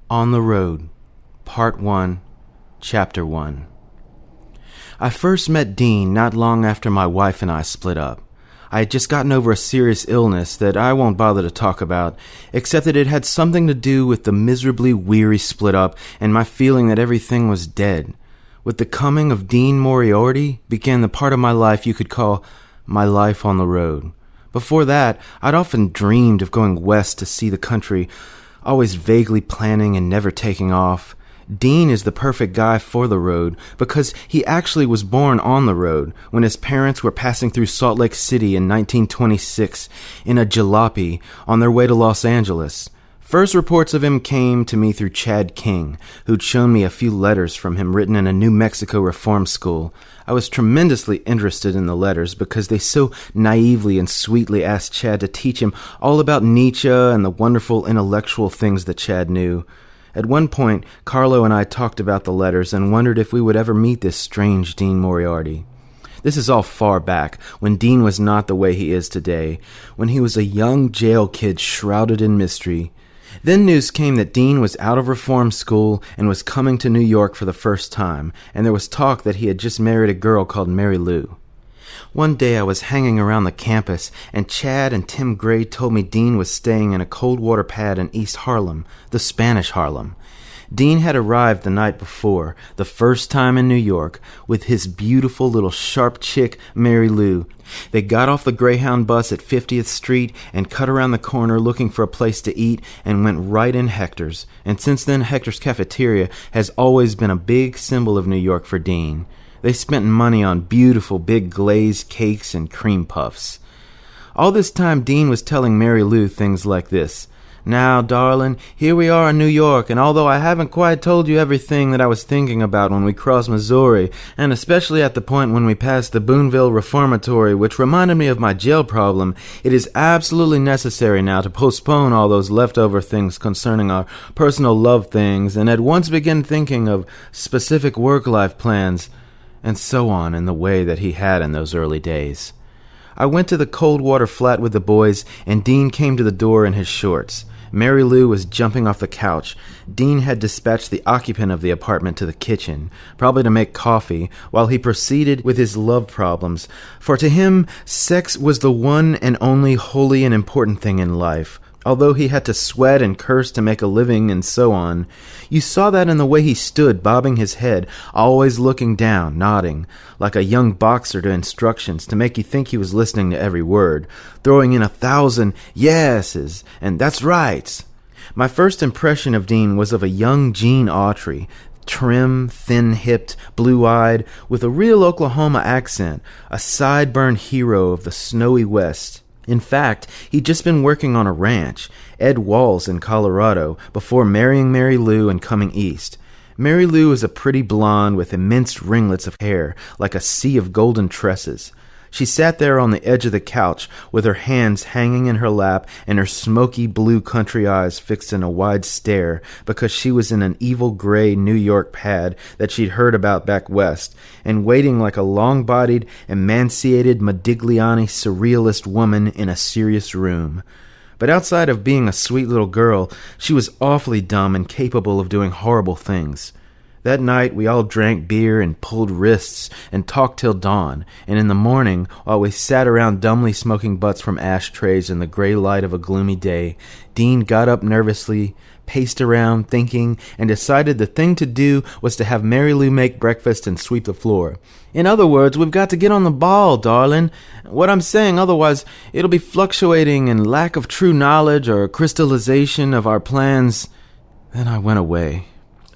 On the Road, Part 1, Chapter 1. I first met Dean not long after my wife and I split up. I had just gotten over a serious illness that I won't bother to talk about, except that it had something to do with the miserably weary split up and my feeling that everything was dead. With the coming of Dean Moriarty began the part of my life you could call my life on the road. Before that, I'd often dreamed of going west to see the country, always vaguely planning and never taking off. Dean is the perfect guy for the road because he actually was born on the road when his parents were passing through Salt Lake City in 1926 in a jalopy on their way to Los Angeles. First reports of him came to me through Chad King, who'd shown me a few letters from him written in a New Mexico reform school. I was tremendously interested in the letters because they so naively and sweetly asked Chad to teach him all about Nietzsche and the wonderful intellectual things that Chad knew. At one point, Carlo and I talked about the letters and wondered if we would ever meet this strange Dean Moriarty. This is all far back, when Dean was not the way he is today, when he was a young jail kid shrouded in mystery. Then news came that Dean was out of reform school and was coming to New York for the first time, and there was talk that he had just married a girl called Mary Lou. One day I was hanging around the campus, and Chad and Tim Gray told me Dean was staying in a cold water pad in East Harlem, the Spanish Harlem. Dean had arrived the night before, the first time in New York, with his beautiful little sharp chick, Mary Lou. They got off the Greyhound bus at 50th Street and cut around the corner looking for a place to eat and went right in Hector's. And since then, Hector's Cafeteria has always been a big symbol of New York for Dean. They spent money on beautiful big glazed cakes and cream puffs. All this time, Dean was telling Mary Lou things like this. Now, darling, here we are in New York, and although I haven't quite told you everything that I was thinking about when we crossed Missouri, and especially at the point when we passed the Boonville Reformatory, which reminded me of my jail problem, it is absolutely necessary now to postpone all those leftover things concerning our personal love things, and at once begin thinking of specific work-life plans, and so on in the way that he had in those early days. I went to the cold water flat with the boys, and Dean came to the door in his shorts. Mary Lou was jumping off the couch. Dean had dispatched the occupant of the apartment to the kitchen, probably to make coffee, while he proceeded with his love problems. For to him, sex was the one and only holy and important thing in life. Although he had to sweat and curse to make a living and so on. You saw that in the way he stood, bobbing his head, always looking down, nodding, like a young boxer to instructions to make you think he was listening to every word, throwing in 1,000 yeses and that's right. My first impression of Dean was of a young Gene Autry, trim, thin-hipped, blue-eyed, with a real Oklahoma accent, a sideburn hero of the snowy West. In fact, he'd just been working on a ranch, Ed Walls in Colorado, before marrying Mary Lou and coming east. Mary Lou is a pretty blonde with immense ringlets of hair, like a sea of golden tresses. She sat there on the edge of the couch, with her hands hanging in her lap and her smoky blue country eyes fixed in a wide stare, because she was in an evil gray New York pad that she'd heard about back west, and waiting like a long-bodied, emaciated Modigliani surrealist woman in a serious room. But outside of being a sweet little girl, she was awfully dumb and capable of doing horrible things. That night, we all drank beer and pulled wrists and talked till dawn, and in the morning, while we sat around dumbly smoking butts from ashtrays in the gray light of a gloomy day, Dean got up nervously, paced around, thinking, and decided the thing to do was to have Mary Lou make breakfast and sweep the floor. In other words, we've got to get on the ball, darling. What I'm saying, otherwise, it'll be fluctuating in lack of true knowledge or crystallization of our plans. Then I went away.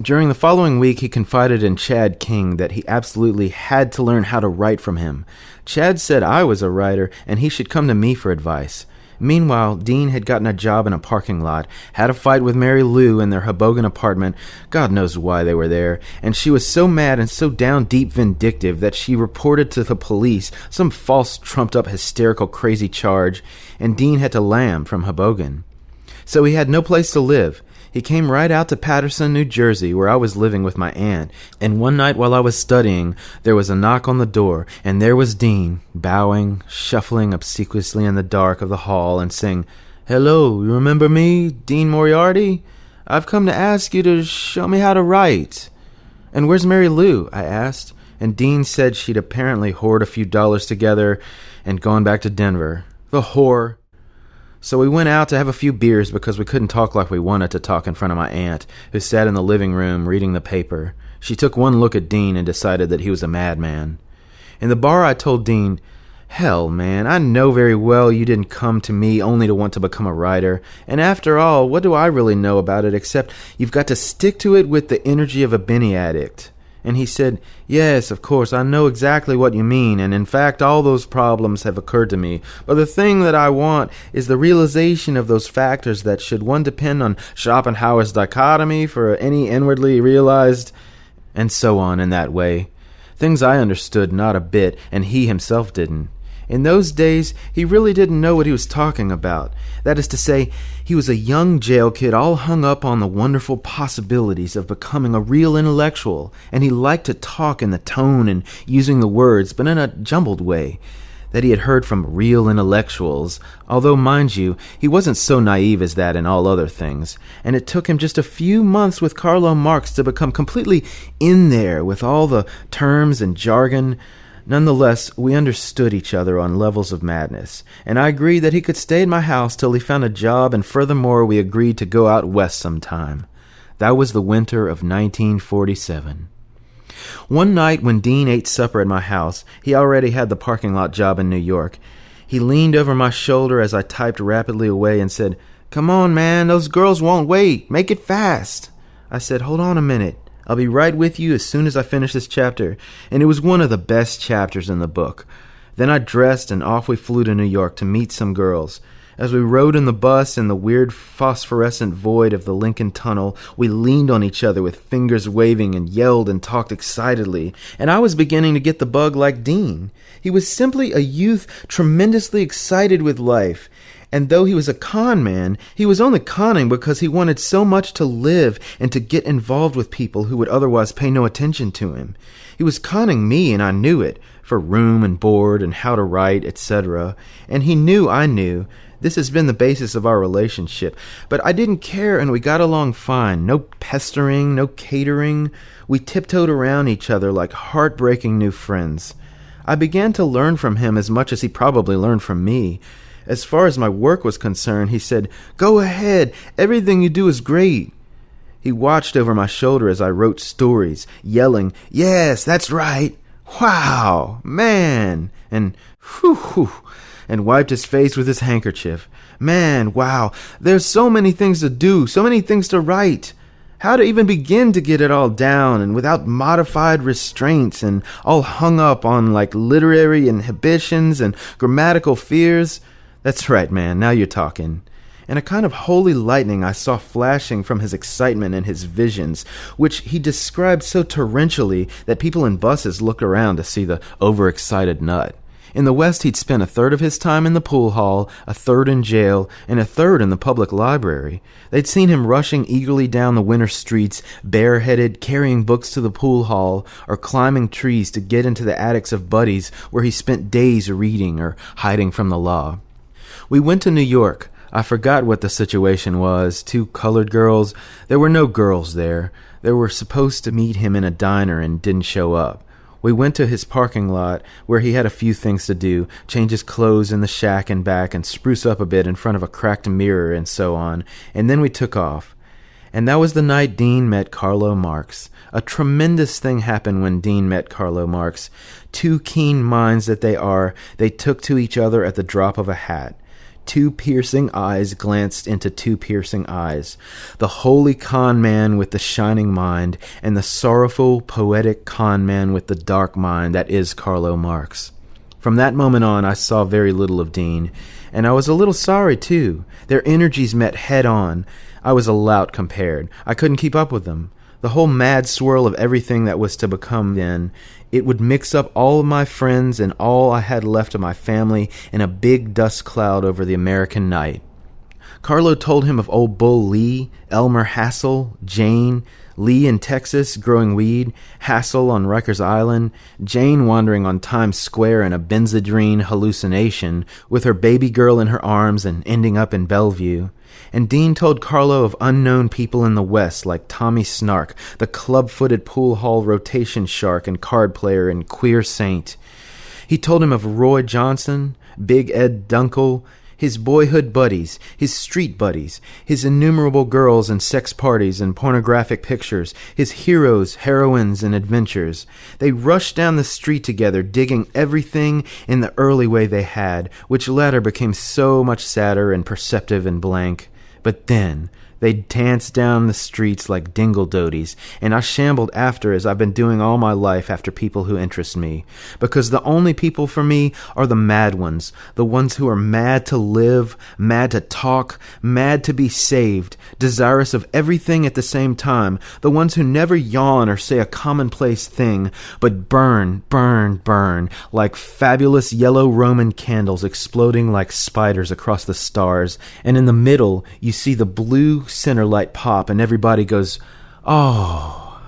During the following week, he confided in Chad King that he absolutely had to learn how to write from him. Chad said I was a writer, and he should come to me for advice. Meanwhile, Dean had gotten a job in a parking lot, had a fight with Mary Lou in their Hoboken apartment, God knows why they were there, and she was so mad and so down deep vindictive that she reported to the police some false trumped-up hysterical crazy charge, and Dean had to lamb from Hoboken. So he had no place to live. He came right out to Paterson, New Jersey, where I was living with my aunt, and one night while I was studying, there was a knock on the door, and there was Dean, bowing, shuffling obsequiously in the dark of the hall, and saying, "Hello, you remember me, Dean Moriarty? I've come to ask you to show me how to write." "And where's Mary Lou?" I asked, and Dean said she'd apparently hoard a few dollars together and gone back to Denver. The whore. So we went out to have a few beers because we couldn't talk like we wanted to talk in front of my aunt, who sat in the living room reading the paper. She took one look at Dean and decided that he was a madman. In the bar, I told Dean, "Hell, man, I know very well you didn't come to me only to want to become a writer. And after all, what do I really know about it except you've got to stick to it with the energy of a Benny addict?" And he said, "Yes, of course, I know exactly what you mean, and in fact all those problems have occurred to me. But the thing that I want is the realization of those factors that should one depend on Schopenhauer's dichotomy for any inwardly realized," and so on in that way. Things I understood not a bit, and he himself didn't. In those days, he really didn't know what he was talking about. That is to say, he was a young jail kid all hung up on the wonderful possibilities of becoming a real intellectual, and he liked to talk in the tone and using the words, but in a jumbled way, that he had heard from real intellectuals, although, mind you, he wasn't so naive as that in all other things, and it took him just a few months with Carlo Marx to become completely in there with all the terms and jargon. Nonetheless, we understood each other on levels of madness, and I agreed that he could stay at my house till he found a job, and furthermore we agreed to go out west sometime. That was the winter of 1947. One night when Dean ate supper at my house, he already had the parking lot job in New York. He leaned over my shoulder as I typed rapidly away and said, "Come on, man, those girls won't wait. Make it fast." I said, "Hold on a minute. I'll be right with you as soon as I finish this chapter," and it was one of the best chapters in the book. Then I dressed and off we flew to New York to meet some girls. As we rode in the bus in the weird phosphorescent void of the Lincoln Tunnel, we leaned on each other with fingers waving and yelled and talked excitedly, and I was beginning to get the bug like Dean. He was simply a youth tremendously excited with life. And though he was a con man, he was only conning because he wanted so much to live and to get involved with people who would otherwise pay no attention to him. He was conning me, and I knew it, for room and board and how to write, etc. And he knew I knew. This has been the basis of our relationship. But I didn't care, and we got along fine. No pestering, no catering. We tiptoed around each other like heartbreaking new friends. I began to learn from him as much as he probably learned from me. As far as my work was concerned, he said, "Go ahead, everything you do is great." He watched over my shoulder as I wrote stories, yelling, "Yes, that's right, wow, man," and whew, and wiped his face with his handkerchief. "Man, wow, there's so many things to do, so many things to write. How to even begin to get it all down and without modified restraints and all hung up on like literary inhibitions and grammatical fears. That's right, man, now you're talking." And a kind of holy lightning I saw flashing from his excitement and his visions, which he described so torrentially that people in buses looked around to see the overexcited nut. In the West, he'd spent a third of his time in the pool hall, a third in jail, and a third in the public library. They'd seen him rushing eagerly down the winter streets, bareheaded, carrying books to the pool hall, or climbing trees to get into the attics of buddies where he spent days reading or hiding from the law. We went to New York. I forgot what the situation was. 2 colored girls. There were no girls there. They were supposed to meet him in a diner and didn't show up. We went to his parking lot where he had a few things to do, change his clothes in the shack and back and spruce up a bit in front of a cracked mirror and so on, and then we took off. And that was the night Dean met Carlo Marx. A tremendous thing happened when Dean met Carlo Marx. 2 keen minds that they are, they took to each other at the drop of a hat. 2 piercing eyes glanced into 2 piercing eyes. The holy con man with the shining mind, and the sorrowful, poetic con man with the dark mind that is Carlo Marx. From that moment on, I saw very little of Dean, and I was a little sorry, too. Their energies met head-on. I was a lout compared. I couldn't keep up with them. The whole mad swirl of everything that was to become then, it would mix up all of my friends and all I had left of my family in a big dust cloud over the American night. Carlo told him of old Bull Lee, Elmer Hassel, Jane, Lee in Texas growing weed, Hassel on Rikers Island, Jane wandering on Times Square in a benzodrine hallucination with her baby girl in her arms and ending up in Bellevue. And Dean told Carlo of unknown people in the West like Tommy Snark, the club-footed pool hall rotation shark and card player and queer saint. He told him of Roy Johnson, Big Ed Dunkel, his boyhood buddies, his street buddies, his innumerable girls and sex parties and pornographic pictures, his heroes, heroines, and adventures. They rushed down the street together, digging everything in the early way they had, which latter became so much sadder and perceptive and blank. But then they danced down the streets like dingle-doties, and I shambled after as I've been doing all my life after people who interest me, because the only people for me are the mad ones, the ones who are mad to live, mad to talk, mad to be saved, desirous of everything at the same time, the ones who never yawn or say a commonplace thing, but burn, burn, burn, like fabulous yellow Roman candles exploding like spiders across the stars, and in the middle you see the blue center light pop and everybody goes, "Oh."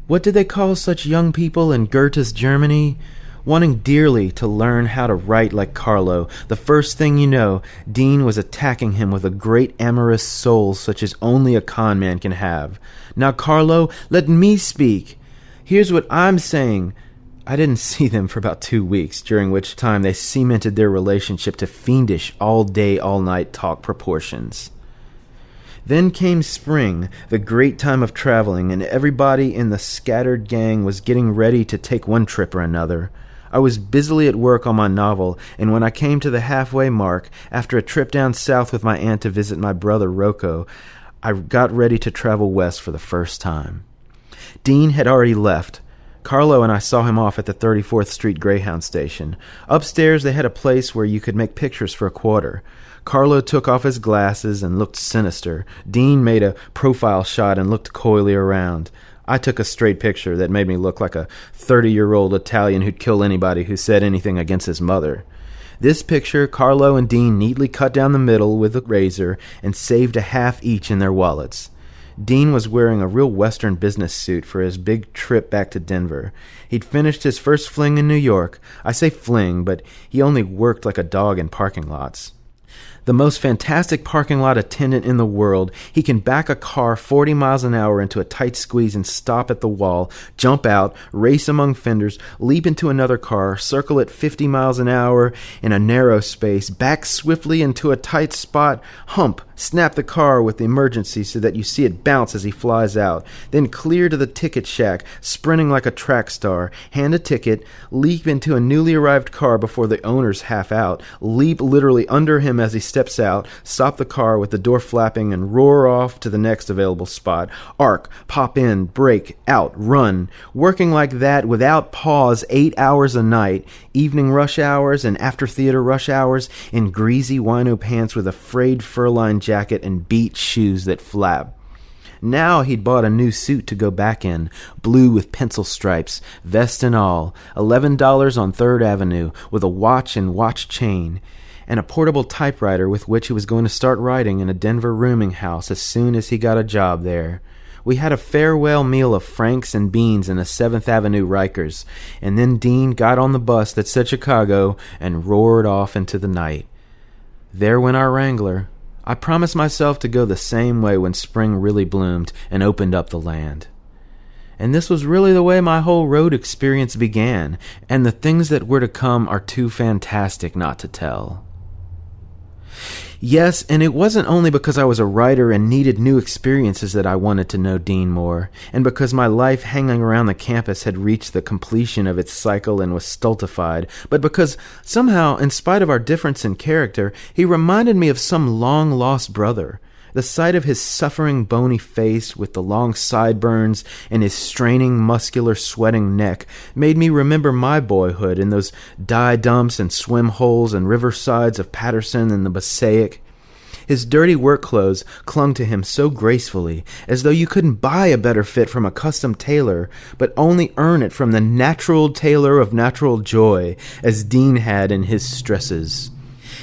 What did they call such young people in Goethe's Germany? Wanting dearly to learn how to write like Carlo, the first thing you know, Dean was attacking him with a great amorous soul such as only a con man can have. "Now, Carlo, let me speak. Here's what I'm saying." I didn't see them for about 2 weeks, during which time they cemented their relationship to fiendish all-day, all-night talk proportions. Then came spring, the great time of traveling, and everybody in the scattered gang was getting ready to take one trip or another. I was busily at work on my novel, and when I came to the halfway mark, after a trip down south with my aunt to visit my brother Rocco, I got ready to travel west for the first time. Dean had already left. Carlo and I saw him off at the 34th Street Greyhound station. Upstairs they had a place where you could make pictures for a quarter. Carlo took off his glasses and looked sinister. Dean made a profile shot and looked coyly around. I took a straight picture that made me look like a 30-year-old Italian who'd kill anybody who said anything against his mother. This picture Carlo and Dean neatly cut down the middle with a razor and saved a half each in their wallets. Dean was wearing a real Western business suit for his big trip back to Denver. He'd finished his first fling in New York. I say fling, but he only worked like a dog in parking lots. The most fantastic parking lot attendant in the world, he can back a car 40 miles an hour into a tight squeeze and stop at the wall, jump out, race among fenders, leap into another car, circle at 50 miles an hour in a narrow space, back swiftly into a tight spot, hump, snap the car with the emergency so that you see it bounce as he flies out, then clear to the ticket shack, sprinting like a track star, hand a ticket, leap into a newly arrived car before the owner's half out, leap literally under him as he steps out, stop the car with the door flapping and roar off to the next available spot, arc, pop in, brake, out, run, working like that without pause 8 hours a night, evening rush hours and after theater rush hours, in greasy wino pants with a frayed fur-lined jacket and beat shoes that flap. Now he'd bought a new suit to go back in, blue with pencil stripes, vest and all, $11 on 3rd Avenue, with a watch and watch chain, and a portable typewriter with which he was going to start writing in a Denver rooming house as soon as he got a job there. We had a farewell meal of franks and beans in a 7th Avenue Rikers, and then Dean got on the bus that said Chicago and roared off into the night. There went our Wrangler. I promised myself to go the same way when spring really bloomed and opened up the land. And this was really the way my whole road experience began, and the things that were to come are too fantastic not to tell. Yes, and it wasn't only because I was a writer and needed new experiences that I wanted to know Dean more, and because my life hanging around the campus had reached the completion of its cycle and was stultified, but because somehow, in spite of our difference in character, he reminded me of some long-lost brother. The sight of his suffering, bony face with the long sideburns and his straining, muscular, sweating neck made me remember my boyhood in those dye dumps and swim holes and riversides of Patterson and the Passaic. His dirty work clothes clung to him so gracefully, as though you couldn't buy a better fit from a custom tailor, but only earn it from the natural tailor of natural joy, as Dean had in his stresses.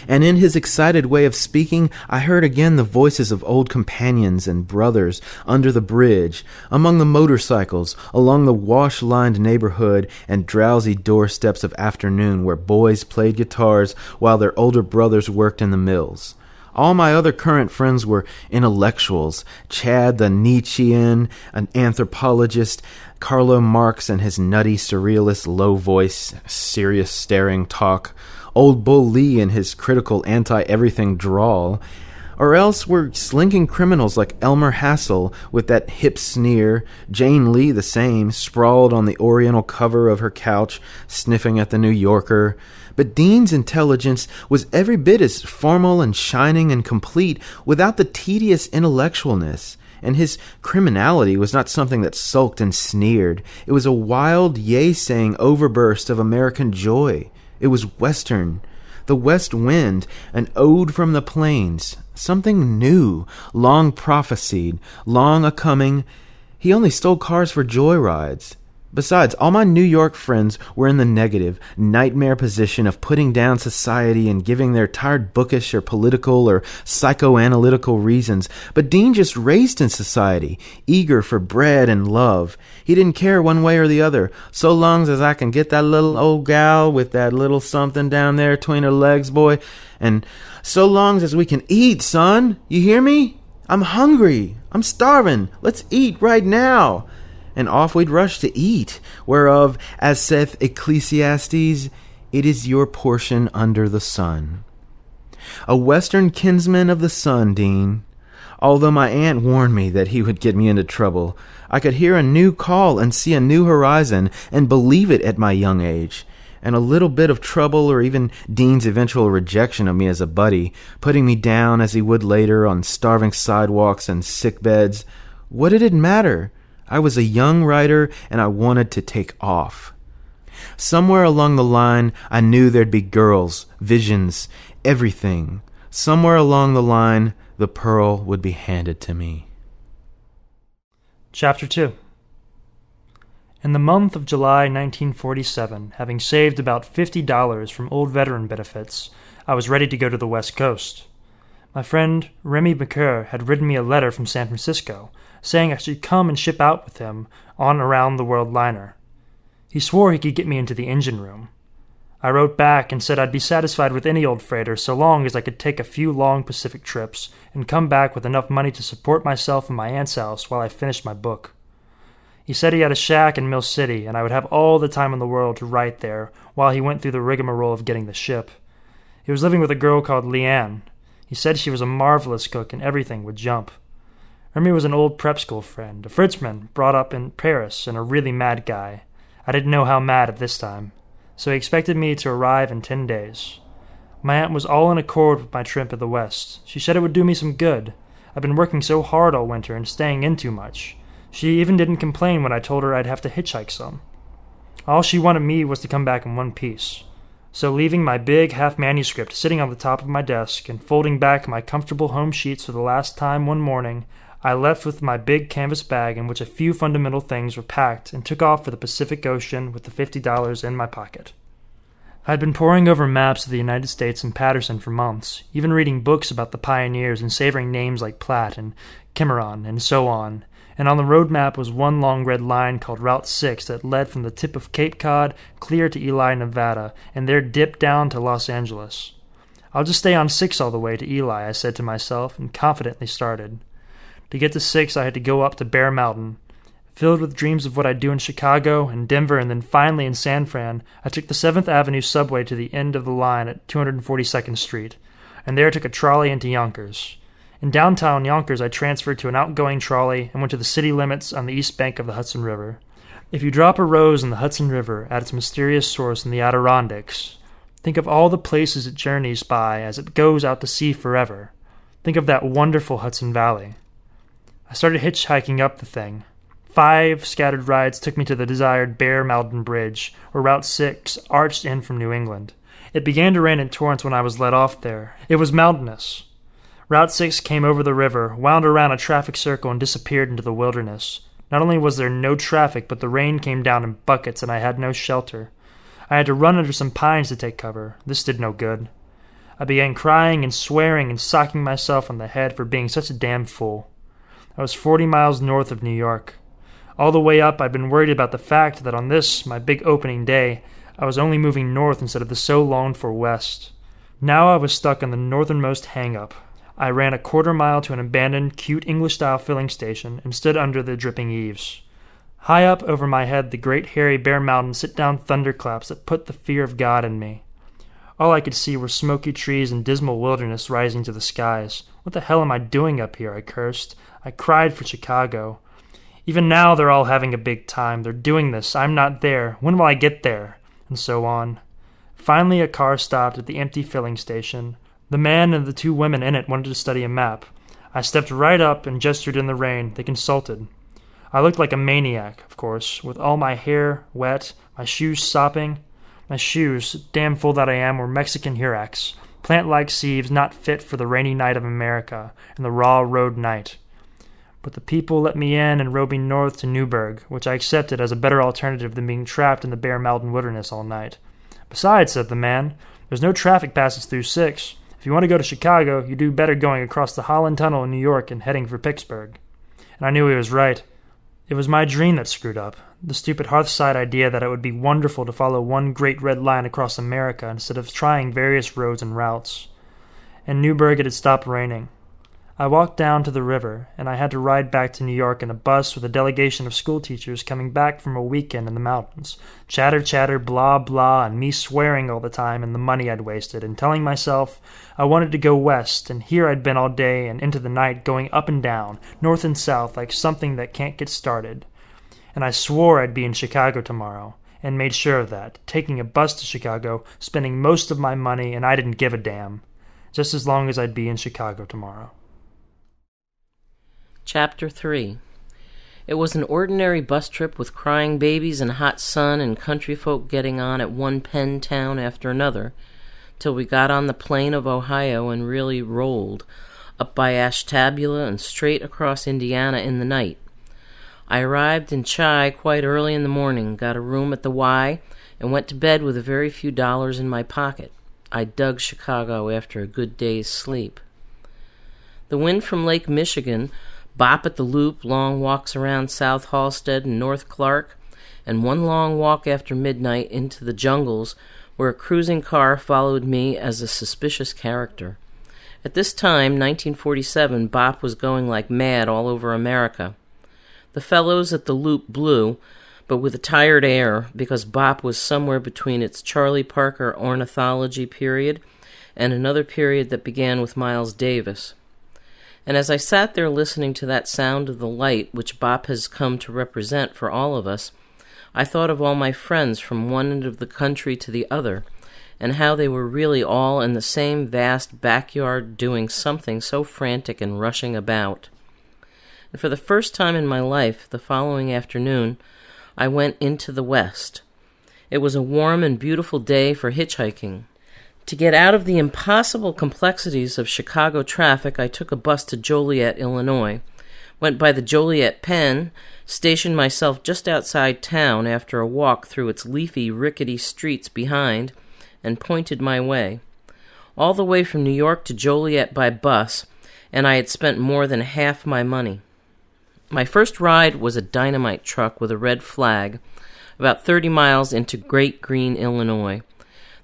And in his excited way of speaking, I heard again the voices of old companions and brothers under the bridge, among the motorcycles, along the wash-lined neighborhood and drowsy doorsteps of afternoon where boys played guitars while their older brothers worked in the mills. All my other current friends were intellectuals. Chad the Nietzschean, an anthropologist, Carlo Marx and his nutty surrealist low voice, serious staring talk, Old Bull Lee and his critical anti-everything drawl, or else were slinking criminals like Elmer Hassel with that hip sneer, Jane Lee the same, sprawled on the oriental cover of her couch, sniffing at the New Yorker. But Dean's intelligence was every bit as formal and shining and complete without the tedious intellectualness, and his criminality was not something that sulked and sneered. It was a wild, yea-saying overburst of American joy. It was Western. The West Wind, an ode from the plains, something new, long prophesied, long a-coming. He only stole cars for joyrides. Besides, all my New York friends were in the negative, nightmare position of putting down society and giving their tired bookish or political or psychoanalytical reasons. But Dean just raced in society, eager for bread and love. He didn't care one way or the other, so long as I can get that little old gal with that little something down there between her legs, boy, and so long as we can eat, son. You hear me? I'm hungry. I'm starving. Let's eat right now. And off we'd rush to eat, whereof, as saith Ecclesiastes, it is your portion under the sun. A Western kinsman of the sun, Dean. Although my aunt warned me that he would get me into trouble, I could hear a new call and see a new horizon and believe it at my young age. And a little bit of trouble, or even Dean's eventual rejection of me as a buddy, putting me down as he would later on starving sidewalks and sick beds, what did it matter? I was a young writer, and I wanted to take off. Somewhere along the line, I knew there'd be girls, visions, everything. Somewhere along the line, the pearl would be handed to me. Chapter 2. In the month of July 1947, having saved about $50 from old veteran benefits, I was ready to go to the West Coast. My friend Remy Becker had written me a letter from San Francisco, saying I should come and ship out with him on a round-the-world liner. He swore he could get me into the engine room. I wrote back and said I'd be satisfied with any old freighter so long as I could take a few long Pacific trips and come back with enough money to support myself and my aunt's house while I finished my book. He said he had a shack in Mill City, and I would have all the time in the world to write there while he went through the rigmarole of getting the ship. He was living with a girl called Leanne. He said she was a marvelous cook and everything would jump. Remy was an old prep school friend, a Frenchman brought up in Paris and a really mad guy. I didn't know how mad at this time, so he expected me to arrive in 10 days. My aunt was all in accord with my trip to the West. She said it would do me some good. I've been working so hard all winter and staying in too much. She even didn't complain when I told her I'd have to hitchhike some. All she wanted me was to come back in one piece. So leaving my big half-manuscript sitting on the top of my desk and folding back my comfortable home sheets for the last time one morning, I left with my big canvas bag in which a few fundamental things were packed and took off for the Pacific Ocean with the $50 in my pocket. I had been poring over maps of the United States and Patterson for months, even reading books about the pioneers and savoring names like Platt and Cimarron and so on, and on the road map was one long red line called Route 6 that led from the tip of Cape Cod clear to Ely, Nevada, and there dipped down to Los Angeles. I'll just stay on 6 all the way to Ely, I said to myself, and confidently started. To get to 6, I had to go up to Bear Mountain. Filled with dreams of what I'd do in Chicago and Denver and then finally in San Fran, I took the 7th Avenue subway to the end of the line at 242nd Street, and there took a trolley into Yonkers. In downtown Yonkers, I transferred to an outgoing trolley and went to the city limits on the east bank of the Hudson River. If you drop a rose in the Hudson River at its mysterious source in the Adirondacks, think of all the places it journeys by as it goes out to sea forever. Think of that wonderful Hudson Valley. I started hitchhiking up the thing. 5 scattered rides took me to the desired Bear Mountain Bridge, where Route 6 arched in from New England. It began to rain in torrents when I was let off there. It was mountainous. Route 6 came over the river, wound around a traffic circle, and disappeared into the wilderness. Not only was there no traffic, but the rain came down in buckets, and I had no shelter. I had to run under some pines to take cover. This did no good. I began crying and swearing and socking myself on the head for being such a damn fool. I was 40 miles north of New York. All the way up, I'd been worried about the fact that on this, my big opening day, I was only moving north instead of the so longed-for west. Now I was stuck on the northernmost hang-up. I ran a quarter-mile to an abandoned, cute English-style filling station and stood under the dripping eaves. High up over my head, the great hairy Bear Mountain sit-down thunderclaps that put the fear of God in me. All I could see were smoky trees and dismal wilderness rising to the skies. What the hell am I doing up here? I cursed. I cried for Chicago. Even now they're all having a big time. They're doing this. I'm not there. When will I get there? And so on. Finally a car stopped at the empty filling station. The man and the two women in it wanted to study a map. I stepped right up and gestured in the rain. They consulted. I looked like a maniac, of course, with all my hair wet, my shoes sopping. My shoes, damn fool that I am, were Mexican Huaracs, plant-like sieves not fit for the rainy night of America and the raw road night. But the people let me in and rode me north to Newburgh, which I accepted as a better alternative than being trapped in the Bear Mountain wilderness all night. Besides, said the man, there's no traffic passes through 6. If you want to go to Chicago, you do better going across the Holland Tunnel in New York and heading for Pittsburgh. And I knew he was right. It was my dream that screwed up, the stupid Hearthside idea that it would be wonderful to follow one great red line across America instead of trying various roads and routes. In Newburgh it had stopped raining. I walked down to the river, and I had to ride back to New York in a bus with a delegation of schoolteachers coming back from a weekend in the mountains. Chatter, chatter, blah, blah, and me swearing all the time and the money I'd wasted, and telling myself I wanted to go west, and here I'd been all day and into the night going up and down, north and south, like something that can't get started. And I swore I'd be in Chicago tomorrow, and made sure of that, taking a bus to Chicago, spending most of my money, and I didn't give a damn, just as long as I'd be in Chicago tomorrow. Chapter 3. It was an ordinary bus trip with crying babies and hot sun and country folk getting on at one pen town after another, till we got on the plain of Ohio and really rolled, up by Ashtabula and straight across Indiana in the night. I arrived in Chi quite early in the morning, got a room at the Y, and went to bed with a very few dollars in my pocket. I dug Chicago after a good day's sleep. The wind from Lake Michigan bop at the Loop, long walks around South Halstead and North Clark, and one long walk after midnight into the jungles where a cruising car followed me as a suspicious character. At this time, 1947, bop was going like mad all over America. The fellows at the Loop blew, but with a tired air, because bop was somewhere between its Charlie Parker ornithology period and another period that began with Miles Davis. And as I sat there listening to that sound of the light which bop has come to represent for all of us, I thought of all my friends from one end of the country to the other, and how they were really all in the same vast backyard doing something so frantic and rushing about. And for the first time in my life, the following afternoon, I went into the West. It was a warm and beautiful day for hitchhiking. To get out of the impossible complexities of Chicago traffic, I took a bus to Joliet, Illinois, went by the Joliet Pen, stationed myself just outside town after a walk through its leafy, rickety streets behind, and pointed my way. All the way from New York to Joliet by bus, and I had spent more than half my money. My first ride was a dynamite truck with a red flag, about 30 miles into Great Green, Illinois.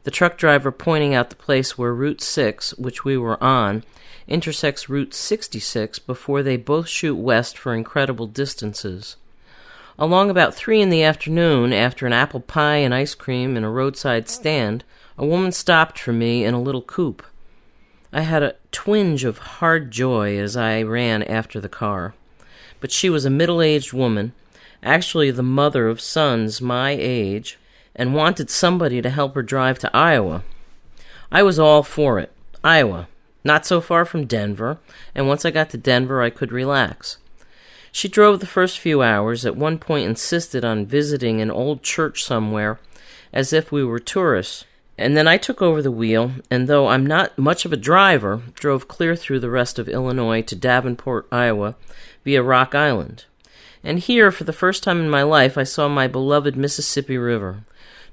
The truck driver pointing out the place where Route 6, which we were on, intersects Route 66 before they both shoot west for incredible distances. Along about 3 in the afternoon, after an apple pie and ice cream in a roadside stand, a woman stopped for me in a little coupe. I had a twinge of hard joy as I ran after the car. But she was a middle-aged woman, actually the mother of sons my age, and wanted somebody to help her drive to Iowa. I was all for it. Iowa, not so far from Denver, and once I got to Denver I could relax. She drove the first few hours, at one point insisted on visiting an old church somewhere, as if we were tourists, and then I took over the wheel, and though I'm not much of a driver, drove clear through the rest of Illinois to Davenport, Iowa, via Rock Island. And here, for the first time in my life, I saw my beloved Mississippi River,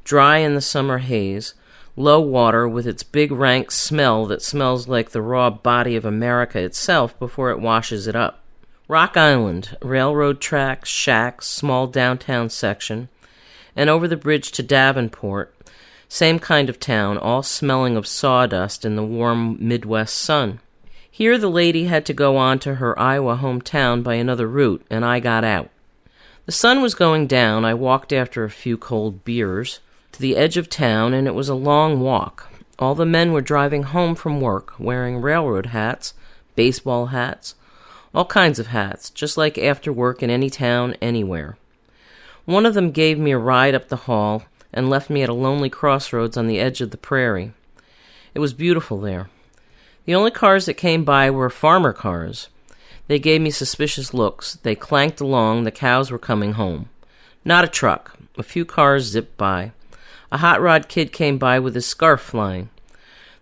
dry in the summer haze, low water with its big rank smell that smells like the raw body of America itself before it washes it up. Rock Island, railroad tracks, shacks, small downtown section, and over the bridge to Davenport, same kind of town, all smelling of sawdust in the warm Midwest sun. Here the lady had to go on to her Iowa hometown by another route, and I got out. The sun was going down. I walked after a few cold beers to the edge of town, and it was a long walk. All the men were driving home from work, wearing railroad hats, baseball hats, all kinds of hats, just like after work in any town, anywhere. One of them gave me a ride up the hall and left me at a lonely crossroads on the edge of the prairie. It was beautiful there. The only cars that came by were farmer cars. They gave me suspicious looks. They clanked along. The cows were coming home. Not a truck. A few cars zipped by. A hot rod kid came by with his scarf flying.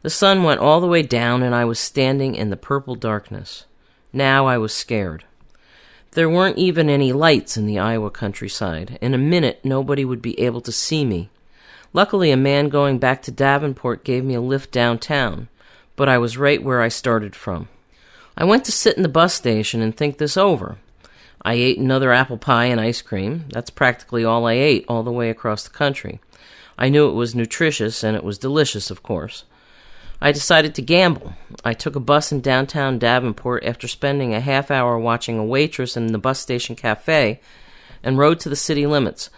The sun went all the way down, and I was standing in the purple darkness. Now I was scared. There weren't even any lights in the Iowa countryside. In a minute, nobody would be able to see me. Luckily, a man going back to Davenport gave me a lift downtown, but I was right where I started from. I went to sit in the bus station and think this over. I ate another apple pie and ice cream. That's practically all I ate all the way across the country. I knew it was nutritious, and it was delicious, of course. I decided to gamble. I took a bus in downtown Davenport after spending a half hour watching a waitress in the bus station cafe and rode to the city limits,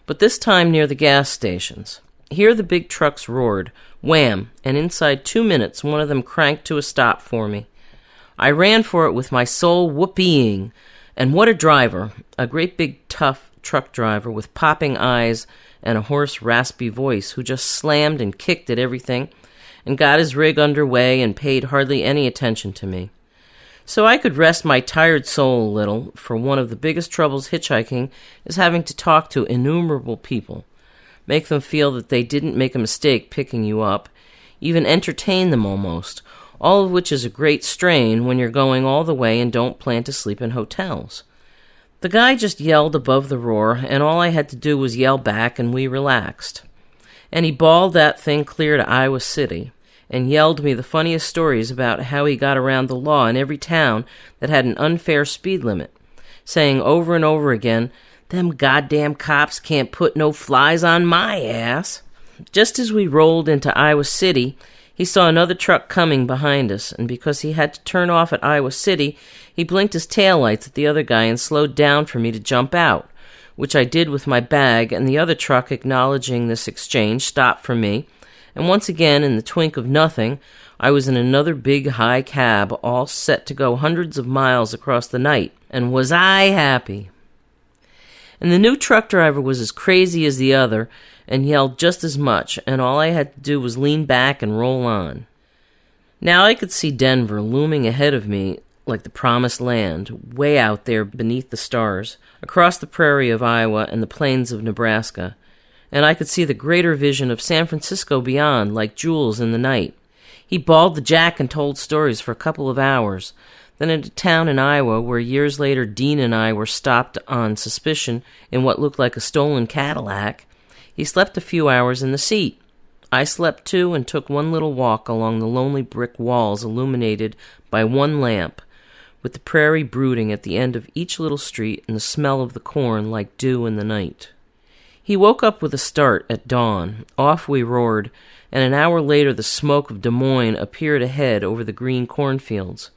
but this time near the gas stations. Here the big trucks roared, wham, and inside 2 minutes one of them cranked to a stop for me. I ran for it with my soul whoopieing, and what a driver, a great big tough truck driver with popping eyes and a hoarse raspy voice who just slammed and kicked at everything and got his rig underway and paid hardly any attention to me. So I could rest my tired soul a little, for one of the biggest troubles hitchhiking is having to talk to innumerable people, make them feel that they didn't make a mistake picking you up, even entertain them almost, all of which is a great strain when you're going all the way and don't plan to sleep in hotels. The guy just yelled above the roar, and all I had to do was yell back, and we relaxed. And he bawled that thing clear to Iowa City, and yelled me the funniest stories about how he got around the law in every town that had an unfair speed limit, saying over and over again, "Them goddamn cops can't put no flies on my ass." Just as we rolled into Iowa City, he saw another truck coming behind us, and because he had to turn off at Iowa City, he blinked his taillights at the other guy and slowed down for me to jump out, which I did with my bag, and the other truck, acknowledging this exchange, stopped for me, and once again, in the twink of nothing, I was in another big high cab, all set to go hundreds of miles across the night, and was I happy. And the new truck driver was as crazy as the other, and yelled just as much, and all I had to do was lean back and roll on. Now I could see Denver looming ahead of me like the promised land, way out there beneath the stars, across the prairie of Iowa and the plains of Nebraska, and I could see the greater vision of San Francisco beyond, like jewels in the night. He bawled the jack and told stories for a couple of hours. Then at a town in Iowa where years later Dean and I were stopped on suspicion in what looked like a stolen Cadillac, he slept a few hours in the seat. I slept too and took one little walk along the lonely brick walls illuminated by one lamp, with the prairie brooding at the end of each little street and the smell of the corn like dew in the night. He woke up with a start at dawn. Off we roared, and an hour later the smoke of Des Moines appeared ahead over the green cornfields.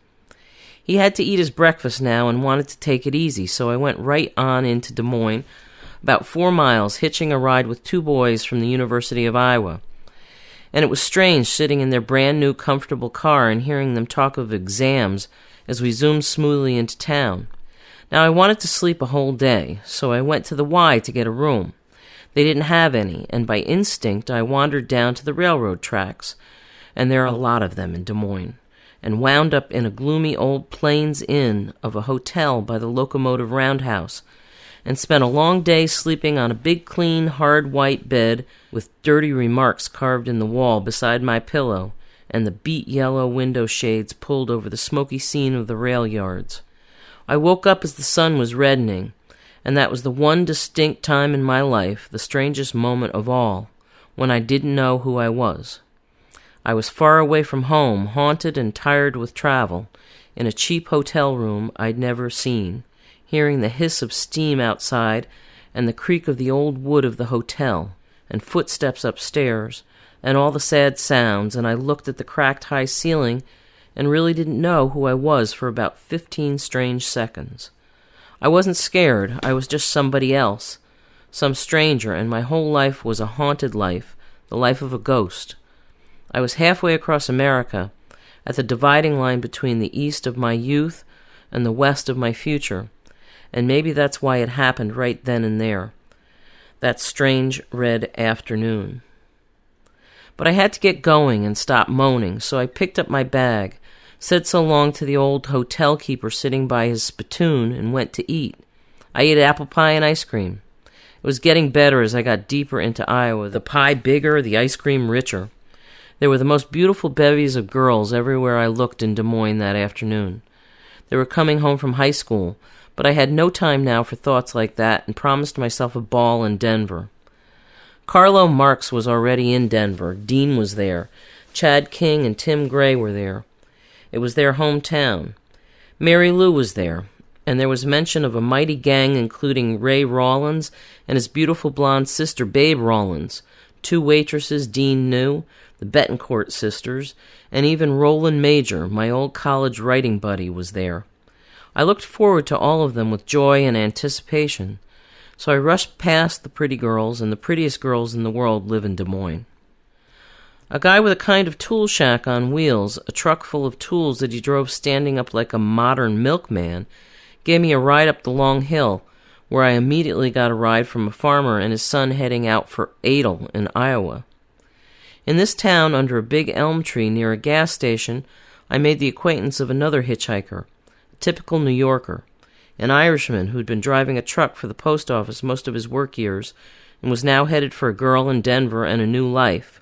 He had to eat his breakfast now and wanted to take it easy, so I went right on into Des Moines, about 4 miles, hitching a ride with 2 boys from the University of Iowa. And it was strange sitting in their brand-new comfortable car and hearing them talk of exams as we zoomed smoothly into town. Now I wanted to sleep a whole day, so I went to the Y to get a room. They didn't have any, and by instinct I wandered down to the railroad tracks, and there are a lot of them in Des Moines, and wound up in a gloomy old Plains Inn of a hotel by the locomotive roundhouse, and spent a long day sleeping on a big, clean, hard white bed with dirty remarks carved in the wall beside my pillow, and the beet yellow window shades pulled over the smoky scene of the rail yards. I woke up as the sun was reddening, and that was the one distinct time in my life, the strangest moment of all, when I didn't know who I was. I was far away from home, haunted and tired with travel, in a cheap hotel room I'd never seen, hearing the hiss of steam outside and the creak of the old wood of the hotel, and footsteps upstairs, and all the sad sounds, and I looked at the cracked high ceiling and really didn't know who I was for about 15 strange seconds. I wasn't scared, I was just somebody else, some stranger, and my whole life was a haunted life, the life of a ghost. I was halfway across America, at the dividing line between the east of my youth and the west of my future, and maybe that's why it happened right then and there, that strange red afternoon. But I had to get going and stop moaning, so I picked up my bag, said so long to the old hotel keeper sitting by his spittoon, and went to eat. I ate apple pie and ice cream. It was getting better as I got deeper into Iowa, the pie bigger, the ice cream richer. There were the most beautiful bevies of girls everywhere I looked in Des Moines that afternoon. They were coming home from high school, but I had no time now for thoughts like that and promised myself a ball in Denver. Carlo Marx was already in Denver. Dean was there. Chad King and Tim Gray were there. It was their hometown. Mary Lou was there, and there was mention of a mighty gang including Ray Rawlins and his beautiful blonde sister Babe Rawlins, 2 waitresses Dean knew, the Betancourt sisters, and even Roland Major, my old college writing buddy, was there. I looked forward to all of them with joy and anticipation, so I rushed past the pretty girls, and the prettiest girls in the world live in Des Moines. A guy with a kind of tool shack on wheels, a truck full of tools that he drove standing up like a modern milkman, gave me a ride up the long hill, where I immediately got a ride from a farmer and his son heading out for Adel in Iowa. In this town, under a big elm tree near a gas station, I made the acquaintance of another hitchhiker, a typical New Yorker, an Irishman who'd been driving a truck for the post office most of his work years and was now headed for a girl in Denver and a new life.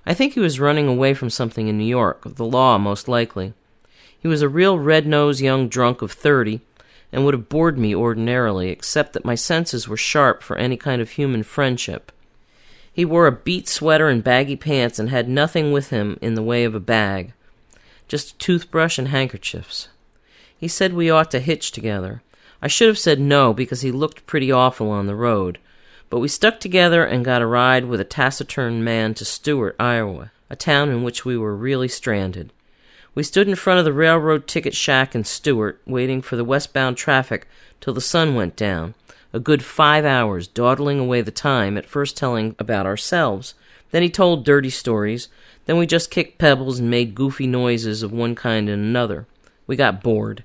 I think he was running away from something in New York, the law most likely. He was a real red-nosed young drunk of 30 and would have bored me ordinarily, except that my senses were sharp for any kind of human friendship. He wore a beat sweater and baggy pants and had nothing with him in the way of a bag, just a toothbrush and handkerchiefs. He said we ought to hitch together. I should have said no because he looked pretty awful on the road, but we stuck together and got a ride with a taciturn man to Stewart, Iowa, a town in which we were really stranded. We stood in front of the railroad ticket shack in Stewart, waiting for the westbound traffic till the sun went down, a good 5 hours, dawdling away the time, at first telling about ourselves. Then he told dirty stories. Then we just kicked pebbles and made goofy noises of one kind and another. We got bored.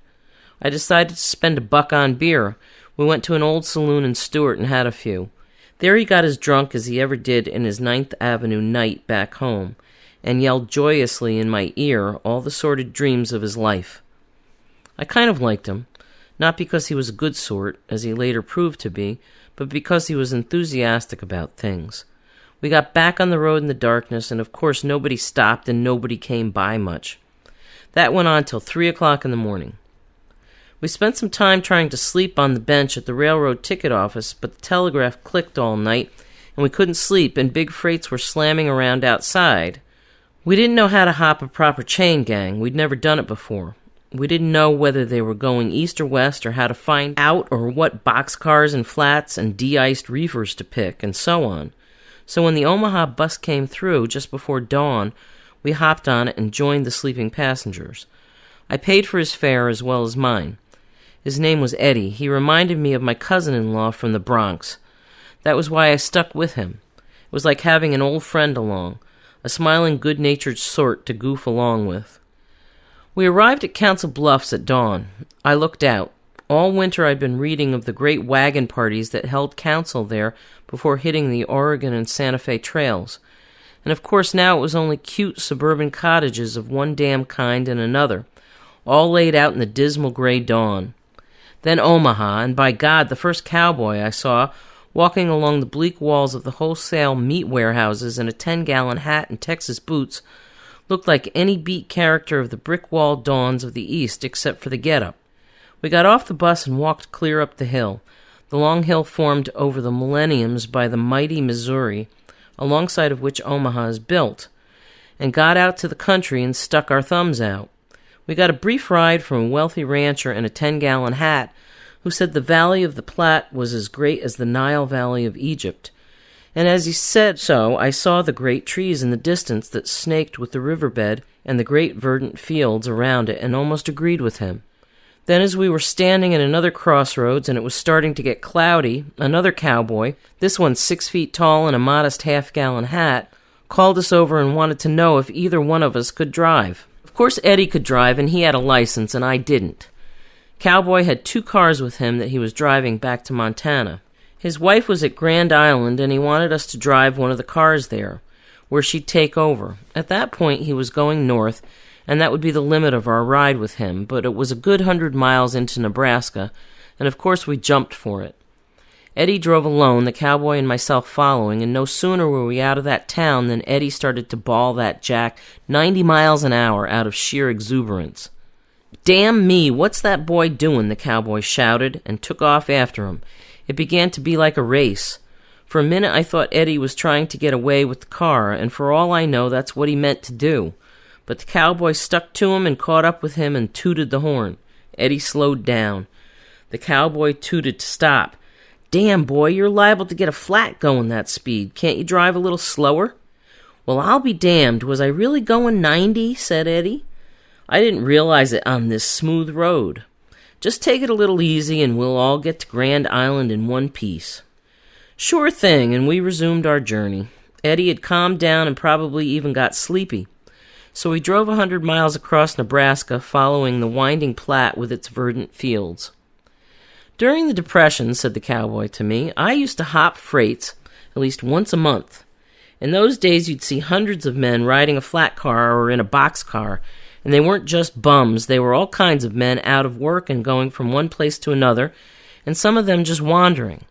I decided to spend $1 on beer. We went to an old saloon in Stewart and had a few. There he got as drunk as he ever did in his 9th Avenue night back home, and yelled joyously in my ear all the sordid dreams of his life. I kind of liked him, not because he was a good sort, as he later proved to be, but because he was enthusiastic about things. We got back on the road in the darkness, and of course nobody stopped and nobody came by much. That went on till 3 o'clock in the morning. We spent some time trying to sleep on the bench at the railroad ticket office, but the telegraph clicked all night, and we couldn't sleep, and big freights were slamming around outside. We didn't know how to hop a proper chain gang. We'd never done it before. We didn't know whether they were going east or west, or how to find out, or what boxcars and flats and de-iced reefers to pick, and so on. So when the Omaha bus came through just before dawn, we hopped on it and joined the sleeping passengers. I paid for his fare as well as mine. His name was Eddie. He reminded me of my cousin-in-law from the Bronx. That was why I stuck with him. It was like having an old friend along, a smiling, good-natured sort to goof along with. We arrived at Council Bluffs at dawn. I looked out. All winter I'd been reading of the great wagon parties that held council there before hitting the Oregon and Santa Fe trails. And of course now it was only cute suburban cottages of one damn kind and another, all laid out in the dismal gray dawn. Then Omaha, and by God, the first cowboy I saw, walking along the bleak walls of the wholesale meat warehouses in a 10-gallon hat and Texas boots, looked like any beat character of the brick-wall dawns of the East except for the get-up. We got off the bus and walked clear up the hill, the long hill formed over the millenniums by the mighty Missouri, alongside of which Omaha is built, and got out to the country and stuck our thumbs out. We got a brief ride from a wealthy rancher in a 10-gallon hat who said the Valley of the Platte was as great as the Nile Valley of Egypt, And as he said so, I saw the great trees in the distance that snaked with the riverbed and the great verdant fields around it, and almost agreed with him. Then as we were standing at another crossroads and it was starting to get cloudy, another cowboy, this one 6 feet tall in a modest half-gallon hat, called us over and wanted to know if either one of us could drive. Of course Eddie could drive, and he had a license, and I didn't. Cowboy had 2 cars with him that he was driving back to Montana. His wife was at Grand Island, and he wanted us to drive one of the cars there, where she'd take over. At that point he was going north, and that would be the limit of our ride with him, but it was a good 100 miles into Nebraska, and of course we jumped for it. Eddie drove alone, the cowboy and myself following, and no sooner were we out of that town than Eddie started to bawl that jack 90 miles an hour out of sheer exuberance. "Damn me, what's that boy doing?" the cowboy shouted, and took off after him. It began to be like a race. For a minute I thought Eddie was trying to get away with the car, and for all I know that's what he meant to do. But the cowboy stuck to him and caught up with him and tooted the horn. Eddie slowed down. The cowboy tooted to stop. "Damn, boy, you're liable to get a flat going that speed. Can't you drive a little slower?" "Well, I'll be damned. Was I really going 90? said Eddie. "I didn't realize it on this smooth road. Just take it a little easy and we'll all get to Grand Island in one piece." "Sure thing," and we resumed our journey. Eddie had calmed down and probably even got sleepy. So we drove 100 miles across Nebraska, following the winding Platte with its verdant fields. "During the Depression," said the cowboy to me, "I used to hop freights at least once a month. In those days you'd see hundreds of men riding a flat car or in a boxcar, and they weren't just bums, they were all kinds of men out of work and going from one place to another, and some of them just wandering.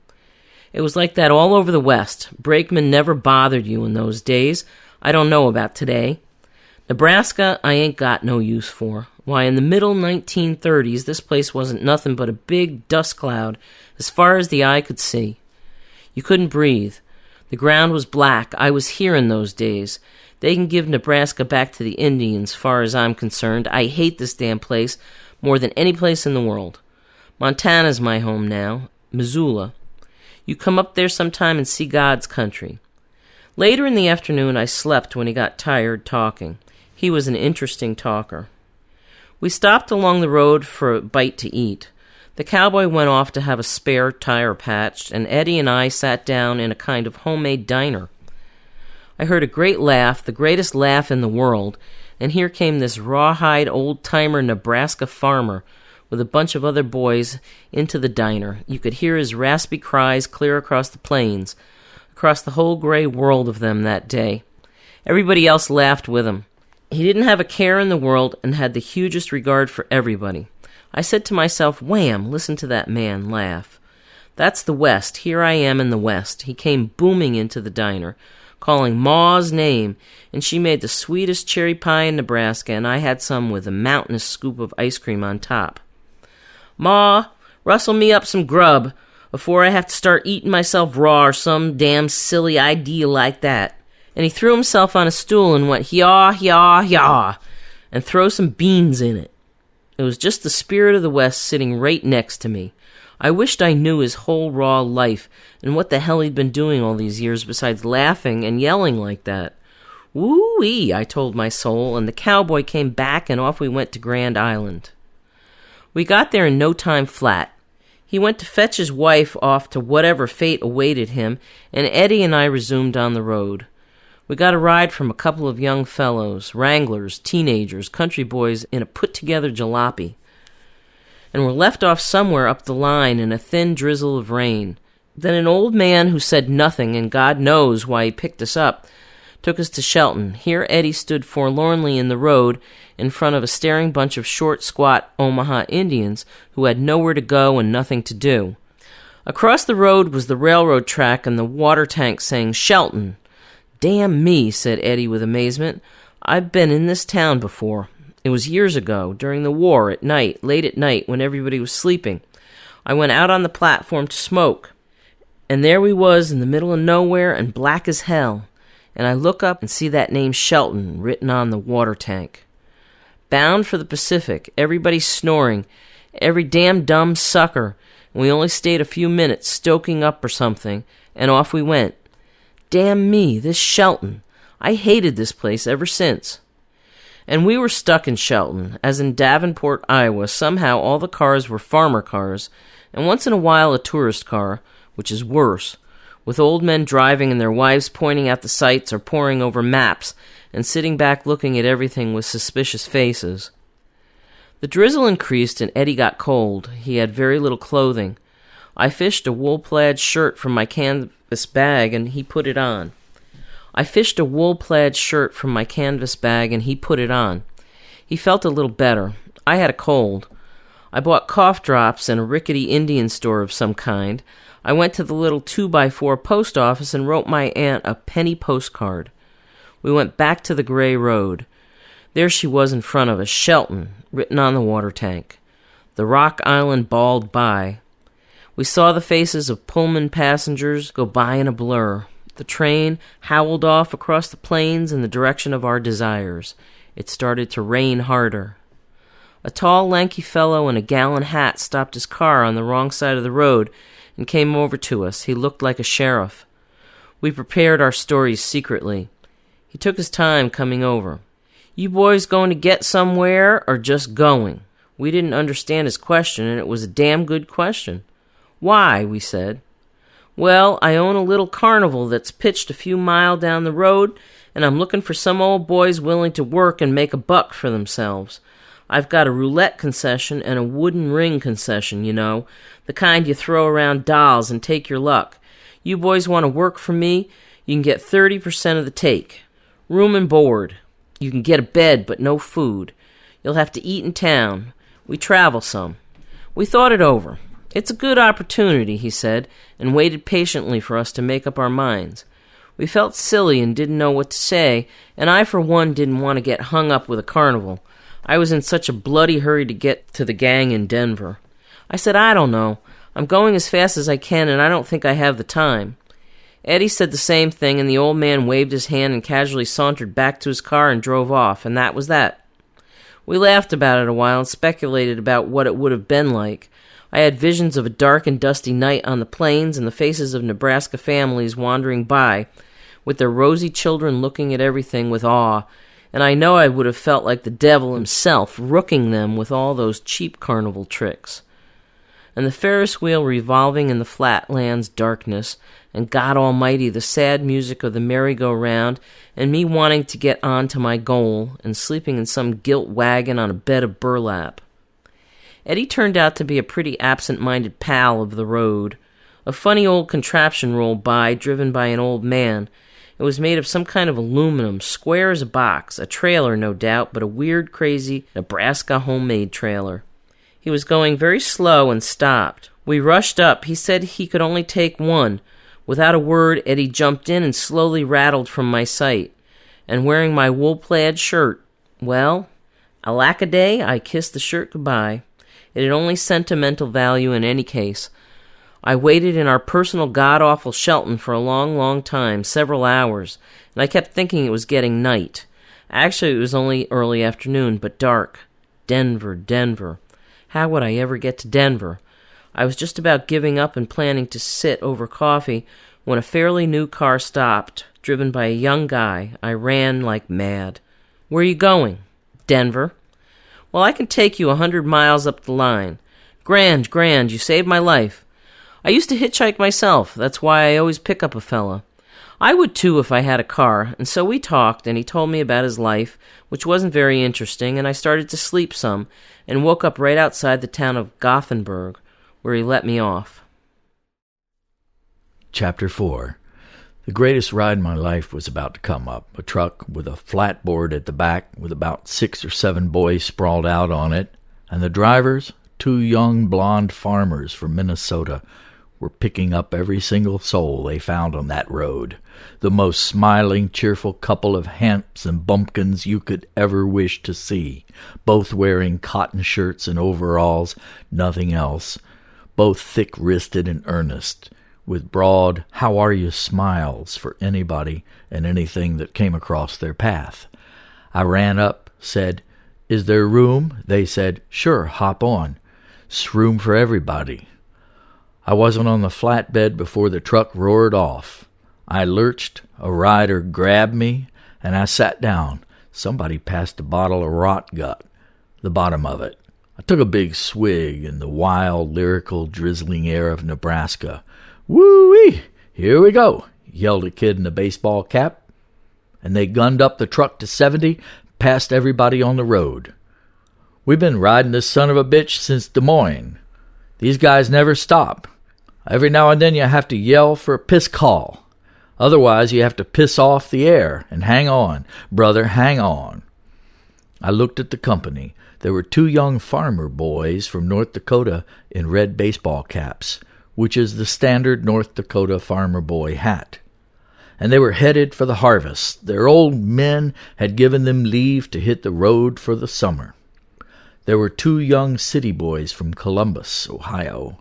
It was like that all over the West. Brakemen never bothered you in those days. I don't know about today. Nebraska, I ain't got no use for. Why, in the middle 1930s, this place wasn't nothing but a big dust cloud as far as the eye could see. You couldn't breathe. The ground was black. I was here in those days. They can give Nebraska back to the Indians, far as I'm concerned. I hate this damn place more than any place in the world. Montana's my home now, Missoula. You come up there sometime and see God's country." Later in the afternoon, I slept when he got tired talking. He was an interesting talker. We stopped along the road for a bite to eat. The cowboy went off to have a spare tire patched, and Eddie and I sat down in a kind of homemade diner. I heard a great laugh, the greatest laugh in the world, and here came this rawhide old-timer Nebraska farmer with a bunch of other boys into the diner. You could hear his raspy cries clear across the plains, across the whole gray world of them that day. Everybody else laughed with him. He didn't have a care in the world and had the hugest regard for everybody. I said to myself, wham, listen to that man laugh. That's the West. Here I am in the West. He came booming into the diner, calling Ma's name, and she made the sweetest cherry pie in Nebraska, and I had some with a mountainous scoop of ice cream on top. "Ma, rustle me up some grub before I have to start eating myself raw or some damn silly idea like that." And he threw himself on a stool and went, "Yaw, yaw, yaw," and throw some beans in it. It was just the spirit of the West sitting right next to me. I wished I knew his whole raw life and what the hell he'd been doing all these years besides laughing and yelling like that. Woo-wee, I told my soul, and the cowboy came back and off we went to Grand Island. We got there in no time flat. He went to fetch his wife off to whatever fate awaited him, and Eddie and I resumed on the road. We got a ride from a couple of young fellows, wranglers, teenagers, country boys in a put-together jalopy, and were left off somewhere up the line in a thin drizzle of rain. Then an old man who said nothing, and God knows why he picked us up, took us to Shelton. Here Eddie stood forlornly in the road in front of a staring bunch of short, squat Omaha Indians who had nowhere to go and nothing to do. Across the road was the railroad track and the water tank saying, "Shelton." "Damn me," said Eddie with amazement. "I've been in this town before. It was years ago, during the war, at night, late at night, when everybody was sleeping. I went out on the platform to smoke, and there we was in the middle of nowhere and black as hell. And I look up and see that name Shelton written on the water tank. Bound for the Pacific, everybody snoring, every damn dumb sucker, and we only stayed a few minutes stoking up or something, and off we went. damn me, this Shelton. I hated this place ever since. And we were stuck in Shelton, as in Davenport, Iowa. Somehow all the cars were farmer cars, and once in a while a tourist car, which is worse, with old men driving and their wives pointing out the sights or poring over maps and sitting back looking at everything with suspicious faces. The drizzle increased and Eddie got cold. He had very little clothing. I fished a wool-plaid shirt from my canvas bag and he put it on. He felt a little better. I had a cold. I bought cough drops in a rickety Indian store of some kind. I went to the little 2x4 post office and wrote my aunt a penny postcard. We went back to the gray road. There she was in front of us, Shelton, written on the water tank. The Rock Island bawled by. We saw the faces of Pullman passengers go by in a blur. The train howled off across the plains in the direction of our desires. It started to rain harder. A tall, lanky fellow in a gallon hat stopped his car on the wrong side of the road and came over to us. He looked like a sheriff. We prepared our stories secretly. He took his time coming over. You boys going to get somewhere or just going? We didn't understand his question, and it was a damn good question. Why? We said. Well, I own a little carnival that's pitched a few miles down the road, and I'm looking for some old boys willing to work and make a buck for themselves. I've got a roulette concession and a wooden ring concession, you know, the kind you throw around dolls and take your luck. You boys want to work for me? You can get 30% of the take. Room and board. You can get a bed, but no food. You'll have to eat in town. We travel some. We thought it over. It's a good opportunity, he said, and waited patiently for us to make up our minds. We felt silly and didn't know what to say, and I, for one, didn't want to get hung up with a carnival. I was in such a bloody hurry to get to the gang in Denver. I said, I don't know. I'm going as fast as I can, and I don't think I have the time. Eddie said the same thing, and the old man waved his hand and casually sauntered back to his car and drove off, and that was that. We laughed about it a while and speculated about what it would have been like. I had visions of a dark and dusty night on the plains and the faces of Nebraska families wandering by, with their rosy children looking at everything with awe, and I know I would have felt like the devil himself, rooking them with all those cheap carnival tricks. And the Ferris wheel revolving in the flatlands' darkness, and God Almighty, the sad music of the merry-go-round, and me wanting to get on to my goal, and sleeping in some gilt wagon on a bed of burlap. Eddie turned out to be a pretty absent-minded pal of the road. A funny old contraption rolled by, driven by an old man. It was made of some kind of aluminum, square as a box, a trailer, no doubt, but a weird, crazy Nebraska homemade trailer. He was going very slow and stopped. We rushed up. He said he could only take one. Without a word, Eddie jumped in and slowly rattled from my sight. And wearing my wool-plaid shirt, well, alackaday, I kissed the shirt goodbye. It had only sentimental value in any case. I waited in our personal god-awful Shelton for a long, long time, several hours, and I kept thinking it was getting night. Actually, it was only early afternoon, but dark. Denver. How would I ever get to Denver? I was just about giving up and planning to sit over coffee when a fairly new car stopped, driven by a young guy. I ran like mad. Where are you going? Denver. Well, I can take you 100 miles up the line. Grand, you saved my life. I used to hitchhike myself. That's why I always pick up a fella. I would too if I had a car, and so we talked, and he told me about his life, which wasn't very interesting, and I started to sleep some, and woke up right outside the town of Gothenburg, where he let me off. Chapter 4. The greatest ride in my life was about to come up. A truck with a flat board at the back with about 6 or 7 boys sprawled out on it, and the drivers, 2 young blonde farmers from Minnesota, were picking up every single soul they found on that road. The most smiling, cheerful couple of hamps and bumpkins you could ever wish to see, both wearing cotton shirts and overalls, nothing else, both thick-wristed and earnest, with broad how-are-you smiles for anybody and anything that came across their path. I ran up, said, "Is there room?" They said, "Sure, hop on. 'S room for everybody." I wasn't on the flatbed before the truck roared off. I lurched, a rider grabbed me, and I sat down. Somebody passed a bottle of rot gut, the bottom of it. I took a big swig in the wild, lyrical, drizzling air of Nebraska. Woo-wee! Here we go, yelled a kid in a baseball cap. And they gunned up the truck to 70, past everybody on the road. We've been riding this son of a bitch since Des Moines. These guys never stop. Every now and then you have to yell for a piss call. Otherwise you have to piss off the air and hang on, brother, hang on. I looked at the company. There were 2 young farmer boys from North Dakota in red baseball caps, which is the standard North Dakota farmer boy hat. And they were headed for the harvest. Their old men had given them leave to hit the road for the summer. There were 2 young city boys from Columbus, Ohio,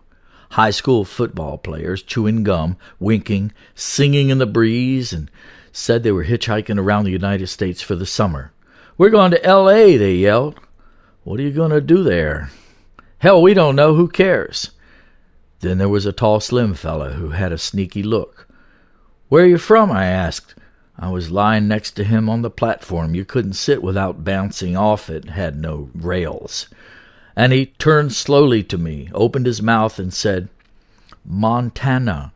high school football players, chewing gum, winking, singing in the breeze, and said they were hitchhiking around the United States for the summer. "We're going to L.A., they yelled. "What are you going to do there?" "Hell, we don't know. Who cares?" Then there was a tall, slim fella who had a sneaky look. "Where are you from?" I asked. I was lying next to him on the platform. You couldn't sit without bouncing off it. Had no rails. And he turned slowly to me, opened his mouth, and said, "Montana."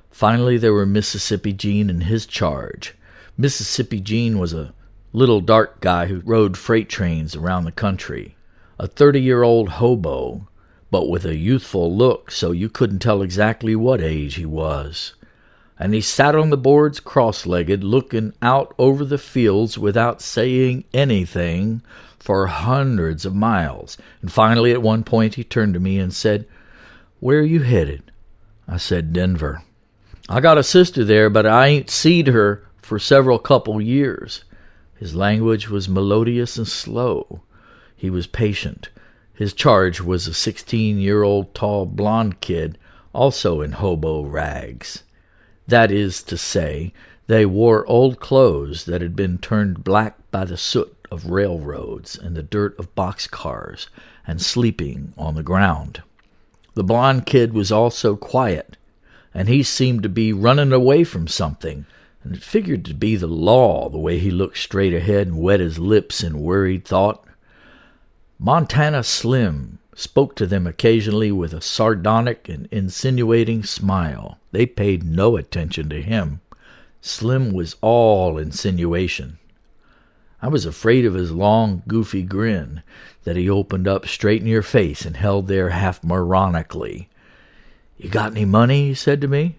Finally, there were Mississippi Gene and his charge. Mississippi Gene was a little dark guy who rode freight trains around the country. A 30-year-old hobo, but with a youthful look, so you couldn't tell exactly what age he was. And he sat on the boards cross-legged, looking out over the fields without saying anything for hundreds of miles. And finally, at one point, he turned to me and said, "Where are you headed?" I said, "Denver." "I got a sister there, but I ain't seed her for several couple years." His language was melodious and slow. He was patient. His charge was a 16-year-old tall blonde kid, also in hobo rags. That is to say, they wore old clothes that had been turned black by the soot of railroads and the dirt of boxcars, and sleeping on the ground. The blonde kid was also quiet, and he seemed to be running away from something, and it figured to be the law, the way he looked straight ahead and wet his lips in worried thought. Montana Slim spoke to them occasionally with a sardonic and insinuating smile. They paid no attention to him. Slim was all insinuation. I was afraid of his long, goofy grin that he opened up straight in your face and held there half moronically. "You got any money?" he said to me.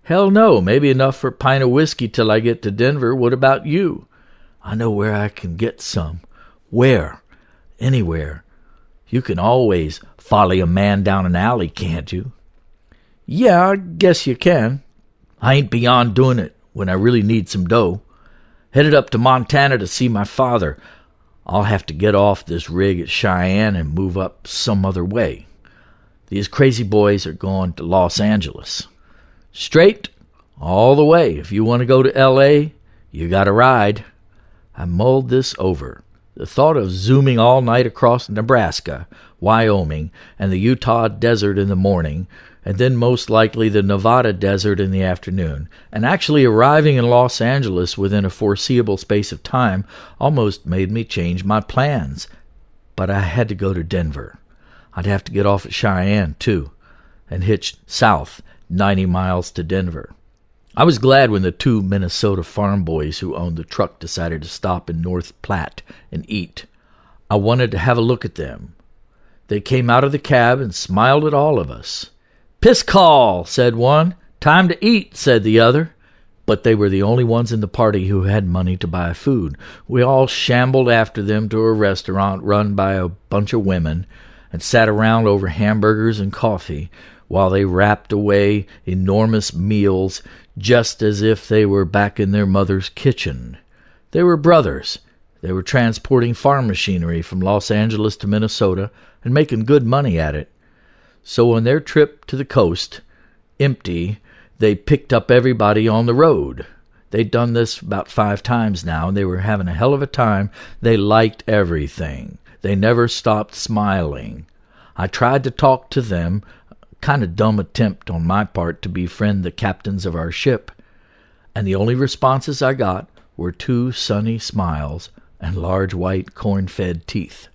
"Hell no, maybe enough for a pint of whiskey till I get to Denver. What about you?" "I know where I can get some." "Where?" "Anywhere. You can always folly a man down an alley, can't you?" "Yeah, I guess you can. I ain't beyond doing it when I really need some dough. Headed up to Montana to see my father. I'll have to get off this rig at Cheyenne and move up some other way. These crazy boys are going to Los Angeles. Straight, all the way. If you want to go to L.A., you got to ride." I mulled this over. The thought of zooming all night across Nebraska, Wyoming, and the Utah desert in the morning, and then most likely the Nevada desert in the afternoon, and actually arriving in Los Angeles within a foreseeable space of time almost made me change my plans. But I had to go to Denver. I'd have to get off at Cheyenne, too, and hitch south 90 miles to Denver. I was glad when the 2 Minnesota farm boys who owned the truck decided to stop in North Platte and eat. I wanted to have a look at them. They came out of the cab and smiled at all of us. "Piss call," said one. "Time to eat," said the other. But they were the only ones in the party who had money to buy food. We all shambled after them to a restaurant run by a bunch of women and sat around over hamburgers and coffee while they wrapped away enormous meals just as if they were back in their mother's kitchen. They were brothers. They were transporting farm machinery from Los Angeles to Minnesota and making good money at it. So on their trip to the coast, empty, they picked up everybody on the road. They'd done this about 5 times now, and they were having a hell of a time. They liked everything. They never stopped smiling. I tried to talk to them, kind of dumb attempt on my part to befriend the captains of our ship. and the only responses I got were 2 sunny smiles and large white corn-fed teeth.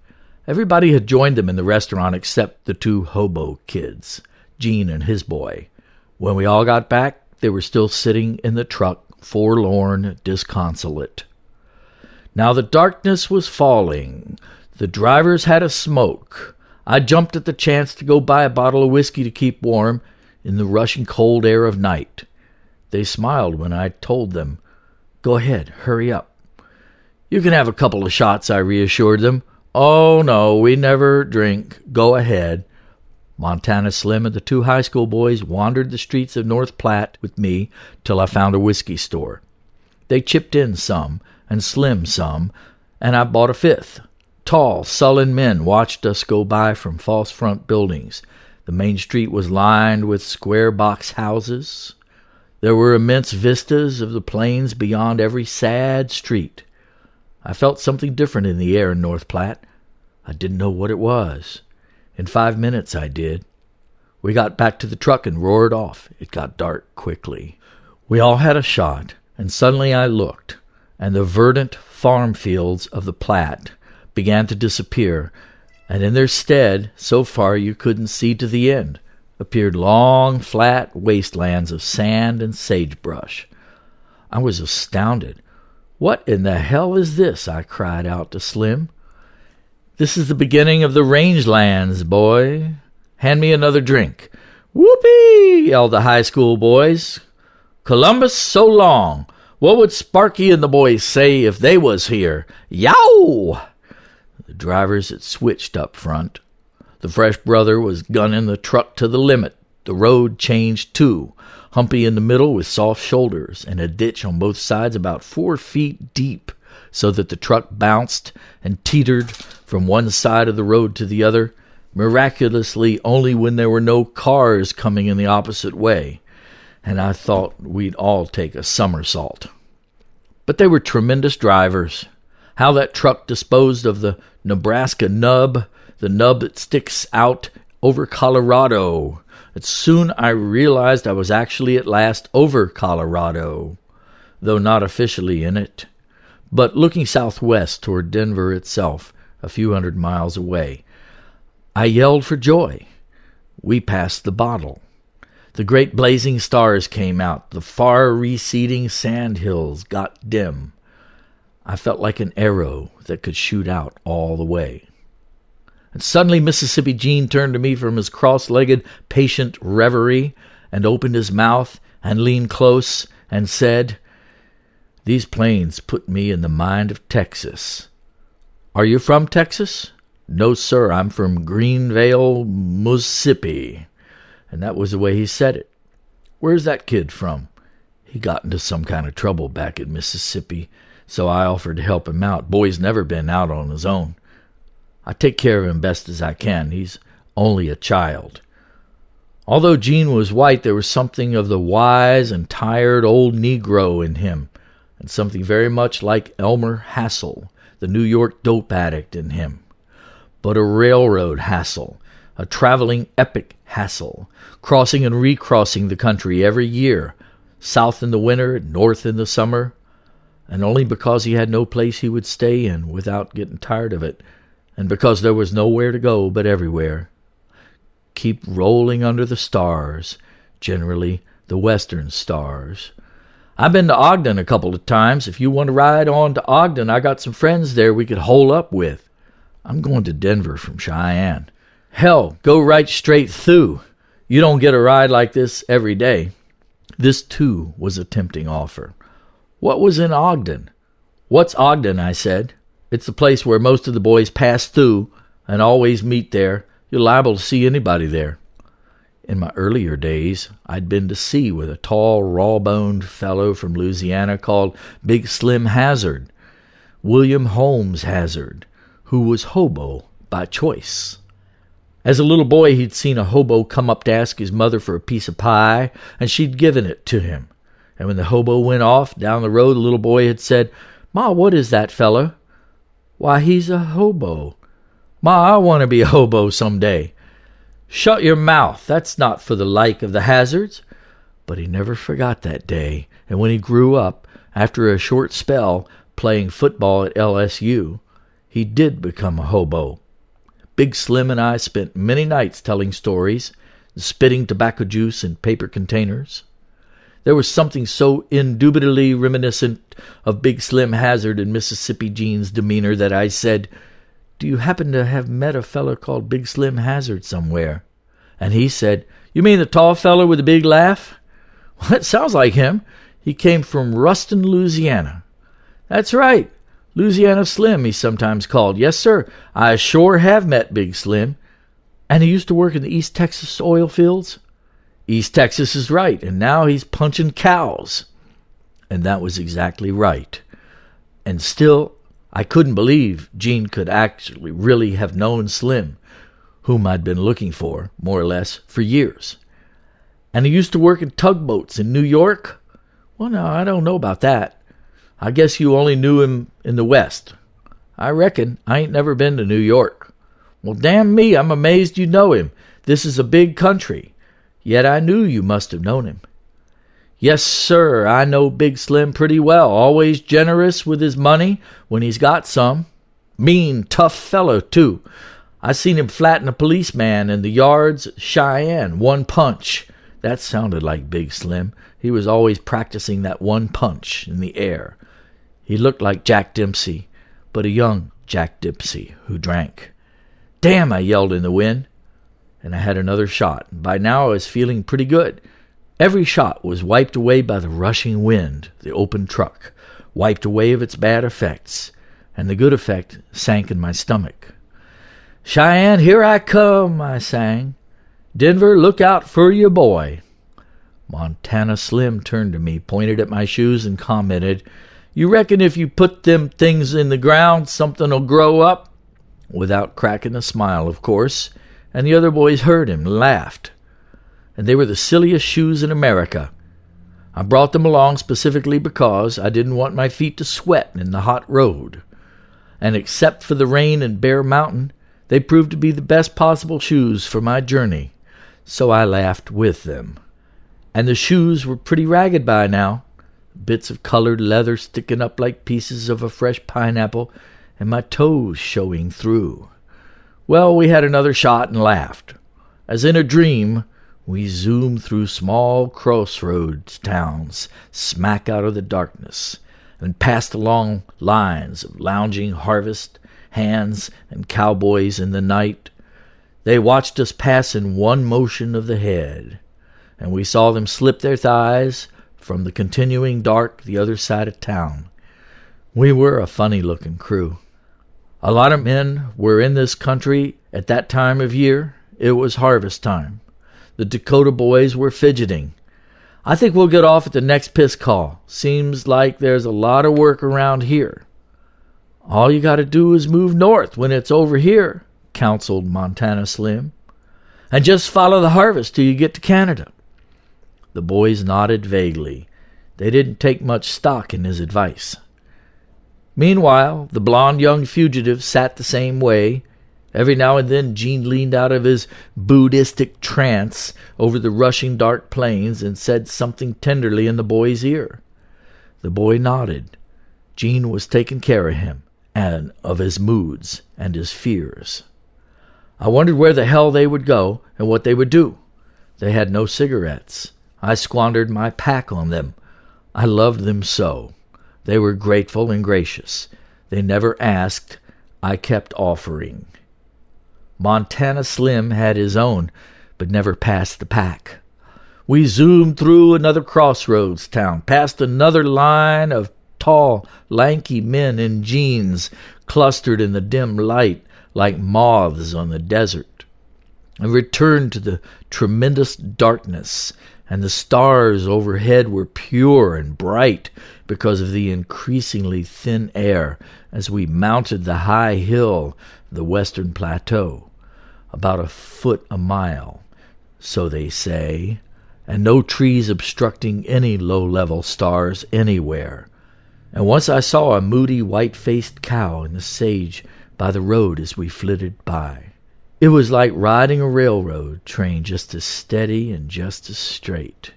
Everybody had joined them in the restaurant except the 2 hobo kids, Gene and his boy. When we all got back, they were still sitting in the truck, forlorn, disconsolate. Now the darkness was falling. The drivers had a smoke. I jumped at the chance to go buy a bottle of whiskey to keep warm in the rushing cold air of night. They smiled when I told them, "Go ahead, hurry up." "You can have a couple of shots," I reassured them. "Oh, no, we never drink. Go ahead." Montana Slim and the 2 high school boys wandered the streets of North Platte with me till I found a whiskey store. They chipped in some, and Slim some, and I bought a 5th. Tall, sullen men watched us go by from false front buildings. The main street was lined with square box houses. There were immense vistas of the plains beyond every sad street. I felt something different in the air in North Platte. I didn't know what it was. In 5 minutes I did. We got back to the truck and roared off. It got dark quickly. We all had a shot, and suddenly I looked, and the verdant farm fields of the Platte began to disappear, and in their stead, so far you couldn't see to the end, appeared long, flat wastelands of sand and sagebrush. I was astounded. "What in the hell is this?" I cried out to Slim. "This is the beginning of the rangelands, boy. Hand me another drink." "Whoopee!" yelled the high school boys. "Columbus, so long. What would Sparky and the boys say if they was here? Yow!" The drivers had switched up front. The fresh brother was gunning the truck to the limit. The road changed too, humpy in the middle with soft shoulders, and a ditch on both sides about 4 feet deep, so that the truck bounced and teetered from one side of the road to the other, miraculously only when there were no cars coming in the opposite way, and I thought we'd all take a somersault. But they were tremendous drivers. How that truck disposed of the Nebraska nub, the nub that sticks out over Colorado. And soon I realized I was actually at last over Colorado, though not officially in it, but looking southwest toward Denver itself, a few hundred miles away. I yelled for joy. We passed the bottle. The great blazing stars came out. The far receding sand hills got dim. I felt like an arrow that could shoot out all the way. And suddenly Mississippi Gene turned to me from his cross-legged, patient reverie and opened his mouth and leaned close and said, "These plains put me in the mind of Texas." "Are you from Texas?" "No, sir, I'm from Greenvale, Mississippi." And that was the way he said it. "Where's that kid from?" "He got into some kind of trouble back in Mississippi, so I offered to help him out. Boy's never been out on his own. I take care of him best as I can. He's only a child." Although Gene was white, there was something of the wise and tired old Negro in him, and something very much like Elmer Hassel, the New York dope addict, in him. But a railroad Hassel, a traveling epic Hassel, crossing and recrossing the country every year, south in the winter, north in the summer, and only because he had no place he would stay in without getting tired of it, and because there was nowhere to go but everywhere. Keep rolling under the stars, generally the western stars. I've been to Ogden a couple of times. If you want to ride on to Ogden, I got some friends there we could hole up with. I'm going to Denver from Cheyenne. Hell, go right straight through. You don't get a ride like this every day. This, too, was a tempting offer. What was in Ogden? "What's Ogden?" I said. "It's the place where most of the boys pass through and always meet there. You're liable to see anybody there." In my earlier days, I'd been to sea with a tall, raw-boned fellow from Louisiana called Big Slim Hazard, William Holmes Hazard, who was hobo by choice. As a little boy, he'd seen a hobo come up to ask his mother for a piece of pie, and she'd given it to him. And when the hobo went off down the road, the little boy had said, "Ma, what is that fella?" "Why, he's a hobo." "Ma, I want to be a hobo someday." "Shut your mouth. That's not for the like of the Hazards." But he never forgot that day, and when he grew up, after a short spell playing football at LSU, he did become a hobo. Big Slim and I spent many nights telling stories, spitting tobacco juice in paper containers. There was something so indubitably reminiscent of Big Slim Hazard and Mississippi Gene's demeanor that I said, "Do you happen to have met a fellow called Big Slim Hazard somewhere?" And he said, "You mean the tall fellow with the big laugh?" "Well, it sounds like him. He came from Ruston, Louisiana." "That's right. Louisiana Slim, he's sometimes called. Yes, sir. I sure have met Big Slim." "And he used to work in the East Texas oil fields?" "East Texas is right, and now he's punching cows." And that was exactly right. And still, I couldn't believe Gene could actually really have known Slim, whom I'd been looking for, more or less, for years. "And he used to work in tugboats in New York?" "Well, no, I don't know about that. I guess you only knew him in the West." "I reckon. I ain't never been to New York." "Well, damn me, I'm amazed you know him. This is a big country. Yet I knew you must have known him." "Yes, sir, I know Big Slim pretty well. Always generous with his money when he's got some. Mean, tough fellow, too. I seen him flatten a policeman in the yards at Cheyenne. One punch." That sounded like Big Slim. He was always practicing that one punch in the air. He looked like Jack Dempsey, but a young Jack Dempsey who drank. "Damn," I yelled in the wind. And I had another shot. By now I was feeling pretty good. Every shot was wiped away by the rushing wind, the open truck, wiped away of its bad effects, and the good effect sank in my stomach. "Cheyenne, here I come," I sang. "Denver, look out for your boy." Montana Slim turned to me, pointed at my shoes, and commented, "You reckon if you put them things in the ground, something'll grow up?" Without cracking a smile, of course, and the other boys heard him and laughed. And they were the silliest shoes in America. I brought them along specifically because I didn't want my feet to sweat in the hot road. And except for the rain in Bear Mountain, they proved to be the best possible shoes for my journey. So I laughed with them. And the shoes were pretty ragged by now, bits of colored leather sticking up like pieces of a fresh pineapple, and my toes showing through. Well, we had another shot and laughed. As in a dream, we zoomed through small crossroads towns, smack out of the darkness, and passed along lines of lounging harvest hands and cowboys in the night. They watched us pass in one motion of the head, and we saw them slip their thighs from the continuing dark the other side of town. We were a funny-looking crew. A lot of men were in this country at that time of year. It was harvest time. The Dakota boys were fidgeting. "I think we'll get off at the next piss call. Seems like there's a lot of work around here." "All you got to do is move north when it's over here," counseled Montana Slim. "And just follow the harvest till you get to Canada." The boys nodded vaguely. They didn't take much stock in his advice. Meanwhile, the blond young fugitive sat the same way. Every now and then Gene leaned out of his Buddhistic trance over the rushing dark plains and said something tenderly in the boy's ear. The boy nodded. Gene was taking care of him, and of his moods and his fears. I wondered where the hell they would go and what they would do. They had no cigarettes. I squandered my pack on them. I loved them so. They were grateful and gracious. They never asked. I kept offering. Montana Slim had his own, but never passed the pack. We zoomed through another crossroads town, past another line of tall, lanky men in jeans, clustered in the dim light like moths on the desert, and returned to the tremendous darkness, and the stars overhead were pure and bright because of the increasingly thin air as we mounted the high hill of the western plateau, about a foot a mile, so they say, and no trees obstructing any low-level stars anywhere. And once I saw a moody white-faced cow in the sage by the road as we flitted by. It was like riding a railroad train, just as steady and just as straight.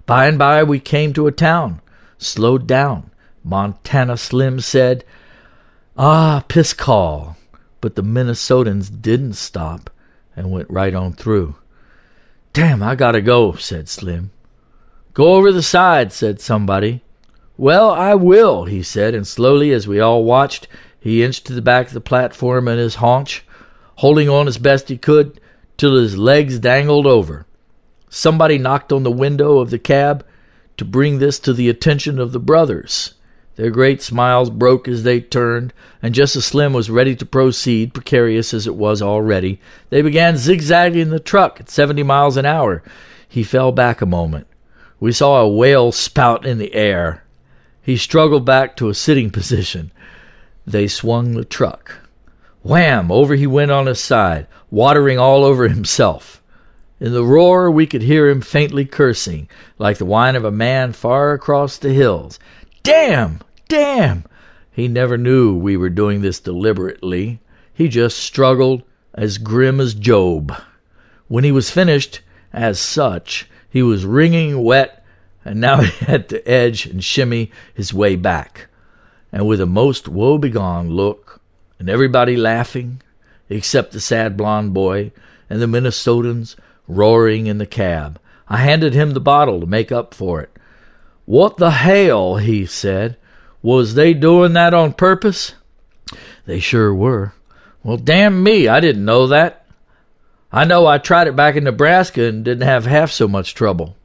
By and by we came to a town, slowed down. Montana Slim said, piss call. But the Minnesotans didn't stop and went right on through. Damn, I gotta go, said Slim. Go over the side, said somebody. Well, I will, he said, and slowly, as we all watched, he inched to the back of the platform in his haunch, holding on as best he could till his legs dangled over. Somebody knocked on the window of the cab to bring this to the attention of the brothers. Their great smiles broke as they turned, and just as Slim was ready to proceed, precarious as it was already, they began zigzagging the truck at 70 miles an hour. He fell back a moment. We saw a whale spout in the air. He struggled back to a sitting position. They swung the truck. Wham! Over he went on his side, watering all over himself. In the roar we could hear him faintly cursing, like the whine of a man far across the hills. Damn! Damn! He never knew we were doing this deliberately. He just struggled, as grim as Job. When he was finished, as such, he was wringing wet, and now he had to edge and shimmy his way back. And with a most woebegone look, and everybody laughing, except the sad blond boy and the Minnesotans roaring in the cab, I handed him the bottle to make up for it. What the hell, he said. Was they doing that on purpose? They sure were. Well, damn me, I didn't know that. I know I tried it back in Nebraska and didn't have half so much trouble.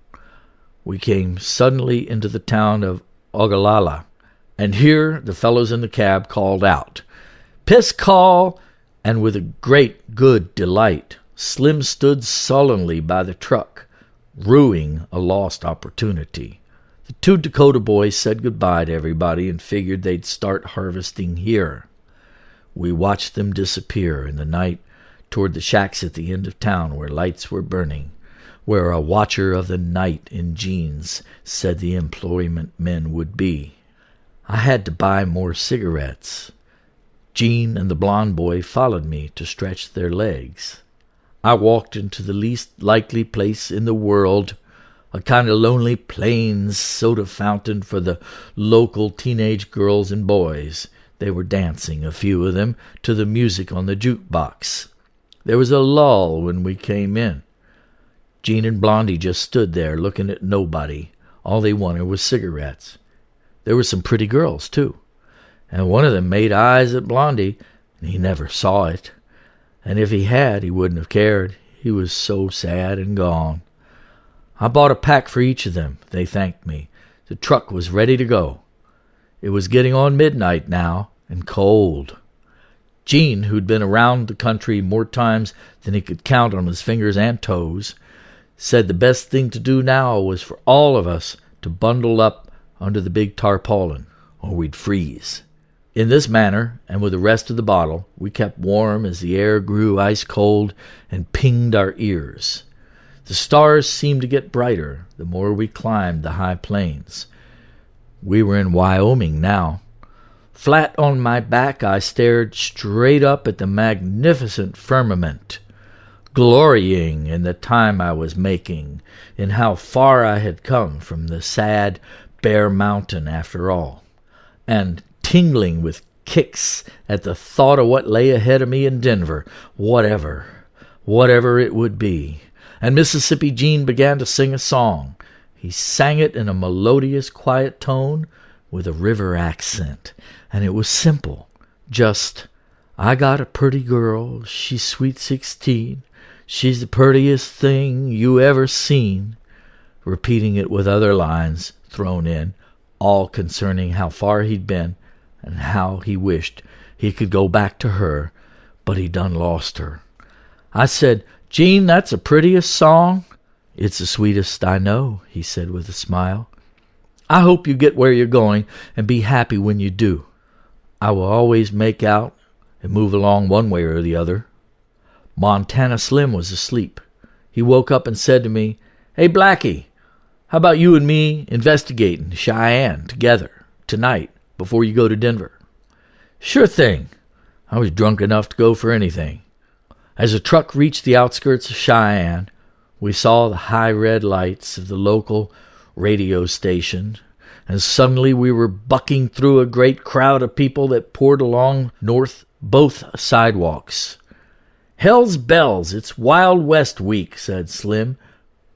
We came suddenly into the town of Ogallala, and here the fellows in the cab called out, Piss call! And with a great good delight, Slim stood sullenly by the truck, rueing a lost opportunity. The two Dakota boys said goodbye to everybody and figured they'd start harvesting here. We watched them disappear in the night toward the shacks at the end of town where lights were burning, where a watcher of the night in jeans said the employment men would be. I had to buy more cigarettes. Jean and the blond boy followed me to stretch their legs. I walked into the least likely place in the world, a kind of lonely plains soda fountain for the local teenage girls and boys. They were dancing, a few of them, to the music on the jukebox. There was a lull when we came in. Jean and Blondie just stood there looking at nobody. All they wanted was cigarettes. There were some pretty girls, too. And one of them made eyes at Blondie, and he never saw it. And if he had, he wouldn't have cared. He was so sad and gone. I bought a pack for each of them. They thanked me. The truck was ready to go. It was getting on midnight now, and cold. Gene, who'd been around the country more times than he could count on his fingers and toes, said the best thing to do now was for all of us to bundle up under the big tarpaulin, or we'd freeze. In this manner, and with the rest of the bottle, we kept warm as the air grew ice cold and pinged our ears. The stars seemed to get brighter the more we climbed the high plains. We were in Wyoming now. Flat on my back, I stared straight up at the magnificent firmament, glorying in the time I was making, in how far I had come from the sad, bare mountain after all, and tingling with kicks at the thought of what lay ahead of me in Denver, whatever it would be. And Mississippi Gene began to sing a song. He sang it in a melodious, quiet tone with a river accent, and it was simple. Just, I got a pretty girl, she's sweet 16, she's the prettiest thing you ever seen, repeating it with other lines thrown in, all concerning how far he'd been and how he wished he could go back to her, but he done lost her. I said, Gene, that's the prettiest song. It's the sweetest I know, he said with a smile. I hope you get where you're going and be happy when you do. I will always make out and move along one way or the other. Montana Slim was asleep. He woke up and said to me, Hey, Blackie, how about you and me investigating Cheyenne together tonight before you go to Denver? Sure thing. I was drunk enough to go for anything. As the truck reached the outskirts of Cheyenne, we saw the high red lights of the local radio station, and suddenly we were bucking through a great crowd of people that poured along both sidewalks. "Hell's bells, it's Wild West week," said Slim.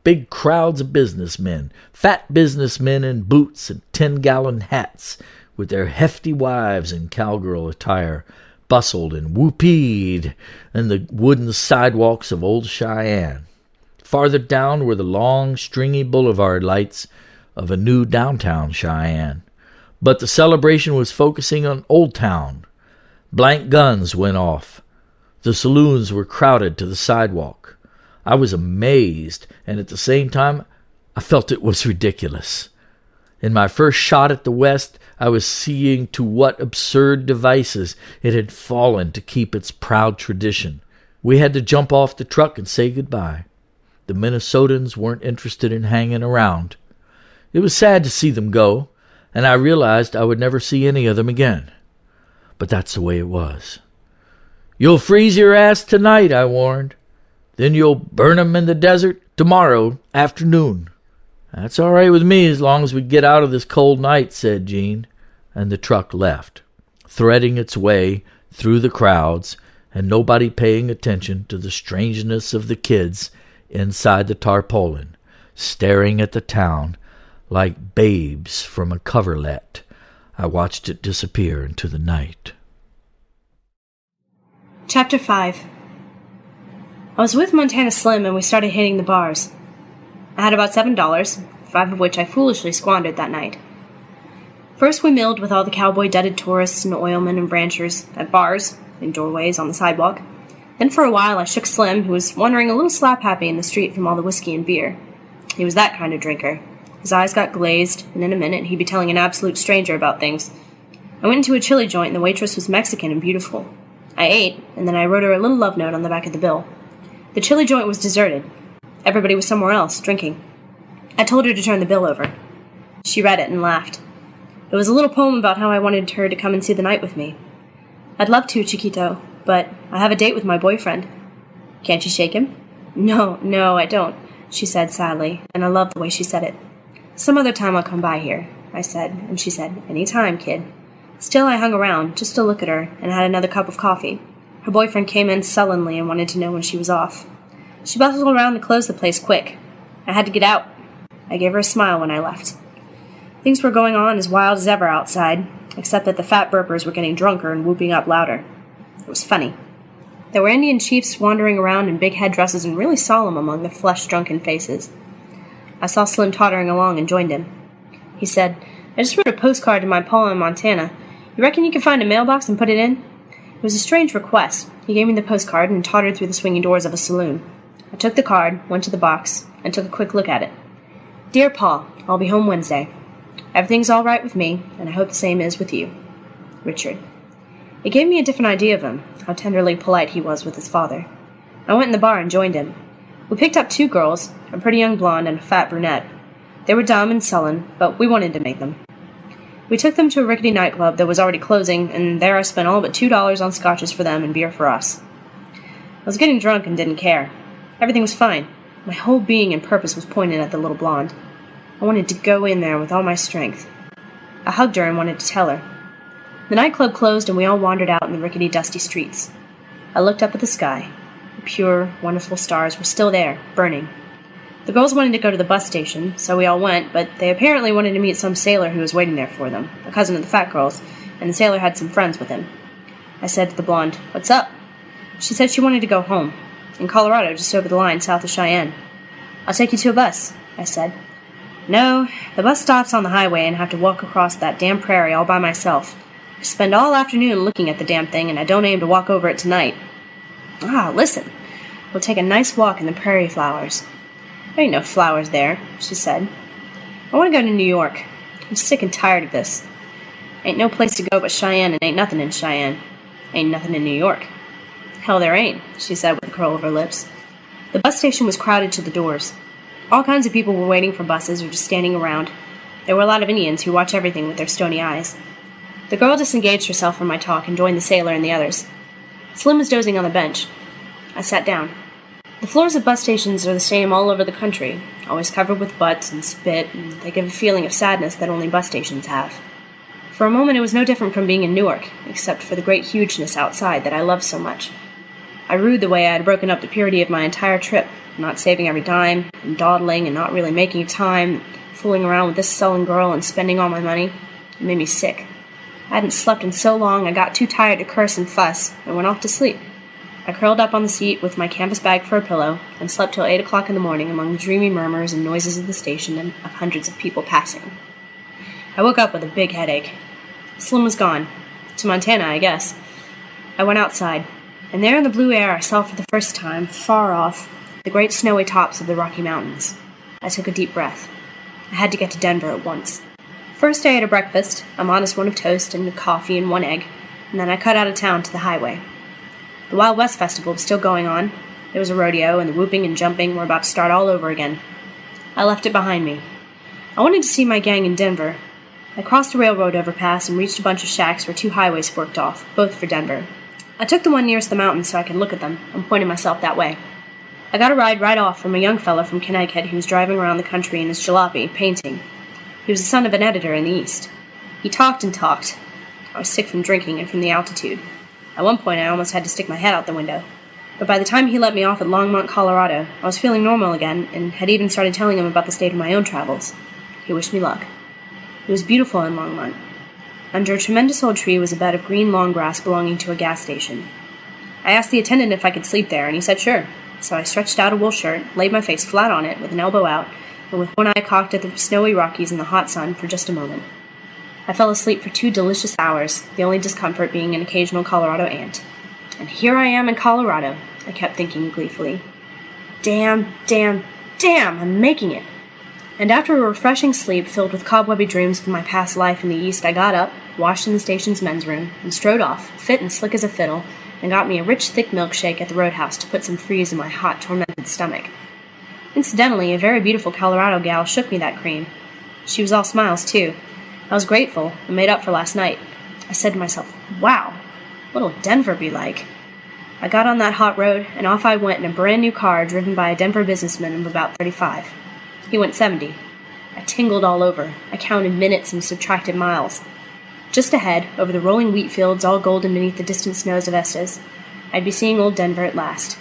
Big crowds of businessmen, fat businessmen in boots and 10-gallon hats, with their hefty wives in cowgirl attire, bustled and whooped in the wooden sidewalks of old Cheyenne. Farther down were the long, stringy boulevard lights of a new downtown Cheyenne. But the celebration was focusing on Old Town. Blank guns went off. The saloons were crowded to the sidewalk. I was amazed, and at the same time, I felt it was ridiculous. In my first shot at the West, I was seeing to what absurd devices it had fallen to keep its proud tradition. We had to jump off the truck and say goodbye. The Minnesotans weren't interested in hanging around. It was sad to see them go, and I realized I would never see any of them again. But that's the way it was. "You'll freeze your ass tonight," I warned. "Then you'll burn 'em in the desert tomorrow afternoon." "That's all right with me as long as we get out of this cold night," said Gene, and the truck left, threading its way through the crowds and nobody paying attention to the strangeness of the kids inside the tarpaulin, staring at the town like babes from a coverlet. I watched it disappear into the night. Chapter 5. I was with Montana Slim and we started hitting the bars. I had about $7, 5 of which I foolishly squandered that night. First we milled with all the cowboy-dudded tourists and oilmen and ranchers at bars, in doorways, on the sidewalk. Then for a while I shook Slim, who was wandering a little slap-happy in the street from all the whiskey and beer. He was that kind of drinker. His eyes got glazed, and in a minute he'd be telling an absolute stranger about things. I went into a chili joint and the waitress was Mexican and beautiful. I ate, and then I wrote her a little love note on the back of the bill. The chili joint was deserted. Everybody was somewhere else, drinking. I told her to turn the bill over. She read it and laughed. It was a little poem about how I wanted her to come and see the night with me. "I'd love to, Chiquito, but I have a date with my boyfriend." "Can't you shake him?" No, I don't," she said sadly, and I loved the way she said it. "Some other time I'll come by here," I said, and she said, "Any time, kid." Still I hung around, just to look at her, and had another cup of coffee. Her boyfriend came in sullenly and wanted to know when she was off. She bustled around to close the place quick. I had to get out. I gave her a smile when I left. Things were going on as wild as ever outside, except that the fat burpers were getting drunker and whooping up louder. It was funny. There were Indian chiefs wandering around in big headdresses and really solemn among the flush-drunken faces. I saw Slim tottering along and joined him. He said, "I just wrote a postcard to my pa in Montana. You reckon you can find a mailbox and put it in?" It was a strange request. He gave me the postcard and tottered through the swinging doors of a saloon. I took the card, went to the box, and took a quick look at it. "Dear Pa, I'll be home Wednesday. Everything's all right with me, and I hope the same is with you. Richard." It gave me a different idea of him, how tenderly polite he was with his father. I went in the bar and joined him. We picked up 2 girls, a pretty young blonde and a fat brunette. They were dumb and sullen, but we wanted to make them. We took them to a rickety nightclub that was already closing, and there I spent all but $2 on scotches for them and beer for us. I was getting drunk and didn't care. Everything was fine. My whole being and purpose was pointed at the little blonde. I wanted to go in there with all my strength. I hugged her and wanted to tell her. The nightclub closed and we all wandered out in the rickety, dusty streets. I looked up at the sky. The pure, wonderful stars were still there, burning. The girls wanted to go to the bus station, so we all went, but they apparently wanted to meet some sailor who was waiting there for them, a cousin of the fat girls, and the sailor had some friends with him. I said to the blonde, "What's up?" She said she wanted to go home. In Colorado, just over the line south of Cheyenne. "I'll take you to a bus," I said. "No, the bus stops on the highway and I have to walk across that damn prairie all by myself. I spend all afternoon looking at the damn thing and I don't aim to walk over it tonight." "Ah, listen. We'll take a nice walk in the prairie flowers." "There ain't no flowers there," she said. "I want to go to New York. I'm sick and tired of this. Ain't no place to go but Cheyenne and ain't nothing in Cheyenne. Ain't nothing in New York." "Hell, there ain't," she said with a curl of her lips. The bus station was crowded to the doors. All kinds of people were waiting for buses or just standing around. There were a lot of Indians who watch everything with their stony eyes. The girl disengaged herself from my talk and joined the sailor and the others. Slim was dozing on the bench. I sat down. The floors of bus stations are the same all over the country, always covered with butts and spit, and they give a feeling of sadness that only bus stations have. For a moment it was no different from being in Newark, except for the great hugeness outside that I loved so much. I rued the way I had broken up the purity of my entire trip, not saving every dime, and dawdling and not really making time, fooling around with this sullen girl and spending all my money. It made me sick. I hadn't slept in so long I got too tired to curse and fuss, and went off to sleep. I curled up on the seat with my canvas bag for a pillow, and slept till 8 o'clock in the morning among the dreamy murmurs and noises of the station and of hundreds of people passing. I woke up with a big headache. Slim was gone. To Montana, I guess. I went outside, and there in the blue air I saw for the first time, far off, the great snowy tops of the Rocky Mountains. I took a deep breath. I had to get to Denver at once. First I ate a breakfast, a modest one of toast and coffee and 1 egg, and then I cut out of town to the highway. The Wild West Festival was still going on. There was a rodeo, and the whooping and jumping were about to start all over again. I left it behind me. I wanted to see my gang in Denver. I crossed a railroad overpass and reached a bunch of shacks where 2 highways forked off, both for Denver. I took the one nearest the mountains so I could look at them, and pointed myself that way. I got a ride right off from a young fellow from Connecticut who was driving around the country in his jalopy, painting. He was the son of an editor in the East. He talked and talked. I was sick from drinking and from the altitude. At one point I almost had to stick my head out the window. But by the time he let me off at Longmont, Colorado, I was feeling normal again, and had even started telling him about the state of my own travels. He wished me luck. It was beautiful in Longmont. Under a tremendous old tree was a bed of green long grass belonging to a gas station. I asked the attendant if I could sleep there, and he said sure. So I stretched out a wool shirt, laid my face flat on it with an elbow out, and with one eye cocked at the snowy Rockies in the hot sun for just a moment. I fell asleep for 2 delicious hours, the only discomfort being an occasional Colorado ant. And here I am in Colorado, I kept thinking gleefully. Damn, I'm making it. And after a refreshing sleep filled with cobwebby dreams of my past life in the East, I got up, washed in the station's men's room, and strode off, fit and slick as a fiddle, and got me a rich, thick milkshake at the roadhouse to put some freeze in my hot, tormented stomach. Incidentally, a very beautiful Colorado gal shook me that cream. She was all smiles, too. I was grateful and made up for last night. I said to myself, wow, what'll Denver be like? I got on that hot road, and off I went in a brand new car driven by a Denver businessman of about 35. He went 70. I tingled all over. I counted minutes and subtracted miles. Just ahead, over the rolling wheat fields all golden beneath the distant snows of Estes, I'd be seeing old Denver at last.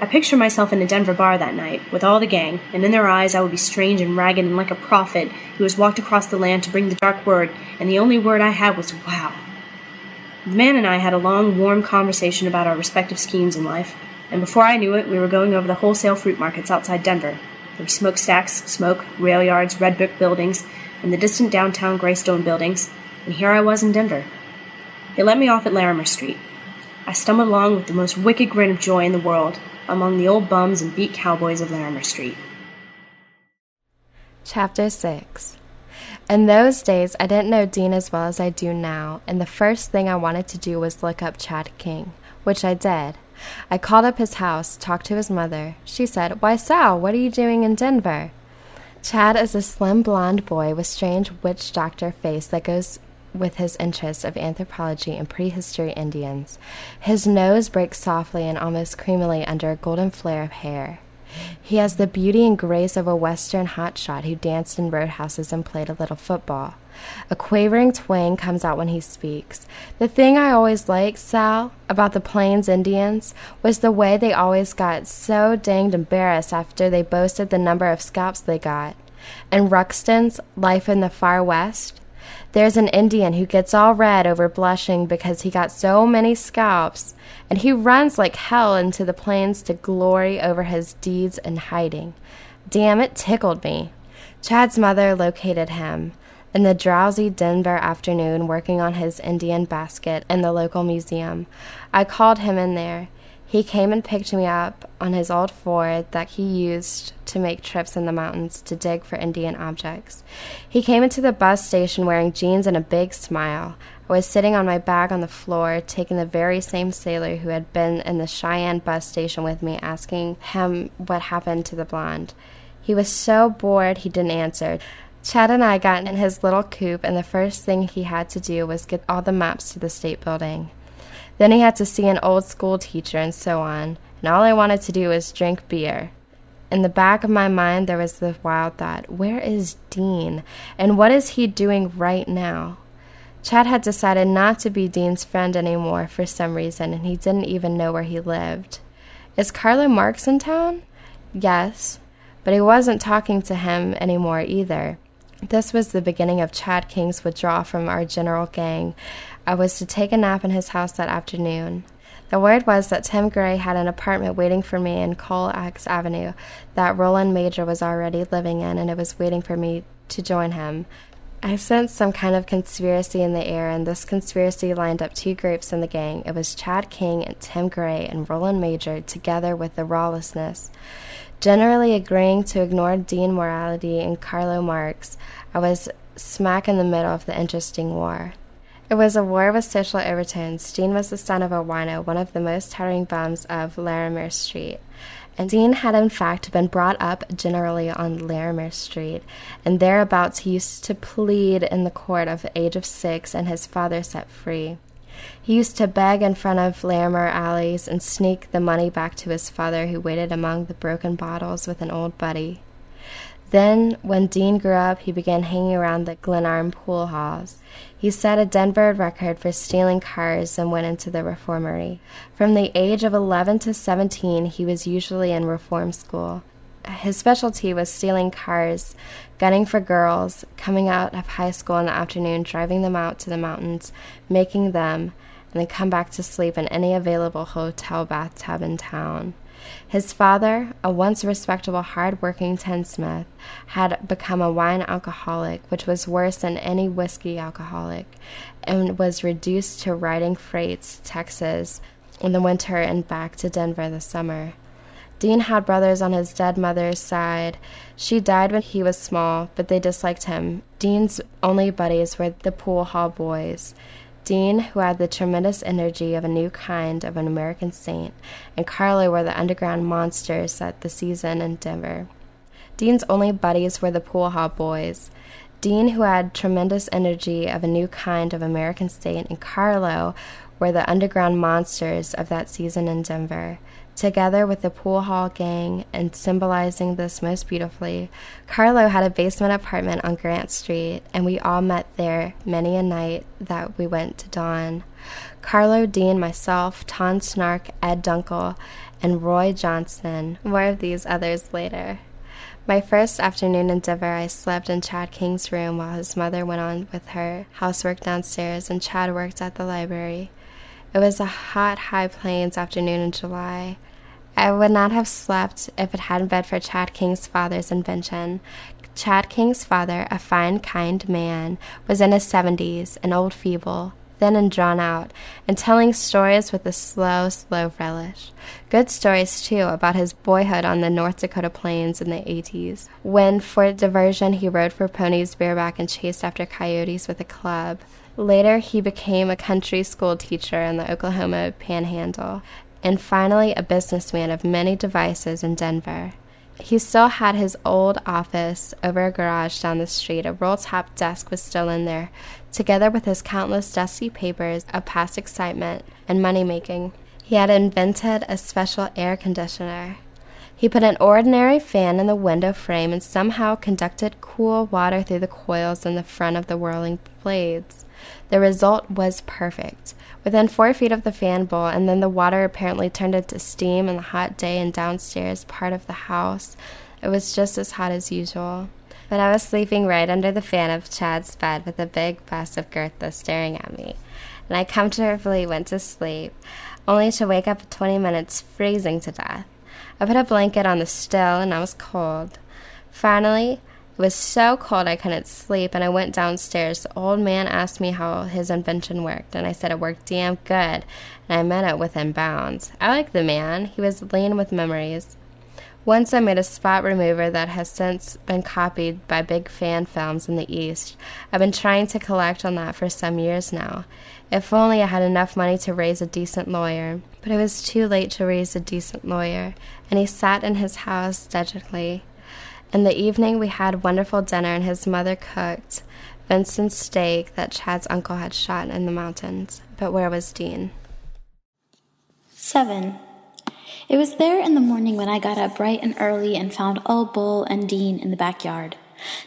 I pictured myself in a Denver bar that night, with all the gang, and in their eyes I would be strange and ragged and like a prophet who has walked across the land to bring the dark word, and the only word I had was wow. The man and I had a long, warm conversation about our respective schemes in life, and before I knew it, we were going over the wholesale fruit markets outside Denver. There were smokestacks, smoke, rail yards, red brick buildings, and the distant downtown graystone buildings, and here I was in Denver. They let me off at Larimer Street. I stumbled along with the most wicked grin of joy in the world, among the old bums and beat cowboys of Larimer Street. Chapter 6. In those days, I didn't know Dean as well as I do now, and the first thing I wanted to do was look up Chad King, which I did. I called up his house, talked to his mother. She said, "Why, Sal, what are you doing in Denver?" Chad is a slim blonde boy with strange witch doctor face that goes with his interest of anthropology and prehistory Indians. His nose breaks softly and almost creamily under a golden flare of hair. He has the beauty and grace of a Western hotshot who danced in roadhouses and played a little football. A quavering twang comes out when he speaks. The thing I always liked, Sal, about the Plains Indians was the way they always got so danged embarrassed after they boasted the number of scalps they got. In Ruxton's Life in the Far West, there's an Indian who gets all red over blushing because he got so many scalps, and he runs like hell into the plains to glory over his deeds in hiding. Damn, it tickled me. Chad's mother located him in the drowsy Denver afternoon working on his Indian basket in the local museum. I called him in there. He came and picked me up on his old Ford that he used to make trips in the mountains to dig for Indian objects. He came into the bus station wearing jeans and a big smile. I was sitting on my bag on the floor, taking the very same sailor who had been in the Cheyenne bus station with me, asking him what happened to the blonde. He was so bored he didn't answer. Chad and I got in his little coupe, and the first thing he had to do was get all the maps to the state building. Then he had to see an old school teacher and so on, and all I wanted to do was drink beer. In the back of my mind, there was the wild thought, where is Dean, and what is he doing right now? Chad had decided not to be Dean's friend anymore for some reason, and he didn't even know where he lived. Is Carlo Marx in town? Yes, but he wasn't talking to him anymore either. This was the beginning of Chad King's withdrawal from our general gang. I was to take a nap in his house that afternoon. The word was that Tim Gray had an apartment waiting for me in Colax Avenue that Roland Major was already living in, and it was waiting for me to join him. I sensed some kind of conspiracy in the air, and this conspiracy lined up two groups in the gang. It was Chad King and Tim Gray and Roland Major, together with the lawlessness. Generally agreeing to ignore Dean morality and Carlo Marx, I was smack in the middle of the interesting war. It was a war with social overtones. Dean was the son of a wino, one of the most towering bums of Larimer Street. And Dean had in fact been brought up generally on Larimer Street, and thereabouts he used to plead in the court of the age of 6 and his father set free. He used to beg in front of Larimer alleys and sneak the money back to his father, who waited among the broken bottles with an old buddy. Then, when Dean grew up, he began hanging around the Glenarm pool halls. He set a Denver record for stealing cars and went into the reformatory. From the age of 11 to 17, he was usually in reform school. His specialty was stealing cars, gunning for girls, coming out of high school in the afternoon, driving them out to the mountains, making them, and then come back to sleep in any available hotel bathtub in town. His father, a once respectable, hard-working tinsmith, had become a wine alcoholic, which was worse than any whiskey alcoholic, and was reduced to riding freights to Texas in the winter and back to Denver the summer. Dean had brothers on his dead mother's side. She died when he was small, but they disliked him. Dean's only buddies were the pool hall boys. Dean, who had the tremendous energy of a new kind of an American saint, and Carlo were the underground monsters at the season in Denver. Dean's only buddies were the pool hall boys. Dean, who had tremendous energy of a new kind of American saint, and Carlo were the underground monsters of that season in Denver. Together with the pool hall gang, and symbolizing this most beautifully, Carlo had a basement apartment on Grant Street, and we all met there many a night that we went to dawn. Carlo, Dean, myself, Ton Snark, Ed Dunkel, and Roy Johnson. More of these others later. My first afternoon in Denver, I slept in Chad King's room while his mother went on with her housework downstairs, and Chad worked at the library. It was a hot High Plains afternoon in July. I would not have slept if it hadn't been for Chad King's father's invention. Chad King's father, a fine, kind man, was in his 70s, an old feeble, thin and drawn out, and telling stories with a slow relish. Good stories, too, about his boyhood on the North Dakota plains in the 80s, when, for diversion, he rode for ponies bareback and chased after coyotes with a club. Later, he became a country school teacher in the Oklahoma Panhandle, and finally a businessman of many devices in Denver. He still had his old office over a garage down the street. A roll-top desk was still in there, together with his countless dusty papers of past excitement and money-making. He had invented a special air conditioner. He put an ordinary fan in the window frame and somehow conducted cool water through the coils in the front of the whirling blades. The result was perfect. Within 4 feet of the fan bowl, and then the water apparently turned into steam in the hot day, and downstairs part of the house, it was just as hot as usual. But I was sleeping right under the fan of Chad's bed with a big bust of Gertha staring at me, and I comfortably went to sleep, only to wake up in 20 minutes freezing to death. I put a blanket on the stove, and I was cold. Finally, it was so cold I couldn't sleep, and I went downstairs. The old man asked me how his invention worked, and I said it worked damn good, and I meant it within bounds. I liked the man. He was lean with memories. Once I made a spot remover that has since been copied by big fan films in the East. I've been trying to collect on that for some years now. If only I had enough money to raise a decent lawyer. But it was too late to raise a decent lawyer, and he sat in his house dejectedly. In the evening, we had wonderful dinner, and his mother cooked Vincent's steak that Chad's uncle had shot in the mountains. But where was Dean? 7. It was there in the morning when I got up bright and early and found old Bull and Dean in the backyard.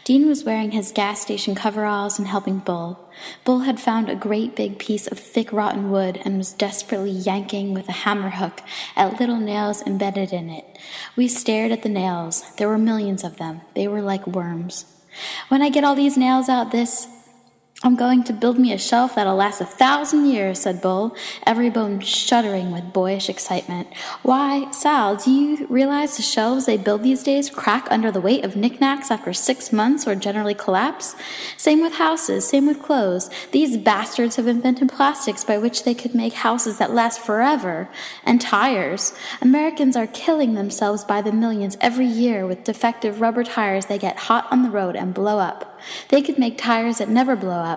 Dean was wearing his gas station coveralls and helping Bull. Bull had found a great big piece of thick rotten wood and was desperately yanking with a hammer hook at little nails embedded in it. We stared at the nails. There were millions of them. They were like worms. When I get all these nails out, I'm going to build me a shelf that'll last 1,000 years, said Bull, every bone shuddering with boyish excitement. Why, Sal, do you realize the shelves they build these days crack under the weight of knickknacks after 6 months or generally collapse? Same with houses, same with clothes. These bastards have invented plastics by which they could make houses that last forever. And tires. Americans are killing themselves by the millions every year with defective rubber tires they get hot on the road and blow up. They could make tires that never blow up.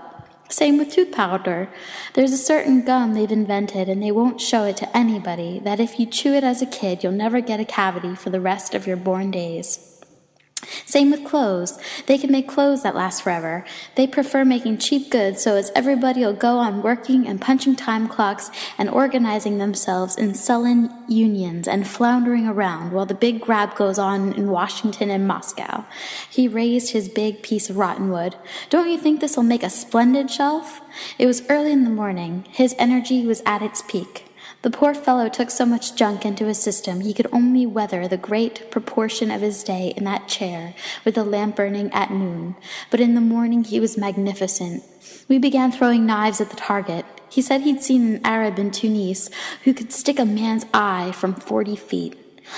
Same with tooth powder. There's a certain gum they've invented, and they won't show it to anybody, that if you chew it as a kid, you'll never get a cavity for the rest of your born days. Same with clothes. They can make clothes that last forever. They prefer making cheap goods so as everybody will go on working and punching time clocks and organizing themselves in sullen unions and floundering around while the big grab goes on in Washington and Moscow. He raised his big piece of rotten wood. Don't you think this will make a splendid shelf? It was early in the morning. His energy was at its peak. The poor fellow took so much junk into his system he could only weather the great proportion of his day in that chair with the lamp burning at noon. But in the morning he was magnificent. We began throwing knives at the target. He said he'd seen an Arab in Tunis who could stick a man's eye from 40 feet.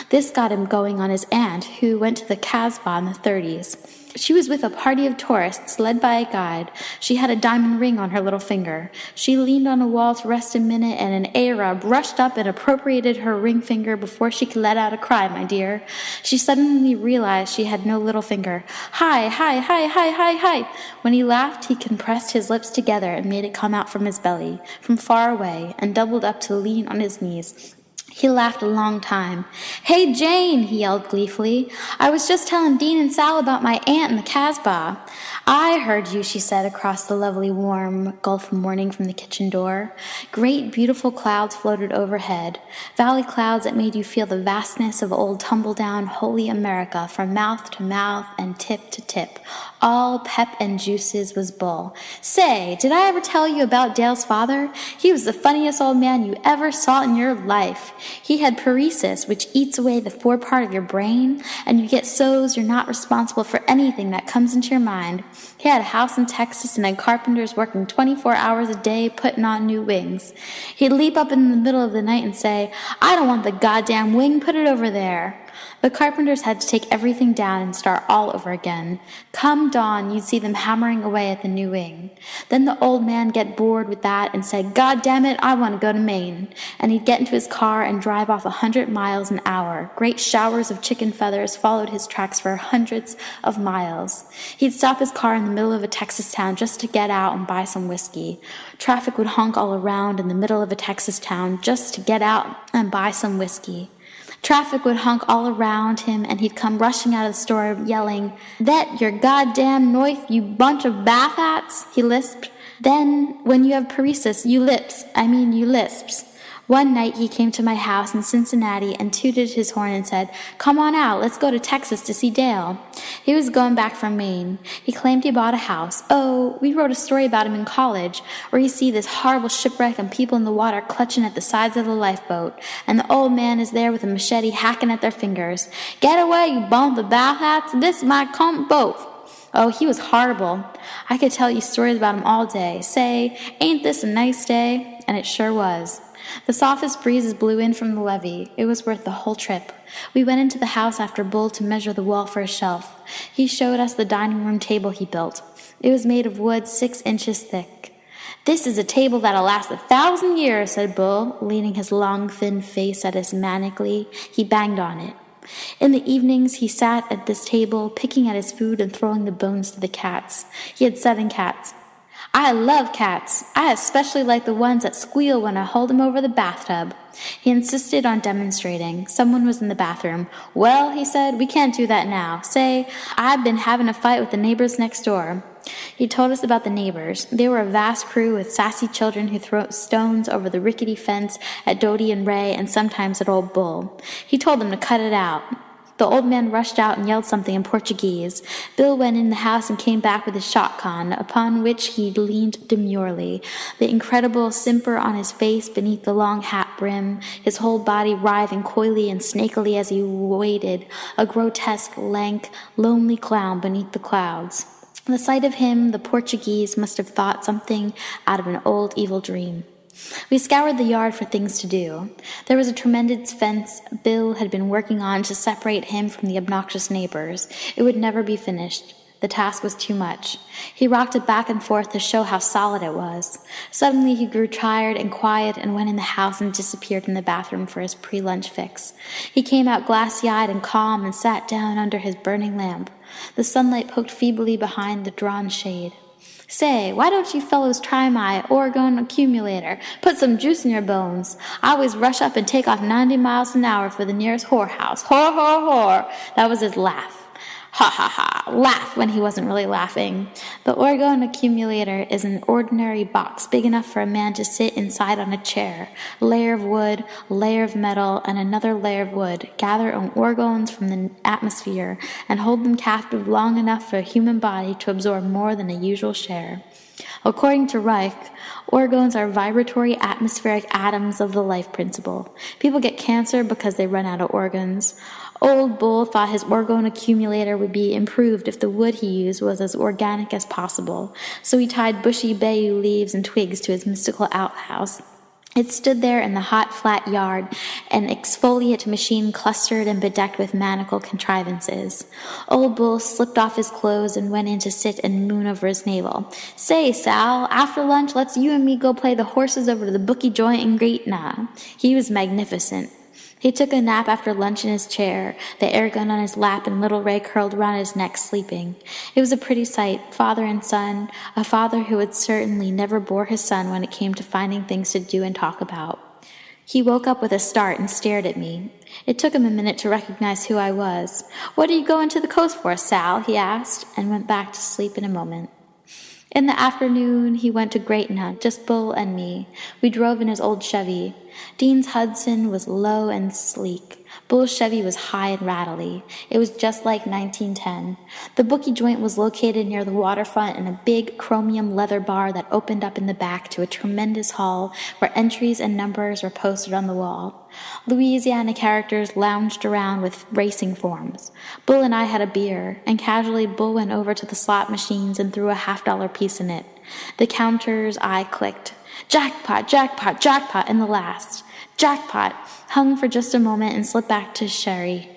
This got him going on his aunt, who went to the Casbah in the 30s. She was with a party of tourists led by a guide. She had a diamond ring on her little finger. She leaned on a wall to rest a minute, and an Arab rushed up and appropriated her ring finger before she could let out a cry, my dear. She suddenly realized she had no little finger. Hi, hi, hi, hi, hi, hi. When he laughed, he compressed his lips together and made it come out from his belly, from far away, and doubled up to lean on his knees. He laughed a long time. Hey, Jane, he yelled gleefully. I was just telling Dean and Sal about my aunt in the Casbah. I heard you, she said across the lovely warm Gulf morning from the kitchen door. Great beautiful clouds floated overhead, valley clouds that made you feel the vastness of old tumble-down holy America from mouth to mouth and tip to tip. All pep and juices was Bull. Say, did I ever tell you about Dale's father? He was the funniest old man you ever saw in your life. He had paresis, which eats away the forepart of your brain, and you get so's you're not responsible for anything that comes into your mind. He had a house in Texas and had carpenters working 24 hours a day putting on new wings. He'd leap up in the middle of the night and say, I don't want the goddamn wing, put it over there. The carpenters had to take everything down and start all over again. Come dawn, you'd see them hammering away at the new wing. Then the old man get bored with that and say, God damn it, I want to go to Maine. And he'd get into his car and drive off 100 miles an hour. Great showers of chicken feathers followed his tracks for hundreds of miles. He'd stop his car in the middle of a Texas town just to get out and buy some whiskey. Traffic would honk all around in the middle of a Texas town just to get out and buy some whiskey. Traffic would honk all around him, and he'd come rushing out of the store yelling, That your goddamn noith, you bunch of bath hats, he lisped. Then, when you have paresis, you lisps. One night he came to my house in Cincinnati and tooted his horn and said, Come on out, let's go to Texas to see Dale. He was going back from Maine. He claimed he bought a house. Oh, we wrote a story about him in college, where you see this horrible shipwreck and people in the water clutching at the sides of the lifeboat, and the old man is there with a machete hacking at their fingers. Get away, you bum of the bow hats, this might come both. Oh, he was horrible. I could tell you stories about him all day. Say, ain't this a nice day? And it sure was. The softest breezes blew in from the levee. It was worth the whole trip. We went into the house after Bull to measure the wall for a shelf. He showed us the dining room table he built. It was made of wood 6 inches thick. This is a table that'll last 1,000 years, said Bull, leaning his long, thin face at us manically. He banged on it. In the evenings, he sat at this table, picking at his food and throwing the bones to the cats. He had 7 cats. I love cats. I especially like the ones that squeal when I hold them over the bathtub. He insisted on demonstrating. Someone was in the bathroom. Well, he said, we can't do that now. Say, I've been having a fight with the neighbors next door. He told us about the neighbors. They were a vast crew with sassy children who threw stones over the rickety fence at Dodie and Ray and sometimes at Old Bull. He told them to cut it out. The old man rushed out and yelled something in Portuguese. Bill went in the house and came back with his shotgun, upon which he leaned demurely, the incredible simper on his face beneath the long hat brim, his whole body writhing coyly and snakily as he waited, a grotesque, lank, lonely clown beneath the clouds. The sight of him, the Portuguese must have thought something out of an old evil dream. We scoured the yard for things to do. There was a tremendous fence Bill had been working on to separate him from the obnoxious neighbors. It would never be finished. The task was too much. He rocked it back and forth to show how solid it was. Suddenly he grew tired and quiet and went in the house and disappeared in the bathroom for his pre-lunch fix. He came out glassy-eyed and calm and sat down under his burning lamp. The sunlight poked feebly behind the drawn shade. "Say, why don't you fellows try my Oregon accumulator? Put some juice in your bones. I always rush up and take off 90 miles an hour for the nearest whorehouse. Whore, whore, whore." That was his laugh. Ha, ha, ha. Laugh when he wasn't really laughing. The Oregon accumulator is an ordinary box big enough for a man to sit inside on a chair. A layer of wood, a layer of metal, and another layer of wood. Gather orgons from the atmosphere and hold them captive long enough for a human body to absorb more than a usual share. According to Reich, orgons are vibratory atmospheric atoms of the life principle. People get cancer because they run out of organs. Old Bull thought his orgone accumulator would be improved if the wood he used was as organic as possible, so he tied bushy bayou leaves and twigs to his mystical outhouse. It stood there in the hot, flat yard, an exfoliate machine clustered and bedecked with manacle contrivances. Old Bull slipped off his clothes and went in to sit and moon over his navel. "Say, Sal, after lunch, let's you and me go play the horses over to the bookie joint in Gretna." He was magnificent. He took a nap after lunch in his chair, the air gun on his lap and little Ray curled around his neck sleeping. It was a pretty sight, father and son, a father who would certainly never bore his son when it came to finding things to do and talk about. He woke up with a start and stared at me. It took him a minute to recognize who I was. "What are you going to the coast for, Sal?" he asked, and went back to sleep in a moment. In the afternoon, he went to Gretna, just Bull and me. We drove in his old Chevy. Dean's Hudson was low and sleek. Bull's Chevy was high and rattly. It was just like 1910. The bookie joint was located near the waterfront in a big chromium leather bar that opened up in the back to a tremendous hall where entries and numbers were posted on the wall. Louisiana characters lounged around with racing forms. Bull and I had a beer, and casually Bull went over to the slot machines and threw a $50 piece in it. The counter's eye clicked. Jackpot, jackpot, jackpot, and the last. Jackpot hung for just a moment and slipped back to Sherry.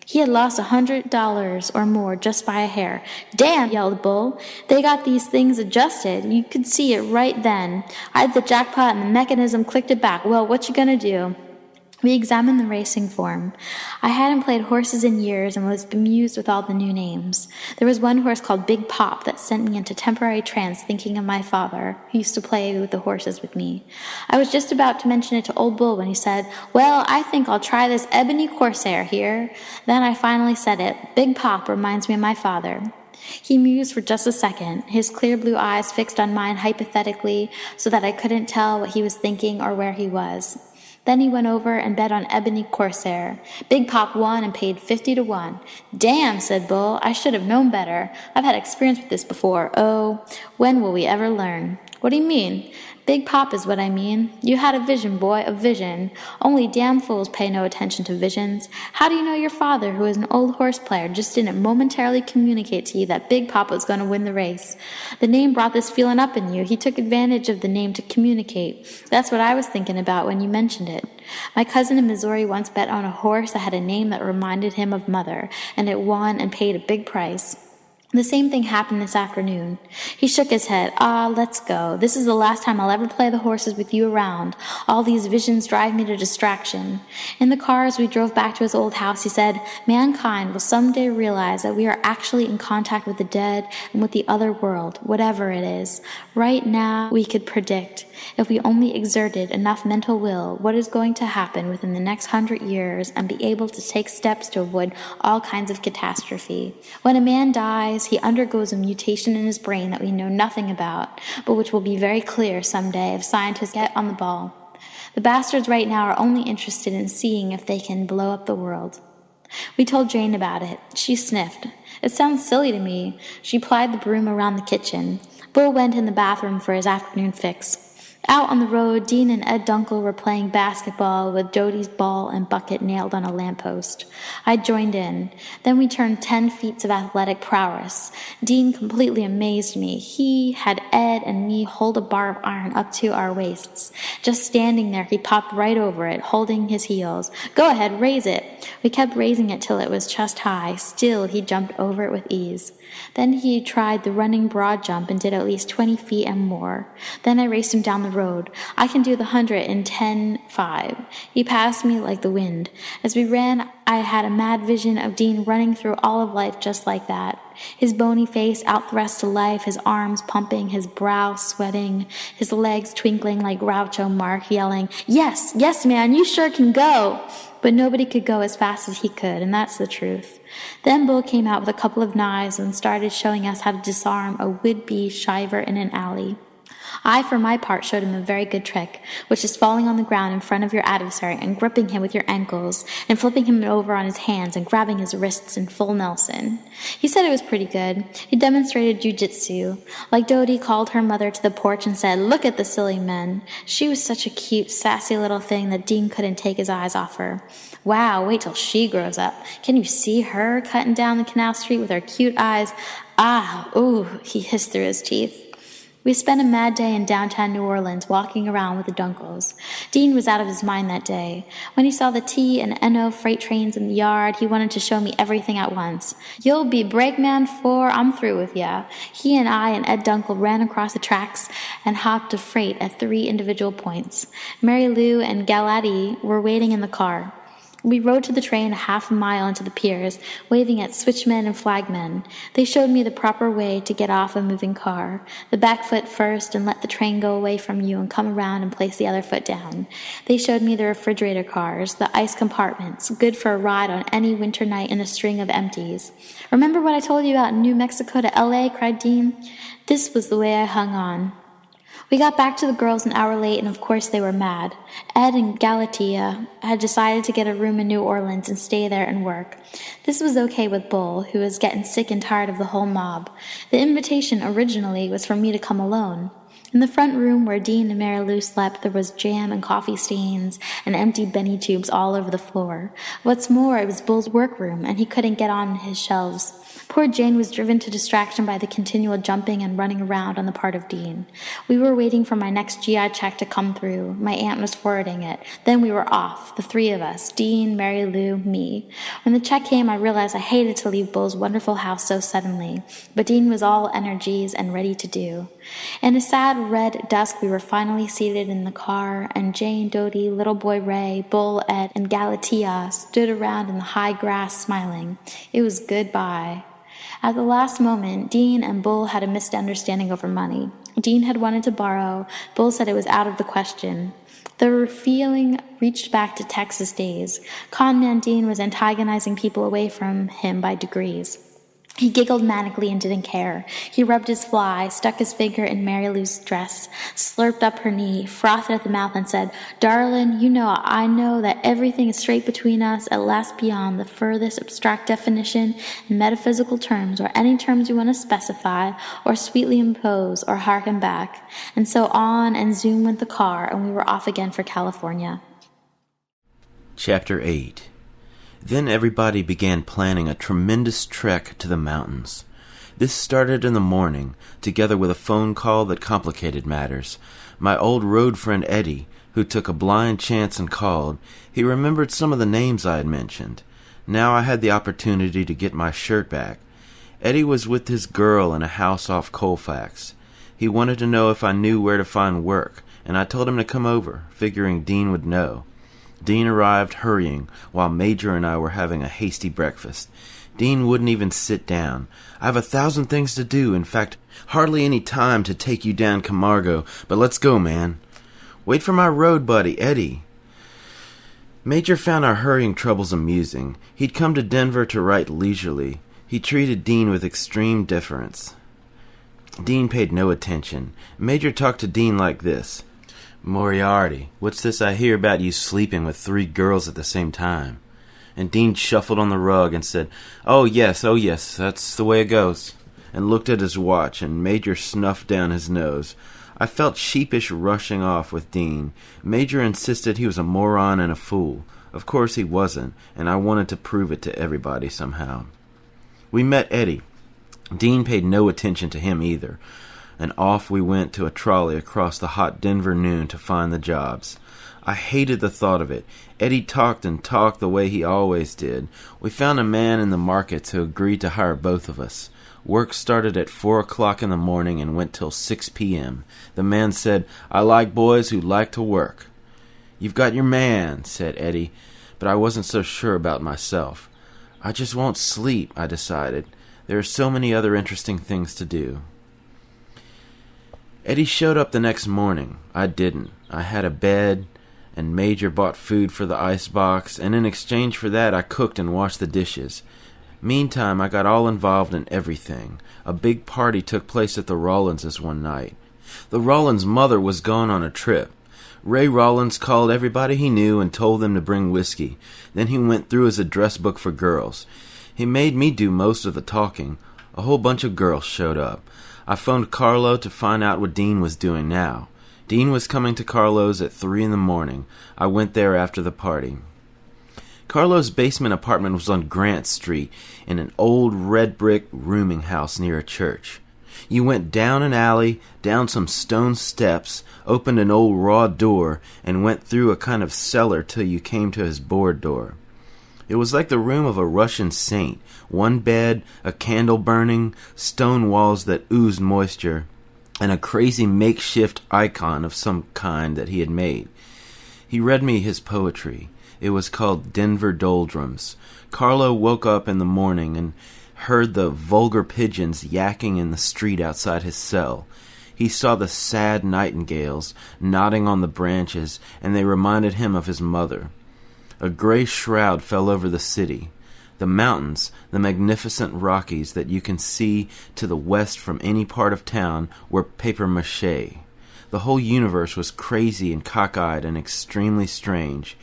He had lost $100 or more just by a hair. "Damn!" yelled Bull. "They got these things adjusted. You could see it right then. I had the jackpot and the mechanism clicked it back. Well, what you gonna do?" We examined the racing form. I hadn't played horses in years and was bemused with all the new names. There was one horse called Big Pop that sent me into temporary trance thinking of my father, who used to play with the horses with me. I was just about to mention it to Old Bull when he said, "Well, I think I'll try this ebony corsair here." Then I finally said it. "Big Pop reminds me of my father." He mused for just a second, his clear blue eyes fixed on mine hypothetically so that I couldn't tell what he was thinking or where he was. Then he went over and bet on Ebony Corsair. Big Pop won and paid 50 to 1. "Damn," said Bull, "I should have known better. I've had experience with this before. Oh, when will we ever learn?" "What do you mean?" "Big Pop is what I mean. You had a vision, boy, a vision. Only damn fools pay no attention to visions. How do you know your father, who is an old horse player, just didn't momentarily communicate to you that Big Pop was going to win the race? The name brought this feeling up in you. He took advantage of the name to communicate. That's what I was thinking about when you mentioned it. My cousin in Missouri once bet on a horse that had a name that reminded him of Mother, and it won and paid a big price. The same thing happened this afternoon. He shook his head. Let's go. This is the last time I'll ever play the horses with you around. All these visions drive me to distraction. In the car as we drove back to his old house, he said, mankind will someday realize that we are actually in contact with the dead and with the other world, whatever it is. Right now, we could predict, if we only exerted enough mental will, what is going to happen within the next 100 years and be able to take steps to avoid all kinds of catastrophe. When a man dies, he undergoes a mutation in his brain that we know nothing about, but which will be very clear someday if scientists get on the ball. The bastards right now are only interested in seeing if they can blow up the world. We told Jane about it. She sniffed. It sounds silly to me. She plied the broom around the kitchen. Bull went in the bathroom for his afternoon fix. Out on the road, Dean and Ed Dunkel were playing basketball with Doty's ball and bucket nailed on a lamppost. I joined in. Then we turned 10 feats of athletic prowess. Dean completely amazed me. He had Ed and me hold a bar of iron up to our waists. Just standing there, he popped right over it, holding his heels. Go ahead, raise it. We kept raising it till it was chest high. Still, he jumped over it with ease. Then he tried the running broad jump and did at least 20 feet and more. Then I raced him down the road. I can do the 100 in 10.5. He passed me like the wind. As we ran, I had a mad vision of Dean running through all of life just like that. His bony face outthrust to life, his arms pumping, his brow sweating, his legs twinkling like Groucho Marx, yelling, "Yes, yes, man, you sure can go!" But nobody could go as fast as he could, and that's the truth. Then Bull came out with a couple of knives and started showing us how to disarm a would-be shiver in an alley. I, for my part, showed him a very good trick, which is falling on the ground in front of your adversary and gripping him with your ankles, and flipping him over on his hands and grabbing his wrists in full Nelson. He said it was pretty good. He demonstrated jujitsu. Like Doty called her mother to the porch and said, "Look at the silly men." She was such a cute, sassy little thing that Dean couldn't take his eyes off her. Wow, wait till she grows up. Can you see her cutting down the canal street with her cute eyes? Ooh, he hissed through his teeth. We spent a mad day in downtown New Orleans walking around with the Dunkels. Dean was out of his mind that day. When he saw the T and NO freight trains in the yard, he wanted to show me everything at once. "You'll be brakeman 4, I'm through with ya." He and I and Ed Dunkel ran across the tracks and hopped a freight at 3 individual points. Mary Lou and Galati were waiting in the car. We rode to the train a half a mile into the piers, waving at switchmen and flagmen. They showed me the proper way to get off a moving car. The back foot first and let the train go away from you and come around and place the other foot down. They showed me the refrigerator cars, the ice compartments, good for a ride on any winter night in a string of empties. "Remember what I told you about New Mexico to L.A.?" cried Dean. This was the way I hung on. We got back to the girls an hour late, and of course they were mad. Ed and Galatea had decided to get a room in New Orleans and stay there and work. This was okay with Bull, who was getting sick and tired of the whole mob. The invitation originally was for me to come alone. In the front room where Dean and Mary Lou slept, there was jam and coffee stains and empty Benny tubes all over the floor. What's more, it was Bull's workroom, and he couldn't get on his shelves. Poor Jane was driven to distraction by the continual jumping and running around on the part of Dean. We were waiting for my next GI check to come through. My aunt was forwarding it. Then we were off, the 3 of us, Dean, Mary Lou, me. When the check came, I realized I hated to leave Bull's wonderful house so suddenly, but Dean was all energies and ready to do. In a sad red dusk, we were finally seated in the car, and Jane, Doty, little boy Ray, Bull, Ed, and Galatea stood around in the high grass smiling. It was goodbye. At the last moment, Dean and Bull had a misunderstanding over money. Dean had wanted to borrow. Bull said it was out of the question. The feeling reached back to Texas days. Conman Dean was antagonizing people away from him by degrees. He giggled manically and didn't care. He rubbed his fly, stuck his finger in Mary Lou's dress, slurped up her knee, frothed at the mouth, and said, "Darlin', I know that everything is straight between us at last beyond the furthest abstract definition in metaphysical terms or any terms you want to specify or sweetly impose or harken back." And so on and zoom went the car, and we were off again for California. Chapter 8. Then everybody began planning a tremendous trek to the mountains. This started in the morning, together with a phone call that complicated matters. My old road friend Eddie, who took a blind chance and called, he remembered some of the names I had mentioned. Now I had the opportunity to get my shirt back. Eddie was with his girl in a house off Colfax. He wanted to know if I knew where to find work, and I told him to come over, figuring Dean would know. Dean arrived hurrying, while Major and I were having a hasty breakfast. Dean wouldn't even sit down. I have 1,000 things to do, in fact, hardly any time to take you down Camargo, but let's go, man. Wait for my road buddy, Eddie. Major found our hurrying troubles amusing. He'd come to Denver to write leisurely. He treated Dean with extreme deference. Dean paid no attention. Major talked to Dean like this. Moriarty, what's this I hear about you sleeping with 3 girls at the same time? And Dean shuffled on the rug and said, oh yes, that's the way it goes, and looked at his watch, and Major snuffed down his nose. I felt sheepish rushing off with Dean. Major insisted he was a moron and a fool. Of course he wasn't, and I wanted to prove it to everybody somehow. We met Eddie. Dean paid no attention to him either, and off we went to a trolley across the hot Denver noon to find the jobs. I hated the thought of it. Eddie talked and talked the way he always did. We found a man in the markets who agreed to hire both of us. Work started at 4 o'clock in the morning and went till 6 p.m. The man said, I like boys who like to work. You've got your man, said Eddie, but I wasn't so sure about myself. I just won't sleep, I decided. There are so many other interesting things to do. Eddie showed up the next morning. I didn't. I had a bed, and Major bought food for the icebox, and in exchange for that I cooked and washed the dishes. Meantime, I got all involved in everything. A big party took place at the Rawlinses one night. The Rollins' mother was gone on a trip. Ray Rollins called everybody he knew and told them to bring whiskey. Then he went through his address book for girls. He made me do most of the talking. A whole bunch of girls showed up. I phoned Carlo to find out what Dean was doing now. Dean was coming to Carlo's at 3 in the morning. I went there after the party. Carlo's basement apartment was on Grant Street in an old red-brick rooming house near a church. You went down an alley, down some stone steps, opened an old raw door, and went through a kind of cellar till you came to his board door. It was like the room of a Russian saint. One bed, a candle burning, stone walls that oozed moisture, and a crazy makeshift icon of some kind that he had made. He read me his poetry. It was called Denver Doldrums. Carlo woke up in the morning and heard the vulgar pigeons yakking in the street outside his cell. He saw the sad nightingales nodding on the branches, and they reminded him of his mother. A gray shroud fell over the city. The mountains, the magnificent Rockies that you can see to the west from any part of town, were papier-mâché. The whole universe was crazy and cockeyed and extremely strange.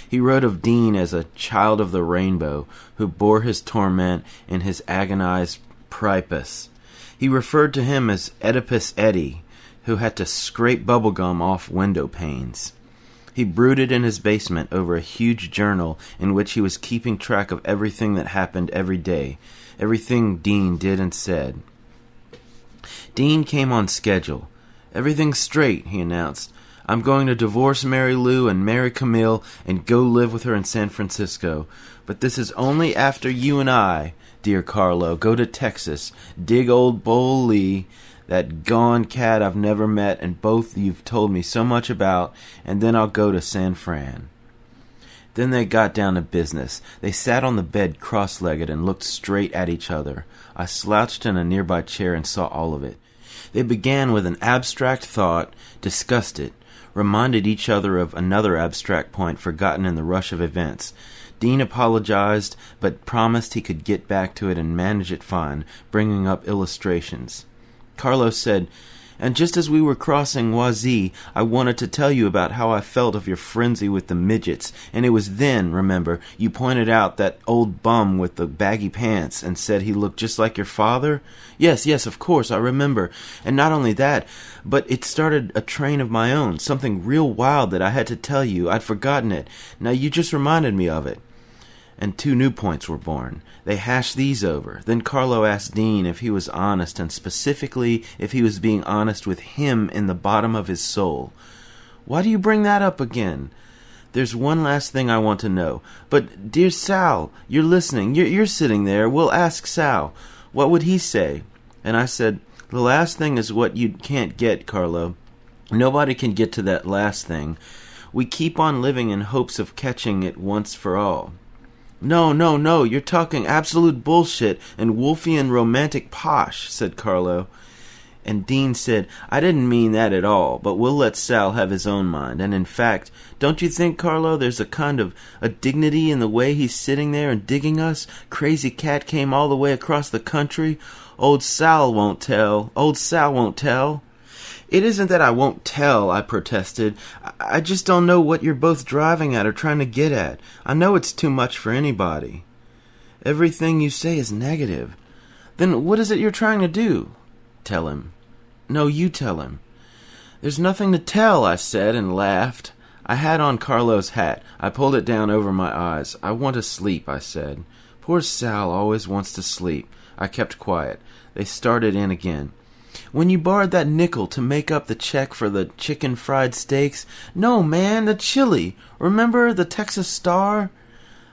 He wrote of Dean as a child of the rainbow who bore his torment in his agonized Priapus. He referred to him as Oedipus Eddie, who had to scrape bubblegum off window panes. He brooded in his basement over a huge journal in which he was keeping track of everything that happened every day, everything Dean did and said. Dean came on schedule. Everything's straight, he announced. I'm going to divorce Mary Lou and marry Camille and go live with her in San Francisco. But this is only after you and I, dear Carlo, go to Texas, dig old Bull Lee, that gone cat I've never met and both you've told me so much about, and then I'll go to San Fran. Then they got down to business. They sat on the bed cross-legged and looked straight at each other. I slouched in a nearby chair and saw all of it. They began with an abstract thought, discussed it, reminded each other of another abstract point forgotten in the rush of events. Dean apologized, but promised he could get back to it and manage it fine, bringing up illustrations. Carlos said, and just as we were crossing Wazee, I wanted to tell you about how I felt of your frenzy with the midgets, and it was then, remember, you pointed out that old bum with the baggy pants and said he looked just like your father? Yes, of course, I remember. And not only that, but it started a train of my own, something real wild that I had to tell you. I'd forgotten it. Now you just reminded me of it. And 2 new points were born. They hashed these over. Then Carlo asked Dean if he was honest, and specifically if he was being honest with him in the bottom of his soul. Why do you bring that up again? There's one last thing I want to know. But, dear Sal, you're listening. You're sitting there. We'll ask Sal. What would he say? And I said, the last thing is what you can't get, Carlo. Nobody can get to that last thing. We keep on living in hopes of catching it once for all. No, you're talking absolute bullshit and Wolfian romantic posh, said Carlo. And Dean said, I didn't mean that at all, but we'll let Sal have his own mind. And in fact, don't you think, Carlo, there's a kind of a dignity in the way he's sitting there and digging us? Crazy cat came all the way across the country. Old Sal won't tell. It isn't that I won't tell, I protested. I just don't know what you're both driving at or trying to get at. I know it's too much for anybody. Everything you say is negative. Then what is it you're trying to do? Tell him. No, you tell him. There's nothing to tell, I said, and laughed. I had on Carlo's hat. I pulled it down over my eyes. I want to sleep, I said. Poor Sal always wants to sleep. I kept quiet. They started in again. When you borrowed that nickel to make up the check for the chicken fried steaks? No, man, the chili. Remember the Texas Star?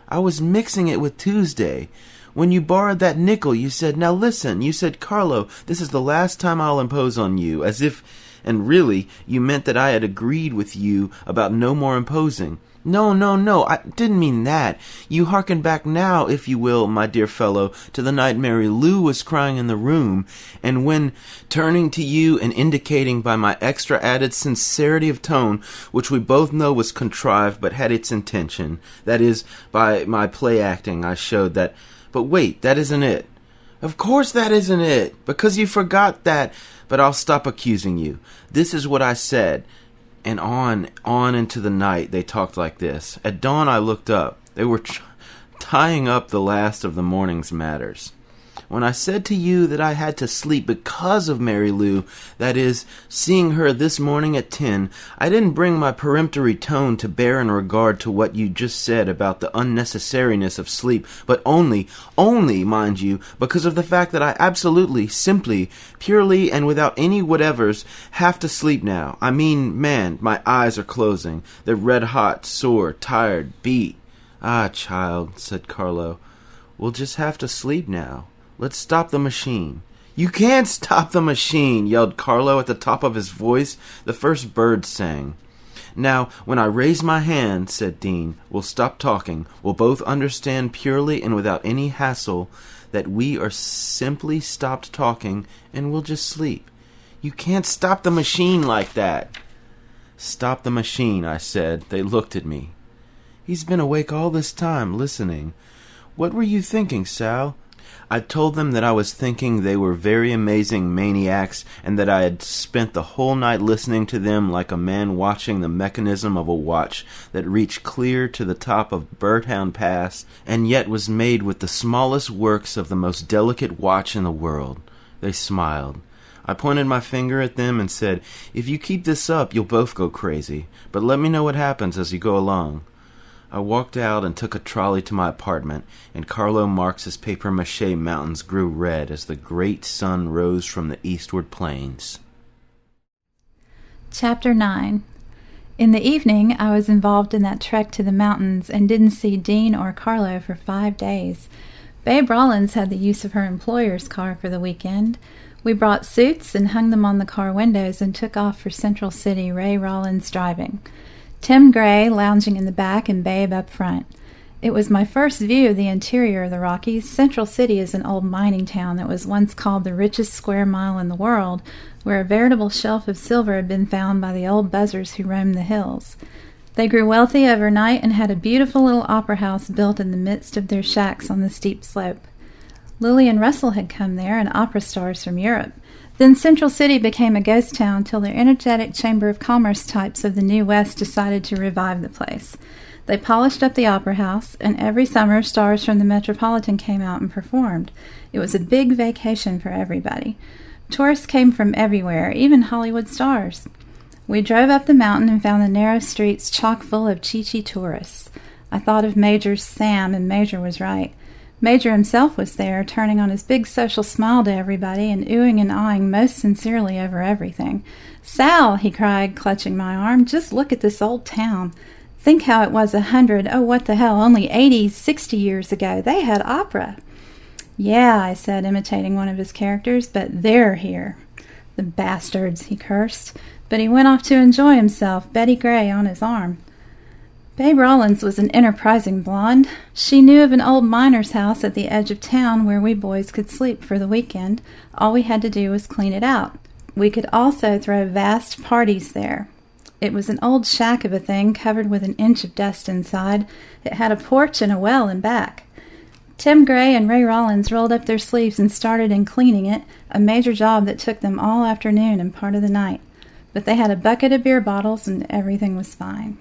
I was mixing it with Tuesday. When you borrowed that nickel, you said, now listen, you said, Carlo, this is the last time I'll impose on you, as if, and really, you meant that I had agreed with you about no more imposing. No, I didn't mean that. You hearken back now, if you will, my dear fellow, to the night Mary Lou was crying in the room, and when, turning to you and indicating by my extra added sincerity of tone, which we both know was contrived but had its intention, that is, by my play-acting, I showed that... But wait, that isn't it. Of course that isn't it, because you forgot that. But I'll stop accusing you. This is what I said. And on into the night they talked like this. At dawn I looked up. They were tying up the last of the morning's matters. When I said to you that I had to sleep because of Mary Lou, that is, seeing her this morning at 10, I didn't bring my peremptory tone to bear in regard to what you just said about the unnecessariness of sleep, but only, mind you, because of the fact that I absolutely, simply, purely, and without any whatevers, have to sleep now. I mean, man, my eyes are closing. They're red-hot, sore, tired, beat. Ah, child, said Carlo, we'll just have to sleep now. Let's stop the machine. You can't stop the machine, yelled Carlo at the top of his voice. The first bird sang. Now, when I raise my hand, said Dean, we'll stop talking. We'll both understand purely and without any hassle that we are simply stopped talking and we'll just sleep. You can't stop the machine like that. Stop the machine, I said. They looked at me. He's been awake all this time, listening. What were you thinking, Sal? I told them that I was thinking they were very amazing maniacs and that I had spent the whole night listening to them like a man watching the mechanism of a watch that reached clear to the top of Birdhound Pass and yet was made with the smallest works of the most delicate watch in the world. They smiled. I pointed my finger at them and said, if you keep this up, you'll both go crazy, but let me know what happens as you go along. I walked out and took a trolley to my apartment, and Carlo Marx's papier-mâché mountains grew red as the great sun rose from the eastward plains. Chapter 9. In the evening, I was involved in that trek to the mountains and didn't see Dean or Carlo for 5 days. Babe Rollins had the use of her employer's car for the weekend. We brought suits and hung them on the car windows and took off for Central City, Ray Rollins driving. Tim Gray lounging in the back and Babe up front. It was my first view of the interior of the Rockies. Central City is an old mining town that was once called the richest square mile in the world, where a veritable shelf of silver had been found by the old buzzards who roamed the hills. They grew wealthy overnight and had a beautiful little opera house built in the midst of their shacks on the steep slope. Lillian Russell had come there, and opera stars from Europe. Then Central City became a ghost town till the energetic Chamber of Commerce types of the New West decided to revive the place. They polished up the opera house, and every summer stars from the Metropolitan came out and performed. It was a big vacation for everybody. Tourists came from everywhere, even Hollywood stars. We drove up the mountain and found the narrow streets chock full of Chi-Chi tourists. I thought of Major's Sam, and Major was right. Major himself was there, turning on his big social smile to everybody and oohing and ahhing most sincerely over everything. "Sal," he cried, clutching my arm, "just look at this old town. Think how it was 100, oh what the hell, only 80, 60 years ago. They had opera." "Yeah," I said, imitating one of his characters, "but they're here." "The bastards," he cursed, but he went off to enjoy himself, Betty Gray on his arm. Babe Rollins was an enterprising blonde. She knew of an old miner's house at the edge of town where we boys could sleep for the weekend. All we had to do was clean it out. We could also throw vast parties there. It was an old shack of a thing covered with an inch of dust inside. It had a porch and a well in back. Tim Gray and Ray Rollins rolled up their sleeves and started in cleaning it, a major job that took them all afternoon and part of the night. But they had a bucket of beer bottles and everything was fine.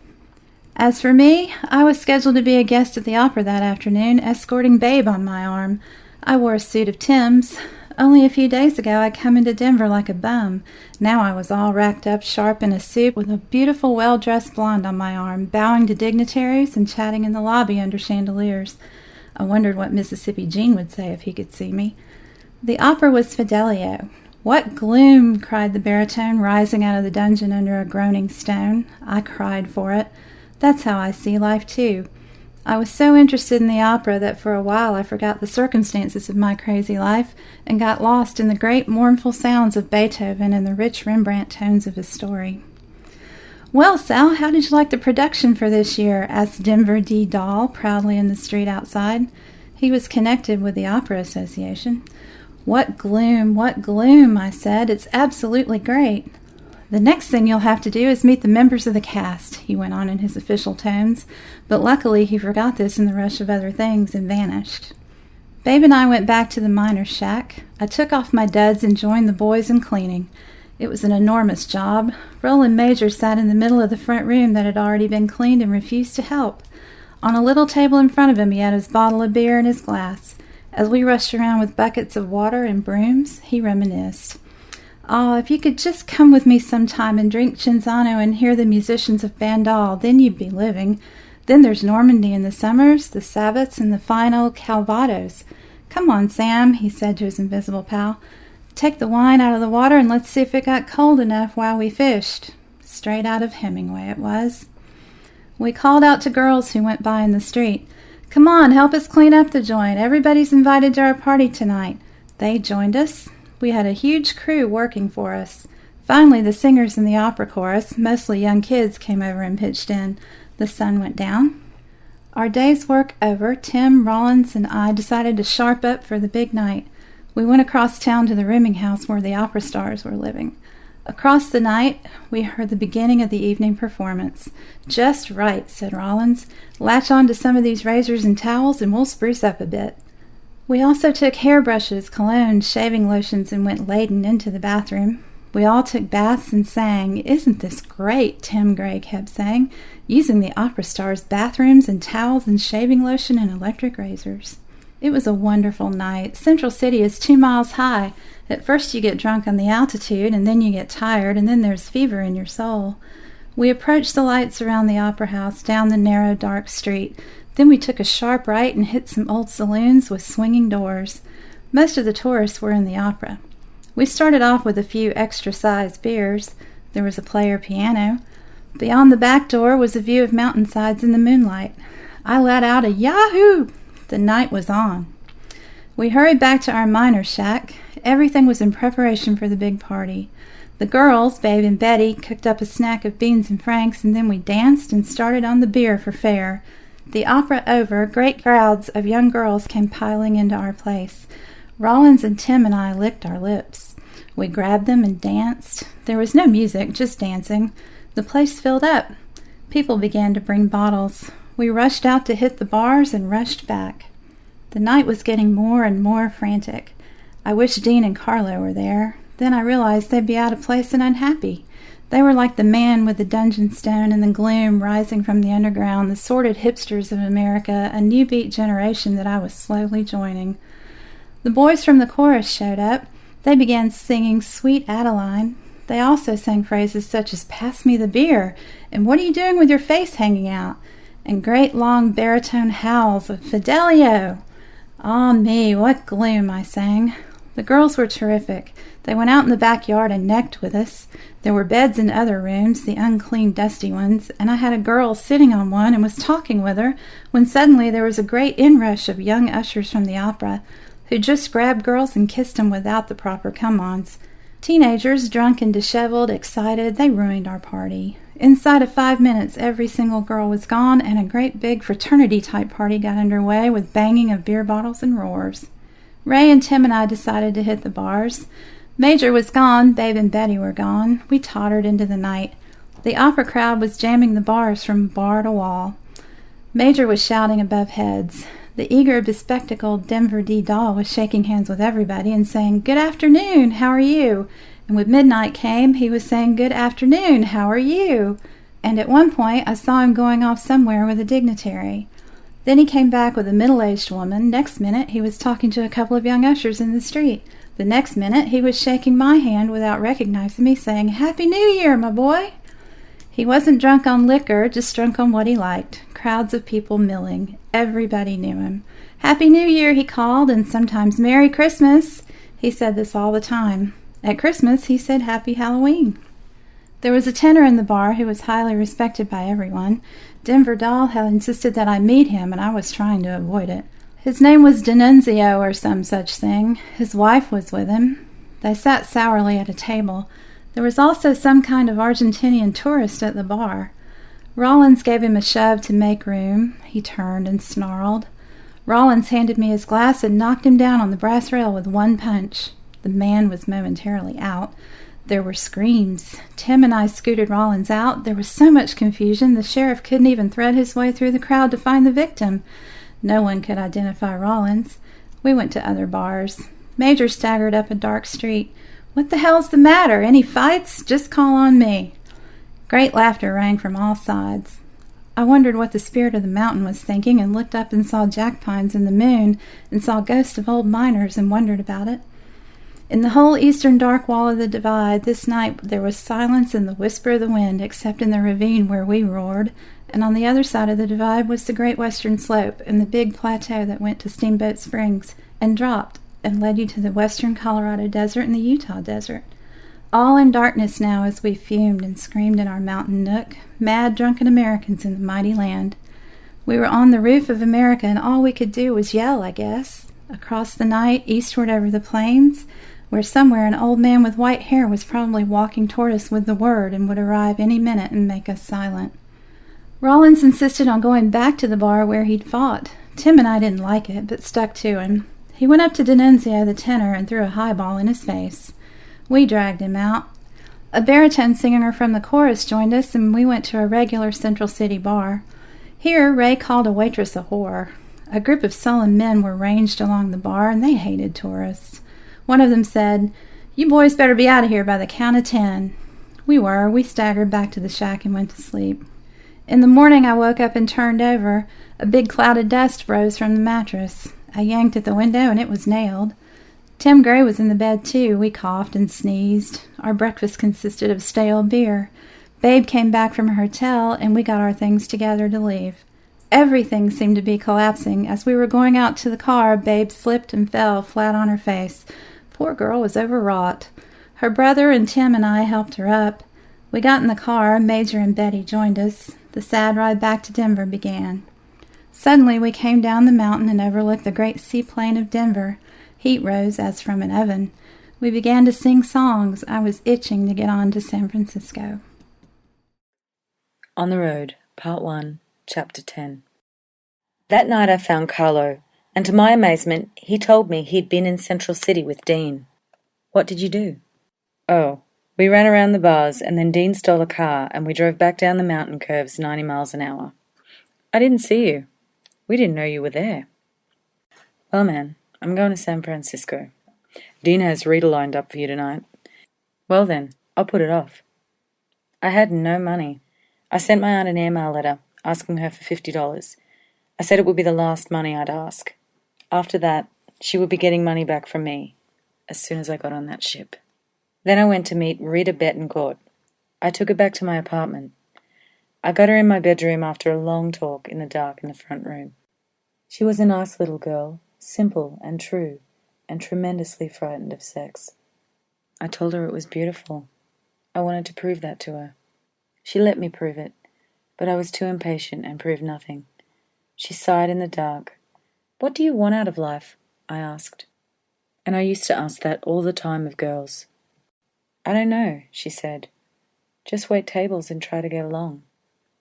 As for me, I was scheduled to be a guest at the opera that afternoon, escorting Babe on my arm. I wore a suit of Tim's. Only a few days ago I'd come into Denver like a bum. Now I was all racked up sharp in a suit with a beautiful well-dressed blonde on my arm, bowing to dignitaries and chatting in the lobby under chandeliers. I wondered what Mississippi Gene would say if he could see me. The opera was Fidelio. "What gloom!" cried the baritone, rising out of the dungeon under a groaning stone. I cried for it. That's how I see life, too. I was so interested in the opera that for a while I forgot the circumstances of my crazy life and got lost in the great mournful sounds of Beethoven and the rich Rembrandt tones of his story. "Well, Sal, how did you like the production for this year?" asked Denver D. Dahl proudly in the street outside. He was connected with the Opera Association. What gloom, I said. "It's absolutely great." "The next thing you'll have to do is meet the members of the cast," he went on in his official tones, but luckily he forgot this in the rush of other things and vanished. Babe and I went back to the miner's shack. I took off my duds and joined the boys in cleaning. It was an enormous job. Roland Major sat in the middle of the front room that had already been cleaned and refused to help. On a little table in front of him he had his bottle of beer and his glass. As we rushed around with buckets of water and brooms, he reminisced. "Oh, if you could just come with me sometime and drink Cinzano and hear the musicians of Bandal, then you'd be living. Then there's Normandy in the summers, the Sabbats, and the fine old Calvados. Come on, Sam," he said to his invisible pal. "Take the wine out of the water and let's see if it got cold enough while we fished." Straight out of Hemingway it was. We called out to girls who went by in the street. "Come on, help us clean up the joint. Everybody's invited to our party tonight." They joined us. We had a huge crew working for us. Finally, the singers in the opera chorus, mostly young kids, came over and pitched in. The sun went down. Our day's work over, Tim, Rollins, and I decided to sharp up for the big night. We went across town to the rooming house where the opera stars were living. Across the night, we heard the beginning of the evening performance. "Just right," said Rollins. "Latch on to some of these razors and towels and we'll spruce up a bit." We also took hairbrushes, colognes, shaving lotions, and went laden into the bathroom. We all took baths and sang. "Isn't this great?" Tim Gray kept saying, using the opera stars' bathrooms and towels and shaving lotion and electric razors. It was a wonderful night. Central City is 2 miles high. At first you get drunk on the altitude, and then you get tired, and then there's fever in your soul. We approached the lights around the opera house down the narrow, dark street. Then we took a sharp right and hit some old saloons with swinging doors. Most of the tourists were in the opera. We started off with a few extra-sized beers. There was a player piano. Beyond the back door was a view of mountainsides in the moonlight. I let out a yahoo! The night was on. We hurried back to our miner's shack. Everything was in preparation for the big party. The girls, Babe and Betty, cooked up a snack of beans and franks, and then we danced and started on the beer for fare. The opera over, great crowds of young girls came piling into our place. Rollins and Tim and I licked our lips. We grabbed them and danced. There was no music, just dancing. The place filled up. People began to bring bottles. We rushed out to hit the bars and rushed back. The night was getting more and more frantic. I wished Dean and Carlo were there. Then I realized they'd be out of place and unhappy. They were like the man with the dungeon stone and the gloom rising from the underground, the sordid hipsters of America, a new beat generation that I was slowly joining. The boys from the chorus showed up. They began singing Sweet Adeline. They also sang phrases such as "Pass me the beer," and "What are you doing with your face hanging out?" and great long baritone howls of "Fidelio." "Ah me, what gloom," I sang. The girls were terrific. They went out in the backyard and necked with us. There were beds in other rooms, the unclean, dusty ones, and I had a girl sitting on one and was talking with her when suddenly there was a great inrush of young ushers from the opera, who just grabbed girls and kissed them without the proper come-ons. Teenagers, drunk and disheveled, excited, they ruined our party. Inside of 5 minutes, every single girl was gone, and a great big fraternity-type party got underway with banging of beer bottles and roars. Ray and Tim and I decided to hit the bars. Major was gone, Babe and Betty were gone. We tottered into the night. The opera crowd was jamming the bars from bar to wall. Major was shouting above heads. The eager, bespectacled Denver D. Doll was shaking hands with everybody and saying, "Good afternoon, how are you?" And when midnight came, he was saying, "Good afternoon, how are you?" And at one point, I saw him going off somewhere with a dignitary. Then he came back with a middle-aged woman. Next minute, he was talking to a couple of young ushers in the street. The next minute, he was shaking my hand without recognizing me, saying, "Happy New Year, my boy." He wasn't drunk on liquor, just drunk on what he liked. Crowds of people milling. Everybody knew him. "Happy New Year," he called, and sometimes "Merry Christmas." He said this all the time. At Christmas, he said Happy Halloween. There was a tenor in the bar who was highly respected by everyone. Denver Doll had insisted that I meet him, and I was trying to avoid it. His name was D'Annunzio or some such thing. His wife was with him. They sat sourly at a table. There was also some kind of Argentinian tourist at the bar. Rollins gave him a shove to make room. He turned and snarled. Rollins handed me his glass and knocked him down on the brass rail with one punch. The man was momentarily out. There were screams. Tim and I scooted Rollins out. There was so much confusion, the sheriff couldn't even thread his way through the crowd to find the victim. No one could identify Rollins. We went to other bars. Major staggered up a dark street. "What the hell's the matter? Any fights? Just call on me." Great laughter rang from all sides. I wondered what the spirit of the mountain was thinking, and looked up and saw jack pines in the moon, and saw ghosts of old miners, and wondered about it. In the whole eastern dark wall of the divide, this night there was silence and the whisper of the wind, except in the ravine where we roared, and on the other side of the divide was the great western slope, and the big plateau that went to Steamboat Springs, and dropped, and led you to the western Colorado Desert and the Utah Desert. All in darkness now as we fumed and screamed in our mountain nook, mad, drunken Americans in the mighty land. We were on the roof of America, and all we could do was yell, I guess. Across the night, eastward over the plains, where somewhere an old man with white hair was probably walking toward us with the word and would arrive any minute and make us silent. Rollins insisted on going back to the bar where he'd fought. Tim and I didn't like it, but stuck to him. He went up to D'Annunzio, the tenor, and threw a highball in his face. We dragged him out. A baritone singer from the chorus joined us, and we went to a regular Central City bar. Here, Ray called a waitress a whore. A group of sullen men were ranged along the bar, and they hated tourists. One of them said, "You boys better be out of here by the count of 10. We were. We staggered back to the shack and went to sleep. In the morning, I woke up and turned over. A big cloud of dust rose from the mattress. I yanked at the window, and it was nailed. Tim Gray was in the bed, too. We coughed and sneezed. Our breakfast consisted of stale beer. Babe came back from her hotel, and we got our things together to leave. Everything seemed to be collapsing. As we were going out to the car, Babe slipped and fell flat on her face. Poor girl was overwrought. Her brother and Tim and I helped her up. We got in the car. Major and Betty joined us. The sad ride back to Denver began. Suddenly we came down the mountain and overlooked the great seaplain of Denver. Heat rose as from an oven. We began to sing songs. I was itching to get on to San Francisco. On the Road, Part 1, Chapter 10. That night I found Carlo, and to my amazement, he told me he'd been in Central City with Dean. What did you do? Oh, we ran around the bars, and then Dean stole a car, and we drove back down the mountain curves 90 miles an hour. I didn't see you. We didn't know you were there. Well, man, I'm going to San Francisco. Dean has Rita lined up for you tonight. Well then, I'll put it off. I had no money. I sent my aunt an email letter, asking her for $50. I said it would be the last money I'd ask. After that, she would be getting money back from me, as soon as I got on that ship. Then I went to meet Rita Bettencourt. I took her back to my apartment. I got her in my bedroom after a long talk in the dark in the front room. She was a nice little girl, simple and true, and tremendously frightened of sex. I told her it was beautiful. I wanted to prove that to her. She let me prove it, but I was too impatient and proved nothing. She sighed in the dark. What do you want out of life? I asked. And I used to ask that all the time of girls. I don't know, she said. Just wait tables and try to get along.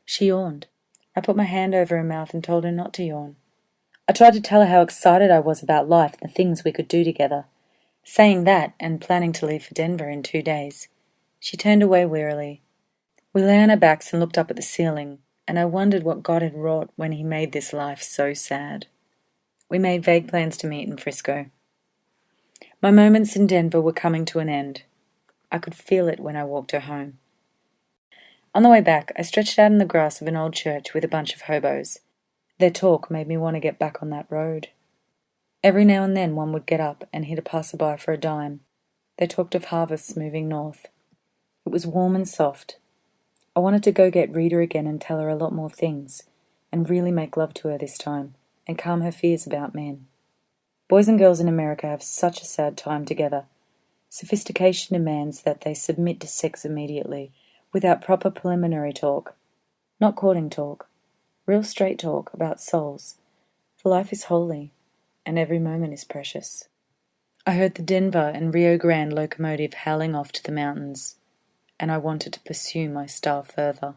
She yawned. I put my hand over her mouth and told her not to yawn. I tried to tell her how excited I was about life and the things we could do together. Saying that and planning to leave for Denver in 2 days. She turned away wearily. We lay on our backs and looked up at the ceiling, and I wondered what God had wrought when he made this life so sad. We made vague plans to meet in Frisco. My moments in Denver were coming to an end. I could feel it when I walked her home. On the way back, I stretched out in the grass of an old church with a bunch of hobos. Their talk made me want to get back on that road. Every now and then one would get up and hit a passerby for a dime. They talked of harvests moving north. It was warm and soft. I wanted to go get Rita again and tell her a lot more things, and really make love to her this time, and calm her fears about men. Boys and girls in America have such a sad time together. Sophistication demands that they submit to sex immediately, without proper preliminary talk. Not courting talk. Real straight talk about souls. For life is holy, and every moment is precious. I heard the Denver and Rio Grande locomotive howling off to the mountains, and I wanted to pursue my star further.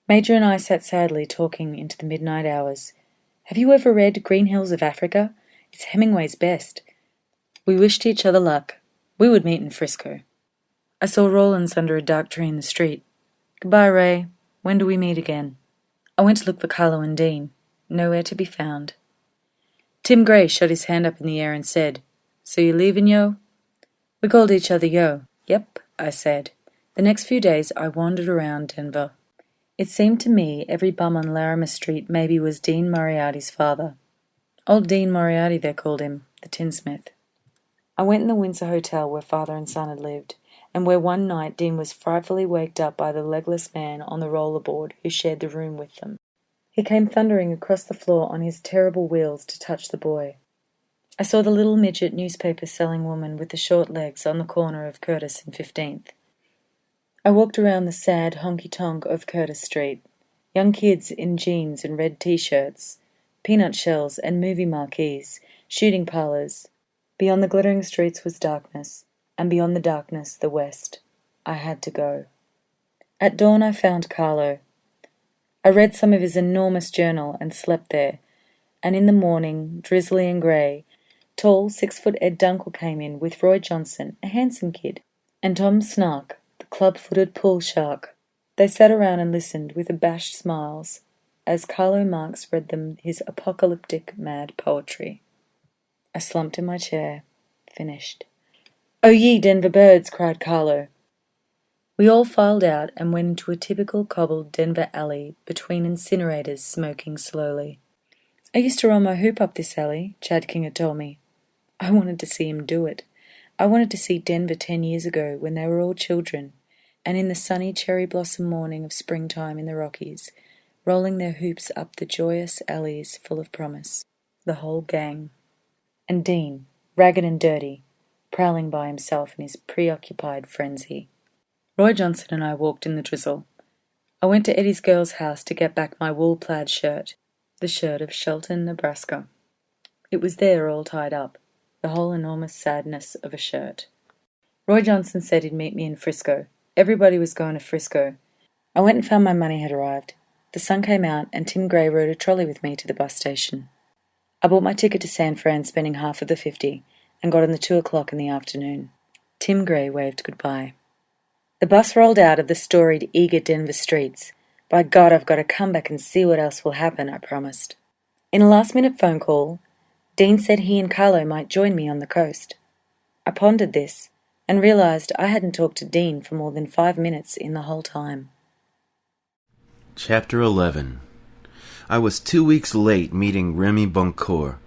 Major and I sat sadly talking into the midnight hours. Have you ever read Green Hills of Africa? It's Hemingway's best. We wished each other luck. We would meet in Frisco. I saw Rollins under a dark tree in the street. Goodbye, Ray. When do we meet again? I went to look for Carlo and Dean. Nowhere to be found. Tim Gray shot his hand up in the air and said, So you leaving, yo? We called each other yo. Yep, I said. The next few days I wandered around Denver. It seemed to me every bum on Larimer Street maybe was Dean Moriarty's father. Old Dean Moriarty, they called him, the tinsmith. I went in the Windsor Hotel where father and son had lived, and where one night Dean was frightfully waked up by the legless man on the rollerboard who shared the room with them. He came thundering across the floor on his terrible wheels to touch the boy. I saw the little midget newspaper-selling woman with the short legs on the corner of Curtis and 15th. I walked around the sad honky-tonk of Curtis Street. Young kids in jeans and red T-shirts, peanut shells and movie marquees, shooting parlours. Beyond the glittering streets was darkness, and beyond the darkness the west. I had to go. At dawn I found Carlo. I read some of his enormous journal and slept there, and in the morning, drizzly and grey, tall 6-foot Ed Dunkel came in with Roy Johnson, a handsome kid, and Tom Snark, the club-footed pool shark. They sat around and listened with abashed smiles as Carlo Marx read them his apocalyptic mad poetry. I slumped in my chair, finished. "Oh ye Denver birds!" cried Carlo. We all filed out and went into a typical cobbled Denver alley between incinerators smoking slowly. I used to run my hoop up this alley, Chad King had told me. I wanted to see him do it. I wanted to see Denver 10 years ago when they were all children, and in the sunny cherry blossom morning of springtime in the Rockies, rolling their hoops up the joyous alleys full of promise. The whole gang. And Dean, ragged and dirty, prowling by himself in his preoccupied frenzy. Roy Johnson and I walked in the drizzle. I went to Eddie's girl's house to get back my wool-plaid shirt, the shirt of Shelton, Nebraska. It was there all tied up, the whole enormous sadness of a shirt. Roy Johnson said he'd meet me in Frisco. Everybody was going to Frisco. I went and found my money had arrived. The sun came out and Tim Gray rode a trolley with me to the bus station. I bought my ticket to San Fran, spending half of the 50, and got on the 2 o'clock in the afternoon. Tim Gray waved goodbye. The bus rolled out of the storied, eager Denver streets. By God, I've got to come back and see what else will happen, I promised. In a last-minute phone call, Dean said he and Carlo might join me on the coast. I pondered this, and realized I hadn't talked to Dean for more than 5 minutes in the whole time. Chapter 11. I was 2 weeks late meeting Remy Boncourt.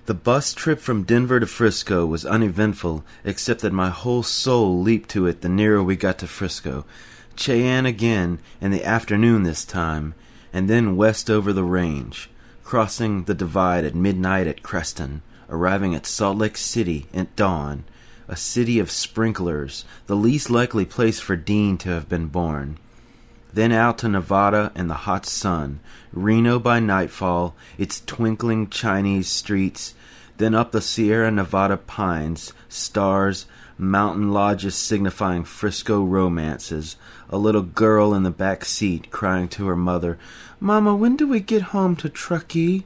The bus trip from Denver to Frisco was uneventful, except that my whole soul leaped to it the nearer we got to Frisco. Cheyenne again, in the afternoon this time, and then west over the range, crossing the divide at midnight at Creston, arriving at Salt Lake City at dawn, a city of sprinklers, the least likely place for Dean to have been born. Then out to Nevada in the hot sun, Reno by nightfall, its twinkling Chinese streets, Then up the Sierra Nevada pines, stars, mountain lodges signifying Frisco romances, a little girl in the back seat crying to her mother, "Mama, when do we get home to Truckee?"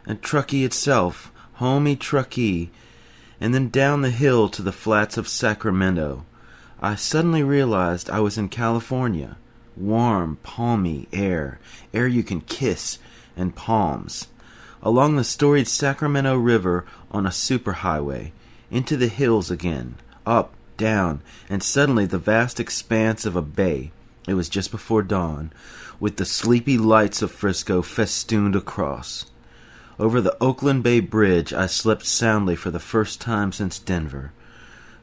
And Truckee itself, homey Truckee, and then down the hill to the flats of Sacramento. I suddenly realized I was in California. Warm, palmy air you can kiss, and palms. Along the storied Sacramento River on a superhighway, into the hills again, up, down, and suddenly the vast expanse of a bay. It was just before dawn, with the sleepy lights of Frisco festooned across. Over the Oakland Bay Bridge I slept soundly for the first time since Denver,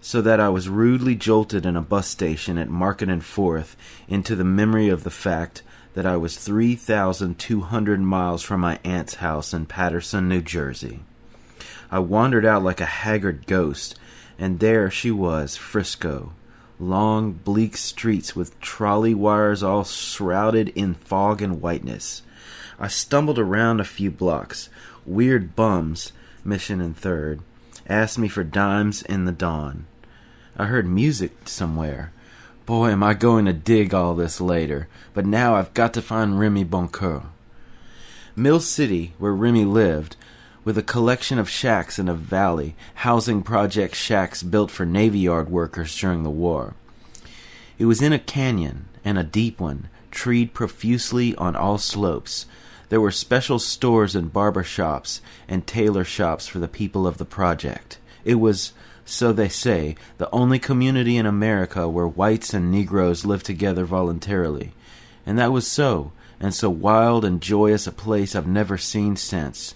so that I was rudely jolted in a bus station at Market and Fourth into the memory of the fact that I was 3,200 miles from my aunt's house in Paterson, New Jersey. I wandered out like a haggard ghost, and there she was, Frisco. Long, bleak streets with trolley wires all shrouded in fog and whiteness. I stumbled around a few blocks. Weird bums, Mission and Third, asked me for dimes in the dawn. I heard music somewhere. Boy, am I going to dig all this later, but now I've got to find Remy Boncoeur. Mill City, where Remy lived, with a collection of shacks in a valley, housing project shacks built for Navy Yard workers during the war. It was in a canyon, and a deep one, treed profusely on all slopes. There were special stores and barber shops and tailor shops for the people of the project. It was, so they say, the only community in America where whites and Negroes lived together voluntarily. And that was so, and so wild and joyous a place I've never seen since.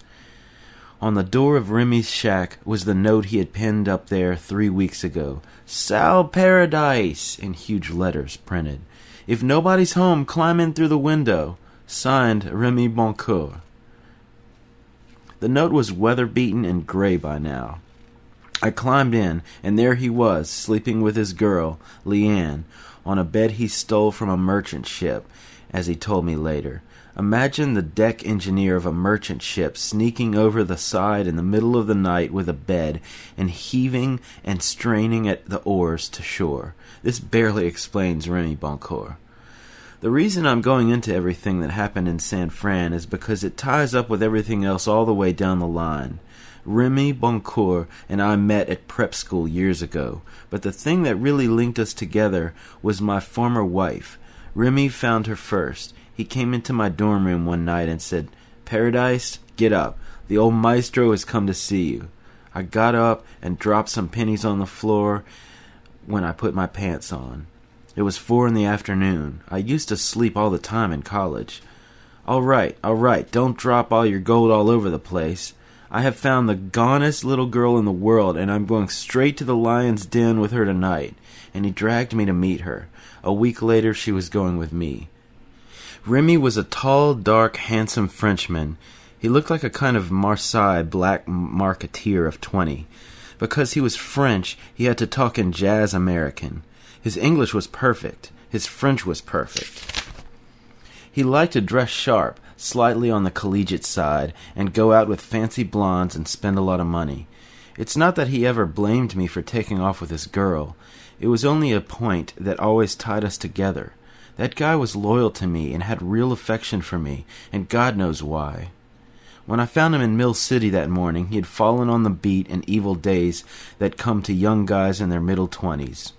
On the door of Remy's shack was the note he had pinned up there 3 weeks ago. "Sal Paradise," in huge letters printed. "If nobody's home, climb in through the window. Signed, Remy Boncoeur." The note was weather-beaten and gray by now. I climbed in, and there he was, sleeping with his girl, Leanne, on a bed he stole from a merchant ship, as he told me later. Imagine the deck engineer of a merchant ship sneaking over the side in the middle of the night with a bed and heaving and straining at the oars to shore. This barely explains Remy Boncoeur. The reason I'm going into everything that happened in San Fran is because it ties up with everything else all the way down the line. Remy Boncoeur and I met at prep school years ago, but the thing that really linked us together was my former wife. Remy found her first. He came into my dorm room one night and said, "Paradise, get up. The old maestro has come to see you." I got up and dropped some pennies on the floor when I put my pants on. It was 4 in the afternoon. I used to sleep all the time in college. All right, don't drop all your gold all over the place. I have found the gonest little girl in the world, and I'm going straight to the lion's den with her tonight." And he dragged me to meet her. A week later, she was going with me. Remy was a tall, dark, handsome Frenchman. He looked like a kind of Marseille black marketeer of 20. Because he was French, he had to talk in jazz American. His English was perfect. His French was perfect. He liked to dress sharp, slightly on the collegiate side, and go out with fancy blondes and spend a lot of money. It's not that he ever blamed me for taking off with his girl. It was only a point that always tied us together. That guy was loyal to me and had real affection for me, and God knows why. When I found him in Mill City that morning, he had fallen on the beat and evil days that come to young guys in their middle 20s.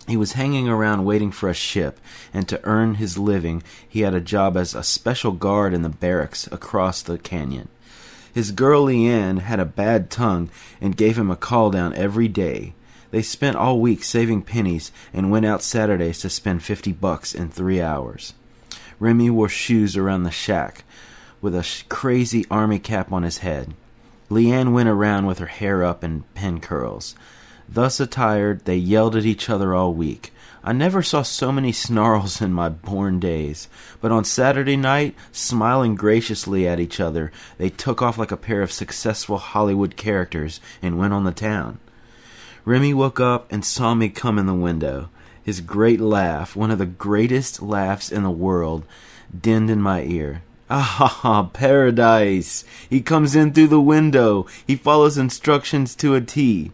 He was hanging around waiting for a ship, and to earn his living, he had a job as a special guard in the barracks across the canyon. His girl Leanne had a bad tongue and gave him a call down every day. They spent all week saving pennies and went out Saturdays to spend $50 in 3 hours. Remy wore shoes around the shack, with a crazy army cap on his head. Leanne went around with her hair up in pin curls. Thus attired, they yelled at each other all week. I never saw so many snarls in my born days, but on Saturday night, smiling graciously at each other, they took off like a pair of successful Hollywood characters and went on the town. Remy woke up and saw me come in the window. His great laugh, one of the greatest laughs in the world, dinned in my ear. Ah, paradise! He comes in through the window. He follows instructions to a T.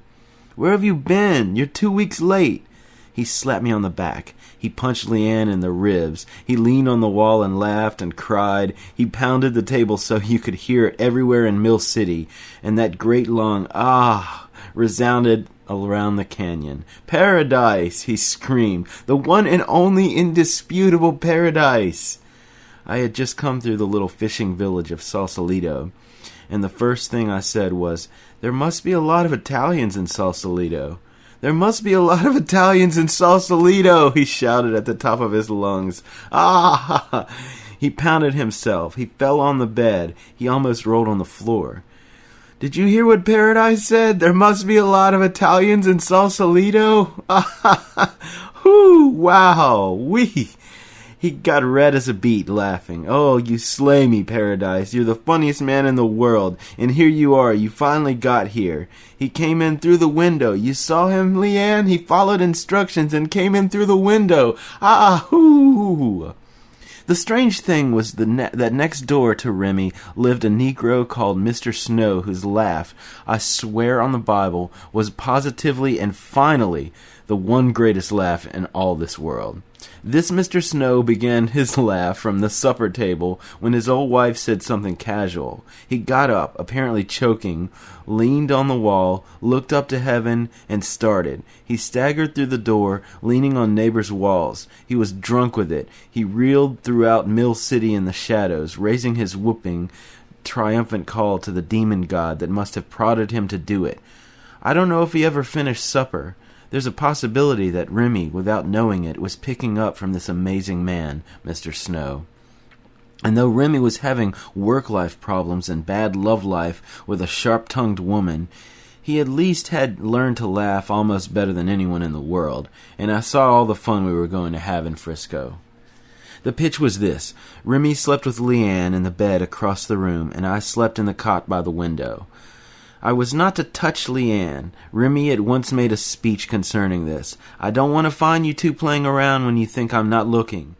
Where have you been? You're 2 weeks late. He slapped me on the back. He punched Leanne in the ribs. He leaned on the wall and laughed and cried. He pounded the table so you could hear it everywhere in Mill City, and that great long ah resounded around the canyon. Paradise! He screamed. The one and only indisputable paradise! I had just come through the little fishing village of Sausalito, and the first thing I said was, "There must be a lot of Italians in Sausalito. There must be a lot of Italians in Sausalito," he shouted at the top of his lungs. Ah! He pounded himself. He fell on the bed. He almost rolled on the floor. "Did you hear what Paradise said? There must be a lot of Italians in Sausalito." Ah! Whoo! Wow! Wee! He got red as a beet, laughing. "Oh, you slay me, Paradise. You're the funniest man in the world. And here you are. You finally got here. He came in through the window. You saw him, Leanne? He followed instructions and came in through the window. Ah, hoo!" The strange thing was that next door to Remy lived a Negro called Mr. Snow, whose laugh, I swear on the Bible, was positively and finally the one greatest laugh in all this world. This Mr. Snow began his laugh from the supper table when his old wife said something casual. He got up, apparently choking, leaned on the wall, looked up to heaven, and started. He staggered through the door, leaning on neighbors' walls. He was drunk with it. He reeled throughout Mill City in the shadows, raising his whooping, triumphant call to the demon god that must have prodded him to do it. I don't know if he ever finished supper. There's a possibility that Remy, without knowing it, was picking up from this amazing man, Mr. Snow. And though Remy was having work-life problems and bad love life with a sharp-tongued woman, he at least had learned to laugh almost better than anyone in the world, and I saw all the fun we were going to have in Frisco. The pitch was this. Remy slept with Leanne in the bed across the room, and I slept in the cot by the window. I was not to touch Leanne. Remy at once made a speech concerning this. "I don't want to find you two playing around when you think I'm not looking.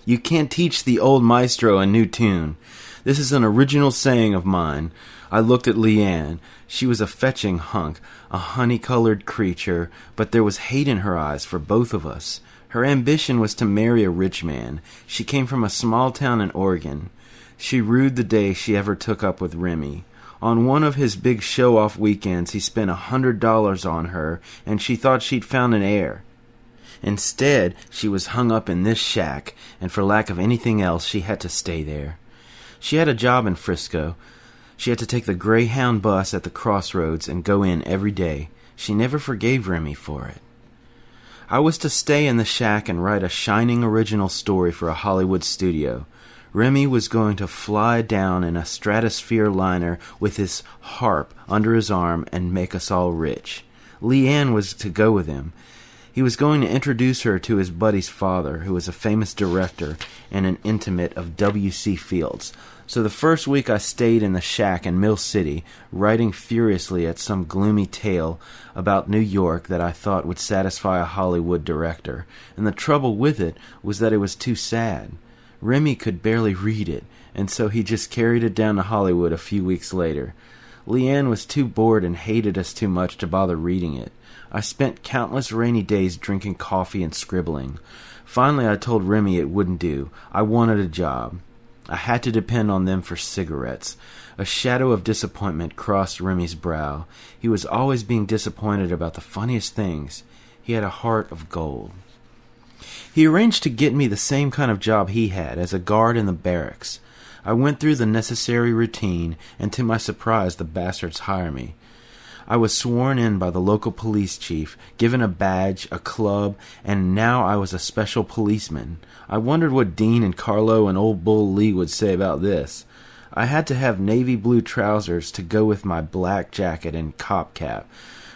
You can't teach the old maestro a new tune. This is an original saying of mine." I looked at Leanne. She was a fetching hunk, a honey-colored creature, but there was hate in her eyes for both of us. Her ambition was to marry a rich man. She came from a small town in Oregon. She rued the day she ever took up with Remy. On one of his big show-off weekends, he spent $100 on her, and she thought she'd found an heir. Instead, she was hung up in this shack, and for lack of anything else, she had to stay there. She had a job in Frisco. She had to take the Greyhound bus at the crossroads and go in every day. She never forgave Remy for it. I was to stay in the shack and write a shining original story for a Hollywood studio. Remy was going to fly down in a stratosphere liner with his harp under his arm and make us all rich. Leanne was to go with him. He was going to introduce her to his buddy's father, who was a famous director and an intimate of W.C. Fields. So the first week I stayed in the shack in Mill City, writing furiously at some gloomy tale about New York that I thought would satisfy a Hollywood director. And the trouble with it was that it was too sad. Remy could barely read it, and so he just carried it down to Hollywood a few weeks later. Leanne was too bored and hated us too much to bother reading it. I spent countless rainy days drinking coffee and scribbling. Finally, I told Remy it wouldn't do. I wanted a job. I had to depend on them for cigarettes. A shadow of disappointment crossed Remy's brow. He was always being disappointed about the funniest things. He had a heart of gold. He arranged to get me the same kind of job he had, as a guard in the barracks. I went through the necessary routine, and to my surprise the bastards hired me. I was sworn in by the local police chief, given a badge, a club, and now I was a special policeman. I wondered what Dean and Carlo and old Bull Lee would say about this. I had to have navy blue trousers to go with my black jacket and cop cap.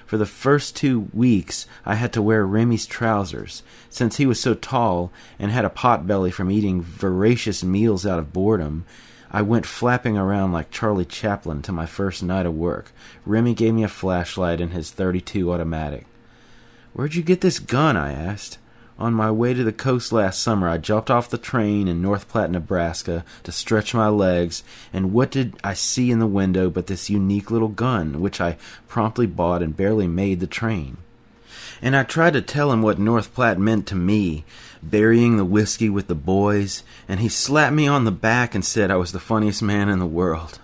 For the first 2 weeks, I had to wear Remy's trousers. Since he was so tall and had a potbelly from eating voracious meals out of boredom, I went flapping around like Charlie Chaplin to my first night of work. Remy gave me a flashlight and his .32 automatic. "Where'd you get this gun?" I asked. On my way to the coast last summer, I jumped off the train in North Platte, Nebraska, to stretch my legs, and what did I see in the window but this unique little gun, which I promptly bought and barely made the train. And I tried to tell him what North Platte meant to me, burying the whiskey with the boys, and he slapped me on the back and said I was the funniest man in the world.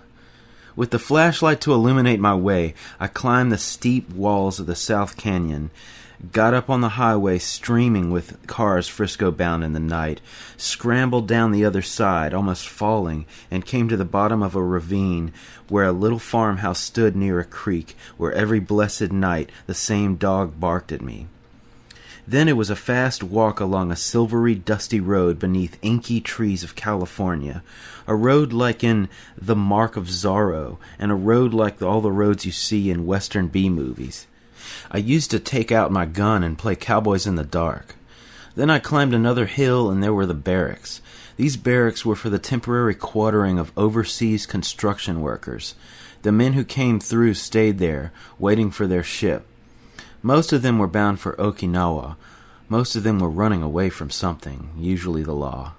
With the flashlight to illuminate my way, I climbed the steep walls of the South Canyon, got up on the highway streaming with cars Frisco-bound in the night, scrambled down the other side, almost falling, and came to the bottom of a ravine where a little farmhouse stood near a creek, where every blessed night the same dog barked at me. Then it was a fast walk along a silvery, dusty road beneath inky trees of California, a road like in The Mark of Zorro, and a road like all the roads you see in Western B-movies. I used to take out my gun and play cowboys in the dark. Then I climbed another hill, and there were the barracks. These barracks were for the temporary quartering of overseas construction workers. The men who came through stayed there, waiting for their ship. Most of them were bound for Okinawa. Most of them were running away from something, usually the law.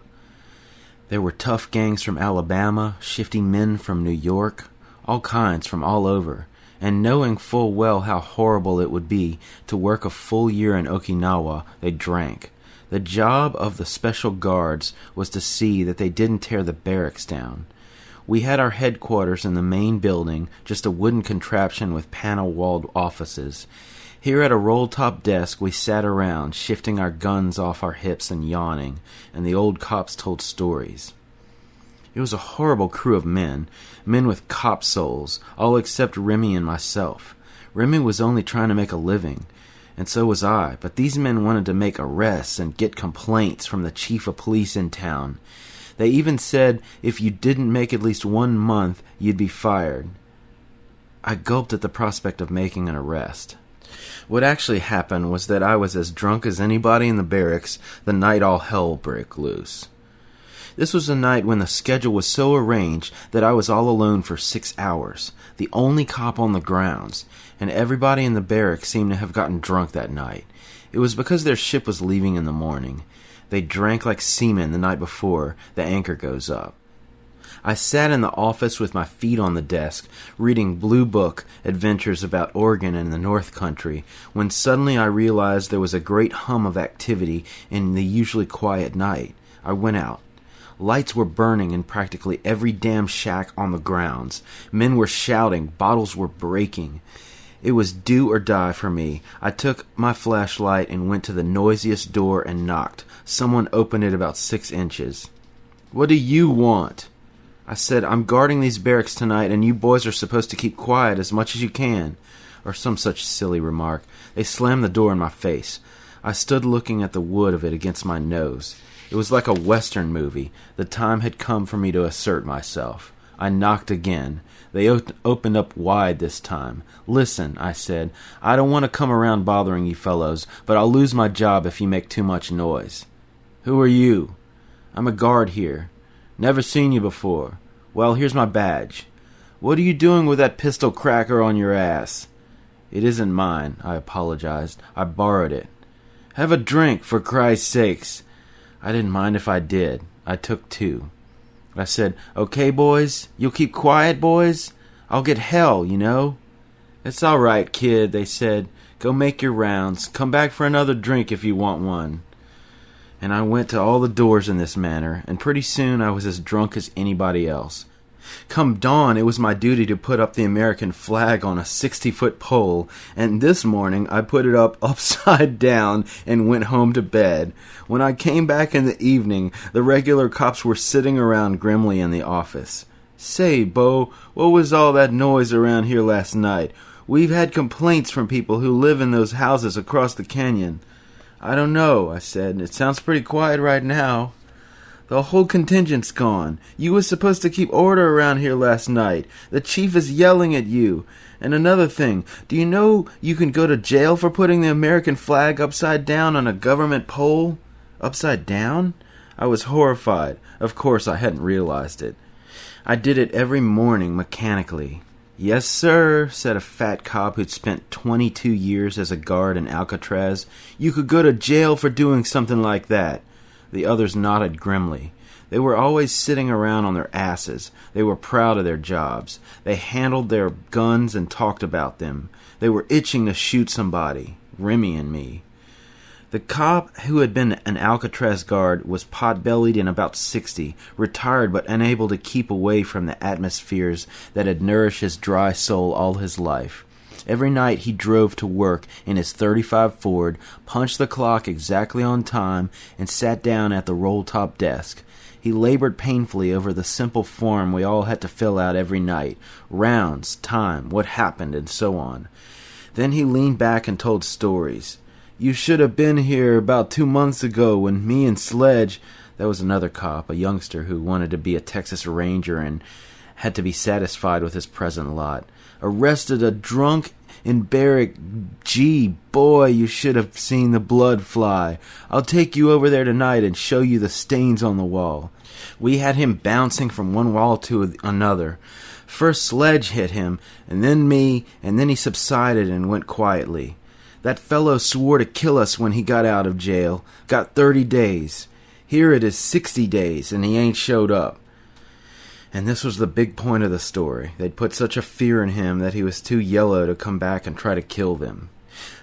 There were tough gangs from Alabama, shifty men from New York, all kinds from all over. And knowing full well how horrible it would be to work a full year in Okinawa, they drank. The job of the special guards was to see that they didn't tear the barracks down. We had our headquarters in the main building, just a wooden contraption with panel-walled offices. Here at a roll-top desk we sat around, shifting our guns off our hips and yawning, and the old cops told stories. It was a horrible crew of men with cop souls, all except Remy and myself. Remy was only trying to make a living, and so was I, but these men wanted to make arrests and get complaints from the chief of police in town. They even said if you didn't make at least 1 month, you'd be fired. I gulped at the prospect of making an arrest. What actually happened was that I was as drunk as anybody in the barracks the night all hell broke loose. This was a night when the schedule was so arranged that I was all alone for 6 hours, the only cop on the grounds, and everybody in the barracks seemed to have gotten drunk that night. It was because their ship was leaving in the morning. They drank like seamen the night before the anchor goes up. I sat in the office with my feet on the desk, reading Blue Book adventures about Oregon and the North Country, when suddenly I realized there was a great hum of activity in the usually quiet night. I went out. Lights were burning in practically every damn shack on the grounds. Men were shouting. Bottles were breaking. It was do or die for me. I took my flashlight and went to the noisiest door and knocked. Someone opened it about 6 inches. "What do you want?" I said, "I'm guarding these barracks tonight, and you boys are supposed to keep quiet as much as you can," or some such silly remark. They slammed the door in my face. I stood looking at the wood of it against my nose. It was like a Western movie. The time had come for me to assert myself. I knocked again. They opened up wide this time. "Listen," I said, "I don't want to come around bothering you fellows, but I'll lose my job if you make too much noise." "Who are you?" "I'm a guard here." "Never seen you before." "Well, here's my badge." "What are you doing with that pistol cracker on your ass?" "It isn't mine," I apologized. "I borrowed it." "Have a drink, for Christ's sakes." I didn't mind if I did. I took 2. I said, "Okay, boys? You'll keep quiet, boys? I'll get hell, you know." "It's all right, kid," they said. "Go make your rounds. Come back for another drink if you want one." And I went to all the doors in this manner, and pretty soon I was as drunk as anybody else. Come dawn, it was my duty to put up the American flag on a 60-foot pole, and this morning I put it up upside down and went home to bed. When I came back in the evening, the regular cops were sitting around grimly in the office. "Say, Bo, what was all that noise around here last night? We've had complaints from people who live in those houses across the canyon." "I don't know," I said. "It sounds pretty quiet right now." "The whole contingent's gone. You was supposed to keep order around here last night. The chief is yelling at you. And another thing, do you know you can go to jail for putting the American flag upside down on a government pole?" "Upside down?" I was horrified. Of course I hadn't realized it. I did it every morning mechanically. "Yes, sir," said a fat cop who'd spent 22 years as a guard in Alcatraz. "You could go to jail for doing something like that." The others nodded grimly. They were always sitting around on their asses. They were proud of their jobs. They handled their guns and talked about them. They were itching to shoot somebody, Remy and me. The cop who had been an Alcatraz guard was pot-bellied and about 60, retired but unable to keep away from the atmospheres that had nourished his dry soul all his life. Every night he drove to work in his 35 Ford, punched the clock exactly on time, and sat down at the roll-top desk. He labored painfully over the simple form we all had to fill out every night: rounds, time, what happened, and so on. Then he leaned back and told stories. "You should have been here about 2 months ago when me and Sledge," that was another cop, a youngster who wanted to be a Texas Ranger and had to be satisfied with his present lot, "arrested a drunk in barrack. Gee, boy, you should have seen the blood fly. I'll take you over there tonight and show you the stains on the wall." We had him bouncing from one wall to another. First Sledge hit him, and then me, and then he subsided and went quietly. "That fellow swore to kill us when he got out of jail. Got 30 days. Here it is 60 days, and he ain't showed up." And this was the big point of the story. They'd put such a fear in him that he was too yellow to come back and try to kill them.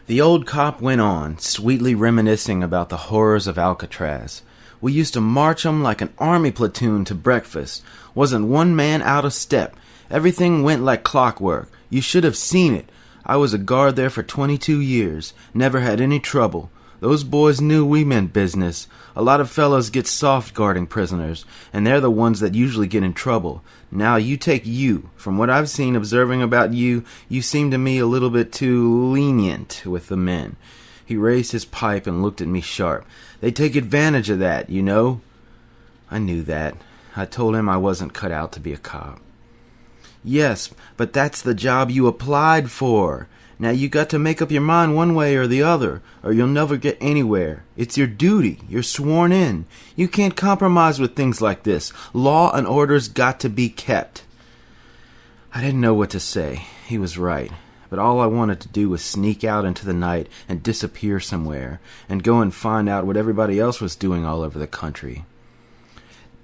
The old cop went on, sweetly reminiscing about the horrors of Alcatraz. "We used to march 'em like an army platoon to breakfast. Wasn't one man out of step. Everything went like clockwork. You should have seen it. I was a guard there for 22 years. Never had any trouble. Those boys knew we meant business. A lot of fellows get soft guarding prisoners, and they're the ones that usually get in trouble. Now you take you. From what I've seen observing about you, you seem to me a little bit too lenient with the men." He raised his pipe and looked at me sharp. "They take advantage of that, you know." I knew that. I told him I wasn't cut out to be a cop. "Yes, but that's the job you applied for. Now you got to make up your mind one way or the other, or you'll never get anywhere. It's your duty. You're sworn in. You can't compromise with things like this. Law and order's got to be kept." I didn't know what to say. He was right. But all I wanted to do was sneak out into the night and disappear somewhere, and go and find out what everybody else was doing all over the country.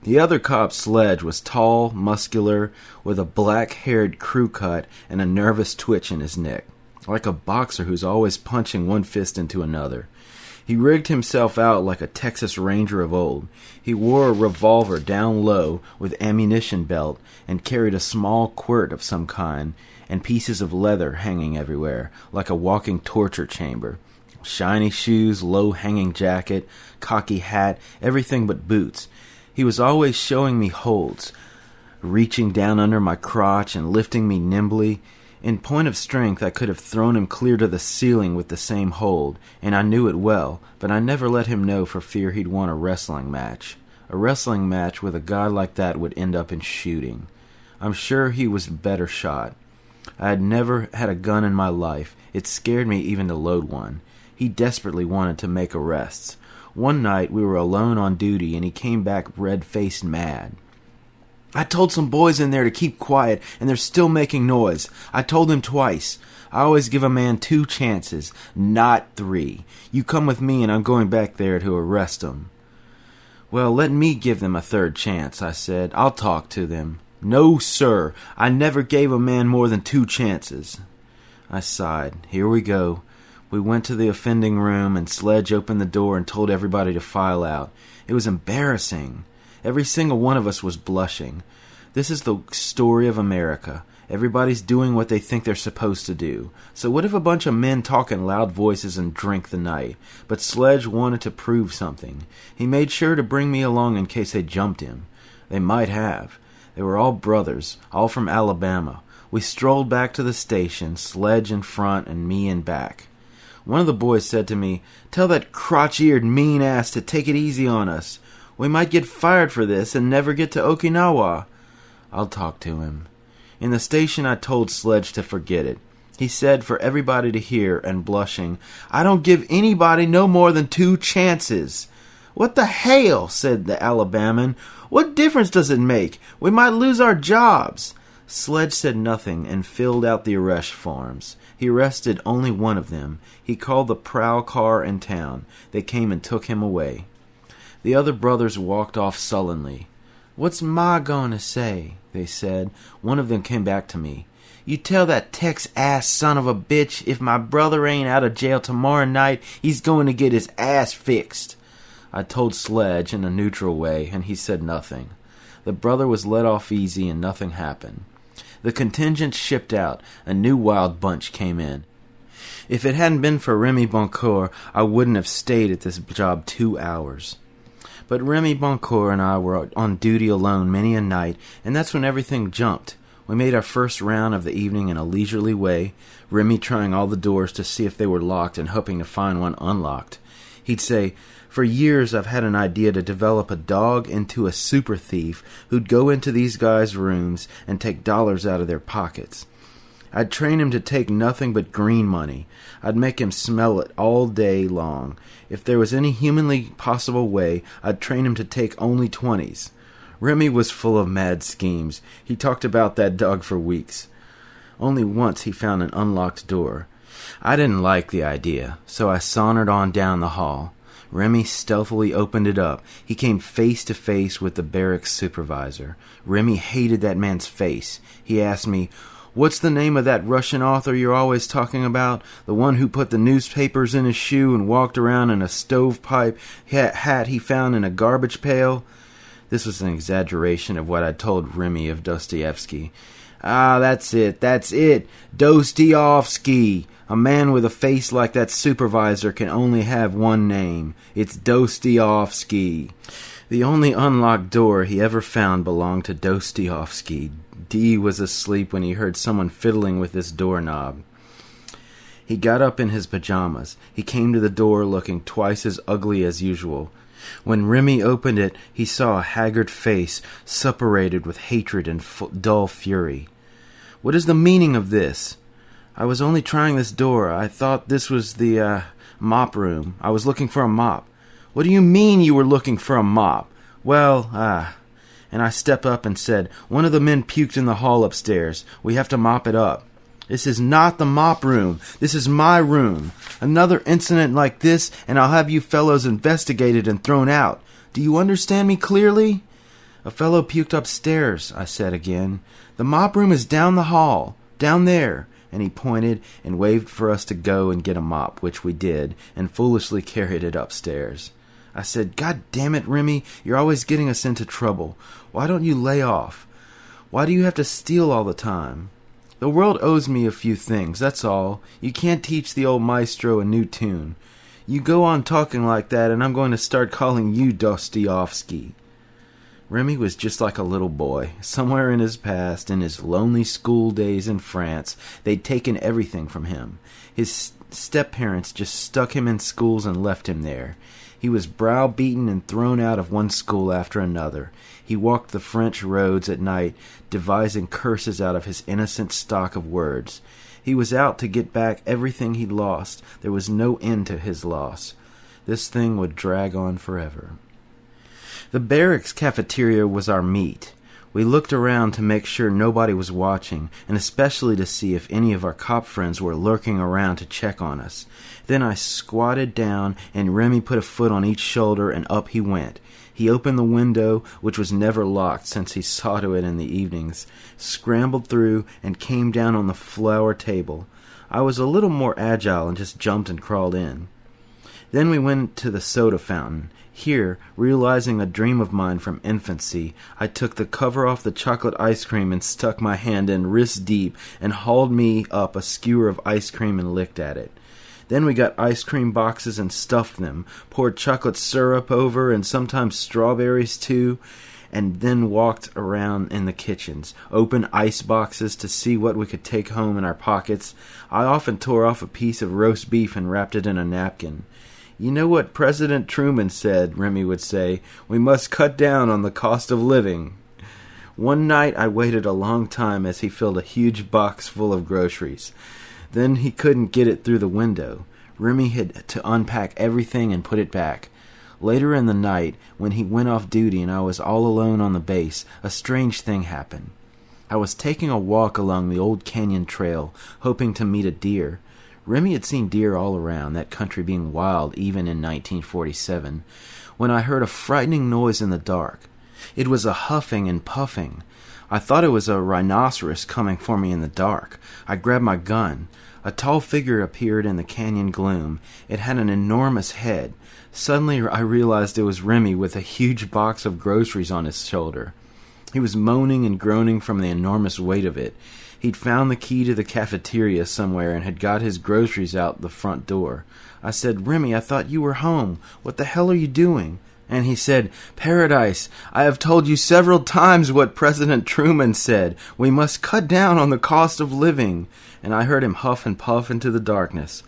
The other cop, Sledge, was tall, muscular, with a black-haired crew cut and a nervous twitch in his neck, like a boxer who's always punching one fist into another. He rigged himself out like a Texas Ranger of old. He wore a revolver down low with ammunition belt and carried a small quirt of some kind and pieces of leather hanging everywhere, like a walking torture chamber. Shiny shoes, low-hanging jacket, cocky hat, everything but boots. He was always showing me holds, reaching down under my crotch and lifting me nimbly. In point of strength, I could have thrown him clear to the ceiling with the same hold, and I knew it well, but I never let him know for fear he'd want a wrestling match. A wrestling match with a guy like that would end up in shooting. I'm sure he was a better shot. I had never had a gun in my life. It scared me even to load one. He desperately wanted to make arrests. One night we were alone on duty, and he came back red-faced mad. "I told some boys in there to keep quiet, and they're still making noise. I told them twice. I always give a man 2 chances, not 3. You come with me, and I'm going back there to arrest them." "Well, let me give them a 3rd chance," I said. "I'll talk to them." "No, sir. I never gave a man more than 2 chances." I sighed. Here we go. We went to the offending room, and Sledge opened the door and told everybody to file out. It was embarrassing. Every single one of us was blushing. This is the story of America. Everybody's doing what they think they're supposed to do. So what if a bunch of men talk in loud voices and drink the night? But Sledge wanted to prove something. He made sure to bring me along in case they jumped him. They might have. They were all brothers, all from Alabama. We strolled back to the station, Sledge in front and me in back. One of the boys said to me, "Tell that crotch-eared mean ass to take it easy on us. We might get fired for this and never get to Okinawa." I'll talk to him. In the station I told Sledge to forget it. He said for everybody to hear, and blushing, "I don't give anybody no more than 2 chances." "What the hell?" said the Alabaman. "What difference does it make? We might lose our jobs." Sledge said nothing and filled out the arrest forms. He arrested only one of them. He called the prowl car in town. They came and took him away. The other brothers walked off sullenly. "What's Ma going to say?" they said. One of them came back to me. "You tell that Tex-ass son of a bitch if my brother ain't out of jail tomorrow night, he's going to get his ass fixed." I told Sledge in a neutral way, and he said nothing. The brother was let off easy, and nothing happened. The contingent shipped out. A new wild bunch came in. If it hadn't been for Remy Boncoeur, I wouldn't have stayed at this job 2 hours. But Remy Boncoeur and I were on duty alone many a night, and that's when everything jumped. We made our first round of the evening in a leisurely way, Remy trying all the doors to see if they were locked and hoping to find one unlocked. He'd say, "For years I've had an idea to develop a dog into a super thief who'd go into these guys' rooms and take dollars out of their pockets. I'd train him to take nothing but green money. I'd make him smell it all day long. If there was any humanly possible way, I'd train him to take only 20s. Remy was full of mad schemes. He talked about that dog for weeks. Only once he found an unlocked door. I didn't like the idea, so I sauntered on down the hall. Remy stealthily opened it up. He came face to face with the barracks supervisor. Remy hated that man's face. He asked me, "What's the name of that Russian author you're always talking about? The one who put the newspapers in his shoe and walked around in a stovepipe hat he found in a garbage pail?" This was an exaggeration of what I'd told Remy of Dostoevsky. "Ah, that's it. Dostoevsky. A man with a face like that supervisor can only have one name. It's Dostoevsky." The only unlocked door he ever found belonged to Dostoevsky. D was asleep when he heard someone fiddling with this doorknob. He got up in his pajamas. He came to the door looking twice as ugly as usual. When Remy opened it, he saw a haggard face, suppurated with hatred and dull fury. "What is the meaning of this?" "I was only trying this door. I thought this was the, mop room. I was looking for a mop." "What do you mean you were looking for a mop?" "Well, And I stepped up and said, "One of the men puked in the hall upstairs. We have to mop it up." "This is not the mop room. This is my room. Another incident like this, and I'll have you fellows investigated and thrown out. Do you understand me clearly?" "A fellow puked upstairs," I said again. "The mop room is down the hall. Down there." And he pointed and waved for us to go and get a mop, which we did, and foolishly carried it upstairs. I said, "God damn it, Remy, you're always getting us into trouble. Why don't you lay off? Why do you have to steal all the time? The world owes me a few things, that's all. You can't teach the old maestro a new tune. You go on talking like that, and I'm going to start calling you Dostoevsky." Remy was just like a little boy. Somewhere in his past, in his lonely school days in France, they'd taken everything from him. His step-parents just stuck him in schools and left him there. He was browbeaten and thrown out of one school after another. He walked the French roads at night, devising curses out of his innocent stock of words. He was out to get back everything he'd lost. There was no end to his loss. This thing would drag on forever. The barracks cafeteria was our meet. We looked around to make sure nobody was watching, and especially to see if any of our cop friends were lurking around to check on us. Then I squatted down, and Remy put a foot on each shoulder, and up he went. He opened the window, which was never locked since he saw to it in the evenings, scrambled through, and came down on the flower table. I was a little more agile and just jumped and crawled in. Then we went to the soda fountain. Here, realizing a dream of mine from infancy, I took the cover off the chocolate ice cream and stuck my hand in wrist deep and hauled me up a skewer of ice cream and licked at it. Then we got ice cream boxes and stuffed them, poured chocolate syrup over and sometimes strawberries too, and then walked around in the kitchens, opened ice boxes to see what we could take home in our pockets. I often tore off a piece of roast beef and wrapped it in a napkin. "You know what President Truman said," Remy would say, "we must cut down on the cost of living." One night I waited a long time as he filled a huge box full of groceries. Then he couldn't get it through the window. Remy had to unpack everything and put it back. Later in the night, when he went off duty and I was all alone on the base, a strange thing happened. I was taking a walk along the old canyon trail, hoping to meet a deer. Remy had seen deer all around, that country being wild even in 1947, when I heard a frightening noise in the dark. It was a huffing and puffing. I thought it was a rhinoceros coming for me in the dark. I grabbed my gun. A tall figure appeared in the canyon gloom. It had an enormous head. Suddenly I realized it was Remy with a huge box of groceries on his shoulder. He was moaning and groaning from the enormous weight of it. He'd found the key to the cafeteria somewhere and had got his groceries out the front door. I said, "Remy, I thought you were home. What the hell are you doing?" And he said, "Paradise, I have told you several times what President Truman said. We must cut down on the cost of living." And I heard him huff and puff into the darkness.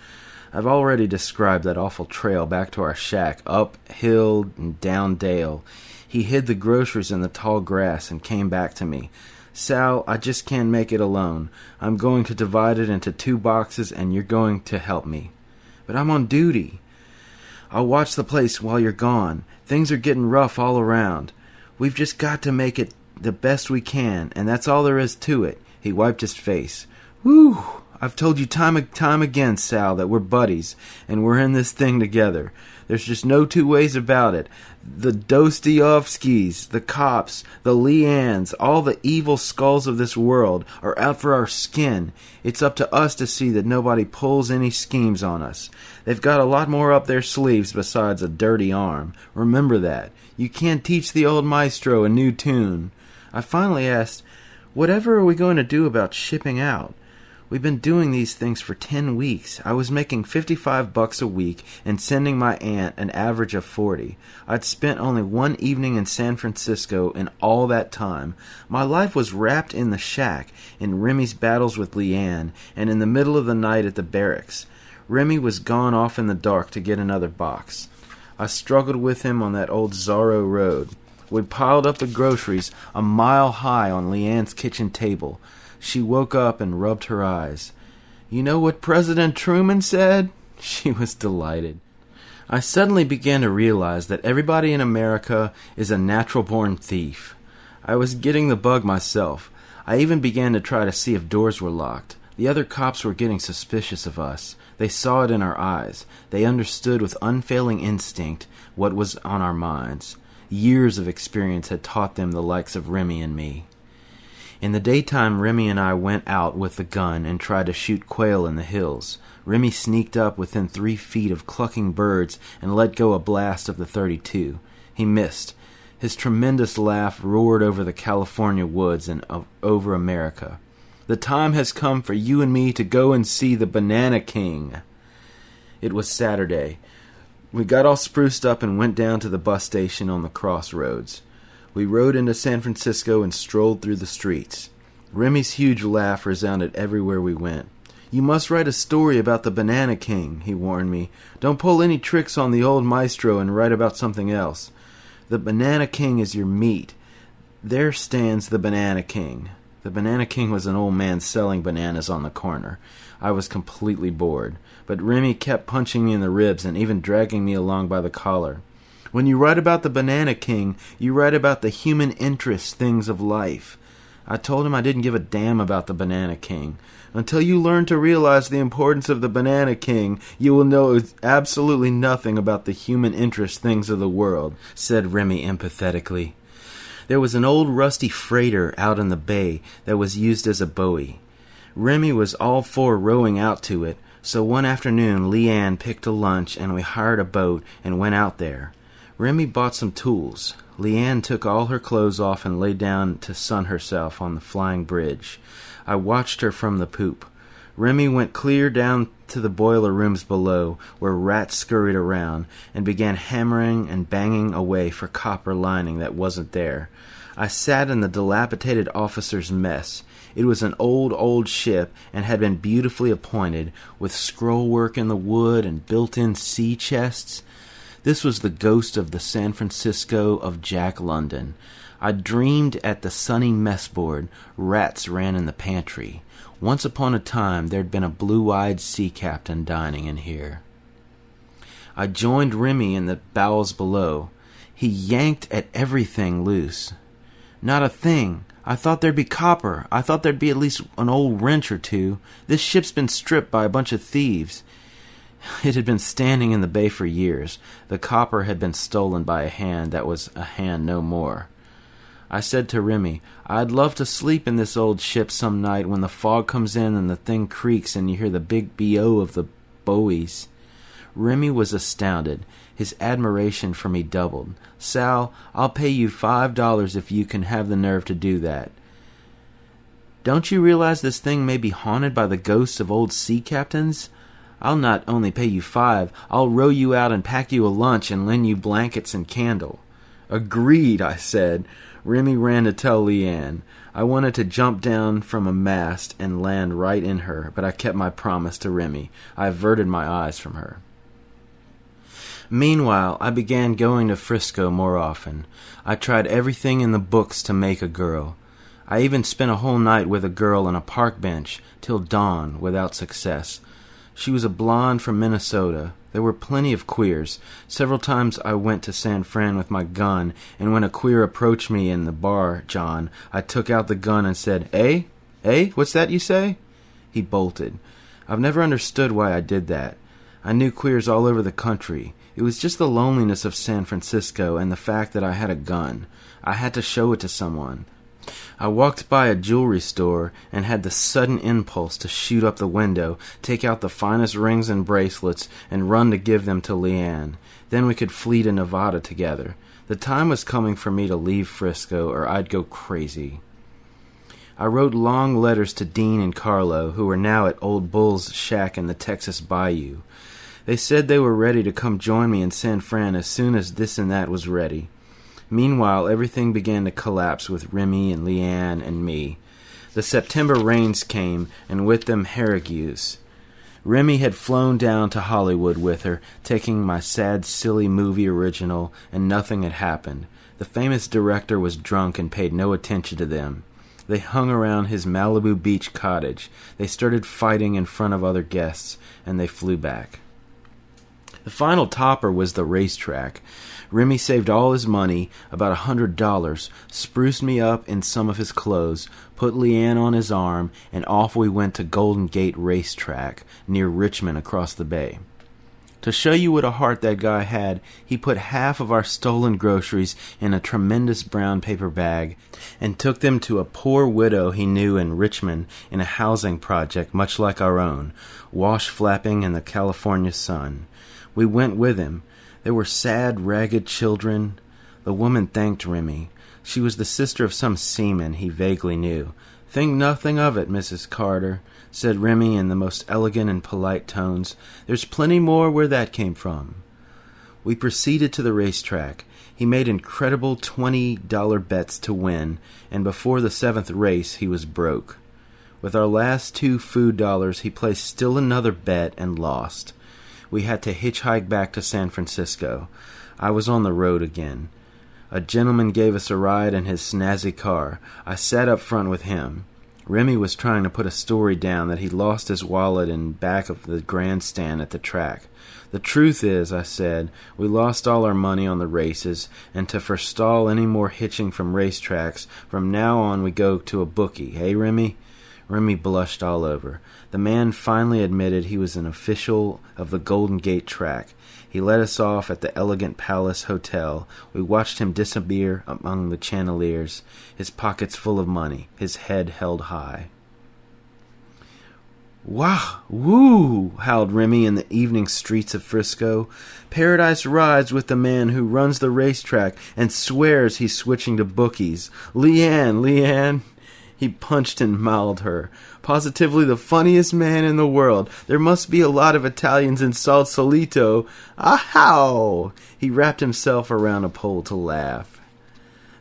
I've already described that awful trail back to our shack, up hill and down dale. He hid the groceries in the tall grass and came back to me. "Sal, I just can't make it alone. I'm going to divide it into 2 boxes and you're going to help me." "But I'm on duty." "I'll watch the place while you're gone. Things are getting rough all around. We've just got to make it the best we can, and that's all there is to it." He wiped his face. "Whew! I've told you time and time again, Sal, that we're buddies, and we're in this thing together. There's just no two ways about it. The Dostoevskys, the cops, the Leannes, all the evil skulls of this world are out for our skin. It's up to us to see that nobody pulls any schemes on us. They've got a lot more up their sleeves besides a dirty arm. Remember that. You can't teach the old maestro a new tune." I finally asked, "Whatever are we going to do about shipping out? We've been doing these things for 10 weeks. I was making $55 a week and sending my aunt an average of 40. I'd spent only 1 evening in San Francisco in all that time. My life was wrapped in the shack, in Remy's battles with Leanne, and in the middle of the night at the barracks. Remy was gone off in the dark to get another box. I struggled with him on that old Zorro road. We piled up the groceries a mile high on Leanne's kitchen table. She woke up and rubbed her eyes. "You know what President Truman said?" She was delighted. I suddenly began to realize that everybody in America is a natural-born thief. I was getting the bug myself. I even began to try to see if doors were locked. The other cops were getting suspicious of us. They saw it in our eyes. They understood with unfailing instinct what was on our minds. Years of experience had taught them the likes of Remy and me. In the daytime, Remy and I went out with the gun and tried to shoot quail in the hills. Remy sneaked up within 3 feet of clucking birds and let go a blast of the .32. He missed. His tremendous laugh roared over the California woods and over America. "The time has come for you and me to go and see the Banana King." It was Saturday. We got all spruced up and went down to the bus station on the crossroads. We rode into San Francisco and strolled through the streets. Remy's huge laugh resounded everywhere we went. "You must write a story about the Banana King," he warned me. "Don't pull any tricks on the old maestro and write about something else. The Banana King is your meat. There stands the Banana King." The Banana King was an old man selling bananas on the corner. I was completely bored, but Remy kept punching me in the ribs and even dragging me along by the collar. "When you write about the Banana King, you write about the human interest things of life." I told him I didn't give a damn about the Banana King. "Until you learn to realize the importance of the Banana King, you will know absolutely nothing about the human interest things of the world," said Remy empathetically. There was an old rusty freighter out in the bay that was used as a buoy. Remy was all for rowing out to it, so one afternoon Leanne picked a lunch and we hired a boat and went out there. Remy bought some tools. Leanne took all her clothes off and lay down to sun herself on the flying bridge. I watched her from the poop. Remy went clear down to the boiler rooms below, where rats scurried around, and began hammering and banging away for copper lining that wasn't there. I sat in the dilapidated officer's mess. It was an old ship and had been beautifully appointed, with scrollwork in the wood and built-in sea chests. This was the ghost of the San Francisco of Jack London. I dreamed at the sunny mess board. Rats ran in the pantry. Once upon a time there'd been a blue-eyed sea captain dining in here. I joined Remy in the bowels below. He yanked at everything loose. Not a thing. I thought there'd be copper. I thought there'd be at least an old wrench or two. This ship's been stripped by a bunch of thieves. It had been standing in the bay for years. The copper had been stolen by a hand that was a hand no more. I said to Remy, I'd love to sleep in this old ship some night when the fog comes in and the thing creaks and you hear the big B.O. of the buoys. Remy was astounded. His admiration for me doubled. Sal, I'll pay you $5 if you can have the nerve to do that. Don't you realize this thing may be haunted by the ghosts of old sea captains? I'll not only pay you $5, I'll row you out and pack you a lunch and lend you blankets and candle. Agreed, I said. Remy ran to tell Leanne. I wanted to jump down from a mast and land right in her, but I kept my promise to Remy. I averted my eyes from her. Meanwhile, I began going to Frisco more often. I tried everything in the books to make a girl. I even spent a whole night with a girl on a park bench till dawn without success. She was a blonde from Minnesota. There were plenty of queers. Several times I went to San Fran with my gun, and when a queer approached me in the bar, John, I took out the gun and said, "Eh? Eh? What's that you say?" He bolted. I've never understood why I did that. I knew queers all over the country. It was just the loneliness of San Francisco and the fact that I had a gun. I had to show it to someone. I walked by a jewelry store and had the sudden impulse to shoot up the window, take out the finest rings and bracelets, and run to give them to Leanne. Then we could flee to Nevada together. The time was coming for me to leave Frisco, or I'd go crazy. I wrote long letters to Dean and Carlo, who were now at Old Bull's shack in the Texas bayou. They said they were ready to come join me in San Fran as soon as this and that was ready. Meanwhile, everything began to collapse with Remy and Leanne and me. The September rains came, and with them harrigues. Remy had flown down to Hollywood with her, taking my sad, silly movie original, and nothing had happened. The famous director was drunk and paid no attention to them. They hung around his Malibu Beach cottage. They started fighting in front of other guests, and they flew back. The final topper was the racetrack. Remy saved all his money, about $100, spruced me up in some of his clothes, put Leanne on his arm, and off we went to Golden Gate Racetrack, near Richmond across the bay. To show you what a heart that guy had, he put half of our stolen groceries in a tremendous brown paper bag and took them to a poor widow he knew in Richmond in a housing project much like our own, wash-flapping in the California sun. We went with him. There were sad, ragged children. The woman thanked Remy. She was the sister of some seaman he vaguely knew. "Think nothing of it, Mrs. Carter," said Remy in the most elegant and polite tones. "There's plenty more where that came from." We proceeded to the racetrack. He made incredible $20 bets to win, and before the 7th race he was broke. With our last 2 food dollars he placed still another bet and lost. We had to hitchhike back to San Francisco. I was on the road again. A gentleman gave us a ride in his snazzy car. I sat up front with him. Remy was trying to put a story down that he'd lost his wallet in back of the grandstand at the track. "The truth is," I said, "we lost all our money on the races, and to forestall any more hitching from racetracks, from now on we go to a bookie. Hey, Remy?" Remy blushed all over. The man finally admitted he was an official of the Golden Gate track. He let us off at the Elegant Palace Hotel. We watched him disappear among the chandeliers, his pockets full of money, his head held high. "Wah! Woo!" howled Remy in the evening streets of Frisco. "Paradise rides with the man who runs the racetrack and swears he's switching to bookies. Leanne, Leanne!" He punched and mauled her. "Positively the funniest man in the world. There must be a lot of Italians in Sausalito. Ahow!" He wrapped himself around a pole to laugh.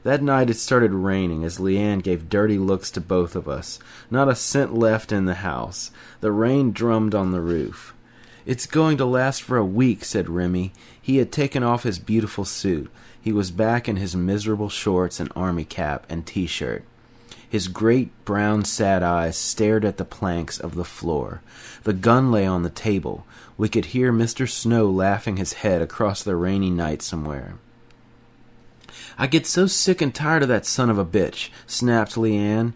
That night it started raining as Leanne gave dirty looks to both of us. Not a cent left in the house. The rain drummed on the roof. "It's going to last for a week," said Remy. He had taken off his beautiful suit. He was back in his miserable shorts and army cap and T-shirt. His great brown sad eyes stared at the planks of the floor. The gun lay on the table. We could hear Mr. Snow laughing his head across the rainy night somewhere. I get so sick and tired of that son of a bitch, snapped Leanne.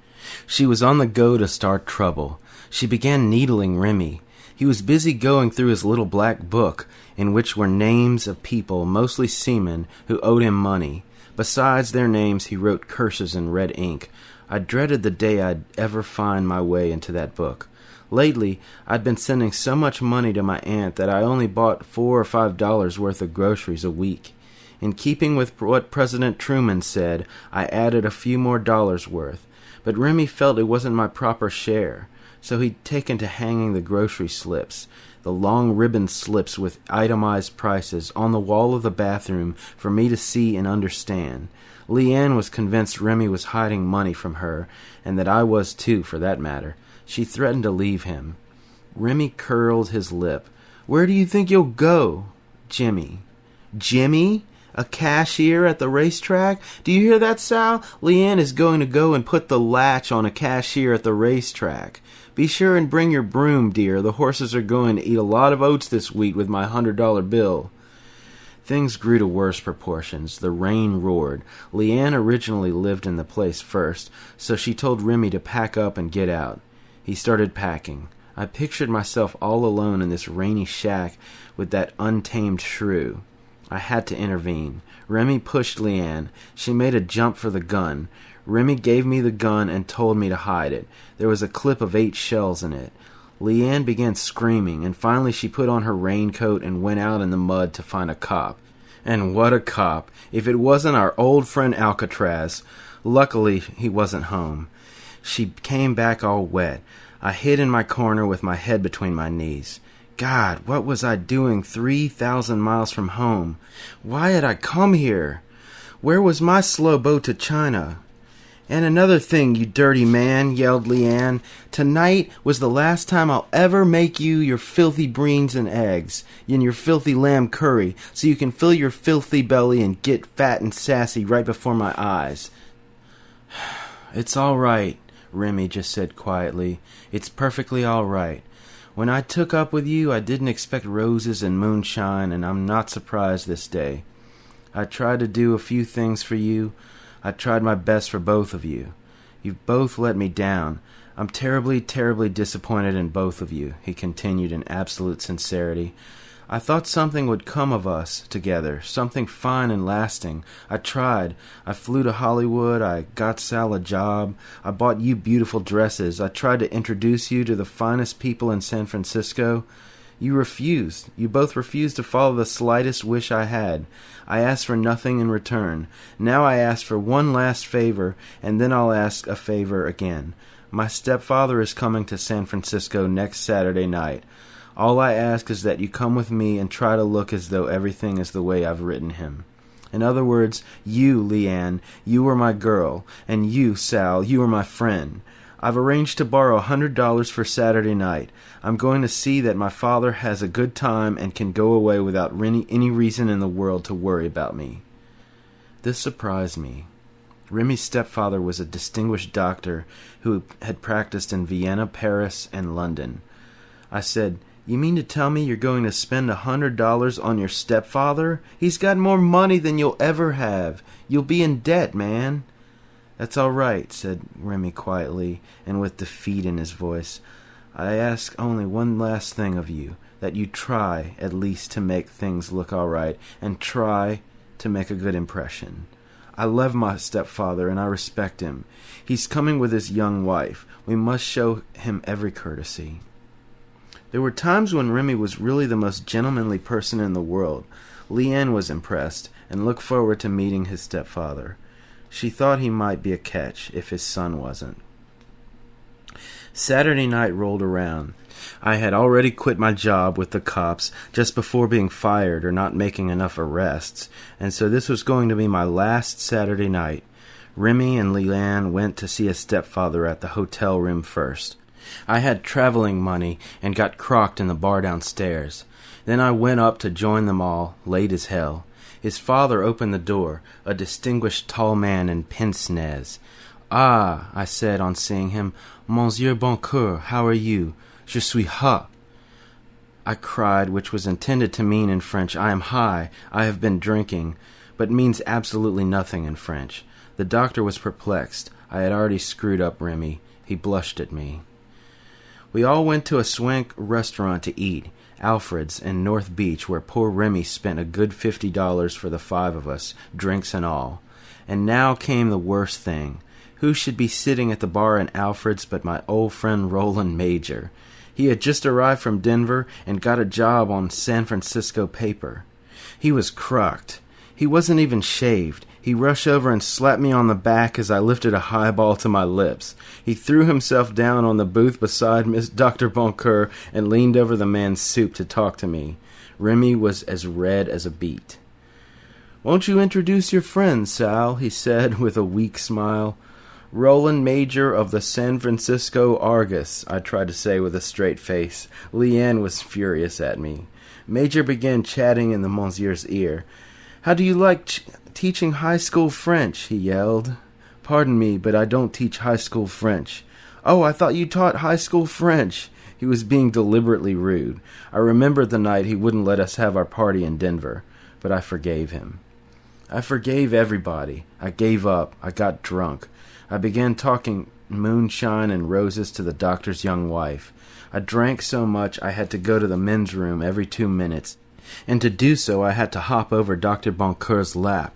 She was on the go to start trouble. She began needling Remy. He was busy going through his little black book, in which were names of people, mostly seamen, who owed him money. Besides their names, he wrote curses in red ink. I dreaded the day I'd ever find my way into that book. Lately, I'd been sending so much money to my aunt that I only bought $4 or $5 worth of groceries a week. In keeping with what President Truman said, I added a few more dollars worth. But Remy felt it wasn't my proper share, so he'd taken to hanging the grocery slips, the long ribbon slips with itemized prices, on the wall of the bathroom for me to see and understand. Leanne was convinced Remy was hiding money from her, and that I was too, for that matter. She threatened to leave him. Remy curled his lip. "Where do you think you'll go?" "Jimmy." "Jimmy? A cashier at the racetrack? Do you hear that, Sal? Leanne is going to go and put the latch on a cashier at the racetrack. Be sure and bring your broom, dear. The horses are going to eat a lot of oats this week with my $100 bill. Things grew to worse proportions. The rain roared. Leanne originally lived in the place first, so she told Remy to pack up and get out. He started packing. I pictured myself all alone in this rainy shack with that untamed shrew. I had to intervene. Remy pushed Leanne. She made a jump for the gun. Remy gave me the gun and told me to hide it. There was a clip of 8 shells in it. Leanne began screaming, and finally she put on her raincoat and went out in the mud to find a cop. And what a cop! If it wasn't our old friend Alcatraz. Luckily, he wasn't home. She came back all wet. I hid in my corner with my head between my knees. God, what was I doing 3,000 miles from home? Why had I come here? Where was my slow boat to China? "And another thing, you dirty man," yelled Leanne. "Tonight was the last time I'll ever make you your filthy beans and eggs, and your filthy lamb curry, so you can fill your filthy belly and get fat and sassy right before my eyes." "It's all right," Remy just said quietly. "It's perfectly all right. When I took up with you, I didn't expect roses and moonshine, and I'm not surprised this day. I tried to do a few things for you. I tried my best for both of you. You've both let me down. I'm terribly, terribly disappointed in both of you," he continued in absolute sincerity. "I thought something would come of us together, something fine and lasting. I tried. I flew to Hollywood. I got Sal a job. I bought you beautiful dresses. I tried to introduce you to the finest people in San Francisco. You refused. You both refused to follow the slightest wish I had. I asked for nothing in return. Now I ask for one last favor, and then I'll ask a favor again. My stepfather is coming to San Francisco next Saturday night. All I ask is that you come with me and try to look as though everything is the way I've written him. In other words, you, Leanne, you are my girl, and you, Sal, you are my friend. I've arranged to borrow $100 for Saturday night. I'm going to see that my father has a good time and can go away without any reason in the world to worry about me." This surprised me. Remy's stepfather was a distinguished doctor who had practiced in Vienna, Paris, and London. I said, "You mean to tell me you're going to spend $100 on your stepfather? He's got more money than you'll ever have. You'll be in debt, man." "That's all right," said Remy quietly and with defeat in his voice. "I ask only one last thing of you, that you try, at least, to make things look all right, and try to make a good impression. I love my stepfather, and I respect him. He's coming with his young wife. We must show him every courtesy." There were times when Remy was really the most gentlemanly person in the world. Leanne was impressed, and looked forward to meeting his stepfather. She thought he might be a catch, if his son wasn't. Saturday night rolled around. I had already quit my job with the cops just before being fired or not making enough arrests, and so this was going to be my last Saturday night. Remy and Leanne went to see his stepfather at the hotel room first. I had traveling money and got crocked in the bar downstairs. Then I went up to join them all, late as hell. His father opened the door, a distinguished tall man in pince-nez. "Ah," I said on seeing him, "Monsieur Boncoeur, how are you? Je suis ha." I cried, which was intended to mean in French, "I am high, I have been drinking." but means absolutely nothing in French. The doctor was perplexed. I had already screwed up Remy. He blushed at me. We all went to a swank restaurant to eat, Alfred's in North Beach, where poor Remy spent a good $50 for the 5 of us, drinks and all. And now came the worst thing. Who should be sitting at the bar in Alfred's but my old friend Roland Major? He had just arrived from Denver and got a job on San Francisco paper. He was crocked. He wasn't even shaved. He rushed over and slapped me on the back as I lifted a highball to my lips. He threw himself down on the booth beside Miss Dr. Boncoeur and leaned over the man's soup to talk to me. Remy was as red as a beet. "Won't you introduce your friend, Sal?" he said with a weak smile. "Roland Major of the San Francisco Argus," I tried to say with a straight face. Leanne was furious at me. Major began chatting in the monsieur's ear. "How do you like teaching high school French?" he yelled. "Pardon me, but I don't teach high school French." "Oh, I thought you taught high school French." He was being deliberately rude. I remembered the night he wouldn't let us have our party in Denver, but I forgave him. I forgave everybody. I gave up. I got drunk. I began talking moonshine and roses to the doctor's young wife. I drank so much I had to go to the men's room every 2 minutes, and to do so I had to hop over Dr. Boncoeur's lap.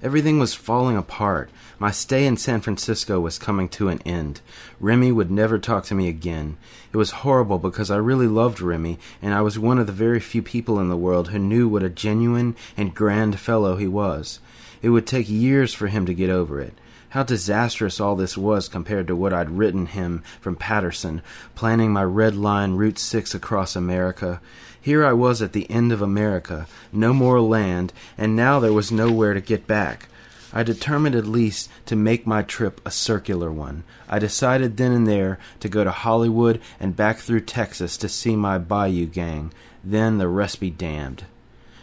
Everything was falling apart. My stay in San Francisco was coming to an end. Remy would never talk to me again. It was horrible because I really loved Remy, and I was one of the very few people in the world who knew what a genuine and grand fellow he was. It would take years for him to get over it. How disastrous all this was compared to what I'd written him from Patterson, planning my Red Line Route 6 across America. Here I was at the end of America, no more land, and now there was nowhere to get back. I determined at least to make my trip a circular one. I decided then and there to go to Hollywood and back through Texas to see my bayou gang. Then the rest be damned.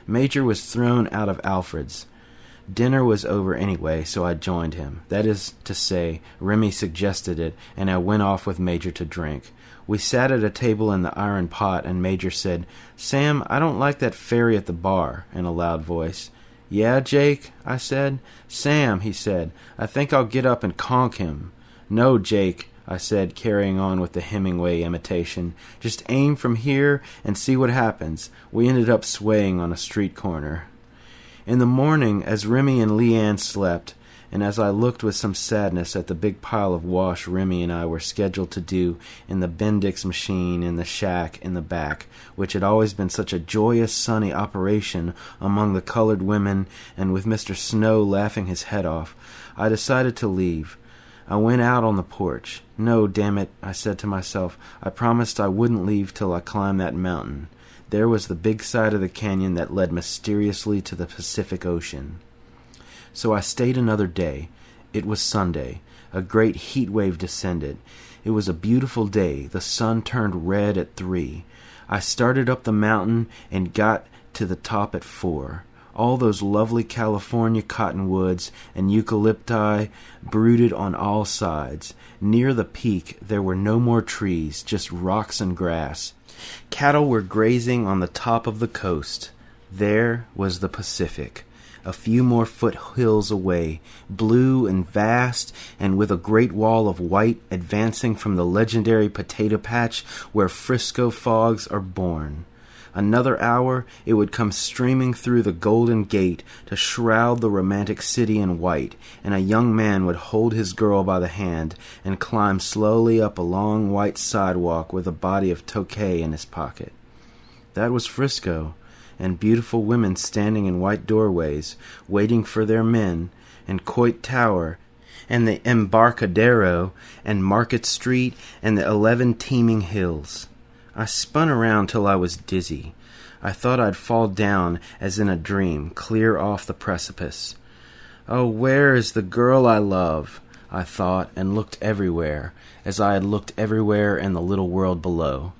Major was thrown out of Alfred's. Dinner was over anyway, so I joined him. That is to say, Remy suggested it, and I went off with Major to drink. We sat at a table in the iron pot, and Major said, "Sam, I don't like that fairy at the bar," in a loud voice. "Yeah, Jake?" I said. "Sam," he said, "I think I'll get up and conk him." "No, Jake," I said, carrying on with the Hemingway imitation. "Just aim from here and see what happens." We ended up swaying on a street corner. In the morning, as Remy and Leanne slept, and as I looked with some sadness at the big pile of wash Remy and I were scheduled to do in the Bendix machine in the shack in the back, which had always been such a joyous, sunny operation among the colored women and with Mr. Snow laughing his head off, I decided to leave. I went out on the porch. "No, damn it," I said to myself. I promised I wouldn't leave till I climbed that mountain. There was the big side of the canyon that led mysteriously to the Pacific Ocean. So I stayed another day. It was Sunday. A great heat wave descended. It was a beautiful day. The sun turned red at 3. I started up the mountain and got to the top at 4. All those lovely California cottonwoods and eucalypti brooded on all sides. Near the peak there were no more trees, just rocks and grass. Cattle were grazing on the top of the coast. There was the Pacific, a few more foothills away, blue and vast, and with a great wall of white advancing from the legendary potato patch where Frisco fogs are born. Another hour, it would come streaming through the Golden Gate to shroud the romantic city in white, and a young man would hold his girl by the hand and climb slowly up a long white sidewalk with a body of Tokay in his pocket. That was Frisco, and beautiful women standing in white doorways, waiting for their men, and Coit Tower, and the Embarcadero, and Market Street, and the 11 teeming hills. I spun around till I was dizzy. I thought I'd fall down as in a dream, clear off the precipice. "Oh, where is the girl I love?" I thought, and looked everywhere, as I had looked everywhere in the little world below.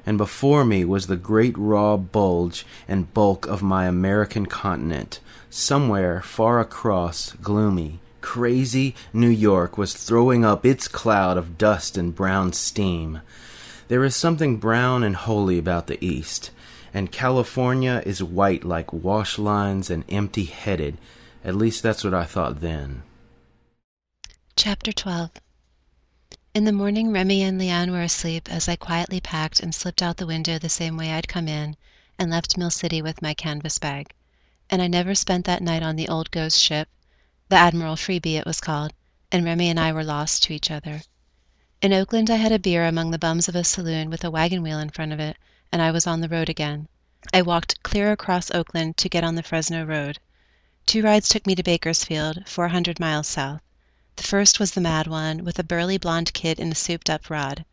And before me was the great raw bulge and bulk of my American continent. Somewhere, far across, gloomy, crazy New York was throwing up its cloud of dust and brown steam. There is something brown and holy about the East, and California is white like wash lines and empty-headed, At least that's what I thought then. Chapter 12. In the morning, Remy and Leanne were asleep as I quietly packed and slipped out the window the same way I'd come in and left Mill City with my canvas bag. And I never spent that night on the old ghost ship, the Admiral Freebie it was called, and Remy and I were lost to each other. In Oakland, I had a beer among the bums of a saloon with a wagon wheel in front of it, and I was on the road again. I walked clear across Oakland to get on the Fresno Road. 2 rides took me to Bakersfield, 400 miles south. The first was the mad one, with a burly blonde kid in a souped-up rod.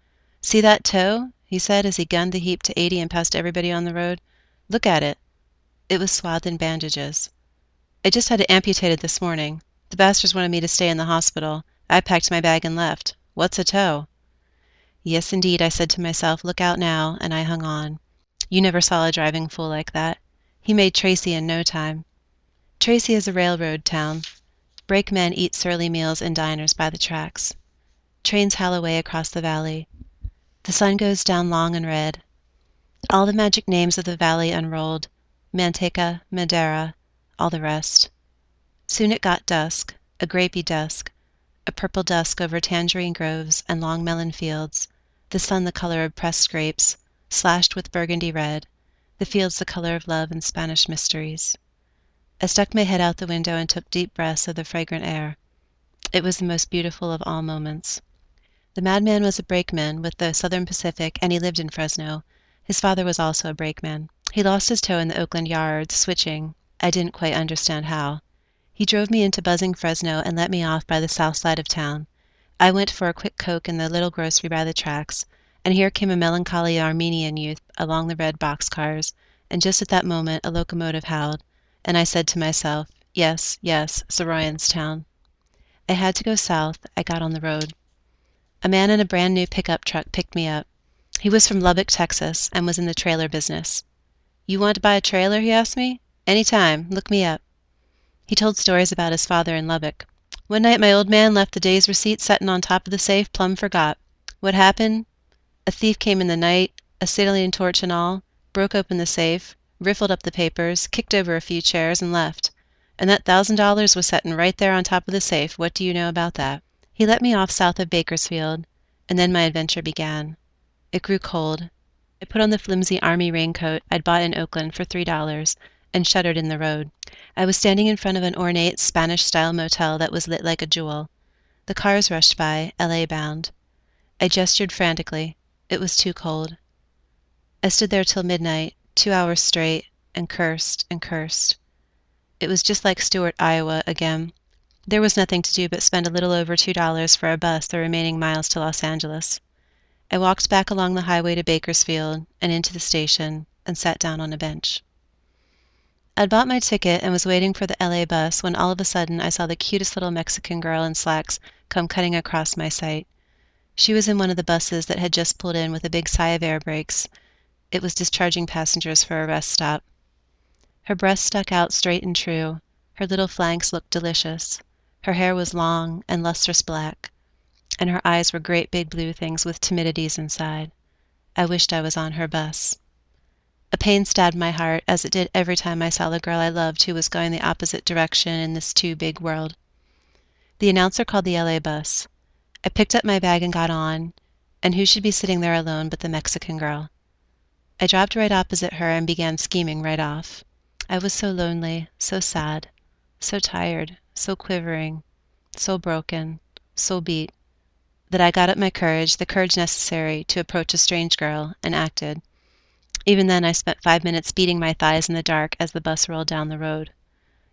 "See that toe?" he said as he gunned the heap to 80 and passed everybody on the road. "Look at it." It was swathed in bandages. "I just had it amputated this morning. The bastards wanted me to stay in the hospital. I packed my bag and left. What's a toe?" Yes, indeed, I said to myself, look out now, and I hung on. You never saw a driving fool like that. He made Tracy in no time. Tracy is a railroad town. Brakemen eat surly meals in diners by the tracks. Trains howl away across the valley. The sun goes down long and red. All the magic names of the valley unrolled, Manteca, Madeira, all the rest. Soon it got dusk, a grapey dusk, a purple dusk over tangerine groves and long melon fields, the sun the color of pressed grapes, slashed with burgundy red, the fields the color of love and Spanish mysteries. I stuck my head out the window and took deep breaths of the fragrant air. It was the most beautiful of all moments. The madman was a brakeman with the Southern Pacific, and he lived in Fresno. His father was also a brakeman. He lost his toe in the Oakland yards, switching. I didn't quite understand how. He drove me into buzzing Fresno and let me off by the south side of town. I went for a quick Coke in the little grocery by the tracks, and here came a melancholy Armenian youth along the red boxcars, and just at that moment a locomotive howled, and I said to myself, yes, Soroyan's town. I had to go south. I got on the road. A man in a brand new pickup truck picked me up. He was from Lubbock, Texas, and was in the trailer business. "You want to buy a trailer?" he asked me. "Any time. Look me up." He told stories about his father in Lubbock. "One night my old man left the day's receipt settin' on top of the safe, plumb forgot. What happened? A thief came in the night, acetylene torch and all, broke open the safe, riffled up the papers, kicked over a few chairs, and left. And that $1,000 was settin' right there on top of the safe. What do you know about that?" He let me off south of Bakersfield, and then my adventure began. It grew cold. I put on the flimsy army raincoat I'd bought in Oakland for $3 and shuddered in the road. I was standing in front of an ornate Spanish-style motel that was lit like a jewel. The cars rushed by, L.A. bound. I gestured frantically. It was too cold. I stood there till midnight, 2 hours straight, and cursed and cursed. It was just like Stewart, Iowa, again. There was nothing to do but spend a little over $2 for a bus the remaining miles to Los Angeles. I walked back along the highway to Bakersfield and into the station and sat down on a bench. I'd bought my ticket and was waiting for the LA bus when all of a sudden I saw the cutest little Mexican girl in slacks come cutting across my sight. She was in one of the buses that had just pulled in with a big sigh of air brakes. It was discharging passengers for a rest stop. Her breasts stuck out straight and true. Her little flanks looked delicious. Her hair was long and lustrous black, and her eyes were great big blue things with timidities inside. I wished I was on her bus. A pain stabbed my heart, as it did every time I saw the girl I loved who was going the opposite direction in this too big world. The announcer called the LA bus. I picked up my bag and got on, and who should be sitting there alone but the Mexican girl. I dropped right opposite her and began scheming right off. I was so lonely, so sad, so tired, so quivering, so broken, so beat, that I got up my courage, the courage necessary to approach a strange girl, and acted. Even then I spent 5 minutes beating my thighs in the dark as the bus rolled down the road.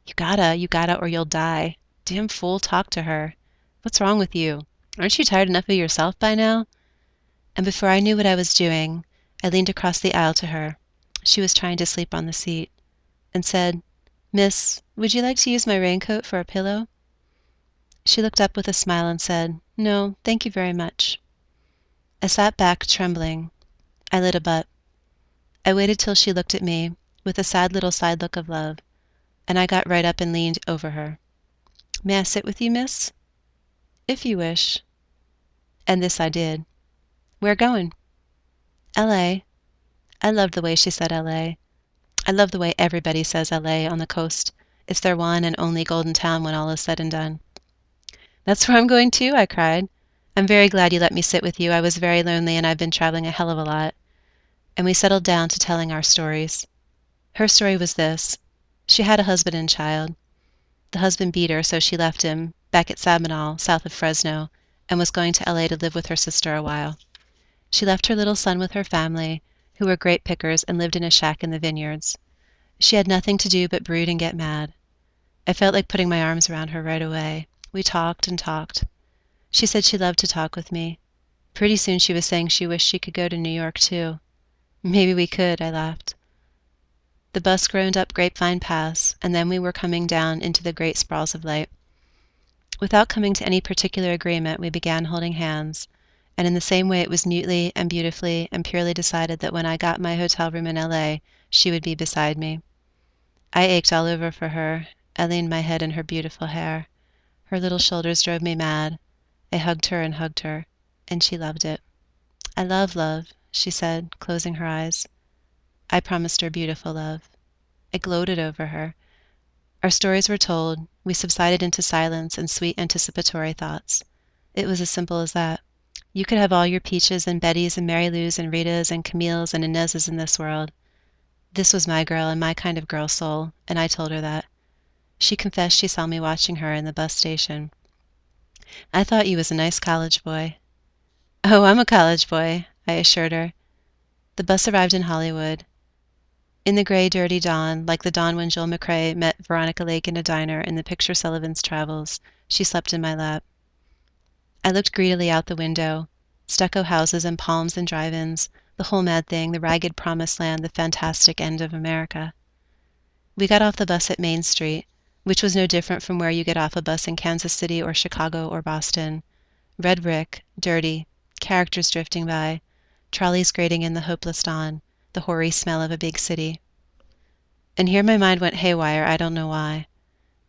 You gotta, or you'll die. Damn fool, talk to her. What's wrong with you? Aren't you tired enough of yourself by now? And before I knew what I was doing, I leaned across the aisle to her. She was trying to sleep on the seat, and said, "Miss, would you like to use my raincoat for a pillow?" She looked up with a smile and said, "No, thank you very much." I sat back, trembling. I lit a butt. I waited till she looked at me, with a sad little side look of love, and I got right up and leaned over her. "May I sit with you, miss?" "If you wish." And this I did. "Where going?" "L.A." I loved the way she said L.A. I love the way everybody says L.A. on the coast. It's their one and only golden town when all is said and done. That's where I'm going too, I cried. I'm very glad you let me sit with you. I was very lonely and I've been traveling a hell of a lot. And we settled down to telling our stories. Her story was this. She had a husband and child. The husband beat her, so she left him back at Sabinal, south of Fresno, and was going to LA to live with her sister a while. She left her little son with her family, who were grape pickers and lived in a shack in the vineyards. She had nothing to do but brood and get mad. I felt like putting my arms around her right away. We talked and talked. She said she loved to talk with me. Pretty soon she was saying she wished she could go to New York too. Maybe we could, I laughed. The bus groaned up Grapevine Pass, and then we were coming down into the great sprawls of light. Without coming to any particular agreement, we began holding hands, and in the same way it was mutely and beautifully and purely decided that when I got my hotel room in L.A., she would be beside me. I ached all over for her. I leaned my head in her beautiful hair. Her little shoulders drove me mad. I hugged her, and she loved it. I love love, she said, closing her eyes. I promised her beautiful love. I gloated over her. Our stories were told. We subsided into silence and sweet anticipatory thoughts. It was as simple as that. You could have all your Peaches and Bettys and Mary Lou's and Ritas and Camille's and Inez's in this world. This was my girl and my kind of girl soul, and I told her that. She confessed she saw me watching her in the bus station. I thought you was a nice college boy. Oh, I'm a college boy, I assured her. The bus arrived in Hollywood. In the gray, dirty dawn, like the dawn when Joel McCrea met Veronica Lake in a diner in the picture Sullivan's Travels, she slept in my lap. I looked greedily out the window. Stucco houses and palms and drive-ins, the whole mad thing, the ragged promised land, the fantastic end of America. We got off the bus at Main Street, which was no different from where you get off a bus in Kansas City or Chicago or Boston. Red brick, dirty, characters drifting by, trolleys grating in the hopeless dawn, the hoary smell of a big city. And here my mind went haywire, I don't know why.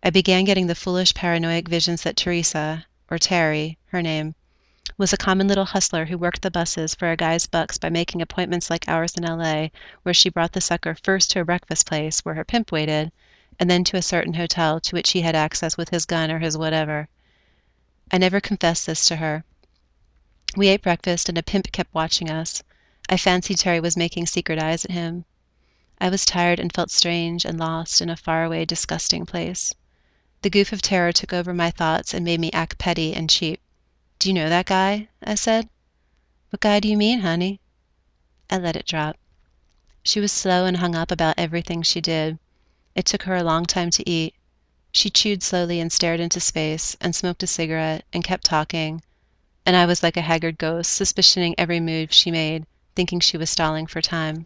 I began getting the foolish paranoid visions that Teresa, or Terry, her name, was a common little hustler who worked the buses for a guy's bucks by making appointments like ours in L.A., where she brought the sucker first to a breakfast place where her pimp waited, and then to a certain hotel to which he had access with his gun or his whatever. I never confessed this to her. We ate breakfast, and a pimp kept watching us. I fancied Terry was making secret eyes at him. I was tired and felt strange and lost in a faraway, disgusting place. The goof of terror took over my thoughts and made me act petty and cheap. "Do you know that guy?" I said. "What guy do you mean, honey?" I let it drop. She was slow and hung up about everything she did. It took her a long time to eat. She chewed slowly and stared into space and smoked a cigarette and kept talking, and I was like a haggard ghost, suspicioning every move she made, thinking she was stalling for time.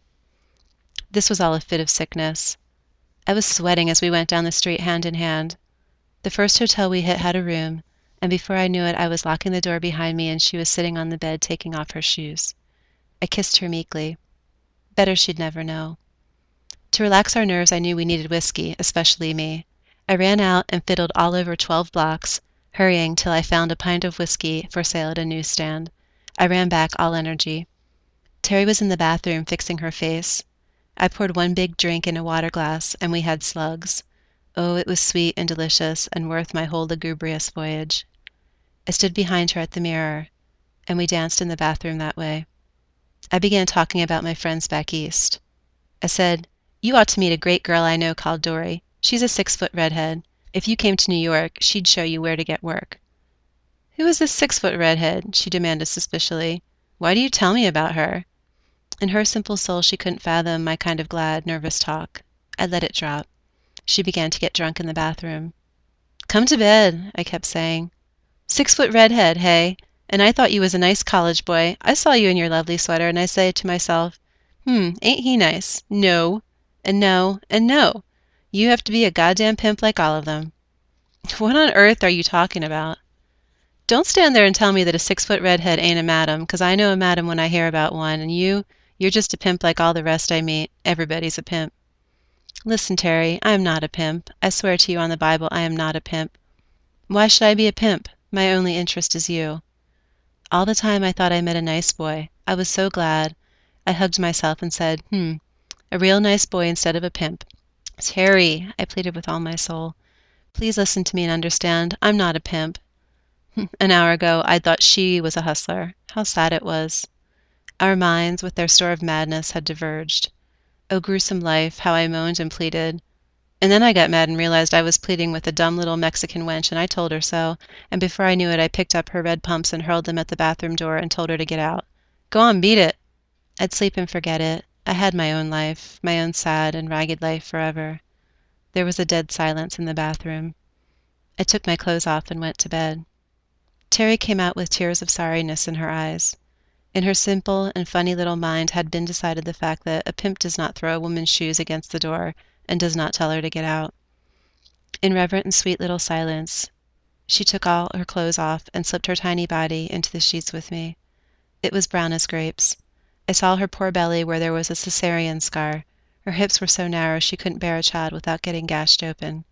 This was all a fit of sickness. I was sweating as we went down the street hand in hand. The first hotel we hit had a room, and before I knew it I was locking the door behind me and she was sitting on the bed taking off her shoes. I kissed her meekly. Better she'd never know. To relax our nerves I knew we needed whiskey, especially me. I ran out and fiddled all over 12 blocks, hurrying till I found a pint of whiskey for sale at a newsstand. I ran back all energy. Terry was in the bathroom fixing her face. I poured one big drink in a water glass, and we had slugs. Oh, it was sweet and delicious, and worth my whole lugubrious voyage. I stood behind her at the mirror, and we danced in the bathroom that way. I began talking about my friends back east. I said, "You ought to meet a great girl I know called Dory. She's a 6-foot redhead. If you came to New York, she'd show you where to get work." "Who is this 6-foot redhead?" she demanded suspiciously. "Why do you tell me about her?" In her simple soul she couldn't fathom my kind of glad, nervous talk. I let it drop. She began to get drunk in the bathroom. "Come to bed," I kept saying. 6-foot redhead, hey? And I thought you was a nice college boy. I saw you in your lovely sweater, and I say to myself, ain't he nice? No, and no, and no. You have to be a goddamn pimp like all of them." "What on earth are you talking about?" "Don't stand there and tell me that a 6-foot redhead ain't a madam, 'cause I know a madam when I hear about one, and you're just a pimp like all the rest I meet. Everybody's a pimp." "Listen, Terry, I am not a pimp. I swear to you on the Bible I am not a pimp. Why should I be a pimp? My only interest is you." All the time I thought I met a nice boy. I was so glad. I hugged myself and said, a real nice boy instead of a pimp. Terry, I pleaded with all my soul, please listen to me and understand. I'm not a pimp. An hour ago, I thought she was a hustler. How sad it was. Our minds, with their store of madness, had diverged. Oh, gruesome life, how I moaned and pleaded. And then I got mad and realized I was pleading with a dumb little Mexican wench, and I told her so, and before I knew it, I picked up her red pumps and hurled them at the bathroom door and told her to get out. Go on, beat it. I'd sleep and forget it. I had my own life, my own sad and ragged life forever. There was a dead silence in the bathroom. I took my clothes off and went to bed. Terry came out with tears of sorriness in her eyes. In her simple and funny little mind had been decided the fact that a pimp does not throw a woman's shoes against the door and does not tell her to get out. In reverent and sweet little silence, she took all her clothes off and slipped her tiny body into the sheets with me. It was brown as grapes. I saw her poor belly where there was a cesarean scar. Her hips were so narrow she couldn't bear a child without getting gashed open.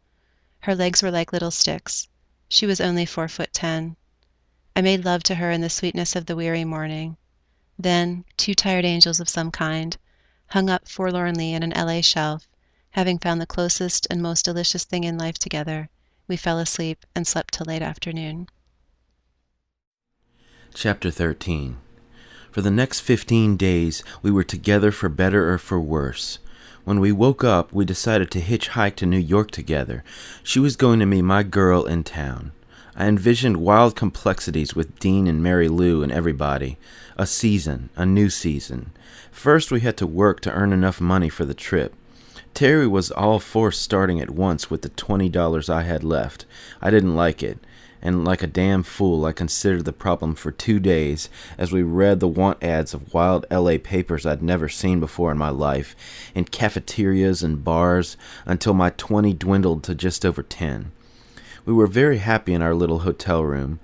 Her legs were like little sticks. She was only 4'10". I made love to her in the sweetness of the weary morning. Then, two tired angels of some kind, hung up forlornly in an LA shelf, having found the closest and most delicious thing in life together, we fell asleep and slept till late afternoon. Chapter 13. For the next 15 days, we were together for better or for worse. When we woke up, we decided to hitchhike to New York together. She was going to meet my girl in town. I envisioned wild complexities with Dean and Mary Lou and everybody. A season, a new season. First, we had to work to earn enough money for the trip. Terry was all for starting at once with the $20 I had left. I didn't like it, and like a damn fool I considered the problem for 2 days as we read the want ads of wild LA papers I'd never seen before in my life, in cafeterias and bars, until my 20 dwindled to just over 10. We were very happy in our little hotel room.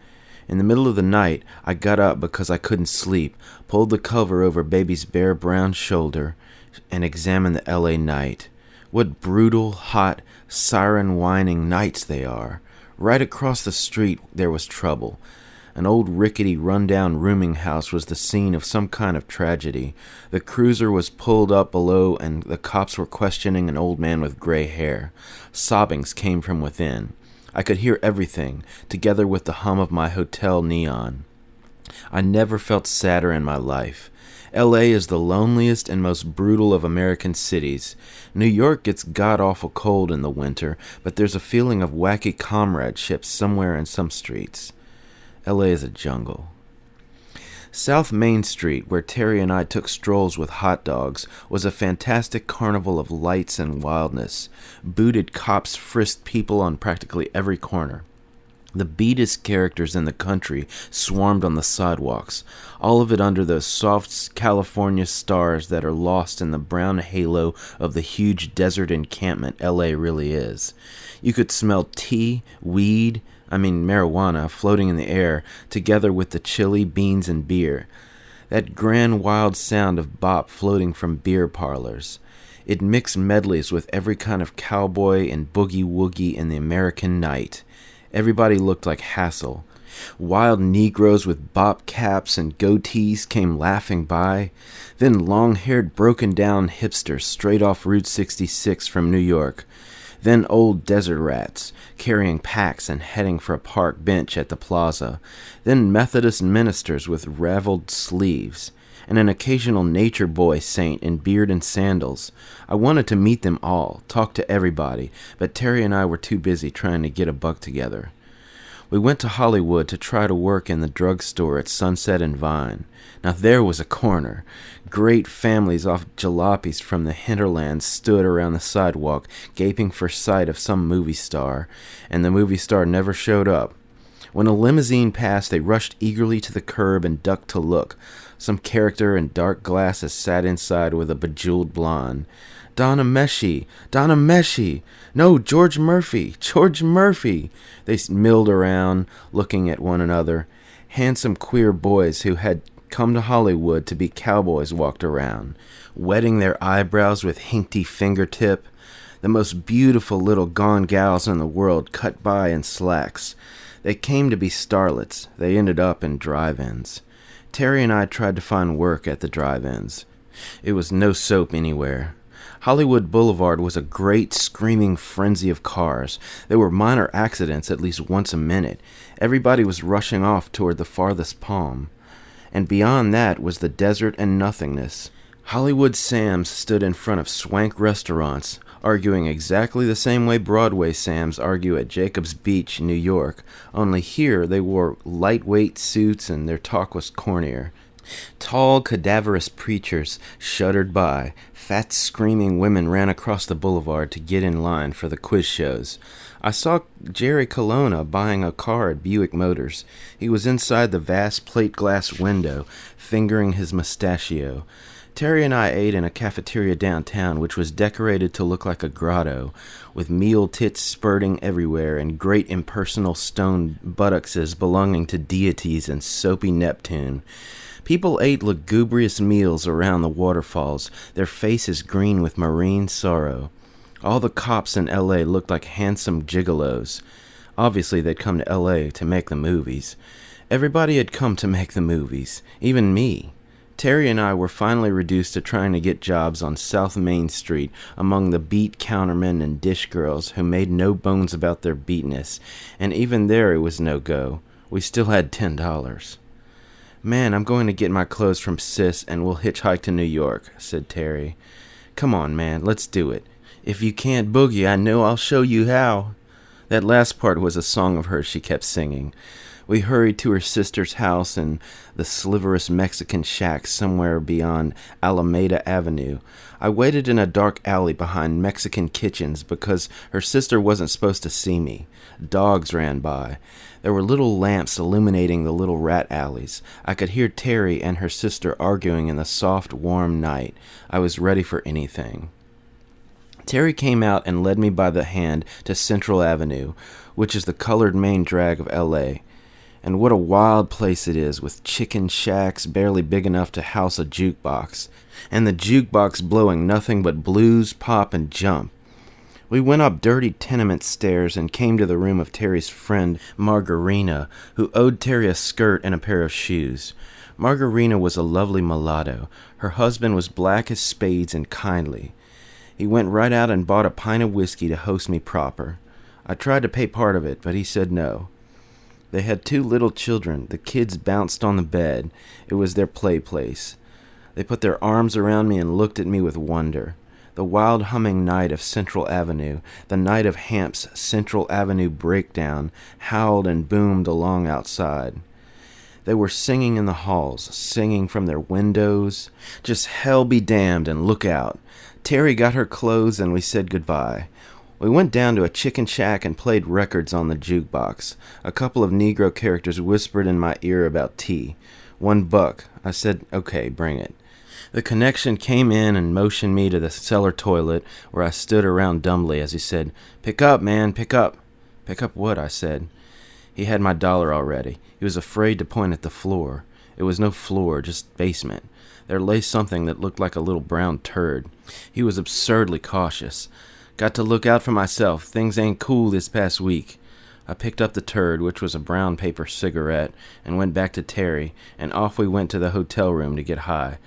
In the middle of the night, I got up because I couldn't sleep, pulled the cover over baby's bare brown shoulder, and examined the LA night. What brutal, hot, siren-whining nights they are. Right across the street there was trouble. An old rickety run-down rooming house was the scene of some kind of tragedy. The cruiser was pulled up below and the cops were questioning an old man with gray hair. Sobbings came from within. I could hear everything, together with the hum of my hotel neon. I never felt sadder in my life. L.A. is the loneliest and most brutal of American cities. New York gets god-awful cold in the winter, but there's a feeling of wacky comradeship somewhere in some streets. L.A. is a jungle. South Main Street, where Terry and I took strolls with hot dogs, was a fantastic carnival of lights and wildness. Booted cops frisked people on practically every corner. The beatest characters in the country swarmed on the sidewalks, all of it under those soft California stars that are lost in the brown halo of the huge desert encampment L.A. really is. You could smell marijuana, floating in the air, together with the chili, beans, and beer. That grand wild sound of bop floating from beer parlors. It mixed medleys with every kind of cowboy and boogie-woogie in the American night. Everybody looked like Hassel. Wild Negroes with bop caps and goatees came laughing by. Then long-haired, broken-down hipsters straight off Route 66 from New York. Then old desert rats, carrying packs and heading for a park bench at the plaza. Then Methodist ministers with raveled sleeves. And an occasional nature boy saint in beard and sandals. I wanted to meet them all, talk to everybody, but Terry and I were too busy trying to get a buck together. We went to Hollywood to try to work in the drugstore at Sunset and Vine. Now there was a corner. Great families off jalopies from the hinterlands stood around the sidewalk, gaping for sight of some movie star, and the movie star never showed up. When a limousine passed, they rushed eagerly to the curb and ducked to look. Some character in dark glasses sat inside with a bejeweled blonde. Donna Meshi! Donna Meshi! No, George Murphy! George Murphy! They milled around, looking at one another. Handsome queer boys who had come to Hollywood to be cowboys walked around, wetting their eyebrows with hinkty fingertip. The most beautiful little gone gals in the world cut by in slacks. They came to be starlets. They ended up in drive-ins. Terry and I tried to find work at the drive-ins. It was no soap anywhere. Hollywood Boulevard was a great screaming frenzy of cars. There were minor accidents at least once a minute. Everybody was rushing off toward the farthest palm. And beyond that was the desert and nothingness. Hollywood Sams stood in front of swank restaurants, arguing exactly the same way Broadway Sams argue at Jacobs Beach, New York, only here they wore lightweight suits and their talk was cornier. Tall, cadaverous preachers shuddered by. Fat, screaming women ran across the boulevard to get in line for the quiz shows. I saw Jerry Colonna buying a car at Buick Motors. He was inside the vast plate glass window, fingering his mustachio. Terry and I ate in a cafeteria downtown, which was decorated to look like a grotto, with meal tits spurting everywhere and great impersonal stone buttocks belonging to deities and soapy Neptune. People ate lugubrious meals around the waterfalls, their faces green with marine sorrow. All the cops in L.A. looked like handsome gigolos. Obviously, they'd come to L.A. to make the movies. Everybody had come to make the movies, even me. Terry and I were finally reduced to trying to get jobs on South Main Street among the beat countermen and dish girls who made no bones about their beatness, and even there it was no go. We still had $10. "Man, I'm going to get my clothes from Sis and we'll hitchhike to New York," said Terry. "Come on, man, let's do it. If you can't boogie, I know I'll show you how." That last part was a song of hers she kept singing. We hurried to her sister's house in the sliverous Mexican shack somewhere beyond Alameda Avenue. I waited in a dark alley behind Mexican kitchens because her sister wasn't supposed to see me. Dogs ran by. There were little lamps illuminating the little rat alleys. I could hear Terry and her sister arguing in the soft, warm night. I was ready for anything. Terry came out and led me by the hand to Central Avenue, which is the colored main drag of L.A., and what a wild place it is, with chicken shacks barely big enough to house a jukebox, and the jukebox blowing nothing but blues, pop, and jump. We went up dirty tenement stairs and came to the room of Terry's friend, Margarina, who owed Terry a skirt and a pair of shoes. Margarina was a lovely mulatto. Her husband was black as spades and kindly. He went right out and bought a pint of whiskey to host me proper. I tried to pay part of it, but he said no. They had 2 little children. The kids bounced on the bed. It was their play place. They put their arms around me and looked at me with wonder. The wild humming night of Central Avenue, the night of Hamp's Central Avenue breakdown, howled and boomed along outside. They were singing in the halls, singing from their windows. Just hell be damned and look out. Terry got her clothes and we said goodbye. We went down to a chicken shack and played records on the jukebox. A couple of Negro characters whispered in my ear about tea. $1. I said, okay, bring it. The connection came in and motioned me to the cellar toilet, where I stood around dumbly as he said, "Pick up, man, pick up." "Pick up what?" I said. He had my dollar already. He was afraid to point at the floor. It was no floor, just basement. There lay something that looked like a little brown turd. He was absurdly cautious. Got to look out for myself. Things ain't cool this past week. I picked up the turd, which was a brown paper cigarette, and went back to Terry, and off we went to the hotel room to get high.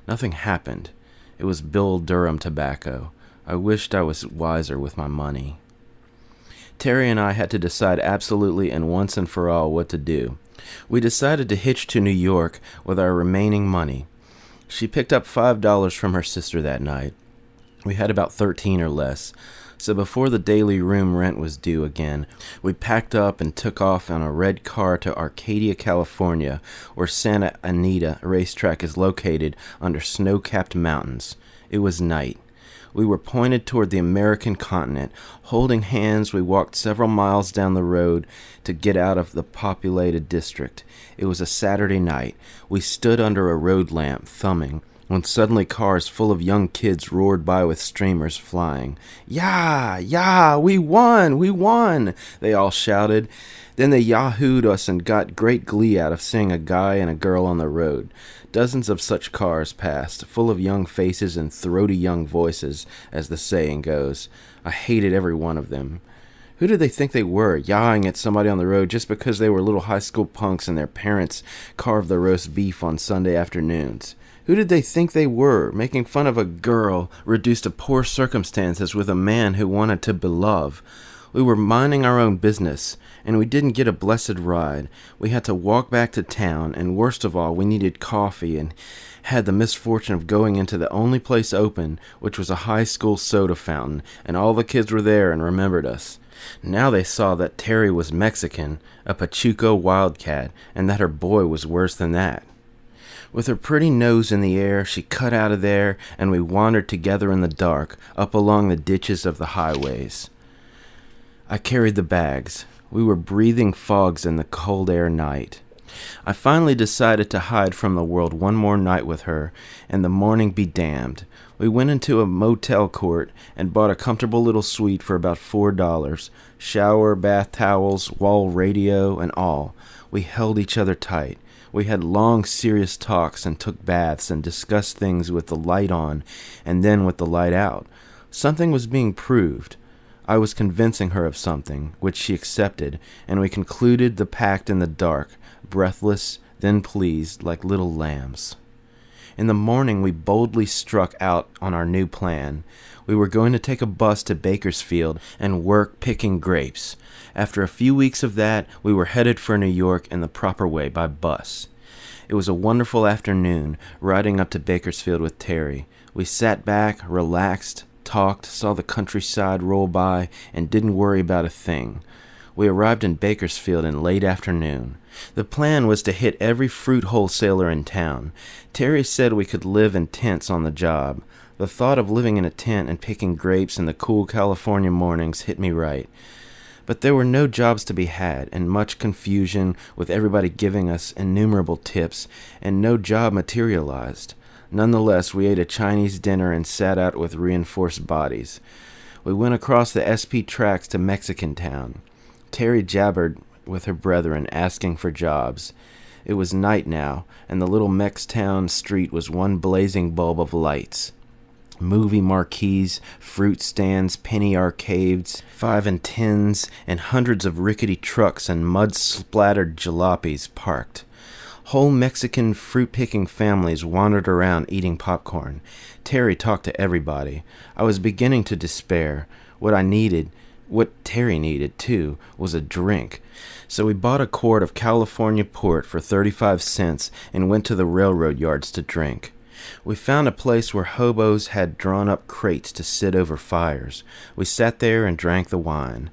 Nothing happened. It was Bill Durham tobacco. I wished I was wiser with my money. Terry and I had to decide absolutely and once and for all what to do. We decided to hitch to New York with our remaining money. She picked up $5 from her sister that night. We had about 13 or less, so before the daily room rent was due again, we packed up and took off on a red car to Arcadia, California, where Santa Anita racetrack is located under snow-capped mountains. It was night. We were pointed toward the American continent. Holding hands, we walked several miles down the road to get out of the populated district. It was a Saturday night. We stood under a road lamp, thumbing, when suddenly cars full of young kids roared by with streamers flying. "Yah! Yah! We won! We won!" they all shouted. Then they yahooed us and got great glee out of seeing a guy and a girl on the road. Dozens of such cars passed, full of young faces and throaty young voices, as the saying goes. I hated every one of them. Who did they think they were, yahing at somebody on the road just because they were little high school punks and their parents carved the roast beef on Sunday afternoons? Who did they think they were, making fun of a girl reduced to poor circumstances with a man who wanted to be loved? We were minding our own business, and we didn't get a blessed ride. We had to walk back to town, and worst of all, we needed coffee, and had the misfortune of going into the only place open, which was a high school soda fountain, and all the kids were there and remembered us. Now they saw that Terry was Mexican, a Pachuco wildcat, and that her boy was worse than that. With her pretty nose in the air, she cut out of there, and we wandered together in the dark, up along the ditches of the highways. I carried the bags. We were breathing fogs in the cold air night. I finally decided to hide from the world one more night with her, and the morning be damned. We went into a motel court and bought a comfortable little suite for about $4. Shower, bath towels, wall radio, and all. We held each other tight. We had long, serious talks and took baths and discussed things with the light on and then with the light out. Something was being proved. I was convincing her of something, which she accepted, and we concluded the pact in the dark, breathless, then pleased, like little lambs. In the morning we boldly struck out on our new plan. We were going to take a bus to Bakersfield and work picking grapes. After a few weeks of that, we were headed for New York in the proper way, by bus. It was a wonderful afternoon, riding up to Bakersfield with Terry. We sat back, relaxed, talked, saw the countryside roll by, and didn't worry about a thing. We arrived in Bakersfield in late afternoon. The plan was to hit every fruit wholesaler in town. Terry said we could live in tents on the job. The thought of living in a tent and picking grapes in the cool California mornings hit me right. But there were no jobs to be had, and much confusion, with everybody giving us innumerable tips, and no job materialized. Nonetheless, we ate a Chinese dinner and sat out with reinforced bodies. We went across the SP tracks to Mexican town. Terry jabbered with her brethren, asking for jobs. It was night now, and the little Mex town street was one blazing bulb of lights. Movie marquees, fruit stands, penny arcades, 5 and 10s, and hundreds of rickety trucks and mud-splattered jalopies parked. Whole Mexican fruit-picking families wandered around eating popcorn. Terry talked to everybody. I was beginning to despair. What Terry needed, too, was a drink. So we bought a quart of California port for 35 cents and went to the railroad yards to drink. We found a place where hobos had drawn up crates to sit over fires. We sat there and drank the wine.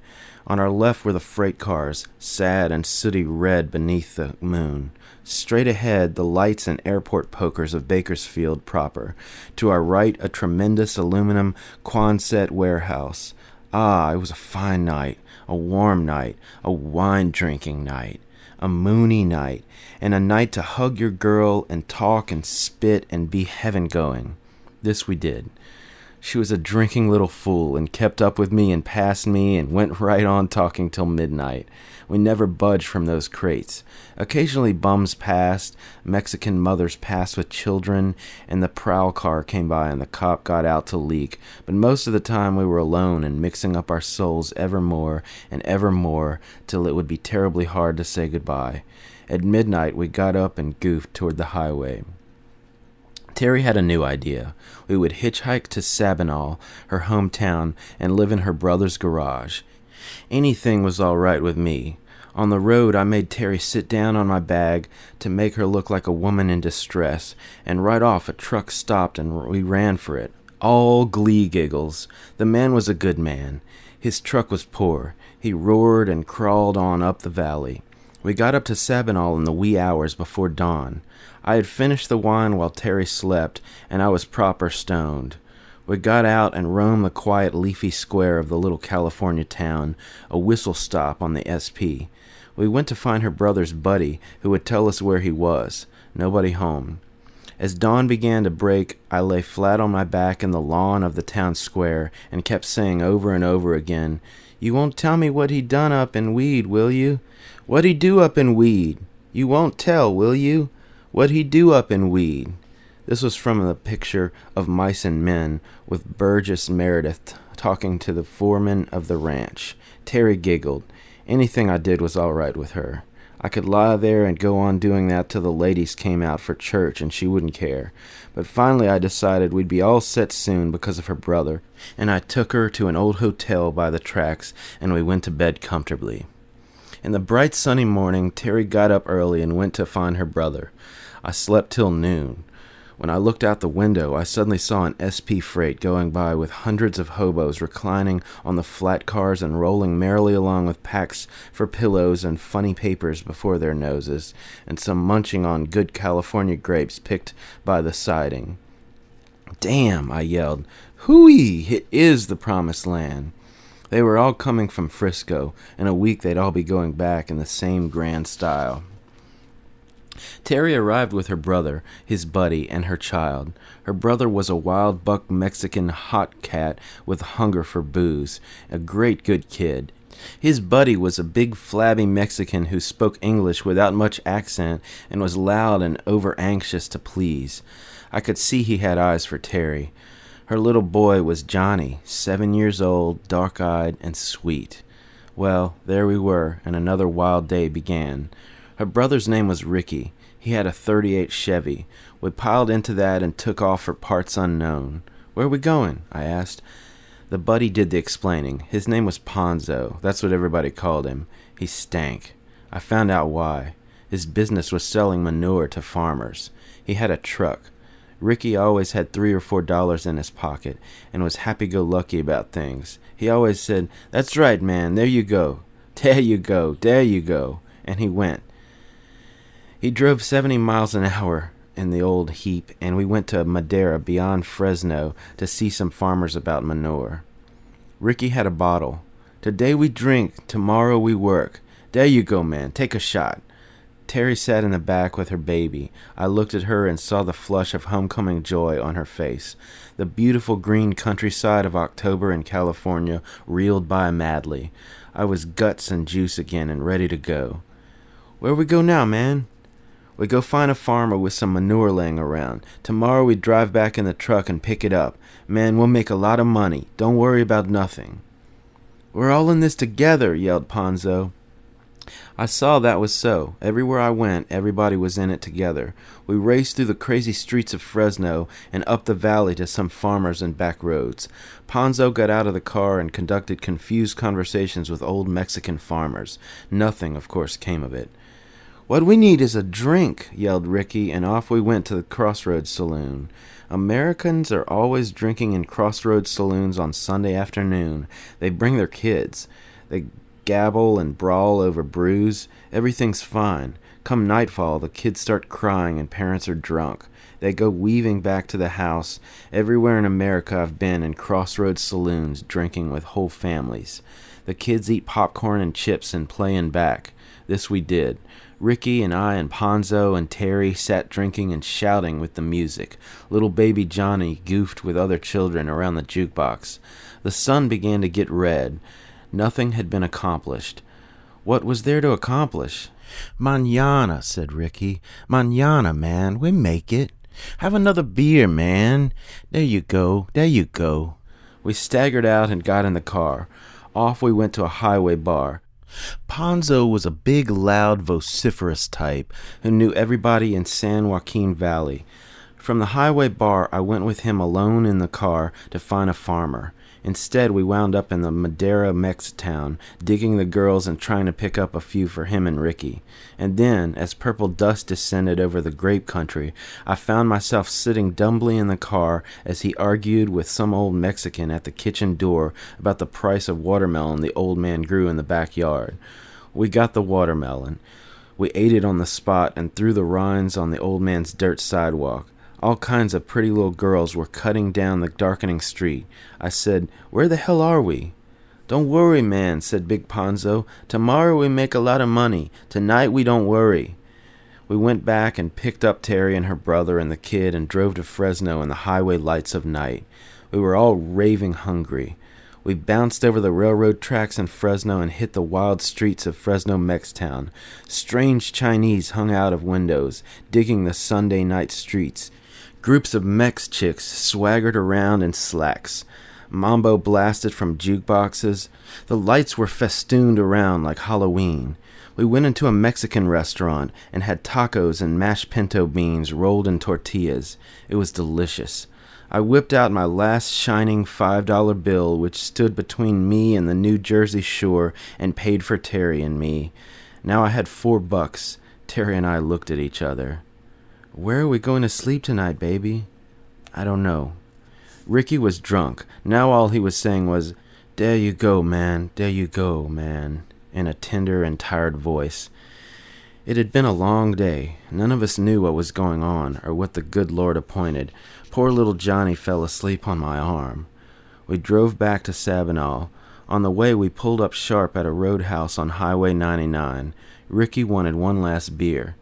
On our left were the freight cars, sad and sooty red beneath the moon. Straight ahead, the lights and airport pokers of Bakersfield proper. To our right, a tremendous aluminum Quonset warehouse. Ah, it was a fine night, a warm night, a wine-drinking night, a moony night, and a night to hug your girl and talk and spit and be heaven-going. This we did. She was a drinking little fool and kept up with me and passed me and went right on talking till midnight. We never budged from those crates. Occasionally bums passed, Mexican mothers passed with children, and the prowl car came by and the cop got out to leak. But most of the time we were alone and mixing up our souls ever more till it would be terribly hard to say goodbye. At midnight we got up and goofed toward the highway. Terry had a new idea. We would hitchhike to Sabinal, her hometown, and live in her brother's garage. Anything was all right with me. On the road, I made Terry sit down on my bag to make her look like a woman in distress, and right off a truck stopped and we ran for it. All glee giggles. The man was a good man. His truck was poor. He roared and crawled on up the valley. We got up to Sabinal in the wee hours before dawn. I had finished the wine while Terry slept, and I was proper stoned. We got out and roamed the quiet leafy square of the little California town, a whistle stop on the SP. We went to find her brother's buddy, who would tell us where he was. Nobody home. As dawn began to break, I lay flat on my back in the lawn of the town square and kept saying over and over again, "You won't tell me what he done up in Weed, will you? What he do up in Weed? You won't tell, will you? What he do up in Weed?" This was from the picture of Mice and Men, with Burgess Meredith talking to the foreman of the ranch. Terry giggled. Anything I did was all right with her. I could lie there and go on doing that till the ladies came out for church and she wouldn't care. But finally I decided we'd be all set soon because of her brother, and I took her to an old hotel by the tracks and we went to bed comfortably. In the bright sunny morning, Terry got up early and went to find her brother. I slept till noon. When I looked out the window, I suddenly saw an SP freight going by with hundreds of hobos reclining on the flat cars and rolling merrily along with packs for pillows and funny papers before their noses, and some munching on good California grapes picked by the siding. "Damn," I yelled. "Hooey! It is the promised land." They were all coming from Frisco. In a week they'd all be going back in the same grand style. Terry arrived with her brother, his buddy, and her child. Her brother was a wild buck Mexican hot cat with hunger for booze, a great good kid. His buddy was a big flabby Mexican who spoke English without much accent and was loud and over-anxious to please. I could see he had eyes for Terry. Her little boy was Johnny, 7 years old, dark-eyed, and sweet. Well, there we were, and another wild day began. Her brother's name was Ricky. He had a '38 Chevy. We piled into that and took off for parts unknown. "Where are we going?" I asked. The buddy did the explaining. His name was Ponzo. That's what everybody called him. He stank. I found out why. His business was selling manure to farmers. He had a truck. Ricky always had $3 or $4 in his pocket and was happy-go-lucky about things. He always said, "That's right, man, there you go. There you go, there you go." And he went. He drove 70 miles an hour in the old heap, and we went to Madera beyond Fresno to see some farmers about manure. Ricky had a bottle. "Today we drink, tomorrow we work. There you go, man, take a shot." Terry sat in the back with her baby. I looked at her and saw the flush of homecoming joy on her face. The beautiful green countryside of October in California reeled by madly. I was guts and juice again and ready to go. "Where we go now, man?" "We go find a farmer with some manure laying around. Tomorrow we drive back in the truck and pick it up. Man, we'll make a lot of money. Don't worry about nothing." "We're all in this together," yelled Ponzo. I saw that was so. Everywhere I went, everybody was in it together. We raced through the crazy streets of Fresno and up the valley to some farmers and back roads. Ponzo got out of the car and conducted confused conversations with old Mexican farmers. Nothing, of course, came of it. "What we need is a drink," yelled Ricky, and off we went to the Crossroads Saloon. Americans are always drinking in Crossroads saloons on Sunday afternoon. They bring their kids. They gabble and brawl over brews. Everything's fine. Come nightfall, the kids start crying and parents are drunk. They go weaving back to the house. Everywhere in America I've been in Crossroads saloons drinking with whole families. The kids eat popcorn and chips and play in back. This we did. Ricky and I and Ponzo and Terry sat drinking and shouting with the music. Little baby Johnny goofed with other children around the jukebox. The sun began to get red. Nothing had been accomplished. What was there to accomplish? "Mañana," said Ricky. "Mañana, man, we make it. Have another beer, man. There you go, there you go." We staggered out and got in the car. Off we went to a highway bar. Ponzo was a big, loud, vociferous type who knew everybody in San Joaquin Valley. From the highway bar, I went with him alone in the car to find a farmer. Instead, we wound up in the Madera Mex town, digging the girls and trying to pick up a few for him and Ricky. And then, as purple dust descended over the grape country, I found myself sitting dumbly in the car as he argued with some old Mexican at the kitchen door about the price of watermelon the old man grew in the backyard. We got the watermelon. We ate it on the spot and threw the rinds on the old man's dirt sidewalk. All kinds of pretty little girls were cutting down the darkening street. I said, "Where the hell are we?" "Don't worry, man," said Big Ponzo. "Tomorrow we make a lot of money. Tonight we don't worry." We went back and picked up Terry and her brother and the kid and drove to Fresno in the highway lights of night. We were all raving hungry. We bounced over the railroad tracks in Fresno and hit the wild streets of Fresno Mextown. Strange Chinese hung out of windows, digging the Sunday night streets. Groups of Mex chicks swaggered around in slacks. Mambo blasted from jukeboxes. The lights were festooned around like Halloween. We went into a Mexican restaurant and had tacos and mashed pinto beans rolled in tortillas. It was delicious. I whipped out my last shining $5 bill, which stood between me and the New Jersey shore, and paid for Terry and me. Now I had $4. Terry and I looked at each other. "Where are we going to sleep tonight, baby?" "I don't know." Ricky was drunk. Now all he was saying was, "There you go, man. There you go, man," in a tender and tired voice. It had been a long day. None of us knew what was going on, or what the good Lord appointed. Poor little Johnny fell asleep on my arm. We drove back to Sabinal. On the way, we pulled up sharp at a roadhouse on Highway 99. Ricky wanted one last beer.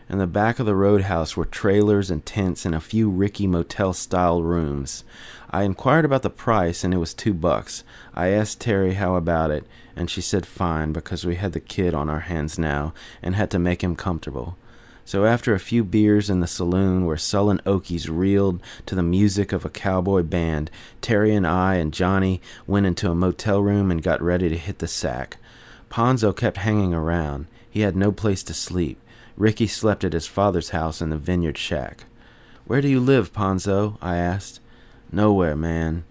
In the back of the roadhouse were trailers and tents and a few Ricky motel-style rooms. I inquired about the price, and it was $2. I asked Terry how about it, and she said fine, because we had the kid on our hands now and had to make him comfortable. So after a few beers in the saloon where sullen Okies reeled to the music of a cowboy band, Terry and I and Johnny went into a motel room and got ready to hit the sack. Ponzo kept hanging around. He had no place to sleep. Ricky slept at his father's house in the vineyard shack. "Where do you live, Ponzo?" I asked. "Nowhere, man.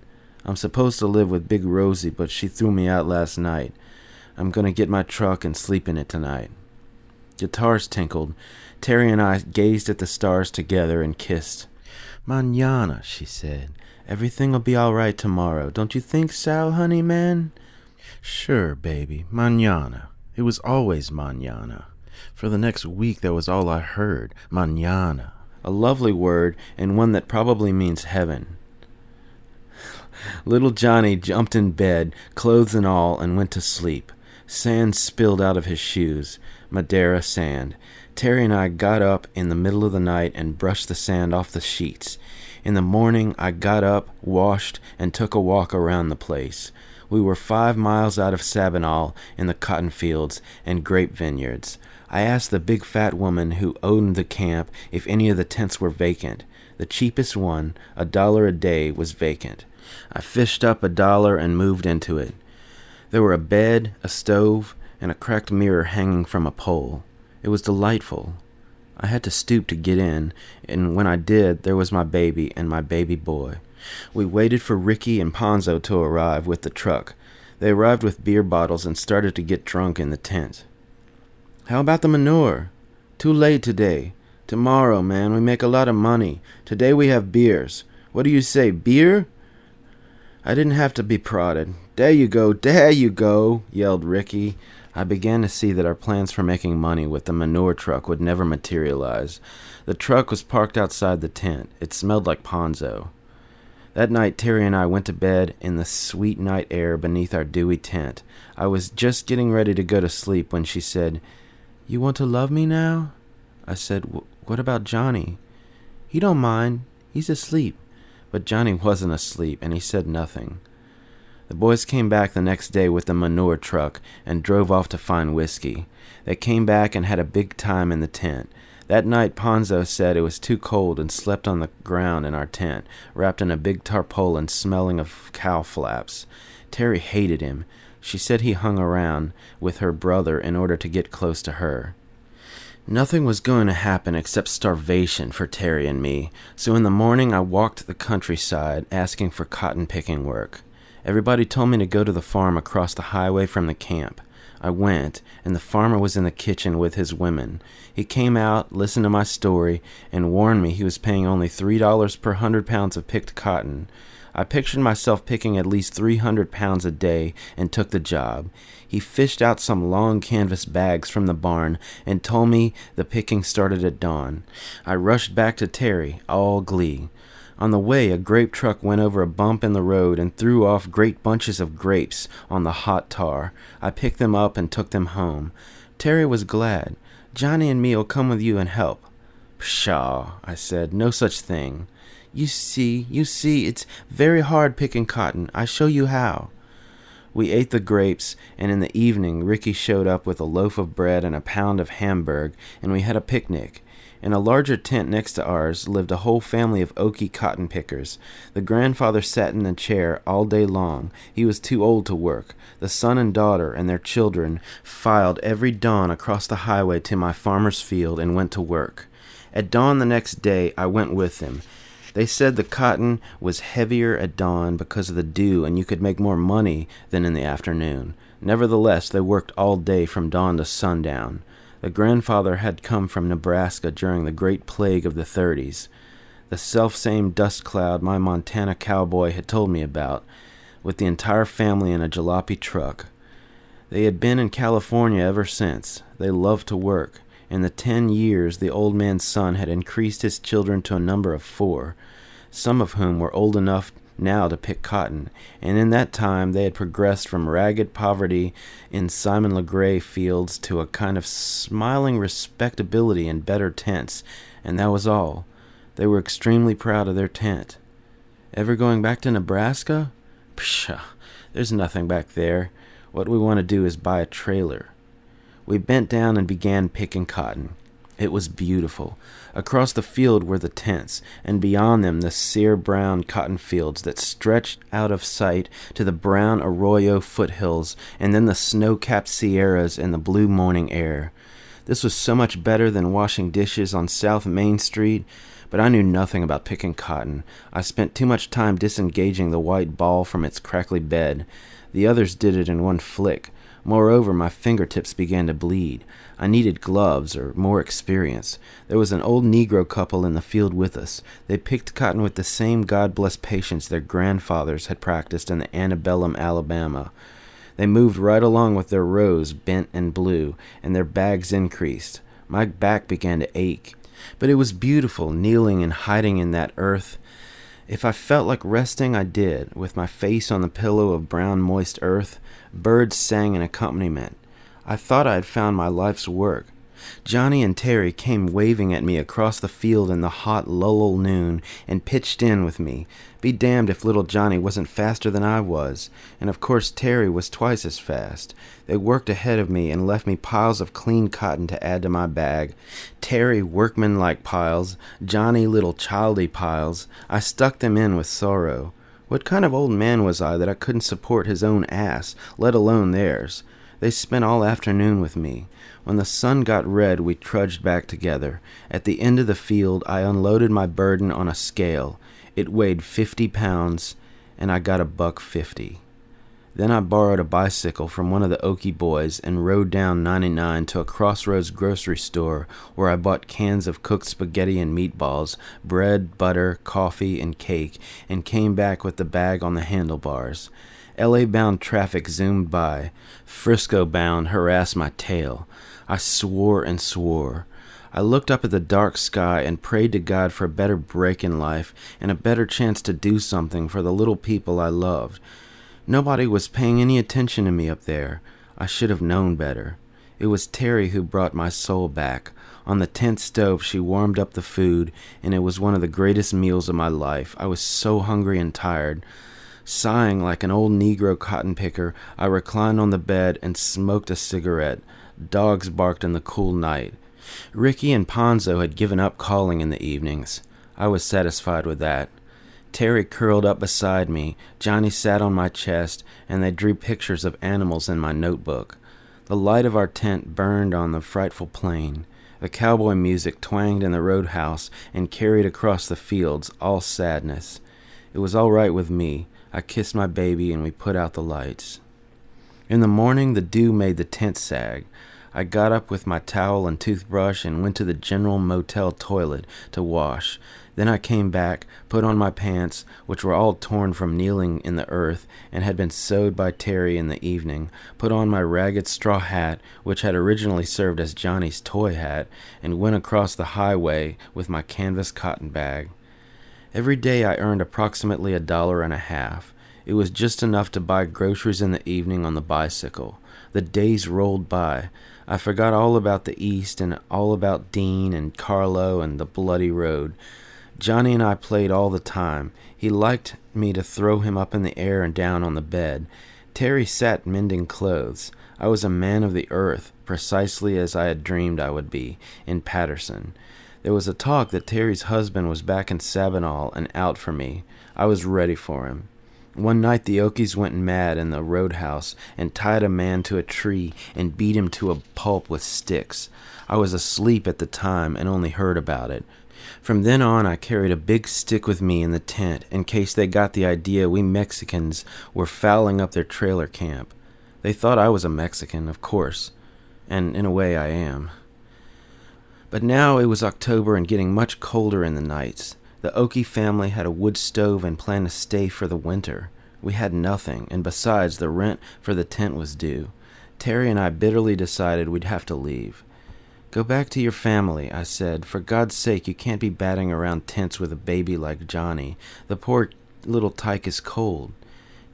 I'm supposed to live with Big Rosie, but she threw me out last night. I'm going to get my truck and sleep in it tonight." Guitars tinkled. Terry and I gazed at the stars together and kissed. "Mañana," she said. "Everything'll be all right tomorrow. Don't you think, Sal, honey man?" "Sure, baby. Mañana." It was always mañana. For the next week, that was all I heard. Mañana. A lovely word, and one that probably means heaven. Little Johnny jumped in bed, clothes and all, and went to sleep. Sand spilled out of his shoes. Madeira sand. Terry and I got up in the middle of the night and brushed the sand off the sheets. In the morning, I got up, washed, and took a walk around the place. We were 5 miles out of Sabinal in the cotton fields and grape vineyards. I asked the big fat woman who owned the camp if any of the tents were vacant. The cheapest one, $1 a day, was vacant. I fished up $1 and moved into it. There were a bed, a stove, and a cracked mirror hanging from a pole. It was delightful. I had to stoop to get in, and when I did, there was my baby and my baby boy. We waited for Ricky and Ponzo to arrive with the truck. They arrived with beer bottles and started to get drunk in the tent. "How about the manure?" "Too late today. Tomorrow, man, we make a lot of money. Today we have beers. What do you say, beer?" I didn't have to be prodded. "There you go, there you go," yelled Ricky. I began to see that our plans for making money with the manure truck would never materialize. The truck was parked outside the tent. It smelled like Ponzo. That night, Terry and I went to bed in the sweet night air beneath our dewy tent. I was just getting ready to go to sleep when she said, "You want to love me now?" I said, "What about Johnny?" "He don't mind. He's asleep." But Johnny wasn't asleep, and he said nothing. The boys came back the next day with the manure truck and drove off to find whiskey. They came back and had a big time in the tent. That night, Ponzo said it was too cold and slept on the ground in our tent, wrapped in a big tarpaulin smelling of cow flaps. Terry hated him. She said he hung around with her brother in order to get close to her. Nothing was going to happen except starvation for Terry and me, so in the morning I walked the countryside asking for cotton-picking work. Everybody told me to go to the farm across the highway from the camp. I went, and the farmer was in the kitchen with his women. He came out, listened to my story, and warned me he was paying only $3 per 100 pounds of picked cotton. I pictured myself picking at least 300 pounds a day and took the job. He fished out some long canvas bags from the barn and told me the picking started at dawn. I rushed back to Terry, all glee. On the way, a grape truck went over a bump in the road and threw off great bunches of grapes on the hot tar. I picked them up and took them home. Terry was glad. "Johnny and me'll come with you and help." "Pshaw," I said, "no such thing." You see, it's very hard picking cotton. I show you how." We ate the grapes, and in the evening Ricky showed up with a loaf of bread and a pound of Hamburg, and we had a picnic. In a larger tent next to ours lived a whole family of Okie cotton pickers. The grandfather sat in a chair all day long. He was too old to work. The son and daughter and their children filed every dawn across the highway to my farmer's field and went to work. At dawn the next day, I went with them. They said the cotton was heavier at dawn because of the dew, and you could make more money than in the afternoon. Nevertheless, they worked all day from dawn to sundown. The grandfather had come from Nebraska during the Great Plague of the 30s. The self-same dust cloud my Montana cowboy had told me about, with the entire family in a jalopy truck. They had been in California ever since. They loved to work. In the 10 years, the old man's son had increased his children to a number of 4, some of whom were old enough now to pick cotton, and in that time they had progressed from ragged poverty in Simon LeGray fields to a kind of smiling respectability in better tents, and that was all. They were extremely proud of their tent. Ever going back to Nebraska? Pshaw, there's nothing back there. What we want to do is buy a trailer. We bent down and began picking cotton. It was beautiful. Across the field were the tents, and beyond them the sere-brown cotton fields that stretched out of sight to the brown arroyo foothills, and then the snow-capped Sierras and the blue morning air. This was so much better than washing dishes on South Main Street, but I knew nothing about picking cotton. I spent too much time disengaging the white ball from its crackly bed. The others did it in one flick. Moreover, my fingertips began to bleed. I needed gloves or more experience. There was an old Negro couple in the field with us. They picked cotton with the same God-blessed patience their grandfathers had practiced in the antebellum Alabama. They moved right along with their rows bent and blue, and their bags increased. My back began to ache. But it was beautiful, kneeling and hiding in that earth. If I felt like resting, I did, with my face on the pillow of brown moist earth. Birds sang an accompaniment. I thought I had found my life's work. Johnny and Terry came waving at me across the field in the hot lull noon and pitched in with me. Be damned if little Johnny wasn't faster than I was, and of course Terry was twice as fast. They worked ahead of me and left me piles of clean cotton to add to my bag. Terry workman-like piles, Johnny little childy piles. I stuck them in with sorrow. What kind of old man was I that I couldn't support his own ass, let alone theirs? They spent all afternoon with me. When the sun got red, we trudged back together. At the end of the field, I unloaded my burden on a scale. It weighed 50 pounds, and I got $1.50. Then I borrowed a bicycle from one of the Okie boys and rode down 99 to a crossroads grocery store where I bought cans of cooked spaghetti and meatballs, bread, butter, coffee, and cake, and came back with the bag on the handlebars. LA-bound traffic zoomed by. Frisco-bound harassed my tail. I swore and swore. I looked up at the dark sky and prayed to God for a better break in life and a better chance to do something for the little people I loved. Nobody was paying any attention to me up there. I should have known better. It was Terry who brought my soul back. On the tent stove she warmed up the food, and it was one of the greatest meals of my life. I was so hungry and tired. Sighing like an old Negro cotton picker, I reclined on the bed and smoked a cigarette. Dogs barked in the cool night. Ricky and Ponzo had given up calling in the evenings. I was satisfied with that. Terry curled up beside me, Johnny sat on my chest, and they drew pictures of animals in my notebook. The light of our tent burned on the frightful plain. The cowboy music twanged in the roadhouse and carried across the fields, all sadness. It was all right with me. I kissed my baby and we put out the lights. In the morning, the dew made the tent sag. I got up with my towel and toothbrush and went to the general motel toilet to wash. Then I came back, put on my pants, which were all torn from kneeling in the earth and had been sewed by Terry in the evening, put on my ragged straw hat, which had originally served as Johnny's toy hat, and went across the highway with my canvas cotton bag. Every day I earned approximately $1.50. It was just enough to buy groceries in the evening on the bicycle. The days rolled by. I forgot all about the East and all about Dean and Carlo and the bloody road. Johnny and I played all the time. He liked me to throw him up in the air and down on the bed. Terry sat mending clothes. I was a man of the earth, precisely as I had dreamed I would be, in Patterson. There was a talk that Terry's husband was back in Sabinal and out for me. I was ready for him. One night the Okies went mad in the roadhouse and tied a man to a tree and beat him to a pulp with sticks. I was asleep at the time and only heard about it. From then on, I carried a big stick with me in the tent in case they got the idea we Mexicans were fouling up their trailer camp. They thought I was a Mexican, of course, and in a way I am. But now it was October and getting much colder in the nights. The Okie family had a wood stove and planned to stay for the winter. We had nothing, and besides, the rent for the tent was due. Terry and I bitterly decided we'd have to leave. "Go back to your family," I said. "For God's sake, you can't be batting around tents with a baby like Johnny. The poor little tyke is cold."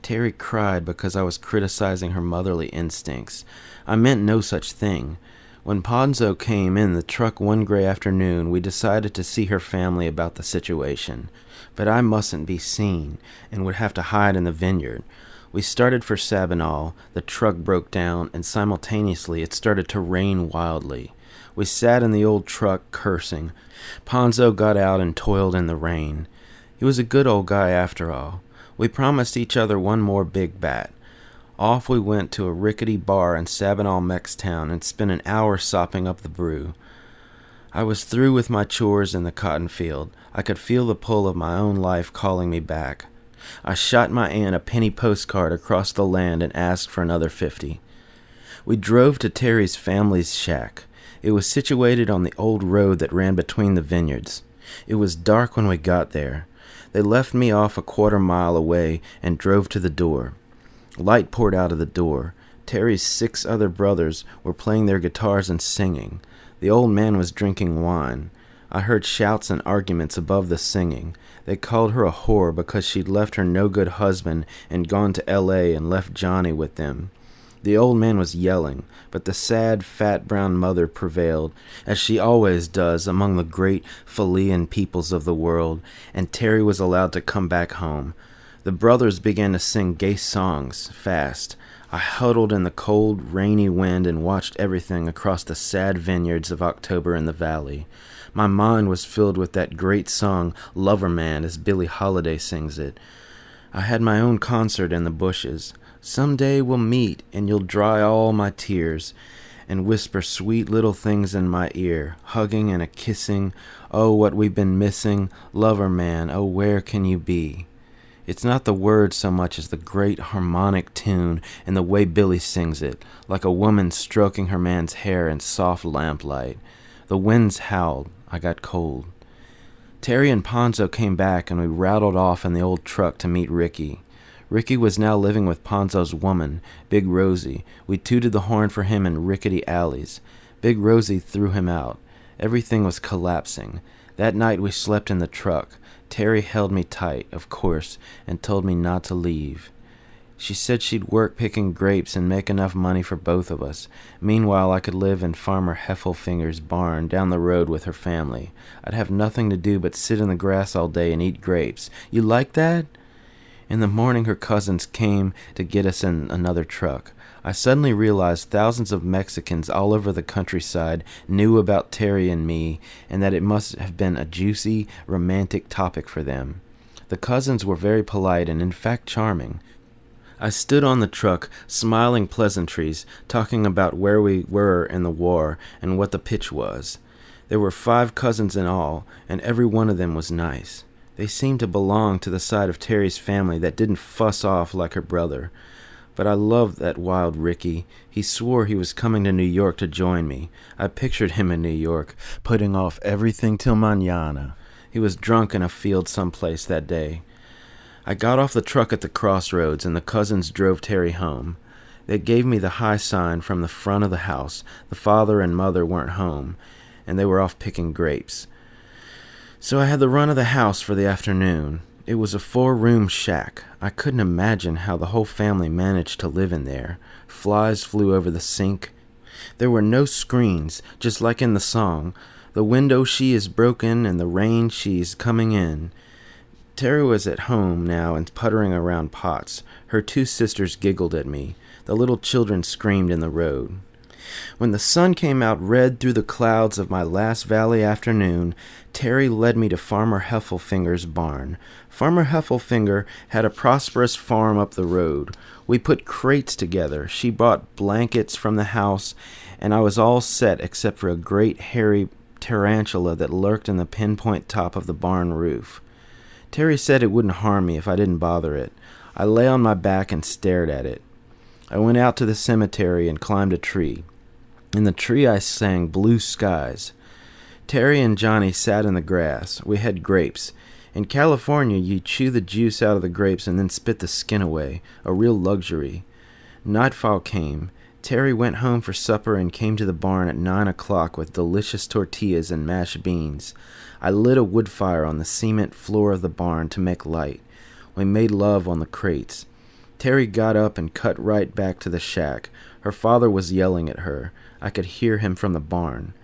Terry cried because I was criticizing her motherly instincts. I meant no such thing. When Ponzo came in the truck one gray afternoon, we decided to see her family about the situation. But I mustn't be seen, and would have to hide in the vineyard. We started for Sabinal, the truck broke down, and simultaneously it started to rain wildly. We sat in the old truck, cursing. Ponzo got out and toiled in the rain. He was a good old guy after all. We promised each other one more big bat. Off we went to a rickety bar in Sabinal, Mextown, and spent an hour sopping up the brew. I was through with my chores in the cotton field. I could feel the pull of my own life calling me back. I shot my aunt a penny postcard across the land and asked for another 50. We drove to Terry's family's shack. It was situated on the old road that ran between the vineyards. It was dark when we got there. They left me off a quarter-mile away and drove to the door. Light poured out of the door. Terry's 6 other brothers were playing their guitars and singing. The old man was drinking wine. I heard shouts and arguments above the singing. They called her a whore because she'd left her no-good husband and gone to L.A. and left Johnny with them. The old man was yelling, but the sad, fat brown mother prevailed, as she always does among the great Philian peoples of the world, and Terry was allowed to come back home. The brothers began to sing gay songs, fast. I huddled in the cold, rainy wind and watched everything across the sad vineyards of October in the valley. My mind was filled with that great song, Lover Man, as Billie Holiday sings it. I had my own concert in the bushes. "Some day we'll meet, and you'll dry all my tears, and whisper sweet little things in my ear, hugging and a kissing. Oh, what we've been missing. Lover Man, oh, where can you be?" It's not the words so much as the great harmonic tune and the way Billy sings it, like a woman stroking her man's hair in soft lamplight. The winds howled. I got cold. Terry and Ponzo came back, and we rattled off in the old truck to meet Ricky. Ricky was now living with Ponzo's woman, Big Rosie. We tooted the horn for him in rickety alleys. Big Rosie threw him out. Everything was collapsing. That night we slept in the truck. Terry held me tight, of course, and told me not to leave. She said she'd work picking grapes and make enough money for both of us. Meanwhile, I could live in Farmer Heffelfinger's barn down the road with her family. I'd have nothing to do but sit in the grass all day and eat grapes. You like that? In the morning, her cousins came to get us in another truck. I suddenly realized thousands of Mexicans all over the countryside knew about Terry and me, and that it must have been a juicy, romantic topic for them. The cousins were very polite and in fact charming. I stood on the truck, smiling pleasantries, talking about where we were in the war and what the pitch was. There were 5 cousins in all, and every one of them was nice. They seemed to belong to the side of Terry's family that didn't fuss off like her brother. But I loved that wild Ricky. He swore he was coming to New York to join me. I pictured him in New York, putting off everything till mañana. He was drunk in a field someplace that day. I got off the truck at the crossroads, and the cousins drove Terry home. They gave me the high sign from the front of the house. The father and mother weren't home, and they were off picking grapes. So I had the run of the house for the afternoon. It was a 4-room shack. I couldn't imagine how the whole family managed to live in there. Flies flew over the sink. There were no screens, just like in the song. The window she is broken and the rain she's coming in. Terry was at home now and puttering around pots. Her 2 sisters giggled at me. The little children screamed in the road. When the sun came out red through the clouds of my last valley afternoon, Terry led me to Farmer Heffelfinger's barn. Farmer Heffelfinger had a prosperous farm up the road. We put crates together. She bought blankets from the house, and I was all set except for a great hairy tarantula that lurked in the pinpoint top of the barn roof. Terry said it wouldn't harm me if I didn't bother it. I lay on my back and stared at it. I went out to the cemetery and climbed a tree. In the tree I sang Blue Skies. Terry and Johnny sat in the grass. We had grapes. In California, you chew the juice out of the grapes and then spit the skin away, a real luxury. Nightfall came. Terry went home for supper and came to the barn at 9 o'clock with delicious tortillas and mashed beans. I lit a wood fire on the cement floor of the barn to make light. We made love on the crates. Terry got up and cut right back to the shack. Her father was yelling at her. I could hear him from the barn.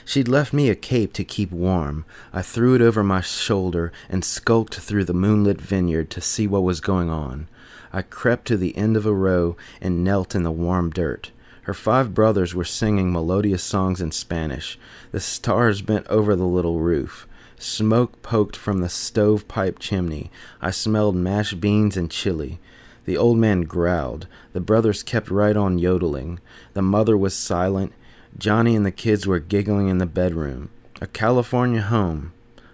She'd left me a cape to keep warm. I threw it over my shoulder and skulked through the moonlit vineyard to see what was going on. I crept to the end of a row and knelt in the warm dirt. Her 5 brothers were singing melodious songs in Spanish. The stars bent over the little roof. Smoke poked from the stovepipe chimney. I smelled mashed beans and chili. The old man growled. The brothers kept right on yodeling. The mother was silent. Johnny and the kids were giggling in the bedroom. A California home.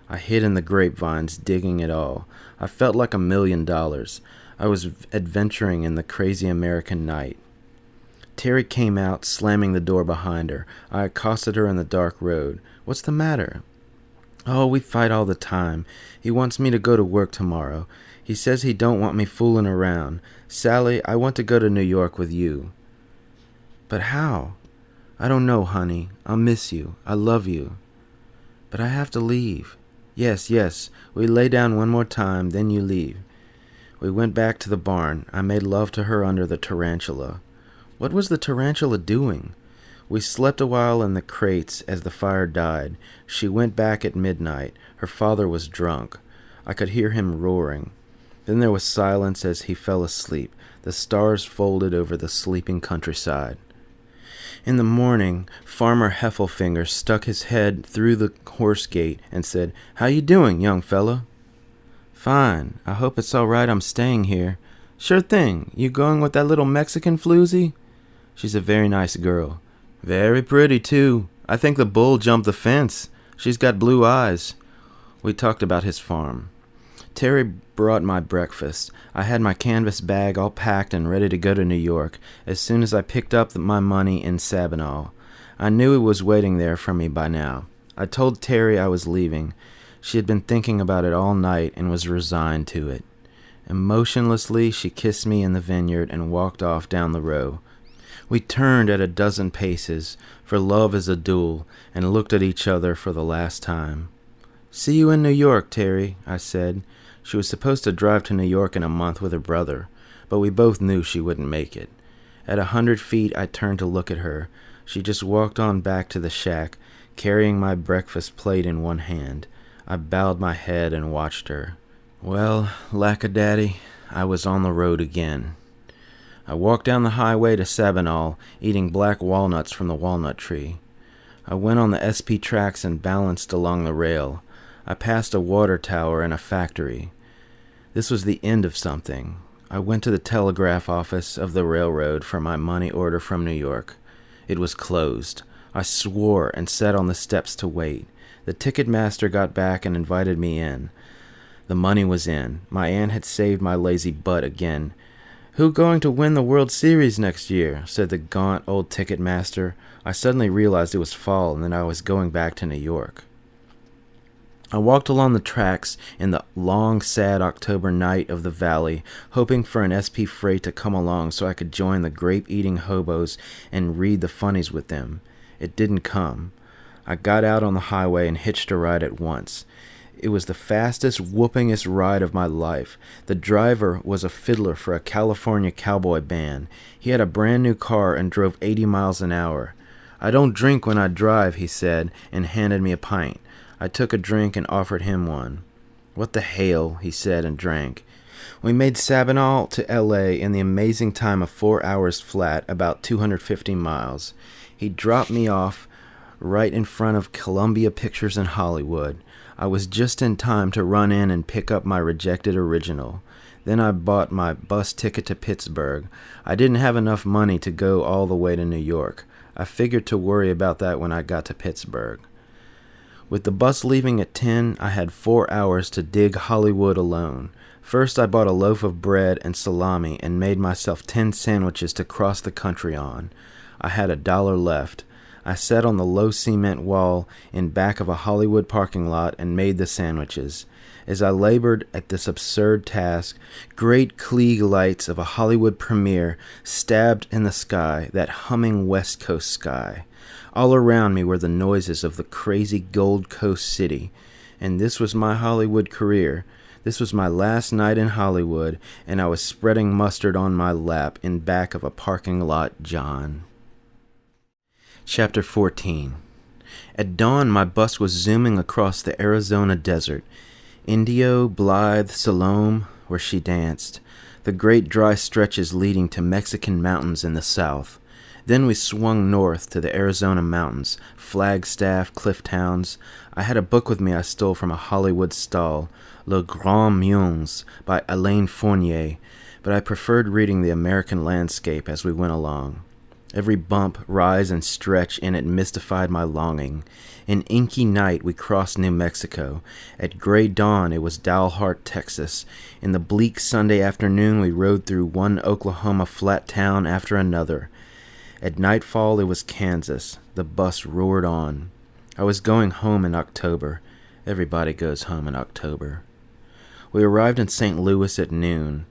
I hid in the grapevines, digging it all. I felt like $1 million. I was adventuring in the crazy American night. Terry came out, slamming the door behind her. I accosted her in the dark road. "What's the matter?" "Oh, we fight all the time. He wants me to go to work tomorrow. He says he don't want me fooling around. Sally, I want to go to New York with you." "But how?" "I don't know, honey. I'll miss you. I love you." "But I have to leave." Yes. We lay down one more time, then you leave." We went back to the barn. I made love to her under the tarantula. What was the tarantula doing? We slept a while in the crates as the fire died. She went back at midnight. Her father was drunk. I could hear him roaring. Then there was silence as he fell asleep. The stars folded over the sleeping countryside. In the morning, Farmer Heffelfinger stuck his head through the horse gate and said, "How you doing, young fella?" "Fine. I hope it's all right I'm staying here." "Sure thing. You going with that little Mexican floozy?" "She's a very nice girl." "Very pretty, too. I think the bull jumped the fence. She's got blue eyes." We talked about his farm. Terry brought my breakfast. I had my canvas bag all packed and ready to go to New York as soon as I picked up my money in Sabinal. I knew he was waiting there for me by now. I told Terry I was leaving. She had been thinking about it all night and was resigned to it. Emotionlessly, she kissed me in the vineyard and walked off down the row. We turned at a dozen paces, for love is a duel, and looked at each other for the last time. "See you in New York, Terry," I said. She was supposed to drive to New York in a month with her brother, but we both knew she wouldn't make it. At 100 feet, I turned to look at her. She just walked on back to the shack, carrying my breakfast plate in one hand. I bowed my head and watched her. Well, lack-a-daddy, I was on the road again. I walked down the highway to Sabinal, eating black walnuts from the walnut tree. I went on the SP tracks and balanced along the rail. I passed a water tower and a factory. This was the end of something. I went to the telegraph office of the railroad for my money order from New York. It was closed. I swore and sat on the steps to wait. The ticket master got back and invited me in. The money was in. My aunt had saved my lazy butt again. "Who going to win the World Series next year?" said the gaunt old ticket master. I suddenly realized it was fall and that I was going back to New York. I walked along the tracks in the long, sad October night of the valley, hoping for an SP freight to come along so I could join the grape-eating hobos and read the funnies with them. It didn't come. I got out on the highway and hitched a ride at once. It was the fastest, whoopingest ride of my life. The driver was a fiddler for a California cowboy band. He had a brand new car and drove 80 miles an hour. "I don't drink when I drive," he said, and handed me a pint. I took a drink and offered him one. "What the hail," he said and drank. We made Sabinal to L.A. in the amazing time of 4 hours flat, about 250 miles. He dropped me off right in front of Columbia Pictures in Hollywood. I was just in time to run in and pick up my rejected original. Then I bought my bus ticket to Pittsburgh. I didn't have enough money to go all the way to New York. I figured to worry about that when I got to Pittsburgh. With the bus leaving at 10, I had 4 hours to dig Hollywood alone. First, I bought a loaf of bread and salami and made myself 10 sandwiches to cross the country on. I had $1 left. I sat on the low cement wall in back of a Hollywood parking lot and made the sandwiches. As I labored at this absurd task, great Klieg lights of a Hollywood premiere stabbed in the sky, that humming West Coast sky. All around me were the noises of the crazy Gold Coast city. And this was my Hollywood career. This was my last night in Hollywood, and I was spreading mustard on my lap in back of a parking lot John. Chapter 14. At dawn, my bus was zooming across the Arizona desert. Indio, Blythe, Salome, where she danced. The great dry stretches leading to Mexican mountains in the south. Then we swung north to the Arizona mountains, Flagstaff, cliff towns. I had a book with me I stole from a Hollywood stall, Le Grand Meuse by Alain Fournier, but I preferred reading the American landscape as we went along. Every bump, rise, and stretch in it mystified my longing. In inky night we crossed New Mexico. At gray dawn it was Dalhart, Texas. In the bleak Sunday afternoon we rode through one Oklahoma flat town after another. At nightfall it was Kansas. The bus roared on. I was going home in October. Everybody goes home in October. We arrived in St. Louis at noon.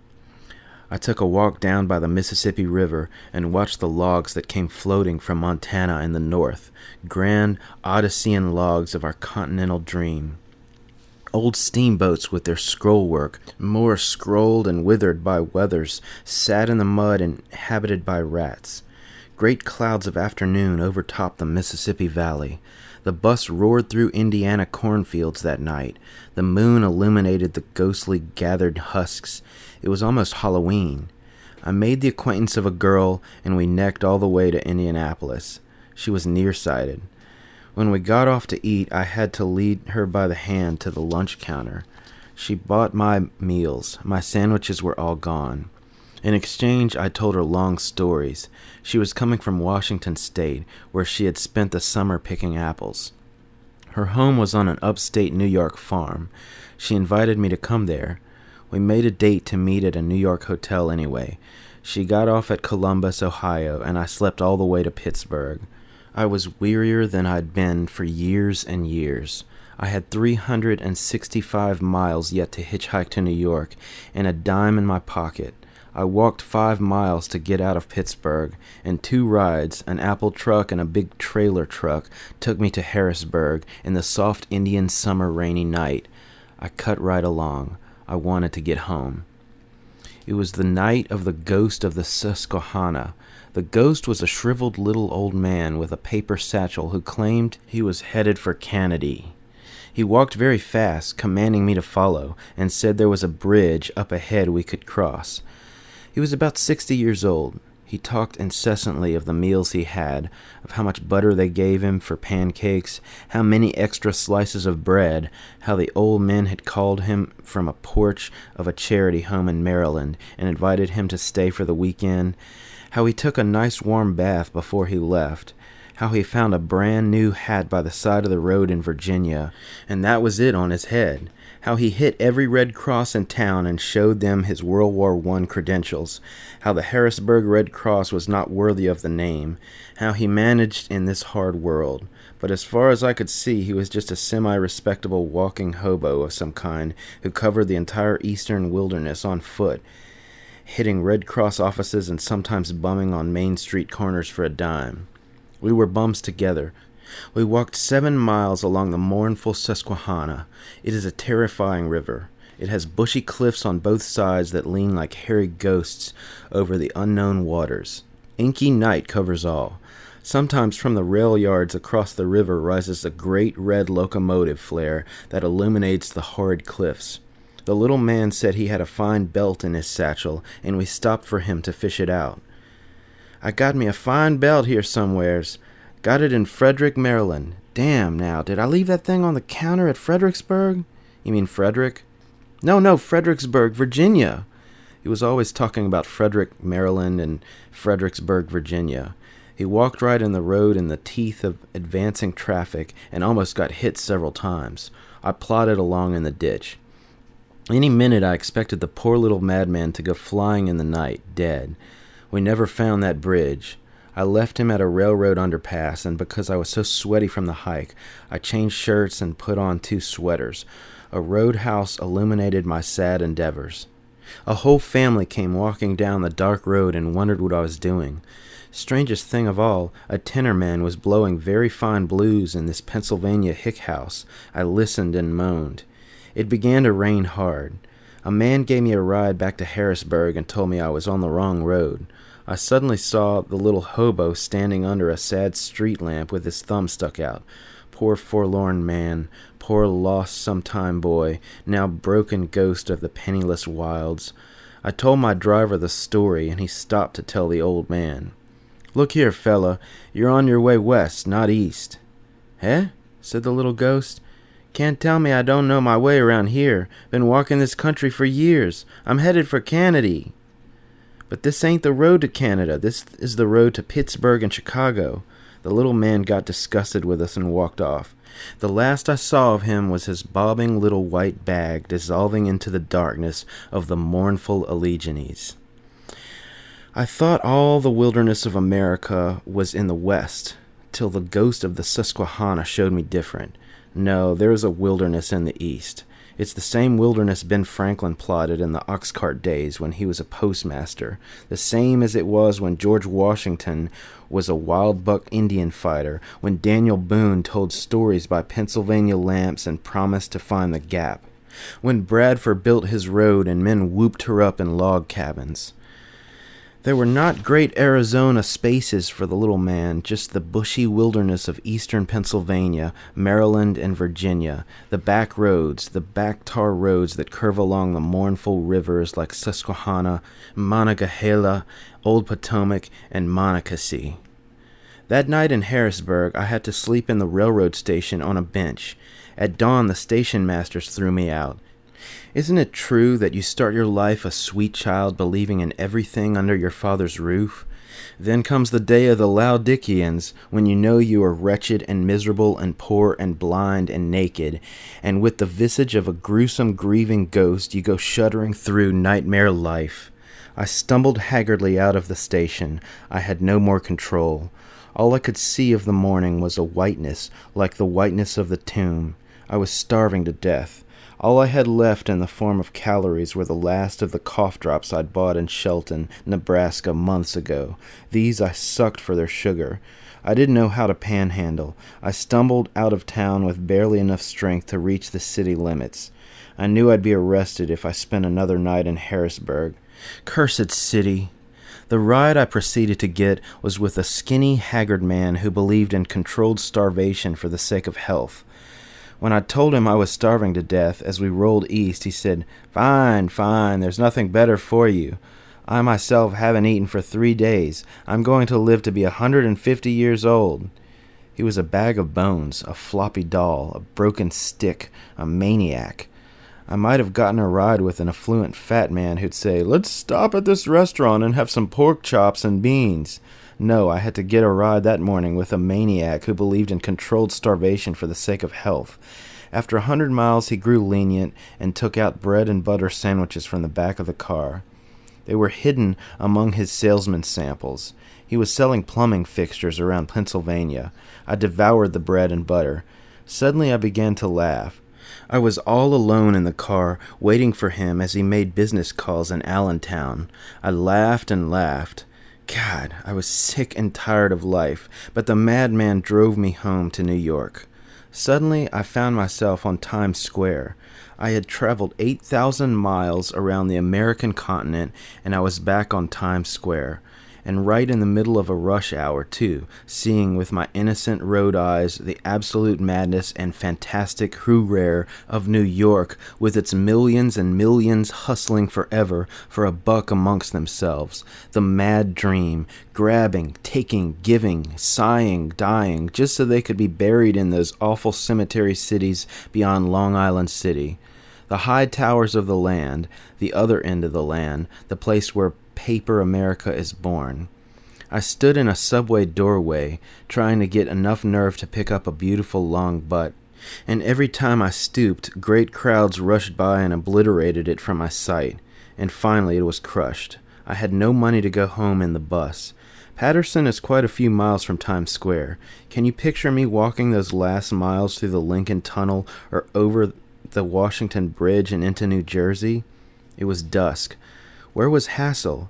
I took a walk down by the Mississippi River and watched the logs that came floating from Montana in the north, grand Odyssean logs of our continental dream. Old steamboats with their scrollwork, more scrolled and withered by weathers, sat in the mud inhabited by rats. Great clouds of afternoon overtopped the Mississippi Valley. The bus roared through Indiana cornfields that night. The moon illuminated the ghostly gathered husks. It was almost Halloween. I made the acquaintance of a girl, and we necked all the way to Indianapolis. She was nearsighted. When we got off to eat, I had to lead her by the hand to the lunch counter. She bought my meals. My sandwiches were all gone. In exchange, I told her long stories. She was coming from Washington State, where she had spent the summer picking apples. Her home was on an upstate New York farm. She invited me to come there. We made a date to meet at a New York hotel anyway. She got off at Columbus, Ohio, and I slept all the way to Pittsburgh. I was wearier than I'd been for years and years. I had 365 miles yet to hitchhike to New York, and a dime in my pocket. I walked 5 miles to get out of Pittsburgh, and 2 rides, an apple truck and a big trailer truck, took me to Harrisburg in the soft Indian summer rainy night. I cut right along. I wanted to get home. It was the night of the ghost of the Susquehanna. The ghost was a shriveled little old man with a paper satchel who claimed he was headed for Canady. He walked very fast, commanding me to follow, and said there was a bridge up ahead we could cross. He was about 60 years old. He talked incessantly of the meals he had, of how much butter they gave him for pancakes, how many extra slices of bread, how the old men had called him from a porch of a charity home in Maryland and invited him to stay for the weekend, how he took a nice warm bath before he left, how he found a brand new hat by the side of the road in Virginia, and that was it on his head. How he hit every Red Cross in town and showed them his World War I credentials, how the Harrisburg Red Cross was not worthy of the name, how he managed in this hard world. But as far as I could see, he was just a semi-respectable walking hobo of some kind who covered the entire eastern wilderness on foot, hitting Red Cross offices and sometimes bumming on Main Street corners for a dime. We were bums together. We walked 7 miles along the mournful Susquehanna. It is a terrifying river. It has bushy cliffs on both sides that lean like hairy ghosts over the unknown waters. Inky night covers all. Sometimes from the rail yards across the river rises a great red locomotive flare that illuminates the horrid cliffs. The little man said he had a fine belt in his satchel, and we stopped for him to fish it out. "I got me a fine belt here somewheres. Got it in Frederick, Maryland. Damn, now, did I leave that thing on the counter at Fredericksburg?" "You mean Frederick?" No, Fredericksburg, Virginia." He was always talking about Frederick, Maryland, and Fredericksburg, Virginia. He walked right in the road in the teeth of advancing traffic and almost got hit several times. I plodded along in the ditch. Any minute I expected the poor little madman to go flying in the night, dead. We never found that bridge. I left him at a railroad underpass, and because I was so sweaty from the hike, I changed shirts and put on 2 sweaters. A roadhouse illuminated my sad endeavors. A whole family came walking down the dark road and wondered what I was doing. Strangest thing of all, a tenor man was blowing very fine blues in this Pennsylvania hick house. I listened and moaned. It began to rain hard. A man gave me a ride back to Harrisburg and told me I was on the wrong road. I suddenly saw the little hobo standing under a sad street lamp with his thumb stuck out. Poor forlorn man, poor lost sometime boy, now broken ghost of the penniless wilds. I told my driver the story, and he stopped to tell the old man. "Look here, fella, you're on your way west, not east." "Eh?" said the little ghost. "Can't tell me I don't know my way around here. Been walking this country for years. I'm headed for Canada." "But this ain't the road to Canada. This is the road to Pittsburgh and Chicago." The little man got disgusted with us and walked off. The last I saw of him was his bobbing little white bag dissolving into the darkness of the mournful Alleghenies. I thought all the wilderness of America was in the west, till the ghost of the Susquehanna showed me different. No, there is a wilderness in the east. It's the same wilderness Ben Franklin plotted in the ox-cart days when he was a postmaster, the same as it was when George Washington was a wild buck Indian fighter, when Daniel Boone told stories by Pennsylvania lamps and promised to find the Gap, when Bradford built his road and men whooped her up in log cabins. There were not great Arizona spaces for the little man, just the bushy wilderness of eastern Pennsylvania, Maryland, and Virginia, the back roads, the back tar roads that curve along the mournful rivers like Susquehanna, Monongahela, Old Potomac, and Monocacy. That night in Harrisburg, I had to sleep in the railroad station on a bench. At dawn, the station masters threw me out. Isn't it true that you start your life a sweet child believing in everything under your father's roof? Then comes the day of the Laodiceans, when you know you are wretched and miserable and poor and blind and naked, and with the visage of a gruesome grieving ghost you go shuddering through nightmare life. I stumbled haggardly out of the station. I had no more control. All I could see of the morning was a whiteness, like the whiteness of the tomb. I was starving to death. All I had left in the form of calories were the last of the cough drops I'd bought in Shelton, Nebraska, months ago. These I sucked for their sugar. I didn't know how to panhandle. I stumbled out of town with barely enough strength to reach the city limits. I knew I'd be arrested if I spent another night in Harrisburg. Cursed city! The ride I proceeded to get was with a skinny, haggard man who believed in controlled starvation for the sake of health. When I told him I was starving to death as we rolled east, he said, Fine, there's nothing better for you. I myself haven't eaten for 3 days. I'm going to live to be 150 years old." He was a bag of bones, a floppy doll, a broken stick, a maniac. I might have gotten a ride with an affluent fat man who'd say, "Let's stop at this restaurant and have some pork chops and beans." No, I had to get a ride that morning with a maniac who believed in controlled starvation for the sake of health. After 100 miles, he grew lenient and took out bread and butter sandwiches from the back of the car. They were hidden among his salesman's samples. He was selling plumbing fixtures around Pennsylvania. I devoured the bread and butter. Suddenly I began to laugh. I was all alone in the car, waiting for him as he made business calls in Allentown. I laughed and laughed. God, I was sick and tired of life, but the madman drove me home to New York. Suddenly, I found myself on Times Square. I had traveled 8,000 miles around the American continent, and I was back on Times Square. and right in the middle of a rush hour, too, seeing with my innocent road eyes the absolute madness and fantastic hoorah of New York, with its millions and millions hustling forever for a buck amongst themselves, the mad dream, grabbing, taking, giving, sighing, dying, just so they could be buried in those awful cemetery cities beyond Long Island City. The high towers of the land, the other end of the land, the place where paper America is born. I stood in a subway doorway, trying to get enough nerve to pick up a beautiful long butt, and every time I stooped, great crowds rushed by and obliterated it from my sight, and finally it was crushed. I had no money to go home in the bus. Patterson is quite a few miles from Times Square. Can you picture me walking those last miles through the Lincoln Tunnel or over the Washington Bridge and into New Jersey? It was dusk. Where was Hassel?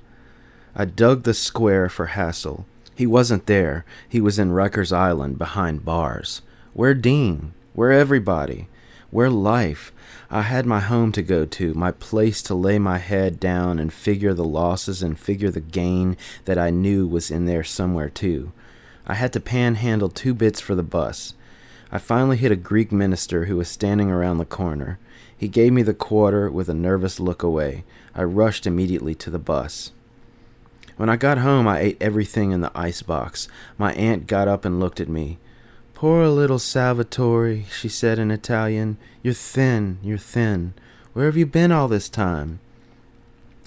I dug the square for Hassel. He wasn't there. He was in Rikers Island behind bars. Where Dean? Where everybody? Where life? I had my home to go to, my place to lay my head down and figure the losses and figure the gain that I knew was in there somewhere too. I had to panhandle 2 bits for the bus. I finally hit a Greek minister who was standing around the corner. He gave me the quarter with a nervous look away. I rushed immediately to the bus. When I got home, I ate everything in the icebox. My aunt got up and looked at me. "Poor little Salvatore," she said in Italian. You're thin. Where have you been all this time?"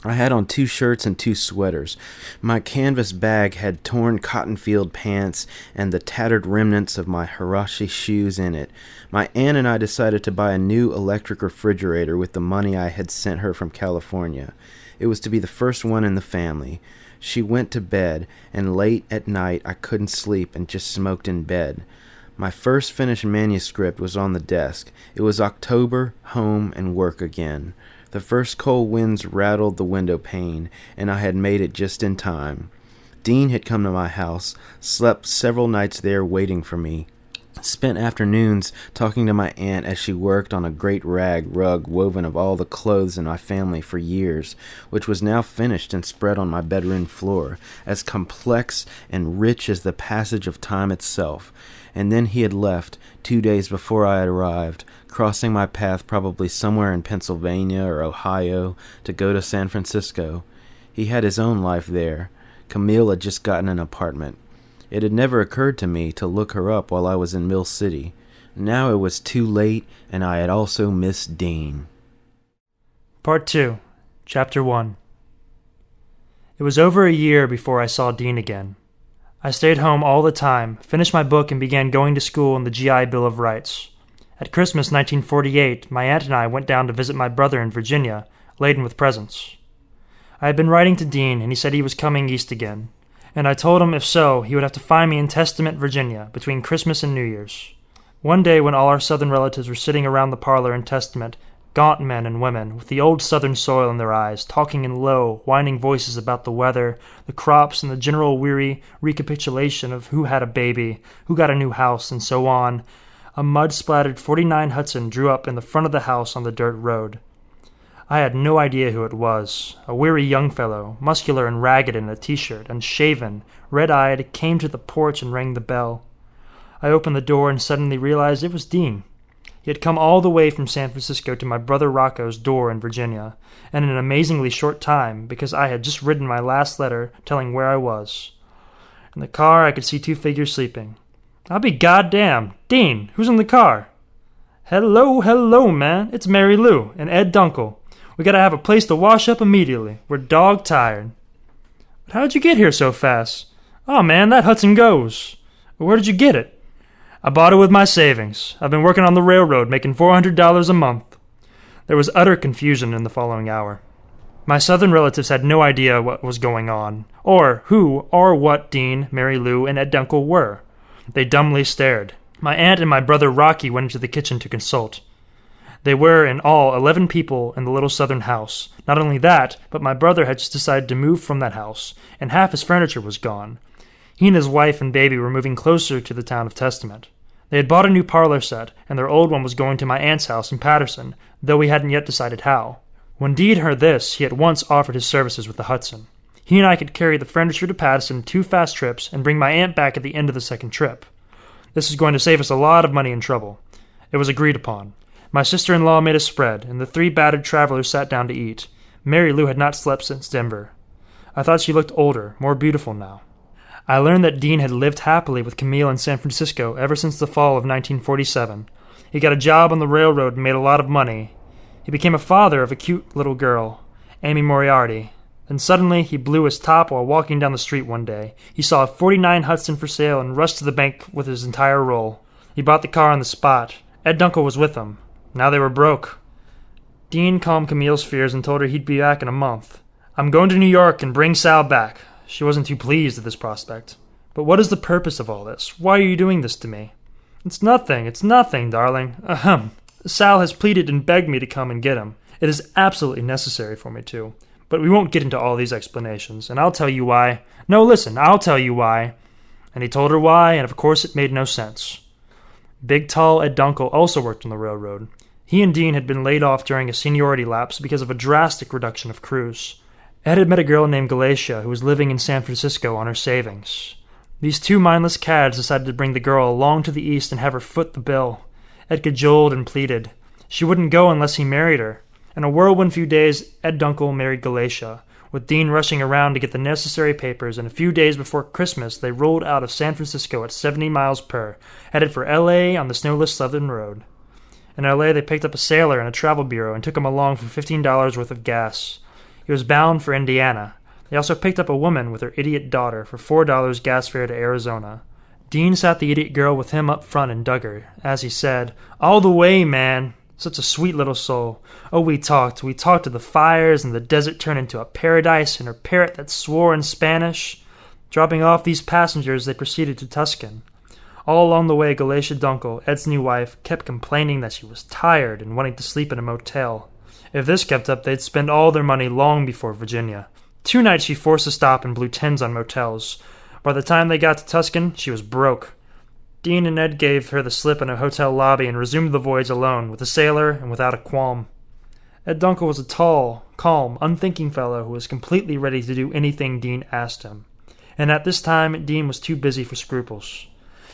I had on 2 shirts and 2 sweaters. My canvas bag had torn cotton field pants and the tattered remnants of my Hirashi shoes in it. My aunt and I decided to buy a new electric refrigerator with the money I had sent her from California. It was to be the first one in the family. She went to bed, and late at night I couldn't sleep and just smoked in bed. My first finished manuscript was on the desk. It was October, home, and work again. The first cold winds rattled the window pane, and I had made it just in time. Dean had come to my house, slept several nights there waiting for me, spent afternoons talking to my aunt as she worked on a great rag rug woven of all the clothes in my family for years, which was now finished and spread on my bedroom floor, as complex and rich as the passage of time itself. And then he had left, 2 days before I had arrived, crossing my path probably somewhere in Pennsylvania or Ohio to go to San Francisco. He had his own life there. Camille had just gotten an apartment. It had never occurred to me to look her up while I was in Mill City. Now it was too late, and I had also missed Dean. Part 2, Chapter 1. It was over a year before I saw Dean again. I stayed home all the time, finished my book, and began going to school in the GI Bill of Rights. At Christmas 1948, my aunt and I went down to visit my brother in Virginia, laden with presents. I had been writing to Dean, and he said he was coming east again, and I told him if so, he would have to find me in Testament, Virginia, between Christmas and New Year's. One day when all our southern relatives were sitting around the parlor in Testament, gaunt men and women, with the old southern soil in their eyes, talking in low, whining voices about the weather, the crops, and the general weary recapitulation of who had a baby, who got a new house, and so on, a mud-splattered 49 Hudson drew up in the front of the house on the dirt road. I had no idea who it was. A weary young fellow, muscular and ragged in a t-shirt, and shaven, red-eyed, came to the porch and rang the bell. I opened the door and suddenly realized it was Dean. He had come all the way from San Francisco to my brother Rocco's door in Virginia, and in an amazingly short time, because I had just written my last letter telling where I was. In the car, I could see 2 figures sleeping. I'll be goddamn. Dean, who's in the car? Hello, man. It's Mary Lou and Ed Dunkel. We gotta have a place to wash up immediately. We're dog tired. But how'd you get here so fast? Oh, man, that Hudson goes. Where did you get it? I bought it with my savings. I've been working on the railroad, making $400 a month. There was utter confusion in the following hour. My southern relatives had no idea what was going on, or who or what Dean, Mary Lou, and Ed Dunkel were. They dumbly stared. My aunt and my brother Rocky went into the kitchen to consult. They were, in all, 11 people in the little southern house. Not only that, but my brother had just decided to move from that house, and half his furniture was gone. He and his wife and baby were moving closer to the town of Testament. They had bought a new parlor set, and their old one was going to my aunt's house in Patterson, though we hadn't yet decided how. When Dean heard this, he at once offered his services with the Hudson. He and I could carry the furniture to Pattison 2 fast trips and bring my aunt back at the end of the second trip. This is going to save us a lot of money and trouble. It was agreed upon. My sister-in-law made a spread, and the 3 battered travelers sat down to eat. Mary Lou had not slept since Denver. I thought she looked older, more beautiful now. I learned that Dean had lived happily with Camille in San Francisco ever since the fall of 1947. He got a job on the railroad and made a lot of money. He became a father of a cute little girl, Amy Moriarty. Then suddenly he blew his top while walking down the street one day. He saw a '49 Hudson for sale and rushed to the bank with his entire roll. He bought the car on the spot. Ed Dunkel was with him. Now they were broke. Dean calmed Camille's fears and told her he'd be back in a month. "I'm going to New York and bring Sal back." She wasn't too pleased at this prospect. "But what is the purpose of all this? Why are you doing this to me?" It's nothing, darling. Ahem. Sal has pleaded and begged me to come and get him. It is absolutely necessary for me to. But we won't get into all these explanations, and I'll tell you why. No, listen, I'll tell you why. And he told her why, and of course it made no sense. Big, tall Ed Dunkel also worked on the railroad. He and Dean had been laid off during a seniority lapse because of a drastic reduction of crews. Ed had met a girl named Galatia who was living in San Francisco on her savings. These 2 mindless cads decided to bring the girl along to the east and have her foot the bill. Ed cajoled and pleaded. She wouldn't go unless he married her. In a whirlwind few days, Ed Dunkel married Galatia, with Dean rushing around to get the necessary papers, and a few days before Christmas they rolled out of San Francisco at 70 miles per, headed for L.A. on the snowless Southern Road. In L.A. they picked up a sailor and a travel bureau and took him along for $15 worth of gas. He was bound for Indiana. They also picked up a woman with her idiot daughter for $4 gas fare to Arizona. Dean sat the idiot girl with him up front and dug her, as he said, "All the way, man." Such a sweet little soul. Oh, we talked to the fires, and the desert turned into a paradise, and her parrot that swore in Spanish. Dropping off these passengers, they proceeded to Tuscan. All along the way, Galatia Dunkel, Ed's new wife, kept complaining that she was tired and wanting to sleep in a motel. If this kept up, they'd spend all their money long before Virginia. 2 nights she forced a stop and blew 10s on motels. By the time they got to Tuscan, she was broke. Dean and Ed gave her the slip in a hotel lobby and resumed the voyage alone, with a sailor and without a qualm. Ed Dunkel was a tall, calm, unthinking fellow who was completely ready to do anything Dean asked him. And at this time, Dean was too busy for scruples.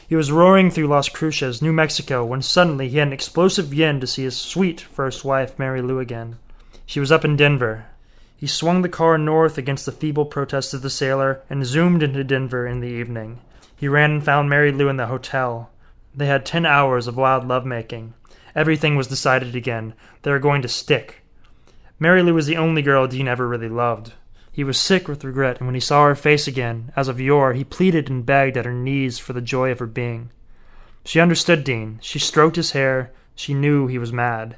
He was roaring through Las Cruces, New Mexico, when suddenly he had an explosive yen to see his sweet first wife, Mary Lou, again. She was up in Denver. He swung the car north against the feeble protests of the sailor and zoomed into Denver in the evening. He ran and found Mary Lou in the hotel. They had 10 hours of wild lovemaking. Everything was decided again. They were going to stick. Mary Lou was the only girl Dean ever really loved. He was sick with regret, and when he saw her face again, as of yore, he pleaded and begged at her knees for the joy of her being. She understood Dean. She stroked his hair. She knew he was mad.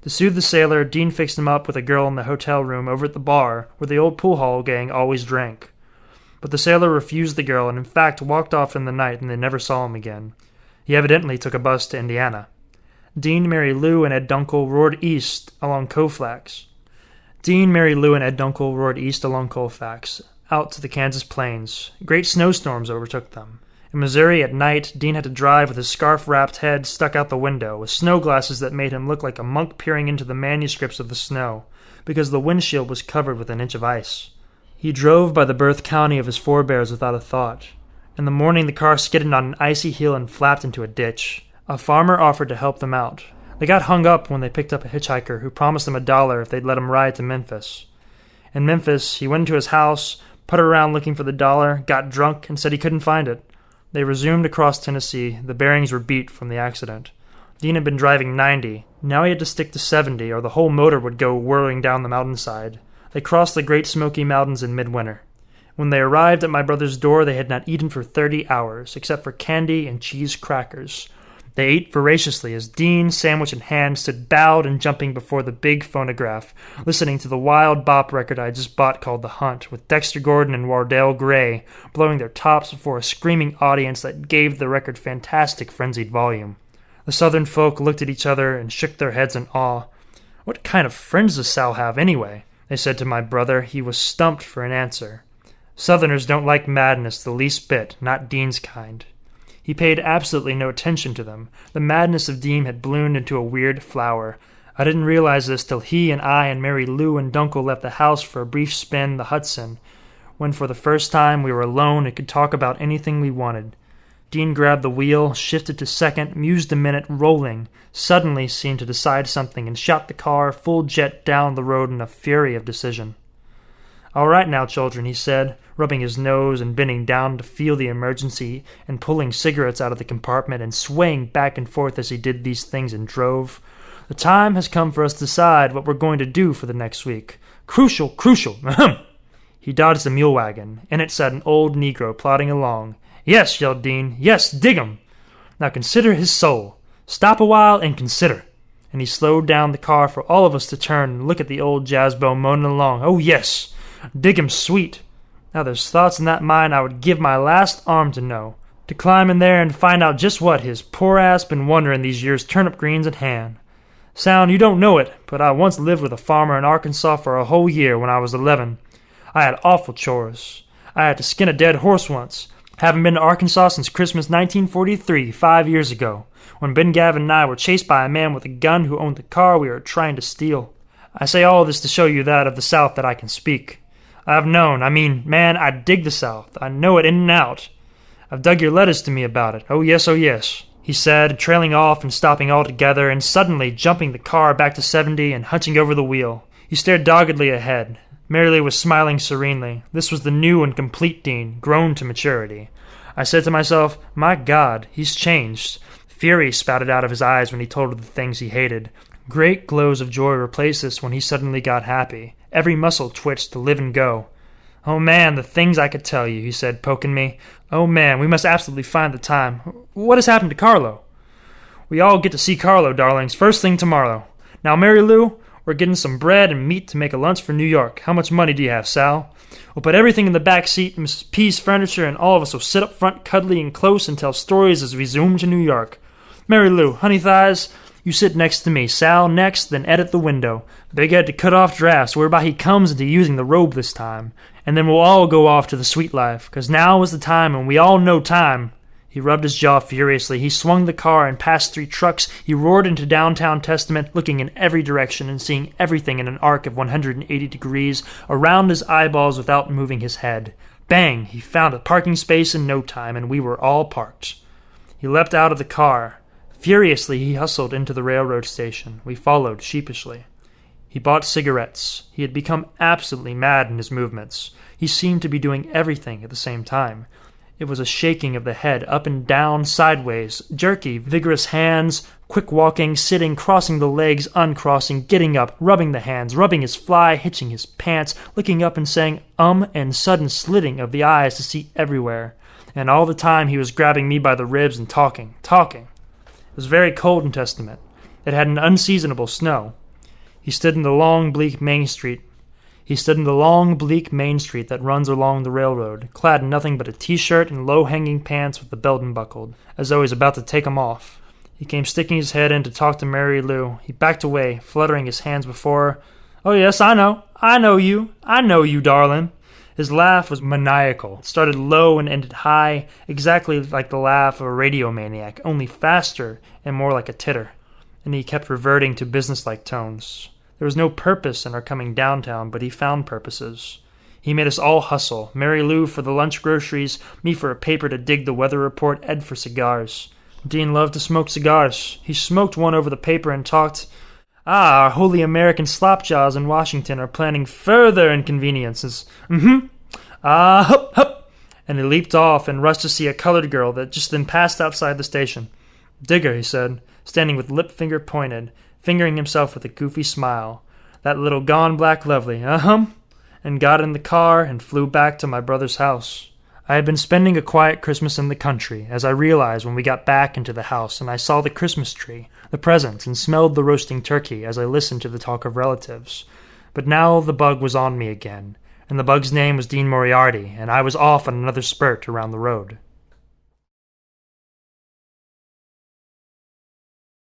To soothe the sailor, Dean fixed him up with a girl in the hotel room over at the bar, where the old pool hall gang always drank. But the sailor refused the girl, and in fact walked off in the night, and they never saw him again. He evidently took a bus to Indiana. Dean, Mary Lou, and Ed Dunkel roared east along Colfax. Out to the Kansas plains. Great snowstorms overtook them. In Missouri at night, Dean had to drive with his scarf-wrapped head stuck out the window, with snow glasses that made him look like a monk peering into the manuscripts of the snow, because the windshield was covered with an inch of ice. He drove by the birth county of his forebears without a thought. In the morning, the car skidded on an icy hill and flapped into a ditch. A farmer offered to help them out. They got hung up when they picked up a hitchhiker who promised them $1 if they'd let him ride to Memphis. In Memphis, he went into his house, puttered around looking for the dollar, got drunk, and said he couldn't find it. They resumed across Tennessee. The bearings were beat from the accident. Dean had been driving 90. Now he had to stick to 70, or the whole motor would go whirling down the mountainside. They crossed the Great Smoky Mountains in midwinter. When they arrived at my brother's door, they had not eaten for 30 hours, except for candy and cheese crackers. They ate voraciously as Dean, sandwich in hand, stood bowed and jumping before the big phonograph, listening to the wild bop record I just bought called The Hunt, with Dexter Gordon and Wardell Gray blowing their tops before a screaming audience that gave the record fantastic frenzied volume. The southern folk looked at each other and shook their heads in awe. "What kind of friends does Sal have, anyway?" they said to my brother. He was stumped for an answer. Southerners don't like madness the least bit, not Dean's kind. He paid absolutely no attention to them. The madness of Dean had bloomed into a weird flower. I didn't realize this till he and I and Mary Lou and Dunkel left the house for a brief spin the Hudson, when for the first time we were alone and could talk about anything we wanted. Dean grabbed the wheel, shifted to second, mused a minute, rolling, suddenly seemed to decide something, and shot the car full jet down the road in a fury of decision. "All right now, children," he said, rubbing his nose and bending down to feel the emergency and pulling cigarettes out of the compartment and swaying back and forth as he did these things and drove. "The time has come for us to decide what we're going to do for the next week. Crucial, crucial, ahem!" He dodged the mule wagon. In it sat an old Negro plodding along. "Yes," yelled Dean, "yes, dig 'em! Now consider his soul. Stop a while and consider." And he slowed down the car for all of us to turn and look at the old jazzbo moaning along. "Oh, yes, dig 'em sweet. Now there's thoughts in that mind I would give my last arm to know. To climb in there and find out just what his poor ass been wondering these years turnip greens at hand. Sound, you don't know it, but I once lived with a farmer in Arkansas for a whole year when I was 11. I had awful chores. I had to skin a dead horse once. Haven't been to Arkansas since Christmas 1943, 5 years ago, when Ben Gavin and I were chased by a man with a gun who owned the car we were trying to steal. I say all this to show you that of the South that I can speak. I've known, man, I dig the South. I know it in and out. I've dug your letters to me about it. Oh yes, he said, trailing off and stopping altogether, and suddenly jumping the car back to 70 and hunching over the wheel. He stared doggedly ahead. Mary Lou was smiling serenely. This was the new and complete Dean, grown to maturity. I said to myself, my God, he's changed. Fury spouted out of his eyes when he told her the things he hated. Great glows of joy replaced this when he suddenly got happy. Every muscle twitched to live and go. "Oh, man, the things I could tell you," he said, poking me. "Oh, man, we must absolutely find the time. What has happened to Carlo?" "We all get to see Carlo, darlings, first thing tomorrow. Now, Mary Lou, we're getting some bread and meat to make a lunch for New York. How much money do you have, Sal? We'll put everything in the back seat, Mrs. P's furniture, and all of us will sit up front cuddly and close and tell stories as we zoom to New York. Mary Lou, honey thighs, you sit next to me, Sal next, then Ed at the window. Big Ed to cut off drafts whereby he comes into using the robe this time. And then we'll all go off to the sweet life, 'cause now is the time, and we all know time." He rubbed his jaw furiously. He swung the car and past 3 trucks. He roared into downtown Testament, looking in every direction and seeing everything in an arc of 180 degrees around his eyeballs without moving his head. Bang! He found a parking space in no time, and we were all parked. He leapt out of the car. Furiously he hustled into the railroad station. We followed sheepishly. He bought cigarettes. He had become absolutely mad in his movements. He seemed to be doing everything at the same time. It was a shaking of the head, up and down, sideways, jerky, vigorous hands, quick walking, sitting, crossing the legs, uncrossing, getting up, rubbing the hands, rubbing his fly, hitching his pants, looking up and saying and sudden slitting of the eyes to see everywhere. And all the time he was grabbing me by the ribs and talking. It was very cold in Testament. It had an unseasonable snow. He stood in the long, bleak Main Street. That runs along the railroad, clad in nothing but a T-shirt and low-hanging pants with the belt unbuckled, as though he was about to take 'em off. He came sticking his head in to talk to Mary Lou. He backed away, fluttering his hands before her. "Oh, yes, I know you, darling." His laugh was maniacal. It started low and ended high, exactly like the laugh of a radio maniac, only faster and more like a titter. And he kept reverting to businesslike tones. There was no purpose in our coming downtown, but he found purposes. He made us all hustle, Mary Lou for the lunch groceries, me for a paper to dig the weather report, Ed for cigars. Dean loved to smoke cigars. He smoked one over the paper and talked, our holy American slopjaws in Washington are planning further inconveniences. Hup. And he leaped off and rushed to see a colored girl that just then passed outside the station. "Digger," he said, standing with lip finger pointed, fingering himself with a goofy smile. "That little gone black lovely, and got in the car and flew back to my brother's house. I had been spending a quiet Christmas in the country, as I realized when we got back into the house and I saw the Christmas tree, the presents, and smelled the roasting turkey as I listened to the talk of relatives. But now the bug was on me again, and the bug's name was Dean Moriarty, and I was off on another spurt around the road.